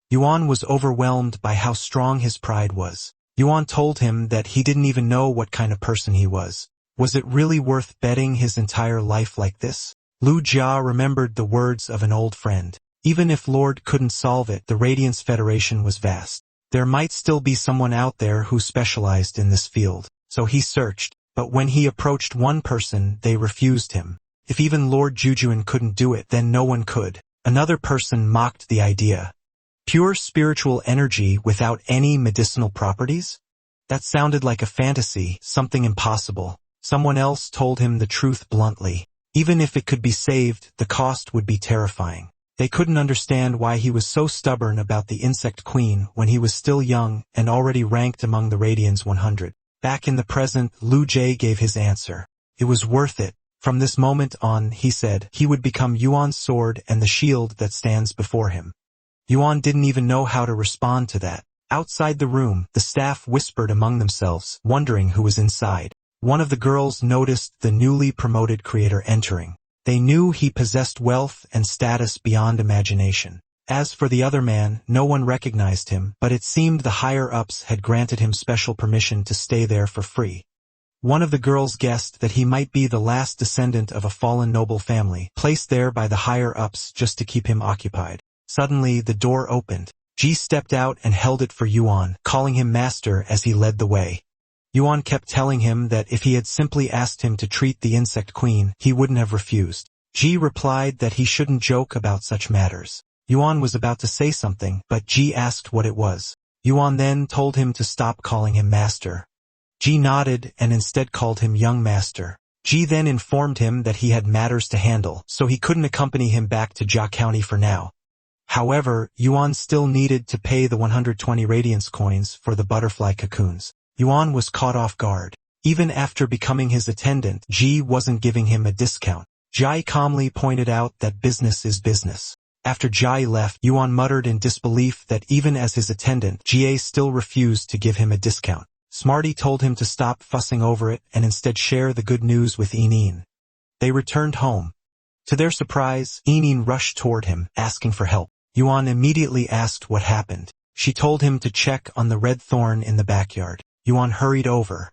Yuan was overwhelmed by how strong his pride was. Yuan told him that he didn't even know what kind of person he was. Was it really worth betting his entire life like this? Lu Jie remembered the words of an old friend. Even if Lord couldn't solve it, the Radiance Federation was vast. There might still be someone out there who specialized in this field. So he searched, but when he approached one person, they refused him. If even Lord Jujuan couldn't do it, then no one could. Another person mocked the idea. Pure spiritual energy without any medicinal properties? That sounded like a fantasy, something impossible. Someone else told him the truth bluntly. Even if it could be saved, the cost would be terrifying. They couldn't understand why he was so stubborn about the insect queen when he was still young and already ranked among the Radians 100. Back in the present, Lu Jie gave his answer. It was worth it. From this moment on, he said, he would become Yuan's sword and the shield that stands before him. Yuan didn't even know how to respond to that. Outside the room, the staff whispered among themselves, wondering who was inside. One of the girls noticed the newly promoted creator entering. They knew he possessed wealth and status beyond imagination. As for the other man, no one recognized him, but it seemed the higher-ups had granted him special permission to stay there for free. One of the girls guessed that he might be the last descendant of a fallen noble family, placed there by the higher-ups just to keep him occupied. Suddenly, the door opened. Ji stepped out and held it for Yuan, calling him master as he led the way. Yuan kept telling him that if he had simply asked him to treat the insect queen, he wouldn't have refused. Ji replied that he shouldn't joke about such matters. Yuan was about to say something, but Ji asked what it was. Yuan then told him to stop calling him master. Ji nodded and instead called him young master. Ji then informed him that he had matters to handle, so he couldn't accompany him back to Jia County for now. However, Yuan still needed to pay the 120 radiance coins for the butterfly cocoons. Yuan was caught off guard. Even after becoming his attendant, Ji wasn't giving him a discount. Jai calmly pointed out that business is business. After Jai left, Yuan muttered in disbelief that even as his attendant, Jie still refused to give him a discount. Smarty told him to stop fussing over it and instead share the good news with Enin. They returned home. To their surprise, Enin rushed toward him, asking for help. Yuan immediately asked what happened. She told him to check on the red thorn in the backyard. Yuan hurried over.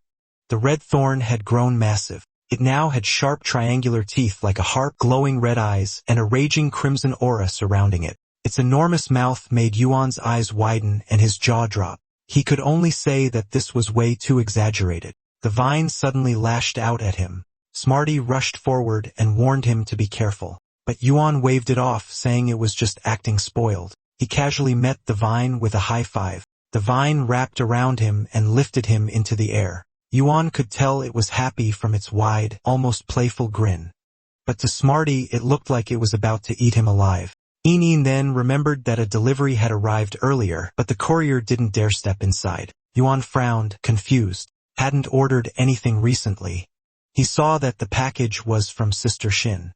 The red thorn had grown massive. It now had sharp triangular teeth like a harp, glowing red eyes, and a raging crimson aura surrounding it. Its enormous mouth made Yuan's eyes widen and his jaw drop. He could only say that this was way too exaggerated. The vine suddenly lashed out at him. Smarty rushed forward and warned him to be careful. But Yuan waved it off, saying it was just acting spoiled. He casually met the vine with a high five. The vine wrapped around him and lifted him into the air. Yuan could tell it was happy from its wide, almost playful grin. But to Smarty it looked like it was about to eat him alive. Enin then remembered that a delivery had arrived earlier, but the courier didn't dare step inside. Yuan frowned, confused. Hadn't ordered anything recently. He saw that the package was from Sister Shin.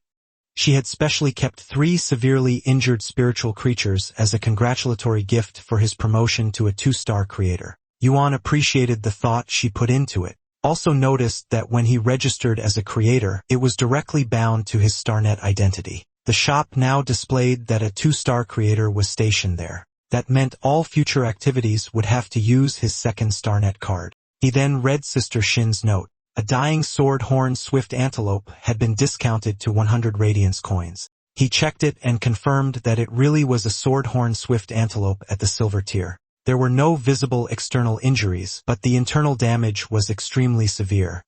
She had specially kept 3 severely injured spiritual creatures as a congratulatory gift for his promotion to a 2-star creator. Yuan appreciated the thought she put into it. Also noticed that when he registered as a creator, it was directly bound to his StarNet identity. The shop now displayed that a 2-star creator was stationed there. That meant all future activities would have to use his second StarNet card. He then read Sister Shin's note. A dying sword-horn swift antelope had been discounted to 100 radiance coins. He checked it and confirmed that it really was a sword-horn swift antelope at the silver tier. There were no visible external injuries, but the internal damage was extremely severe.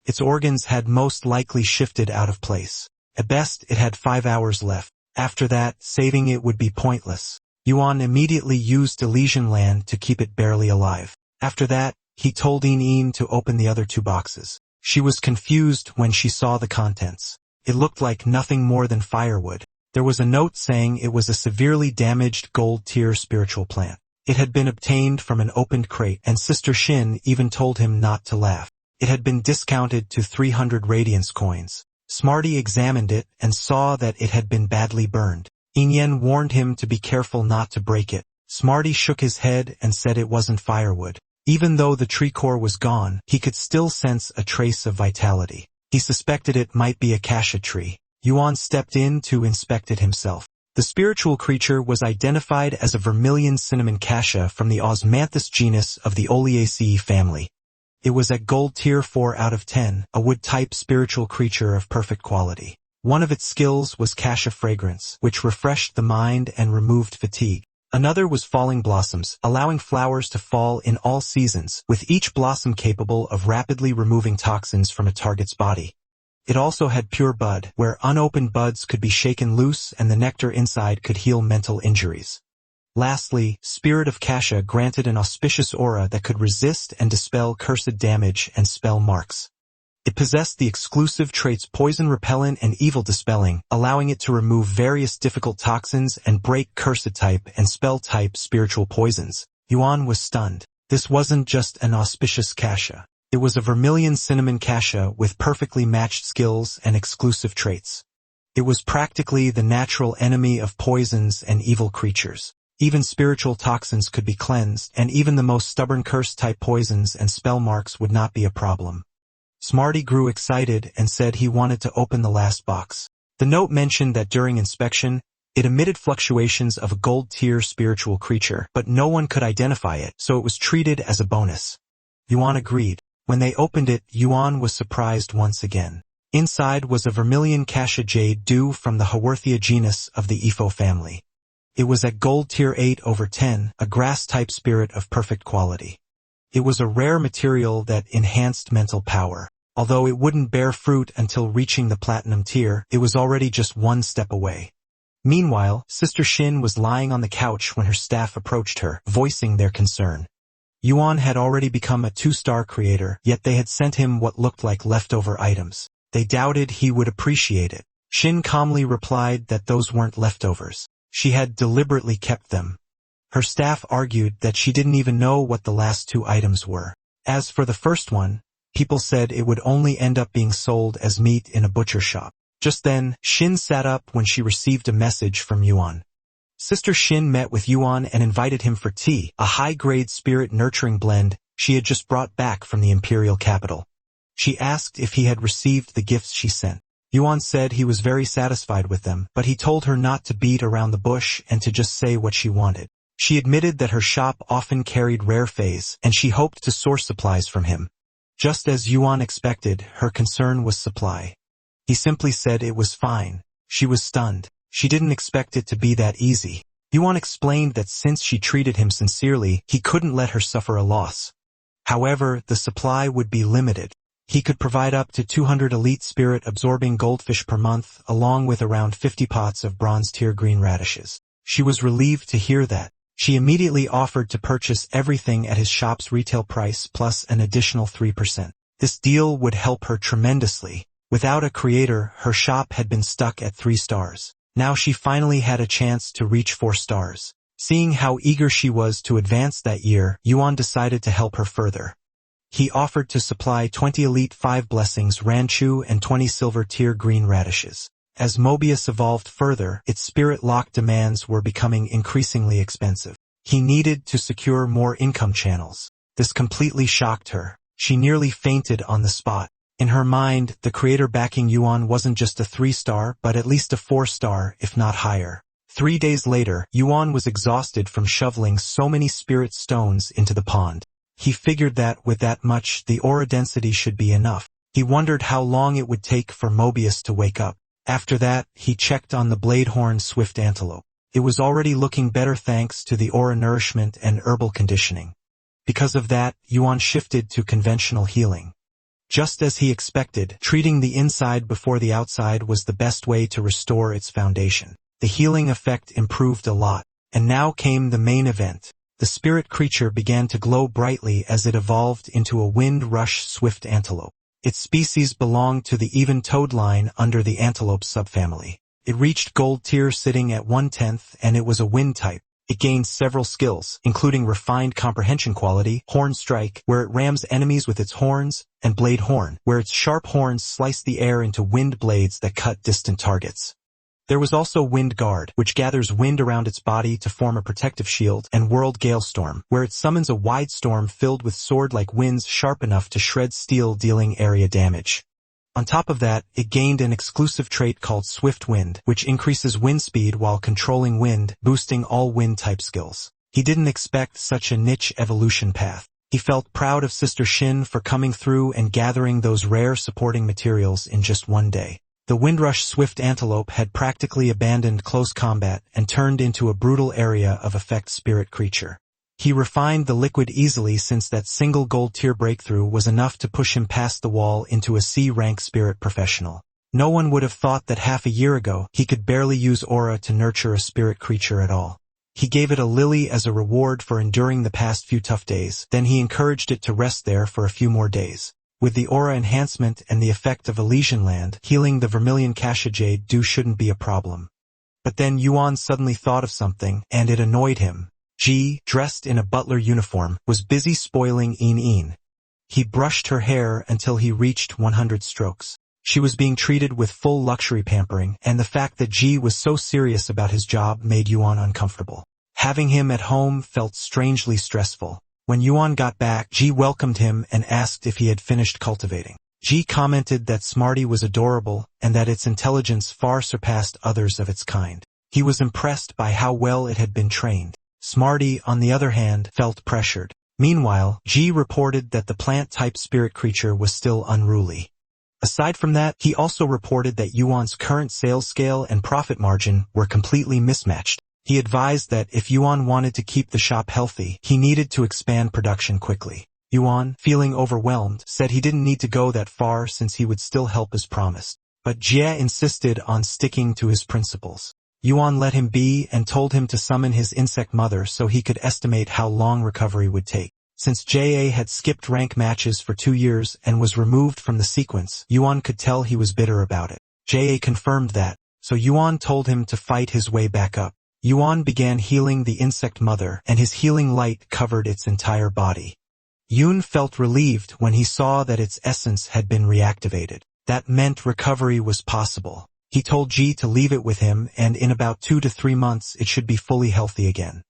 Its organs had most likely shifted out of place. At best, it had 5 hours left. After that, saving it would be pointless. Yuan immediately used Elysian Land to keep it barely alive. After that, he told Enin to open the other 2 boxes. She was confused when she saw the contents. It looked like nothing more than firewood. There was a note saying it was a severely damaged gold-tier spiritual plant. It had been obtained from an opened crate, and Sister Shin even told him not to laugh. It had been discounted to 300 radiance coins. Smarty examined it and saw that it had been badly burned. Yin warned him to be careful not to break it. Smarty shook his head and said it wasn't firewood. Even though the tree core was gone, he could still sense a trace of vitality. He suspected it might be a cassia tree. Yuan stepped in to inspect it himself. The spiritual creature was identified as a vermilion cinnamon cassia from the Osmanthus genus of the Oleaceae family. It was at gold tier 4 out of 10, a wood-type spiritual creature of perfect quality. One of its skills was cassia fragrance, which refreshed the mind and removed fatigue. Another was falling blossoms, allowing flowers to fall in all seasons, with each blossom capable of rapidly removing toxins from a target's body. It also had Pure Bud, where unopened buds could be shaken loose and the nectar inside could heal mental injuries. Lastly, Spirit of Kasha granted an auspicious aura that could resist and dispel cursed damage and spell marks. It possessed the exclusive traits Poison Repellent and Evil Dispelling, allowing it to remove various difficult toxins and break cursed type and spell type spiritual poisons. Yuan was stunned. This wasn't just an auspicious Kasha. It was a vermilion cinnamon Kasha with perfectly matched skills and exclusive traits. It was practically the natural enemy of poisons and evil creatures. Even spiritual toxins could be cleansed, and even the most stubborn curse-type poisons and spell marks would not be a problem. Smarty grew excited and said he wanted to open the last box. The note mentioned that during inspection, it emitted fluctuations of a gold-tier spiritual creature, but no one could identify it, so it was treated as a bonus. Yuan agreed. When they opened it, Yuan was surprised once again. Inside was a vermilion Kasha jade due from the Haworthia genus of the Ifo family. It was at gold tier 8/10, a grass-type spirit of perfect quality. It was a rare material that enhanced mental power. Although it wouldn't bear fruit until reaching the platinum tier, it was already just one step away. Meanwhile, Sister Shin was lying on the couch when her staff approached her, voicing their concern. Yuan had already become a 2-star creator, yet they had sent him what looked like leftover items. They doubted he would appreciate it. Shin calmly replied that those weren't leftovers. She had deliberately kept them. Her staff argued that she didn't even know what the last 2 items were. As for the first one, people said it would only end up being sold as meat in a butcher shop. Just then, Shin sat up when she received a message from Yuan. Sister Shin met with Yuan and invited him for tea, a high-grade spirit-nurturing blend she had just brought back from the imperial capital. She asked if he had received the gifts she sent. Yuan said he was very satisfied with them, but he told her not to beat around the bush and to just say what she wanted. She admitted that her shop often carried rare fays, and she hoped to source supplies from him. Just as Yuan expected, her concern was supply. He simply said it was fine. She was stunned. She didn't expect it to be that easy. Yuan explained that since she treated him sincerely, he couldn't let her suffer a loss. However, the supply would be limited. He could provide up to 200 elite spirit-absorbing goldfish per month, along with around 50 pots of bronze-tier green radishes. She was relieved to hear that. She immediately offered to purchase everything at his shop's retail price plus an additional 3%. This deal would help her tremendously. Without a creator, her shop had been stuck at 3 stars. Now she finally had a chance to reach 4 stars. Seeing how eager she was to advance that year, Yuan decided to help her further. He offered to supply 20 Elite 5 Blessings Ranchu and 20 Silver Tier Green Radishes. As Mobius evolved further, its spirit lock demands were becoming increasingly expensive. He needed to secure more income channels. This completely shocked her. She nearly fainted on the spot. In her mind, the creator backing Yuan wasn't just a 3-star, but at least a 4-star, if not higher. 3 days later, Yuan was exhausted from shoveling so many spirit stones into the pond. He figured that with that much, the aura density should be enough. He wondered how long it would take for Mobius to wake up. After that, he checked on the Bladehorn Swift Antelope. It was already looking better thanks to the aura nourishment and herbal conditioning. Because of that, Yuan shifted to conventional healing. Just as he expected, treating the inside before the outside was the best way to restore its foundation. The healing effect improved a lot. And now came the main event. The spirit creature began to glow brightly as it evolved into a Wind Rush Swift Antelope. Its species belonged to the even-toed line under the antelope subfamily. It reached gold tier sitting at 1/10 and it was a wind type. It gained several skills, including refined comprehension quality, Horn Strike, where it rams enemies with its horns, and Blade Horn, where its sharp horns slice the air into wind blades that cut distant targets. There was also Wind Guard, which gathers wind around its body to form a protective shield, and World Galestorm, where it summons a wide storm filled with sword-like winds sharp enough to shred steel, dealing area damage. On top of that, it gained an exclusive trait called Swift Wind, which increases wind speed while controlling wind, boosting all wind-type skills. He didn't expect such a niche evolution path. He felt proud of Sister Shin for coming through and gathering those rare supporting materials in just one day. The Windrush Swift Antelope had practically abandoned close combat and turned into a brutal area of effect spirit creature. He refined the liquid easily since that single gold tier breakthrough was enough to push him past the wall into a C-rank spirit professional. No one would have thought that half a year ago he could barely use aura to nurture a spirit creature at all. He gave it a lily as a reward for enduring the past few tough days, then he encouraged it to rest there for a few more days. With the aura enhancement and the effect of Elysian Land, healing the Vermilion Cassia Jade dew shouldn't be a problem. But then Yuan suddenly thought of something, and it annoyed him. Ji, dressed in a butler uniform, was busy spoiling Een. He brushed her hair until he reached 100 strokes. She was being treated with full luxury pampering, and the fact that Ji was so serious about his job made Yuan uncomfortable. Having him at home felt strangely stressful. When Yuan got back, Ji welcomed him and asked if he had finished cultivating. Ji commented that Smarty was adorable and that its intelligence far surpassed others of its kind. He was impressed by how well it had been trained. Smarty, on the other hand, felt pressured. Meanwhile, Ji reported that the plant-type spirit creature was still unruly. Aside from that, he also reported that Yuan's current sales scale and profit margin were completely mismatched. He advised that if Yuan wanted to keep the shop healthy, he needed to expand production quickly. Yuan, feeling overwhelmed, said he didn't need to go that far since he would still help as promised. But Jie insisted on sticking to his principles. Yuan let him be and told him to summon his insect mother so he could estimate how long recovery would take. Since Jie had skipped rank matches for 2 years and was removed from the sequence, Yuan could tell he was bitter about it. Jie confirmed that, so Yuan told him to fight his way back up. Yuan began healing the insect mother, and his healing light covered its entire body. Yun felt relieved when he saw that its essence had been reactivated. That meant recovery was possible. He told Ji to leave it with him, and in about 2 to 3 months it should be fully healthy again.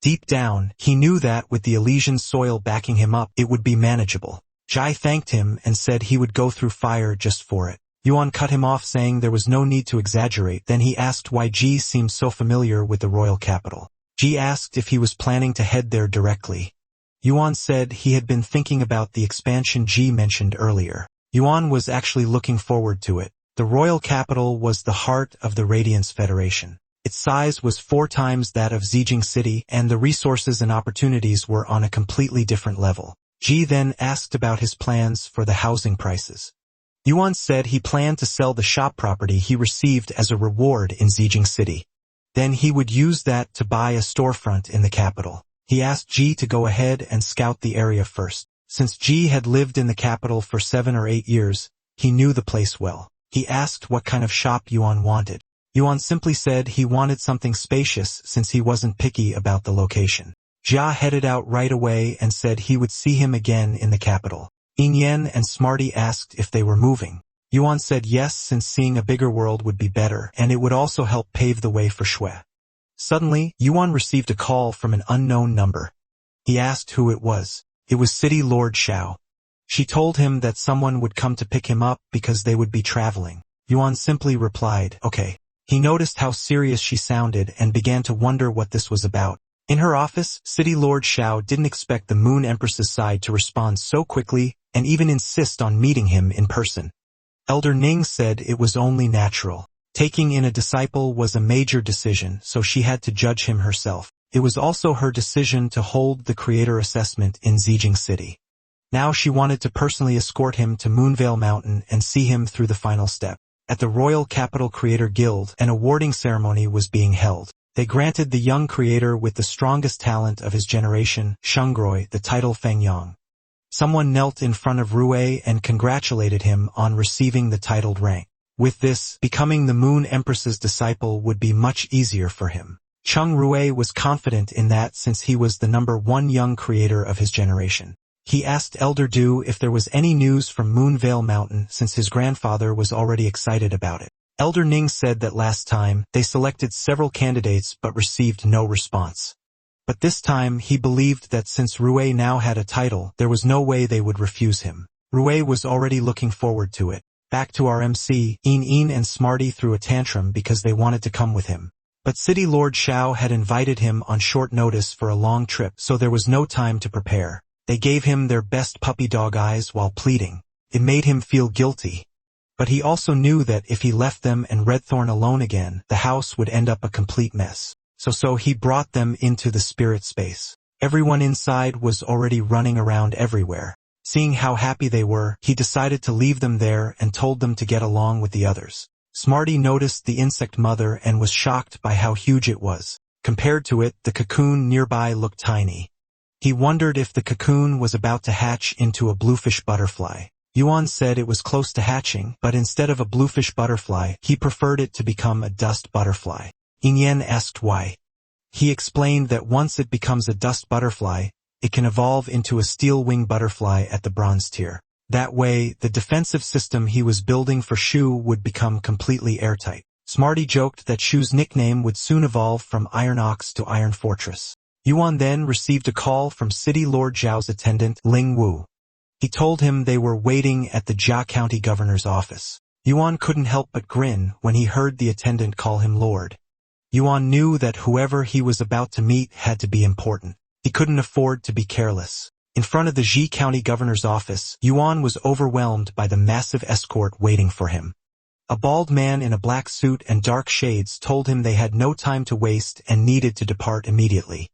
Deep down, he knew that with the Elysian soil backing him up, it would be manageable. Jai thanked him and said he would go through fire just for it. Yuan cut him off saying there was no need to exaggerate. Then he asked why Ji seemed so familiar with the royal capital. Ji asked if he was planning to head there directly. Yuan said he had been thinking about the expansion Ji mentioned earlier. Yuan was actually looking forward to it. The royal capital was the heart of the Radiance Federation. Its size was 4 times that of Zijing City, and the resources and opportunities were on a completely different level. Ji then asked about his plans for the housing prices. Yuan said he planned to sell the shop property he received as a reward in Zijing City. Then he would use that to buy a storefront in the capital. He asked Ji to go ahead and scout the area first. Since Ji had lived in the capital for 7 or 8 years, he knew the place well. He asked what kind of shop Yuan wanted. Yuan simply said he wanted something spacious since he wasn't picky about the location. Jia headed out right away and said he would see him again in the capital. Yin and Smarty asked if they were moving. Yuan said yes, since seeing a bigger world would be better, and it would also help pave the way for Shui. Suddenly, Yuan received a call from an unknown number. He asked who it was. It was City Lord Xiao. She told him that someone would come to pick him up because they would be traveling. Yuan simply replied, okay. He noticed how serious she sounded and began to wonder what this was about. In her office, City Lord Xiao didn't expect the Moon Empress's side to respond so quickly and even insist on meeting him in person. Elder Ning said it was only natural. Taking in a disciple was a major decision, so she had to judge him herself. It was also her decision to hold the creator assessment in Zijing City. Now she wanted to personally escort him to Moonveil Mountain and see him through the final step. At the Royal Capital Creator Guild, an awarding ceremony was being held. They granted the young creator with the strongest talent of his generation, Shungroi, the title Fengyang. Someone knelt in front of Rui and congratulated him on receiving the titled rank. With this, becoming the Moon Empress's disciple would be much easier for him. Chung Rui was confident in that since he was the #1 young creator of his generation. He asked Elder Du if there was any news from Moonveil Mountain since his grandfather was already excited about it. Elder Ning said that last time, they selected several candidates but received no response. But this time he believed that since Rui now had a title, there was no way they would refuse him. Rui was already looking forward to it. Back to our MC, Een and Smarty threw a tantrum because they wanted to come with him. But City Lord Xiao had invited him on short notice for a long trip, so there was no time to prepare. They gave him their best puppy dog eyes while pleading. It made him feel guilty. But he also knew that if he left them and Redthorn alone again, the house would end up a complete mess. So he brought them into the spirit space. Everyone inside was already running around everywhere. Seeing how happy they were, he decided to leave them there and told them to get along with the others. Smarty noticed the insect mother and was shocked by how huge it was. Compared to it, the cocoon nearby looked tiny. He wondered if the cocoon was about to hatch into a bluefish butterfly. Yuan said it was close to hatching, but instead of a bluefish butterfly, he preferred it to become a dust butterfly. Yin asked why. He explained that once it becomes a dust butterfly, it can evolve into a steel-wing butterfly at the bronze tier. That way, the defensive system he was building for Shu would become completely airtight. Smarty joked that Shu's nickname would soon evolve from Iron Ox to Iron Fortress. Yuan then received a call from City Lord Zhao's attendant, Ling Wu. He told him they were waiting at the Jia County Governor's office. Yuan couldn't help but grin when he heard the attendant call him Lord. Yuan knew that whoever he was about to meet had to be important. He couldn't afford to be careless. In front of the Jia County Governor's office, Yuan was overwhelmed by the massive escort waiting for him. A bald man in a black suit and dark shades told him they had no time to waste and needed to depart immediately.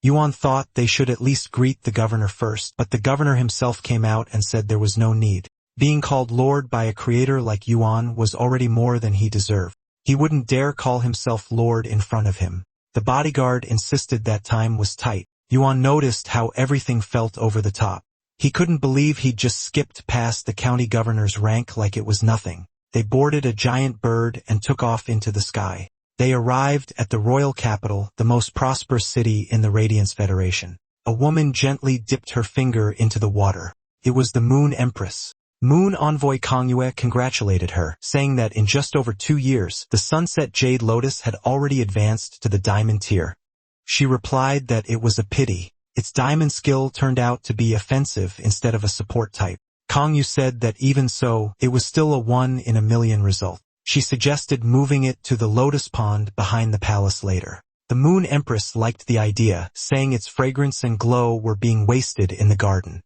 Yuan thought they should at least greet the governor first, but the governor himself came out and said there was no need. Being called Lord by a creator like Yuan was already more than he deserved. He wouldn't dare call himself Lord in front of him. The bodyguard insisted that time was tight. Yuan noticed how everything felt over the top. He couldn't believe he'd just skipped past the county governor's rank like it was nothing. They boarded a giant bird and took off into the sky. They arrived at the royal capital, the most prosperous city in the Radiance Federation. A woman gently dipped her finger into the water. It was the Moon Empress. Moon Envoy Kongyue congratulated her, saying that in just over 2 years, the Sunset Jade Lotus had already advanced to the Diamond tier. She replied that it was a pity. Its diamond skill turned out to be offensive instead of a support type. Kongyue said that even so, it was still a 1 in a million result. She suggested moving it to the lotus pond behind the palace later. The Moon Empress liked the idea, saying its fragrance and glow were being wasted in the garden.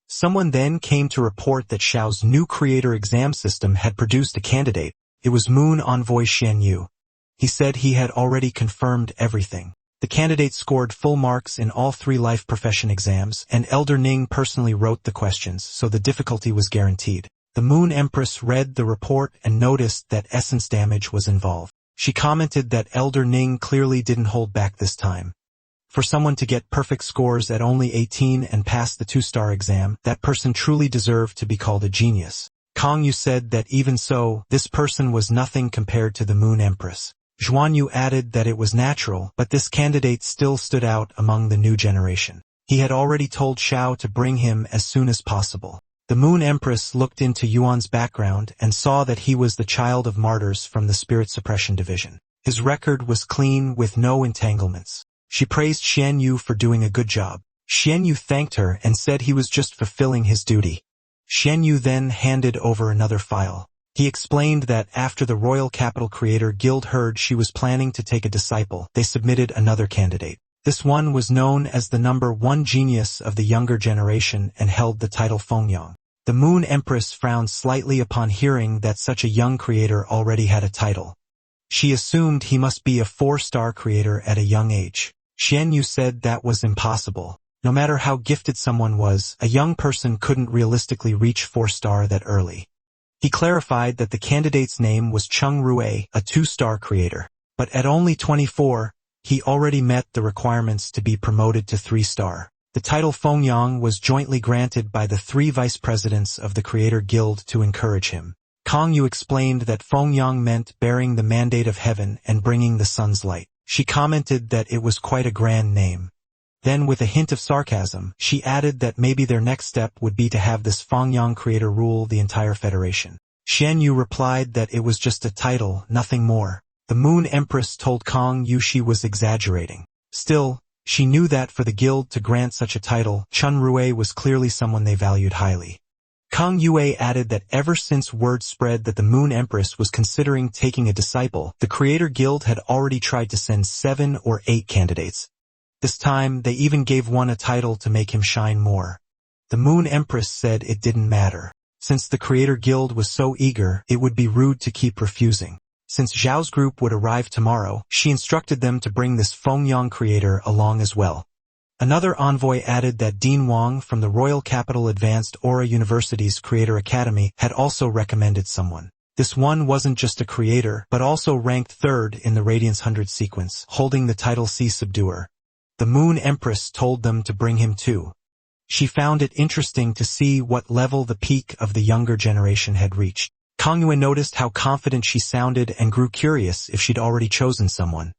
Someone then came to report that Xiao's new creator exam system had produced a candidate. It was Moon Envoy Xian Yu. He said he had already confirmed everything. The candidate scored full marks in all 3 life profession exams, and Elder Ning personally wrote the questions, so the difficulty was guaranteed. The Moon Empress read the report and noticed that essence damage was involved. She commented that Elder Ning clearly didn't hold back this time. For someone to get perfect scores at only 18 and pass the 2-star exam, that person truly deserved to be called a genius. Kongyue said that even so, this person was nothing compared to the Moon Empress. Zhuanyu added that it was natural, but this candidate still stood out among the new generation. He had already told Xiao to bring him as soon as possible. The Moon Empress looked into Yuan's background and saw that he was the child of martyrs from the Spirit Suppression Division. His record was clean with no entanglements. She praised Xian Yu for doing a good job. Xian Yu thanked her and said he was just fulfilling his duty. Xian Yu then handed over another file. He explained that after the Royal Capital Creator Guild heard she was planning to take a disciple, they submitted another candidate. This one was known as the number 1 genius of the younger generation and held the title Fengyang. The Moon Empress frowned slightly upon hearing that such a young creator already had a title. She assumed he must be a 4-star creator at a young age. Xian Yu said that was impossible. No matter how gifted someone was, a young person couldn't realistically reach 4-star that early. He clarified that the candidate's name was Chung Rue, a 2-star creator. But at only 24, he already met the requirements to be promoted to 3-star. The title Fengyang was jointly granted by the 3 vice presidents of the Creator Guild to encourage him. Kongyue explained that Fengyang meant bearing the mandate of heaven and bringing the sun's light. She commented that it was quite a grand name. Then with a hint of sarcasm, she added that maybe their next step would be to have this Fengyang creator rule the entire federation. Xian Yu replied that it was just a title, nothing more. The Moon Empress told Kongyue she was exaggerating. Still, she knew that for the guild to grant such a title, Chun Rue was clearly someone they valued highly. Kongyue added that ever since word spread that the Moon Empress was considering taking a disciple, the Creator Guild had already tried to send 7 or 8 candidates. This time, they even gave one a title to make him shine more. The Moon Empress said it didn't matter. Since the Creator Guild was so eager, it would be rude to keep refusing. Since Zhao's group would arrive tomorrow, she instructed them to bring this Fengyang creator along as well. Another envoy added that Dean Wong from the Royal Capital Advanced Aura University's Creator Academy had also recommended someone. This one wasn't just a creator, but also ranked third in the Radiance 100 sequence, holding the title C Subduer. The Moon Empress told them to bring him too. She found it interesting to see what level the peak of the younger generation had reached. Kangyue noticed how confident she sounded and grew curious if she'd already chosen someone.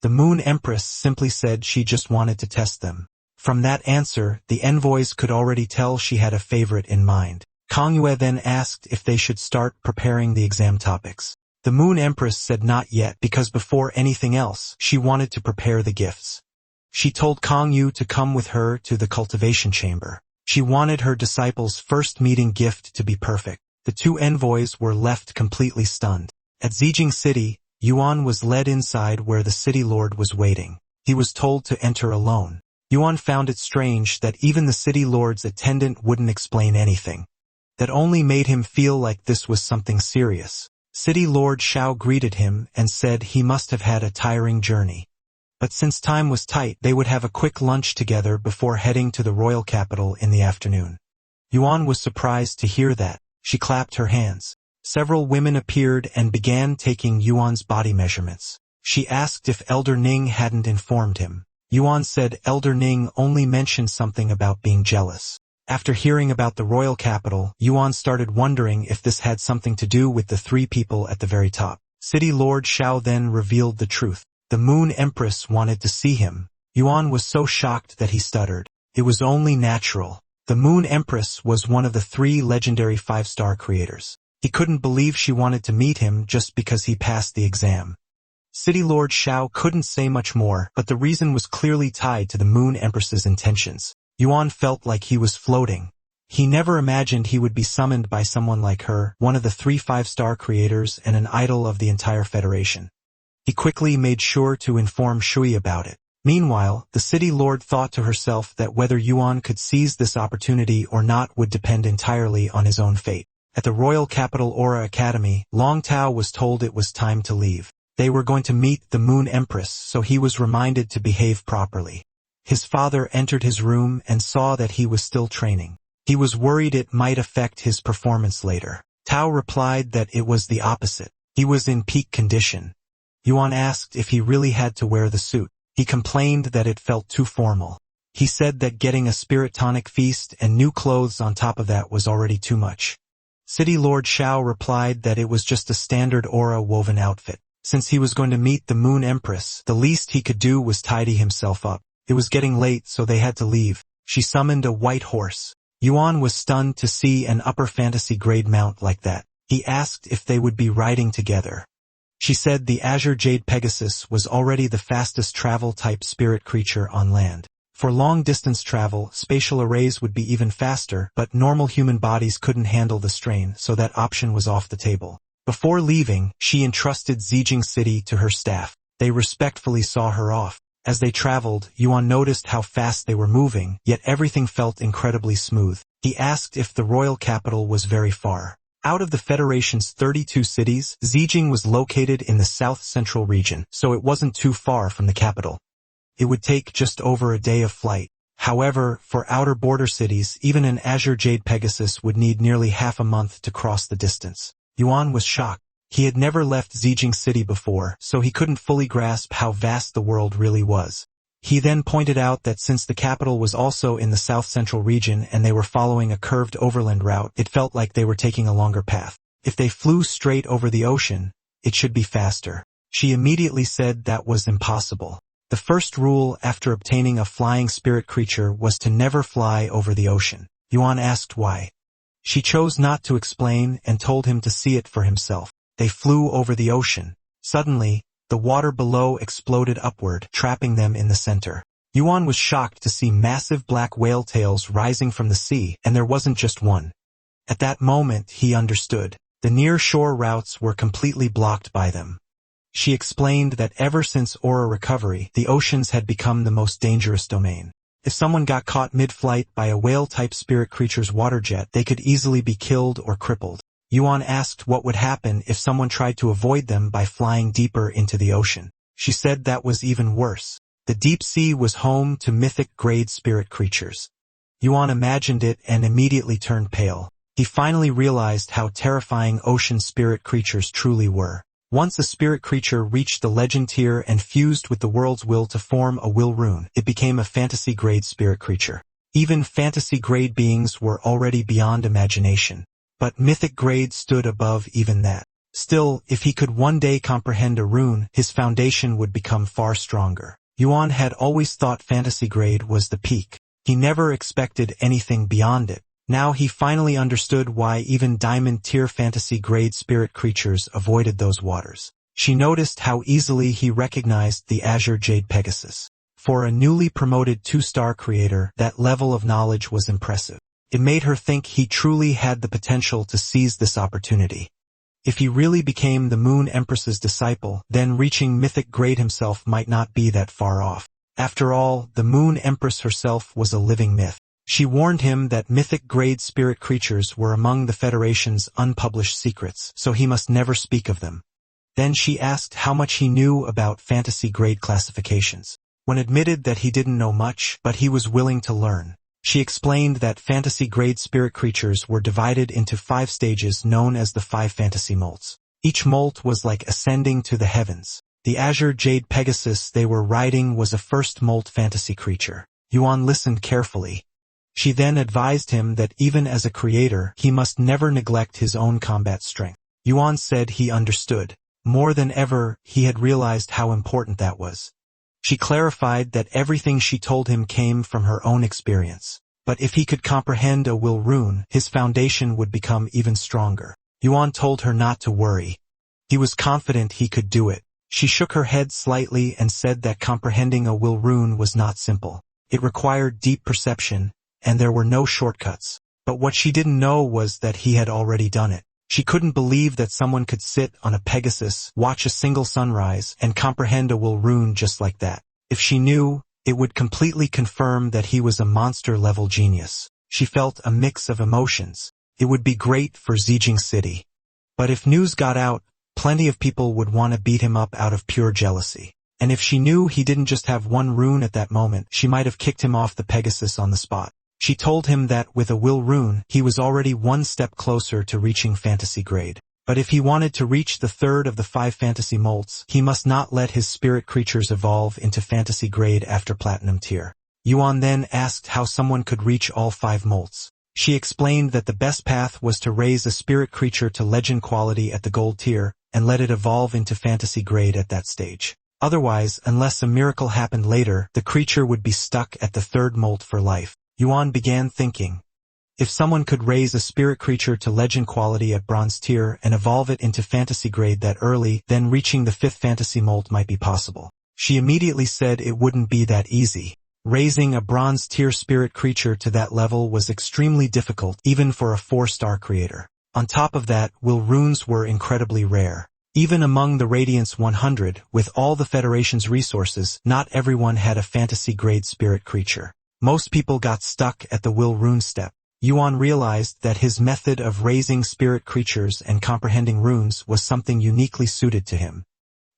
The Moon Empress simply said she just wanted to test them. From that answer, the envoys could already tell she had a favorite in mind. Kangyue then asked if they should start preparing the exam topics. The Moon Empress said not yet because before anything else, she wanted to prepare the gifts. She told Kangyu to come with her to the cultivation chamber. She wanted her disciples' first meeting gift to be perfect. The two envoys were left completely stunned. At Zijing City, Yuan was led inside where the city lord was waiting. He was told to enter alone. Yuan found it strange that even the city lord's attendant wouldn't explain anything. That only made him feel like this was something serious. City Lord Xiao greeted him and said he must have had a tiring journey. But since time was tight, they would have a quick lunch together before heading to the royal capital in the afternoon. Yuan was surprised to hear that. She clapped her hands. Several women appeared and began taking Yuan's body measurements. She asked if Elder Ning hadn't informed him. Yuan said Elder Ning only mentioned something about being jealous. After hearing about the royal capital, Yuan started wondering if this had something to do with the three people at the very top. City Lord Xiao then revealed the truth. The Moon Empress wanted to see him. Yuan was so shocked that he stuttered. It was only natural. The Moon Empress was one of the three legendary 5-star creators. He couldn't believe she wanted to meet him just because he passed the exam. City Lord Xiao couldn't say much more, but the reason was clearly tied to the Moon Empress's intentions. Yuan felt like he was floating. He never imagined he would be summoned by someone like her, one of the three 5-star creators and an idol of the entire Federation. He quickly made sure to inform Shui about it. Meanwhile, the city lord thought to herself that whether Yuan could seize this opportunity or not would depend entirely on his own fate. At the Royal Capital Aura Academy, Long Tao was told it was time to leave. They were going to meet the Moon Empress, so he was reminded to behave properly. His father entered his room and saw that he was still training. He was worried it might affect his performance later. Tao replied that it was the opposite. He was in peak condition. Yuan asked if he really had to wear the suit. He complained that it felt too formal. He said that getting a spirit tonic feast and new clothes on top of that was already too much. City Lord Xiao replied that it was just a standard aura woven outfit. Since he was going to meet the Moon Empress, the least he could do was tidy himself up. It was getting late, so they had to leave. She summoned a white horse. Yuan was stunned to see an upper fantasy grade mount like that. He asked if they would be riding together. She said the Azure Jade Pegasus was already the fastest travel-type spirit creature on land. For long-distance travel, spatial arrays would be even faster, but normal human bodies couldn't handle the strain, so that option was off the table. Before leaving, she entrusted Zijing City to her staff. They respectfully saw her off. As they traveled, Yuan noticed how fast they were moving, yet everything felt incredibly smooth. He asked if the royal capital was very far. Out of the Federation's 32 cities, Zijing was located in the south-central region, so it wasn't too far from the capital. It would take just over a day of flight. However, for outer border cities, even an Azure Jade Pegasus would need nearly half a month to cross the distance. Yuan was shocked. He had never left Zijing City before, so he couldn't fully grasp how vast the world really was. He then pointed out that since the capital was also in the south-central region and they were following a curved overland route, it felt like they were taking a longer path. If they flew straight over the ocean, it should be faster. She immediately said that was impossible. The first rule after obtaining a flying spirit creature was to never fly over the ocean. Yuan asked why. She chose not to explain and told him to see it for himself. They flew over the ocean. Suddenly, the water below exploded upward, trapping them in the center. Yuan was shocked to see massive black whale tails rising from the sea, and there wasn't just one. At that moment, he understood. The near-shore routes were completely blocked by them. She explained that ever since Aura recovery, the oceans had become the most dangerous domain. If someone got caught mid-flight by a whale-type spirit creature's water jet, they could easily be killed or crippled. Yuan asked what would happen if someone tried to avoid them by flying deeper into the ocean. She said that was even worse. The deep sea was home to mythic-grade spirit creatures. Yuan imagined it and immediately turned pale. He finally realized how terrifying ocean spirit creatures truly were. Once a spirit creature reached the legend tier and fused with the world's will to form a will rune, it became a fantasy-grade spirit creature. Even fantasy-grade beings were already beyond imagination. But mythic grade stood above even that. Still, if he could one day comprehend a rune, his foundation would become far stronger. Yuan had always thought fantasy grade was the peak. He never expected anything beyond it. Now he finally understood why even diamond-tier fantasy-grade spirit creatures avoided those waters. She noticed how easily he recognized the Azure Jade Pegasus. For a newly promoted 2-star creator, that level of knowledge was impressive. It made her think he truly had the potential to seize this opportunity. If he really became the Moon Empress's disciple, then reaching mythic grade himself might not be that far off. After all, the Moon Empress herself was a living myth. She warned him that mythic-grade spirit creatures were among the Federation's unpublished secrets, so he must never speak of them. Then she asked how much he knew about fantasy-grade classifications. When admitted that he didn't know much, but he was willing to learn, she explained that fantasy-grade spirit creatures were divided into 5 stages known as the 5 fantasy molts. Each molt was like ascending to the heavens. The Azure Jade Pegasus they were riding was a first molt fantasy creature. Yuan listened carefully. She then advised him that even as a creator, he must never neglect his own combat strength. Yuan said he understood. More than ever, he had realized how important that was. She clarified that everything she told him came from her own experience. But if he could comprehend a will rune, his foundation would become even stronger. Yuan told her not to worry. He was confident he could do it. She shook her head slightly and said that comprehending a will rune was not simple. It required deep perception, and there were no shortcuts. But what she didn't know was that he had already done it. She couldn't believe that someone could sit on a Pegasus, watch a single sunrise, and comprehend a will rune just like that. If she knew, it would completely confirm that he was a monster-level genius. She felt a mix of emotions. It would be great for Zijing City. But if news got out, plenty of people would want to beat him up out of pure jealousy. And if she knew he didn't just have one rune at that moment, she might have kicked him off the Pegasus on the spot. She told him that with a will rune, he was already one step closer to reaching fantasy grade. But if he wanted to reach the 3rd of the 5 fantasy molts, he must not let his spirit creatures evolve into fantasy grade after platinum tier. Yuan then asked how someone could reach all 5 molts. She explained that the best path was to raise a spirit creature to legend quality at the gold tier, and let it evolve into fantasy grade at that stage. Otherwise, unless a miracle happened later, the creature would be stuck at the 3rd molt for life. Yuan began thinking. If someone could raise a spirit creature to legend quality at bronze tier and evolve it into fantasy grade that early, then reaching the 5th fantasy molt might be possible. She immediately said it wouldn't be that easy. Raising a bronze tier spirit creature to that level was extremely difficult, even for a 4-star creator. On top of that, will runes were incredibly rare. Even among the Radiance 100, with all the Federation's resources, not everyone had a fantasy grade spirit creature. Most people got stuck at the will rune step. Yuan realized that his method of raising spirit creatures and comprehending runes was something uniquely suited to him.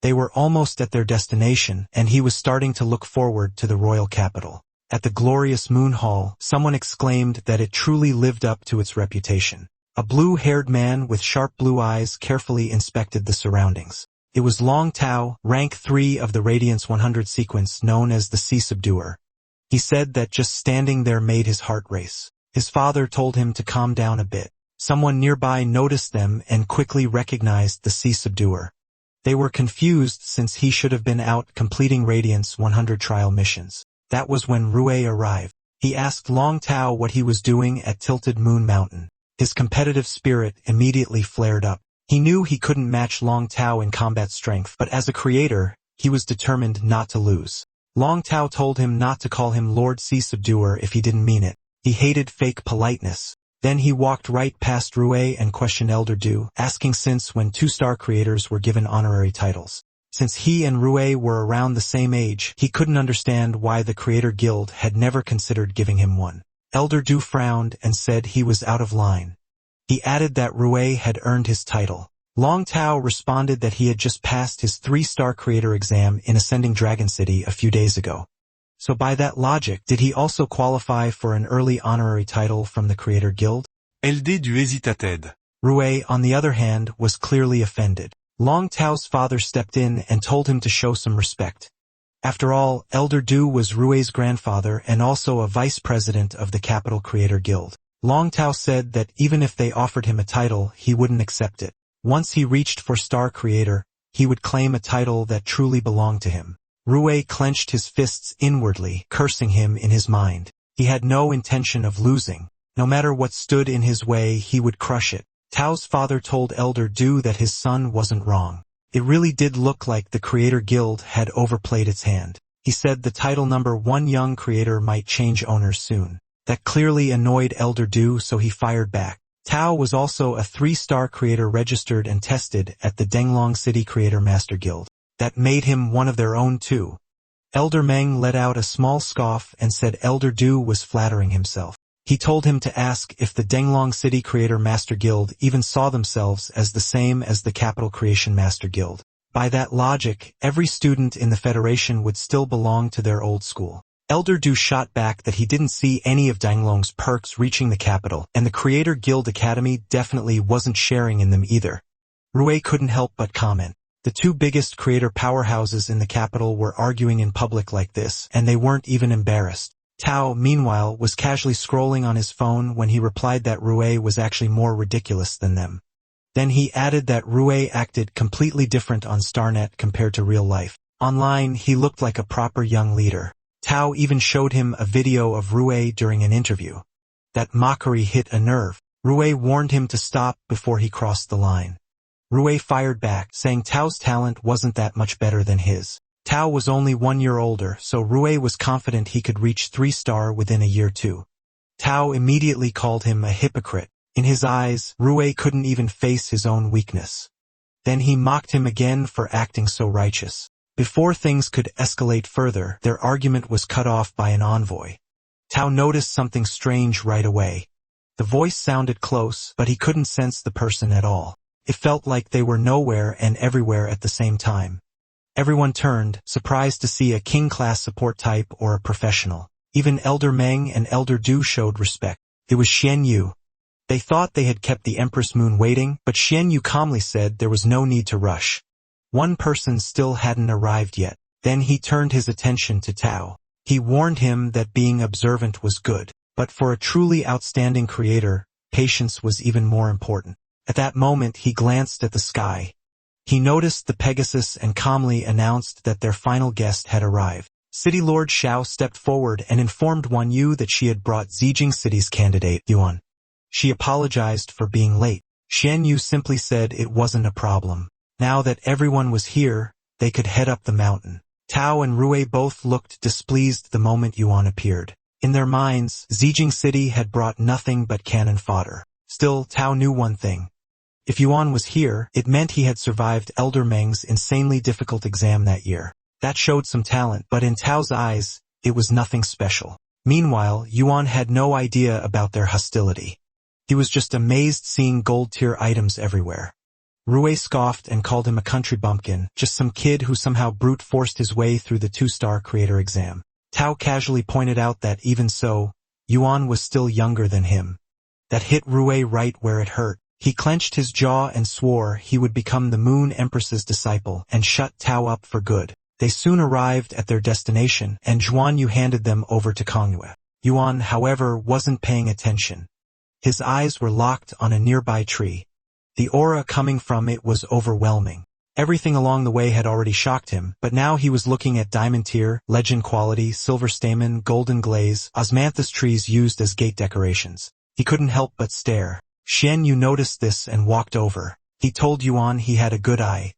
They were almost at their destination, and he was starting to look forward to the royal capital. At the glorious Moon Hall, someone exclaimed that it truly lived up to its reputation. A blue-haired man with sharp blue eyes carefully inspected the surroundings. It was Long Tao, rank 3 of the Radiance 100 sequence known as the Sea Subduer. He said that just standing there made his heart race. His father told him to calm down a bit. Someone nearby noticed them and quickly recognized the Sea Subduer. They were confused since he should have been out completing Radiance 100 trial missions. That was when Rue arrived. He asked Long Tao what he was doing at Tilted Moon Mountain. His competitive spirit immediately flared up. He knew he couldn't match Long Tao in combat strength, but as a creator, he was determined not to lose. Long Tao told him not to call him Lord Sea Subduer if he didn't mean it. He hated fake politeness. Then he walked right past Rue and questioned Elder Du, asking since when 2-star creators were given honorary titles. Since he and Rue were around the same age, he couldn't understand why the Creator Guild had never considered giving him one. Elder Du frowned and said he was out of line. He added that Rue had earned his title. Long Tao responded that he had just passed his 3-star creator exam in Ascending Dragon City a few days ago. So by that logic, did he also qualify for an early honorary title from the Creator Guild? LD du hésitat-aide. Rue, on the other hand, was clearly offended. Long Tao's father stepped in and told him to show some respect. After all, Elder Du was Rue's grandfather and also a vice president of the Capital Creator Guild. Long Tao said that even if they offered him a title, he wouldn't accept it. Once he reached for Star Creator, he would claim a title that truly belonged to him. Rue clenched his fists inwardly, cursing him in his mind. He had no intention of losing. No matter what stood in his way, he would crush it. Tao's father told Elder Du that his son wasn't wrong. It really did look like the Creator Guild had overplayed its hand. He said the title number 1 young creator might change owners soon. That clearly annoyed Elder Du, so he fired back. Tao was also a 3-star creator registered and tested at the Denglong City Creator Master Guild. That made him one of their own too. Elder Meng let out a small scoff and said Elder Du was flattering himself. He told him to ask if the Denglong City Creator Master Guild even saw themselves as the same as the Capital Creation Master Guild. By that logic, every student in the Federation would still belong to their old school. Elder Du shot back that he didn't see any of Denglong's perks reaching the capital, and the Creator Guild Academy definitely wasn't sharing in them either. Rue couldn't help but comment. The 2 biggest creator powerhouses in the capital were arguing in public like this, and they weren't even embarrassed. Tao, meanwhile, was casually scrolling on his phone when he replied that Rue was actually more ridiculous than them. Then he added that Rue acted completely different on Starnet compared to real life. Online, he looked like a proper young leader. Tao even showed him a video of Rue during an interview. That mockery hit a nerve. Rue warned him to stop before he crossed the line. Rue fired back, saying Tao's talent wasn't that much better than his. Tao was only 1 year older, so Rue was confident he could reach 3-star within a year too. Tao immediately called him a hypocrite. In his eyes, Rue couldn't even face his own weakness. Then he mocked him again for acting so righteous. Before things could escalate further, their argument was cut off by an envoy. Tao noticed something strange right away. The voice sounded close, but he couldn't sense the person at all. It felt like they were nowhere and everywhere at the same time. Everyone turned, surprised to see a king-class support type or a professional. Even Elder Meng and Elder Du showed respect. It was Xian Yu. They thought they had kept the Empress Moon waiting, but Xian Yu calmly said there was no need to rush. One person still hadn't arrived yet. Then he turned his attention to Tao. He warned him that being observant was good, but for a truly outstanding creator, patience was even more important. At that moment he glanced at the sky. He noticed the Pegasus and calmly announced that their final guest had arrived. City Lord Xiao stepped forward and informed Wan Yu that she had brought Zijing City's candidate, Yuan. She apologized for being late. Xian Yu simply said it wasn't a problem. Now that everyone was here, they could head up the mountain. Tao and Rue both looked displeased the moment Yuan appeared. In their minds, Zijing City had brought nothing but cannon fodder. Still, Tao knew one thing. If Yuan was here, it meant he had survived Elder Meng's insanely difficult exam that year. That showed some talent, but in Tao's eyes, it was nothing special. Meanwhile, Yuan had no idea about their hostility. He was just amazed seeing gold-tier items everywhere. Rue scoffed and called him a country bumpkin, just some kid who somehow brute-forced his way through the 2-star creator exam. Tao casually pointed out that even so, Yuan was still younger than him. That hit Rue right where it hurt. He clenched his jaw and swore he would become the Moon Empress's disciple and shut Tao up for good. They soon arrived at their destination, and Zhuan Yu handed them over to Kongyue. Yuan, however, wasn't paying attention. His eyes were locked on a nearby tree. The aura coming from it was overwhelming. Everything along the way had already shocked him, but now he was looking at diamond tier, legend quality, silver stamen, golden glaze, osmanthus trees used as gate decorations. He couldn't help but stare. Xian Yu noticed this and walked over. He told Yuan he had a good eye.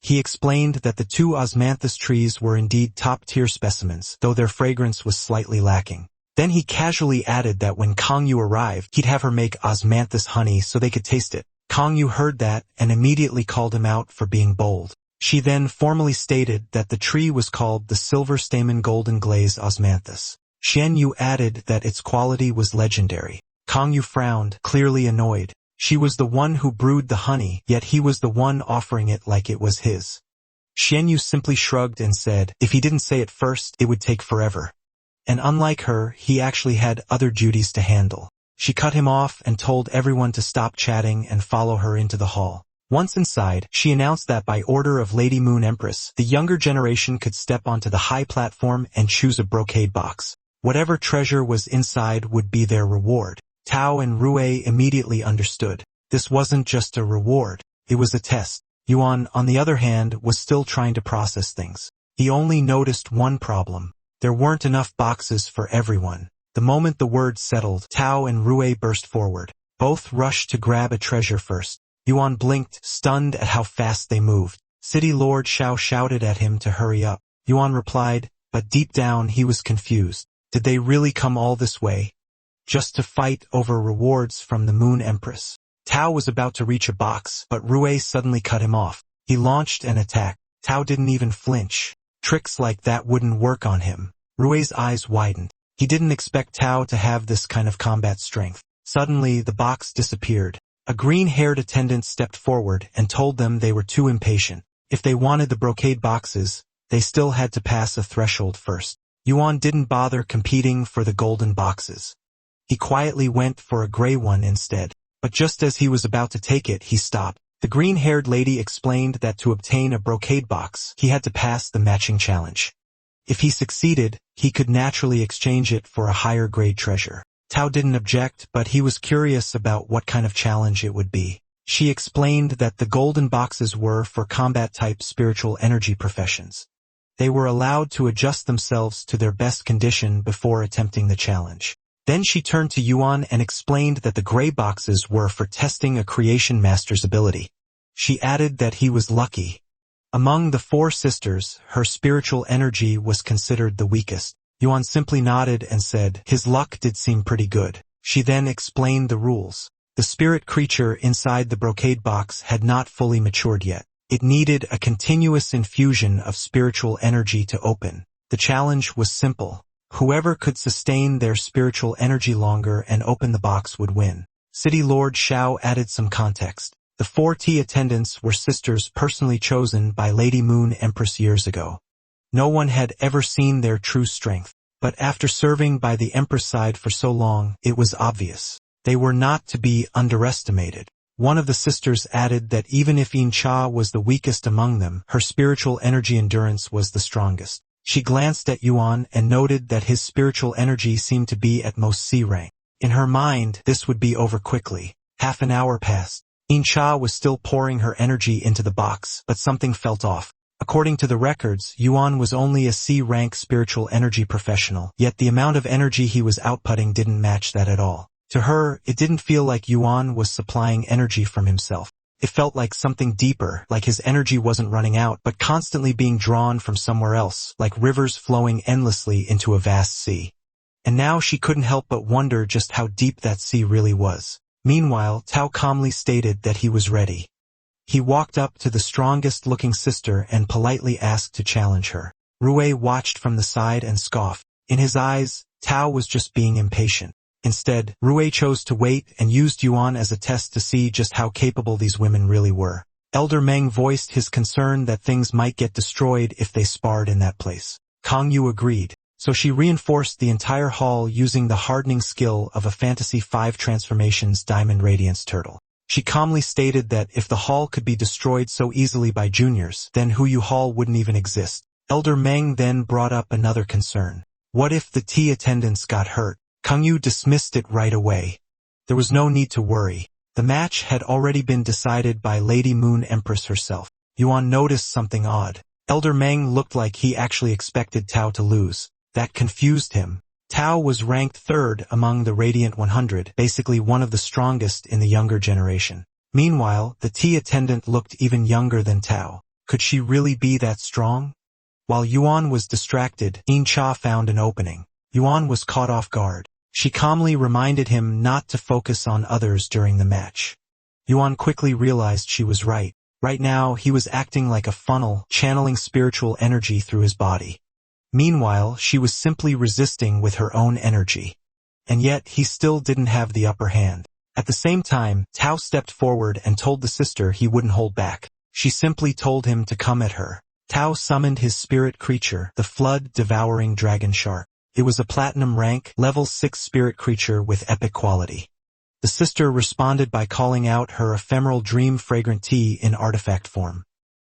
He explained that the 2 osmanthus trees were indeed top-tier specimens, though their fragrance was slightly lacking. Then he casually added that when Kongyue arrived, he'd have her make osmanthus honey so they could taste it. Kongyue heard that and immediately called him out for being bold. She then formally stated that the tree was called the silver stamen golden glaze osmanthus. Xian Yu added that its quality was legendary. Kongyue frowned, clearly annoyed. She was the one who brewed the honey, yet he was the one offering it like it was his. Xianyu simply shrugged and said, if he didn't say it first, it would take forever. And unlike her, he actually had other duties to handle. She cut him off and told everyone to stop chatting and follow her into the hall. Once inside, she announced that by order of Lady Moon Empress, the younger generation could step onto the high platform and choose a brocade box. Whatever treasure was inside would be their reward. Tao and Rue immediately understood. This wasn't just a reward, it was a test. Yuan, on the other hand, was still trying to process things. He only noticed one problem. There weren't enough boxes for everyone. The moment the word settled, Tao and Rue burst forward. Both rushed to grab a treasure first. Yuan blinked, stunned at how fast they moved. City Lord Xiao shouted at him to hurry up. Yuan replied, but deep down he was confused. Did they really come all this way? Just to fight over rewards from the Moon Empress? Tao was about to reach a box, but Rue suddenly cut him off. He launched an attack. Tao didn't even flinch. Tricks like that wouldn't work on him. Rue's eyes widened. He didn't expect Tao to have this kind of combat strength. Suddenly, the box disappeared. A green-haired attendant stepped forward and told them they were too impatient. If they wanted the brocade boxes, they still had to pass a threshold first. Yuan didn't bother competing for the golden boxes. He quietly went for a gray one instead. But just as he was about to take it, he stopped. The green-haired lady explained that to obtain a brocade box, he had to pass the matching challenge. If he succeeded, he could naturally exchange it for a higher-grade treasure. Tao didn't object, but he was curious about what kind of challenge it would be. She explained that the golden boxes were for combat-type spiritual energy professions. They were allowed to adjust themselves to their best condition before attempting the challenge. Then she turned to Yuan and explained that the gray boxes were for testing a creation master's ability. She added that he was lucky. Among the four sisters, her spiritual energy was considered the weakest. Yuan simply nodded and said, his luck did seem pretty good. She then explained the rules. The spirit creature inside the brocade box had not fully matured yet. It needed a continuous infusion of spiritual energy to open. The challenge was simple. Whoever could sustain their spiritual energy longer and open the box would win. City Lord Xiao added some context. The 4 tea attendants were sisters personally chosen by Lady Moon Empress years ago. No one had ever seen their true strength. But after serving by the Empress side for so long, it was obvious. They were not to be underestimated. One of the sisters added that even if Yin Cha was the weakest among them, her spiritual energy endurance was the strongest. She glanced at Yuan and noted that his spiritual energy seemed to be at most C rank. In her mind, this would be over quickly. Half an hour passed. Yin Cha was still pouring her energy into the box, but something felt off. According to the records, Yuan was only a C-rank spiritual energy professional, yet the amount of energy he was outputting didn't match that at all. To her, it didn't feel like Yuan was supplying energy from himself. It felt like something deeper, like his energy wasn't running out, but constantly being drawn from somewhere else, like rivers flowing endlessly into a vast sea. And now she couldn't help but wonder just how deep that sea really was. Meanwhile, Tao calmly stated that he was ready. He walked up to the strongest-looking sister and politely asked to challenge her. Rue watched from the side and scoffed. In his eyes, Tao was just being impatient. Instead, Rue chose to wait and used Yuan as a test to see just how capable these women really were. Elder Meng voiced his concern that things might get destroyed if they sparred in that place. Kang Yu agreed, so she reinforced the entire hall using the hardening skill of a Fantasy 5 Transformations Diamond Radiance Turtle. She calmly stated that if the hall could be destroyed so easily by juniors, then Huyu Hall wouldn't even exist. Elder Meng then brought up another concern. What if the tea attendants got hurt? Kang Yu dismissed it right away. There was no need to worry. The match had already been decided by Lady Moon Empress herself. Yuan noticed something odd. Elder Meng looked like he actually expected Tao to lose. That confused him. Tao was ranked 3rd among the Radiant 100, basically one of the strongest in the younger generation. Meanwhile, the tea attendant looked even younger than Tao. Could she really be that strong? While Yuan was distracted, Yin Cha found an opening. Yuan was caught off guard. She calmly reminded him not to focus on others during the match. Yuan quickly realized she was right. Right now, he was acting like a funnel, channeling spiritual energy through his body. Meanwhile, she was simply resisting with her own energy. And yet, he still didn't have the upper hand. At the same time, Tao stepped forward and told the sister he wouldn't hold back. She simply told him to come at her. Tao summoned his spirit creature, the flood-devouring dragon shark. It was a platinum rank, level 6 spirit creature with epic quality. The sister responded by calling out her ephemeral dream fragrant tea in artifact form.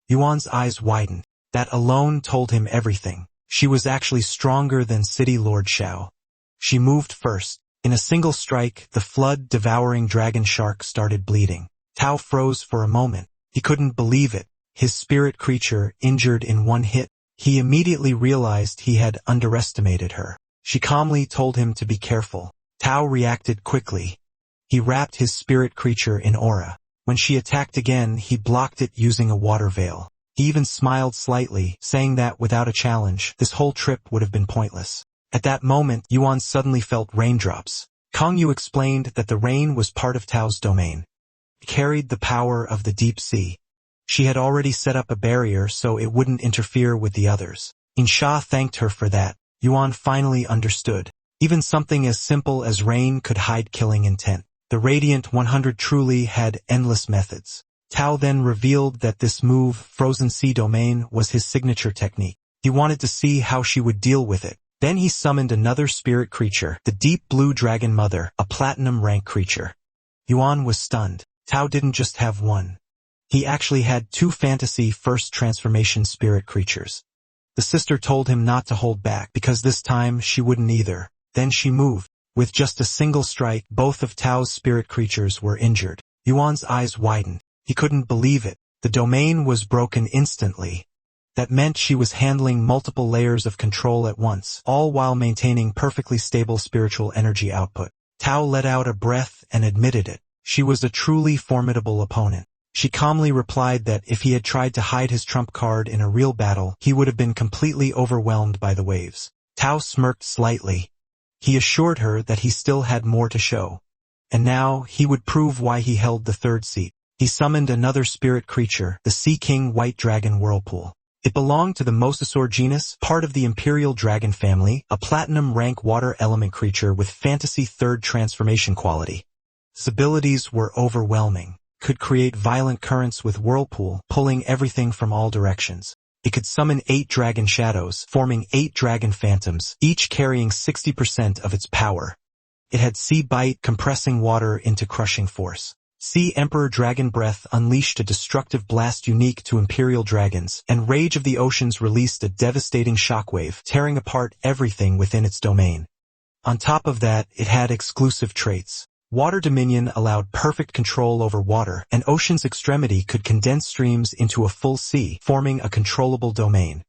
Yuan's eyes widened. That alone told him everything. She was actually stronger than City Lord Xiao. She moved first. In a single strike, the flood-devouring dragon shark started bleeding. Tao froze for a moment. He couldn't believe it. His spirit creature, injured in one hit. He immediately realized he had underestimated her. She calmly told him to be careful. Tao reacted quickly. He wrapped his spirit creature in aura. When she attacked again, he blocked it using a water veil. He even smiled slightly, saying that without a challenge, this whole trip would have been pointless. At that moment, Yuan suddenly felt raindrops. Kongyu explained that the rain was part of Tao's domain. It carried the power of the deep sea. She had already set up a barrier so it wouldn't interfere with the others. Insha thanked her for that. Yuan finally understood. Even something as simple as rain could hide killing intent. The Radiant 100 truly had endless methods. Tao then revealed that this move, Frozen Sea Domain, was his signature technique. He wanted to see how she would deal with it. Then he summoned another spirit creature, the Deep Blue Dragon Mother, a platinum rank creature. Yuan was stunned. Tao didn't just have one. He actually had 2 fantasy first transformation spirit creatures. The sister told him not to hold back because this time she wouldn't either. Then she moved. With just a single strike, both of Tao's spirit creatures were injured. Yuan's eyes widened. He couldn't believe it. The domain was broken instantly. That meant she was handling multiple layers of control at once, all while maintaining perfectly stable spiritual energy output. Tao let out a breath and admitted it. She was a truly formidable opponent. She calmly replied that if he had tried to hide his trump card in a real battle, he would have been completely overwhelmed by the waves. Tao smirked slightly. He assured her that he still had more to show. And now, he would prove why he held the third seat. He summoned another spirit creature, the Sea King White Dragon Whirlpool. It belonged to the Mosasaur genus, part of the Imperial Dragon family, a platinum rank water element creature with fantasy third transformation quality. Its abilities were overwhelming. Could create violent currents with whirlpool, pulling everything from all directions. It could summon 8 dragon shadows, forming 8 dragon phantoms, each carrying 60% of its power. It had Sea Bite, compressing water into crushing force. Sea Emperor Dragon Breath unleashed a destructive blast unique to Imperial dragons, and Rage of the Oceans released a devastating shockwave, tearing apart everything within its domain. On top of that, it had exclusive traits. Water Dominion allowed perfect control over water, and Ocean's Extremity could condense streams into a full sea, forming a controllable domain.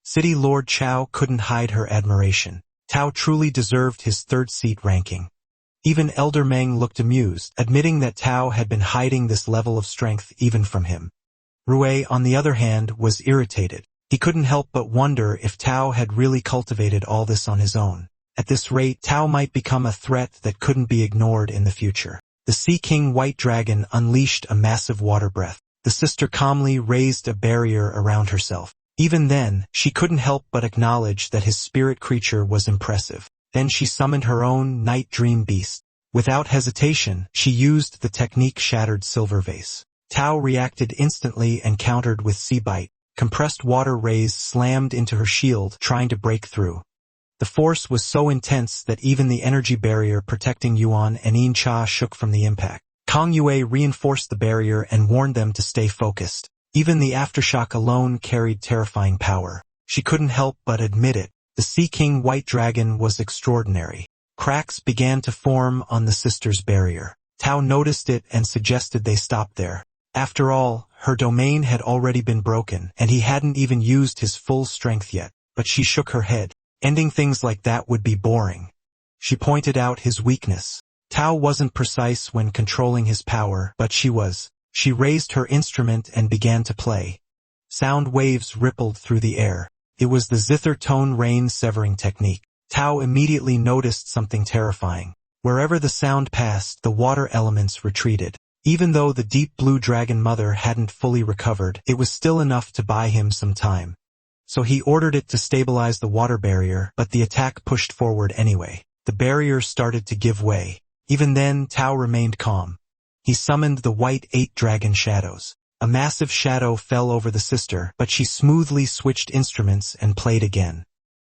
City Lord Xiao couldn't hide her admiration. Tao truly deserved his third seat ranking. Even Elder Meng looked amused, admitting that Tao had been hiding this level of strength even from him. Rui, on the other hand, was irritated. He couldn't help but wonder if Tao had really cultivated all this on his own. At this rate, Tao might become a threat that couldn't be ignored in the future. The Sea King White Dragon unleashed a massive water breath. The sister calmly raised a barrier around herself. Even then, she couldn't help but acknowledge that his spirit creature was impressive. Then she summoned her own Night Dream Beast. Without hesitation, she used the technique Shattered Silver Vase. Tao reacted instantly and countered with Sea Bite. Compressed water rays slammed into her shield, trying to break through. The force was so intense that even the energy barrier protecting Yuan and Yin Cha shook from the impact. Kong Yue reinforced the barrier and warned them to stay focused. Even the aftershock alone carried terrifying power. She couldn't help but admit it. The Sea King White Dragon was extraordinary. Cracks began to form on the sisters' barrier. Tao noticed it and suggested they stop there. After all, her domain had already been broken, and he hadn't even used his full strength yet. But she shook her head. Ending things like that would be boring. She pointed out his weakness. Tao wasn't precise when controlling his power, but she was. She raised her instrument and began to play. Sound waves rippled through the air. It was the zither tone rain severing technique. Tao immediately noticed something terrifying. Wherever the sound passed, the water elements retreated. Even though the Deep Blue Dragon Mother hadn't fully recovered, it was still enough to buy him some time. So he ordered it to stabilize the water barrier, but the attack pushed forward anyway. The barrier started to give way. Even then, Tao remained calm. He summoned the white 8 dragon shadows. A massive shadow fell over the sister, but she smoothly switched instruments and played again.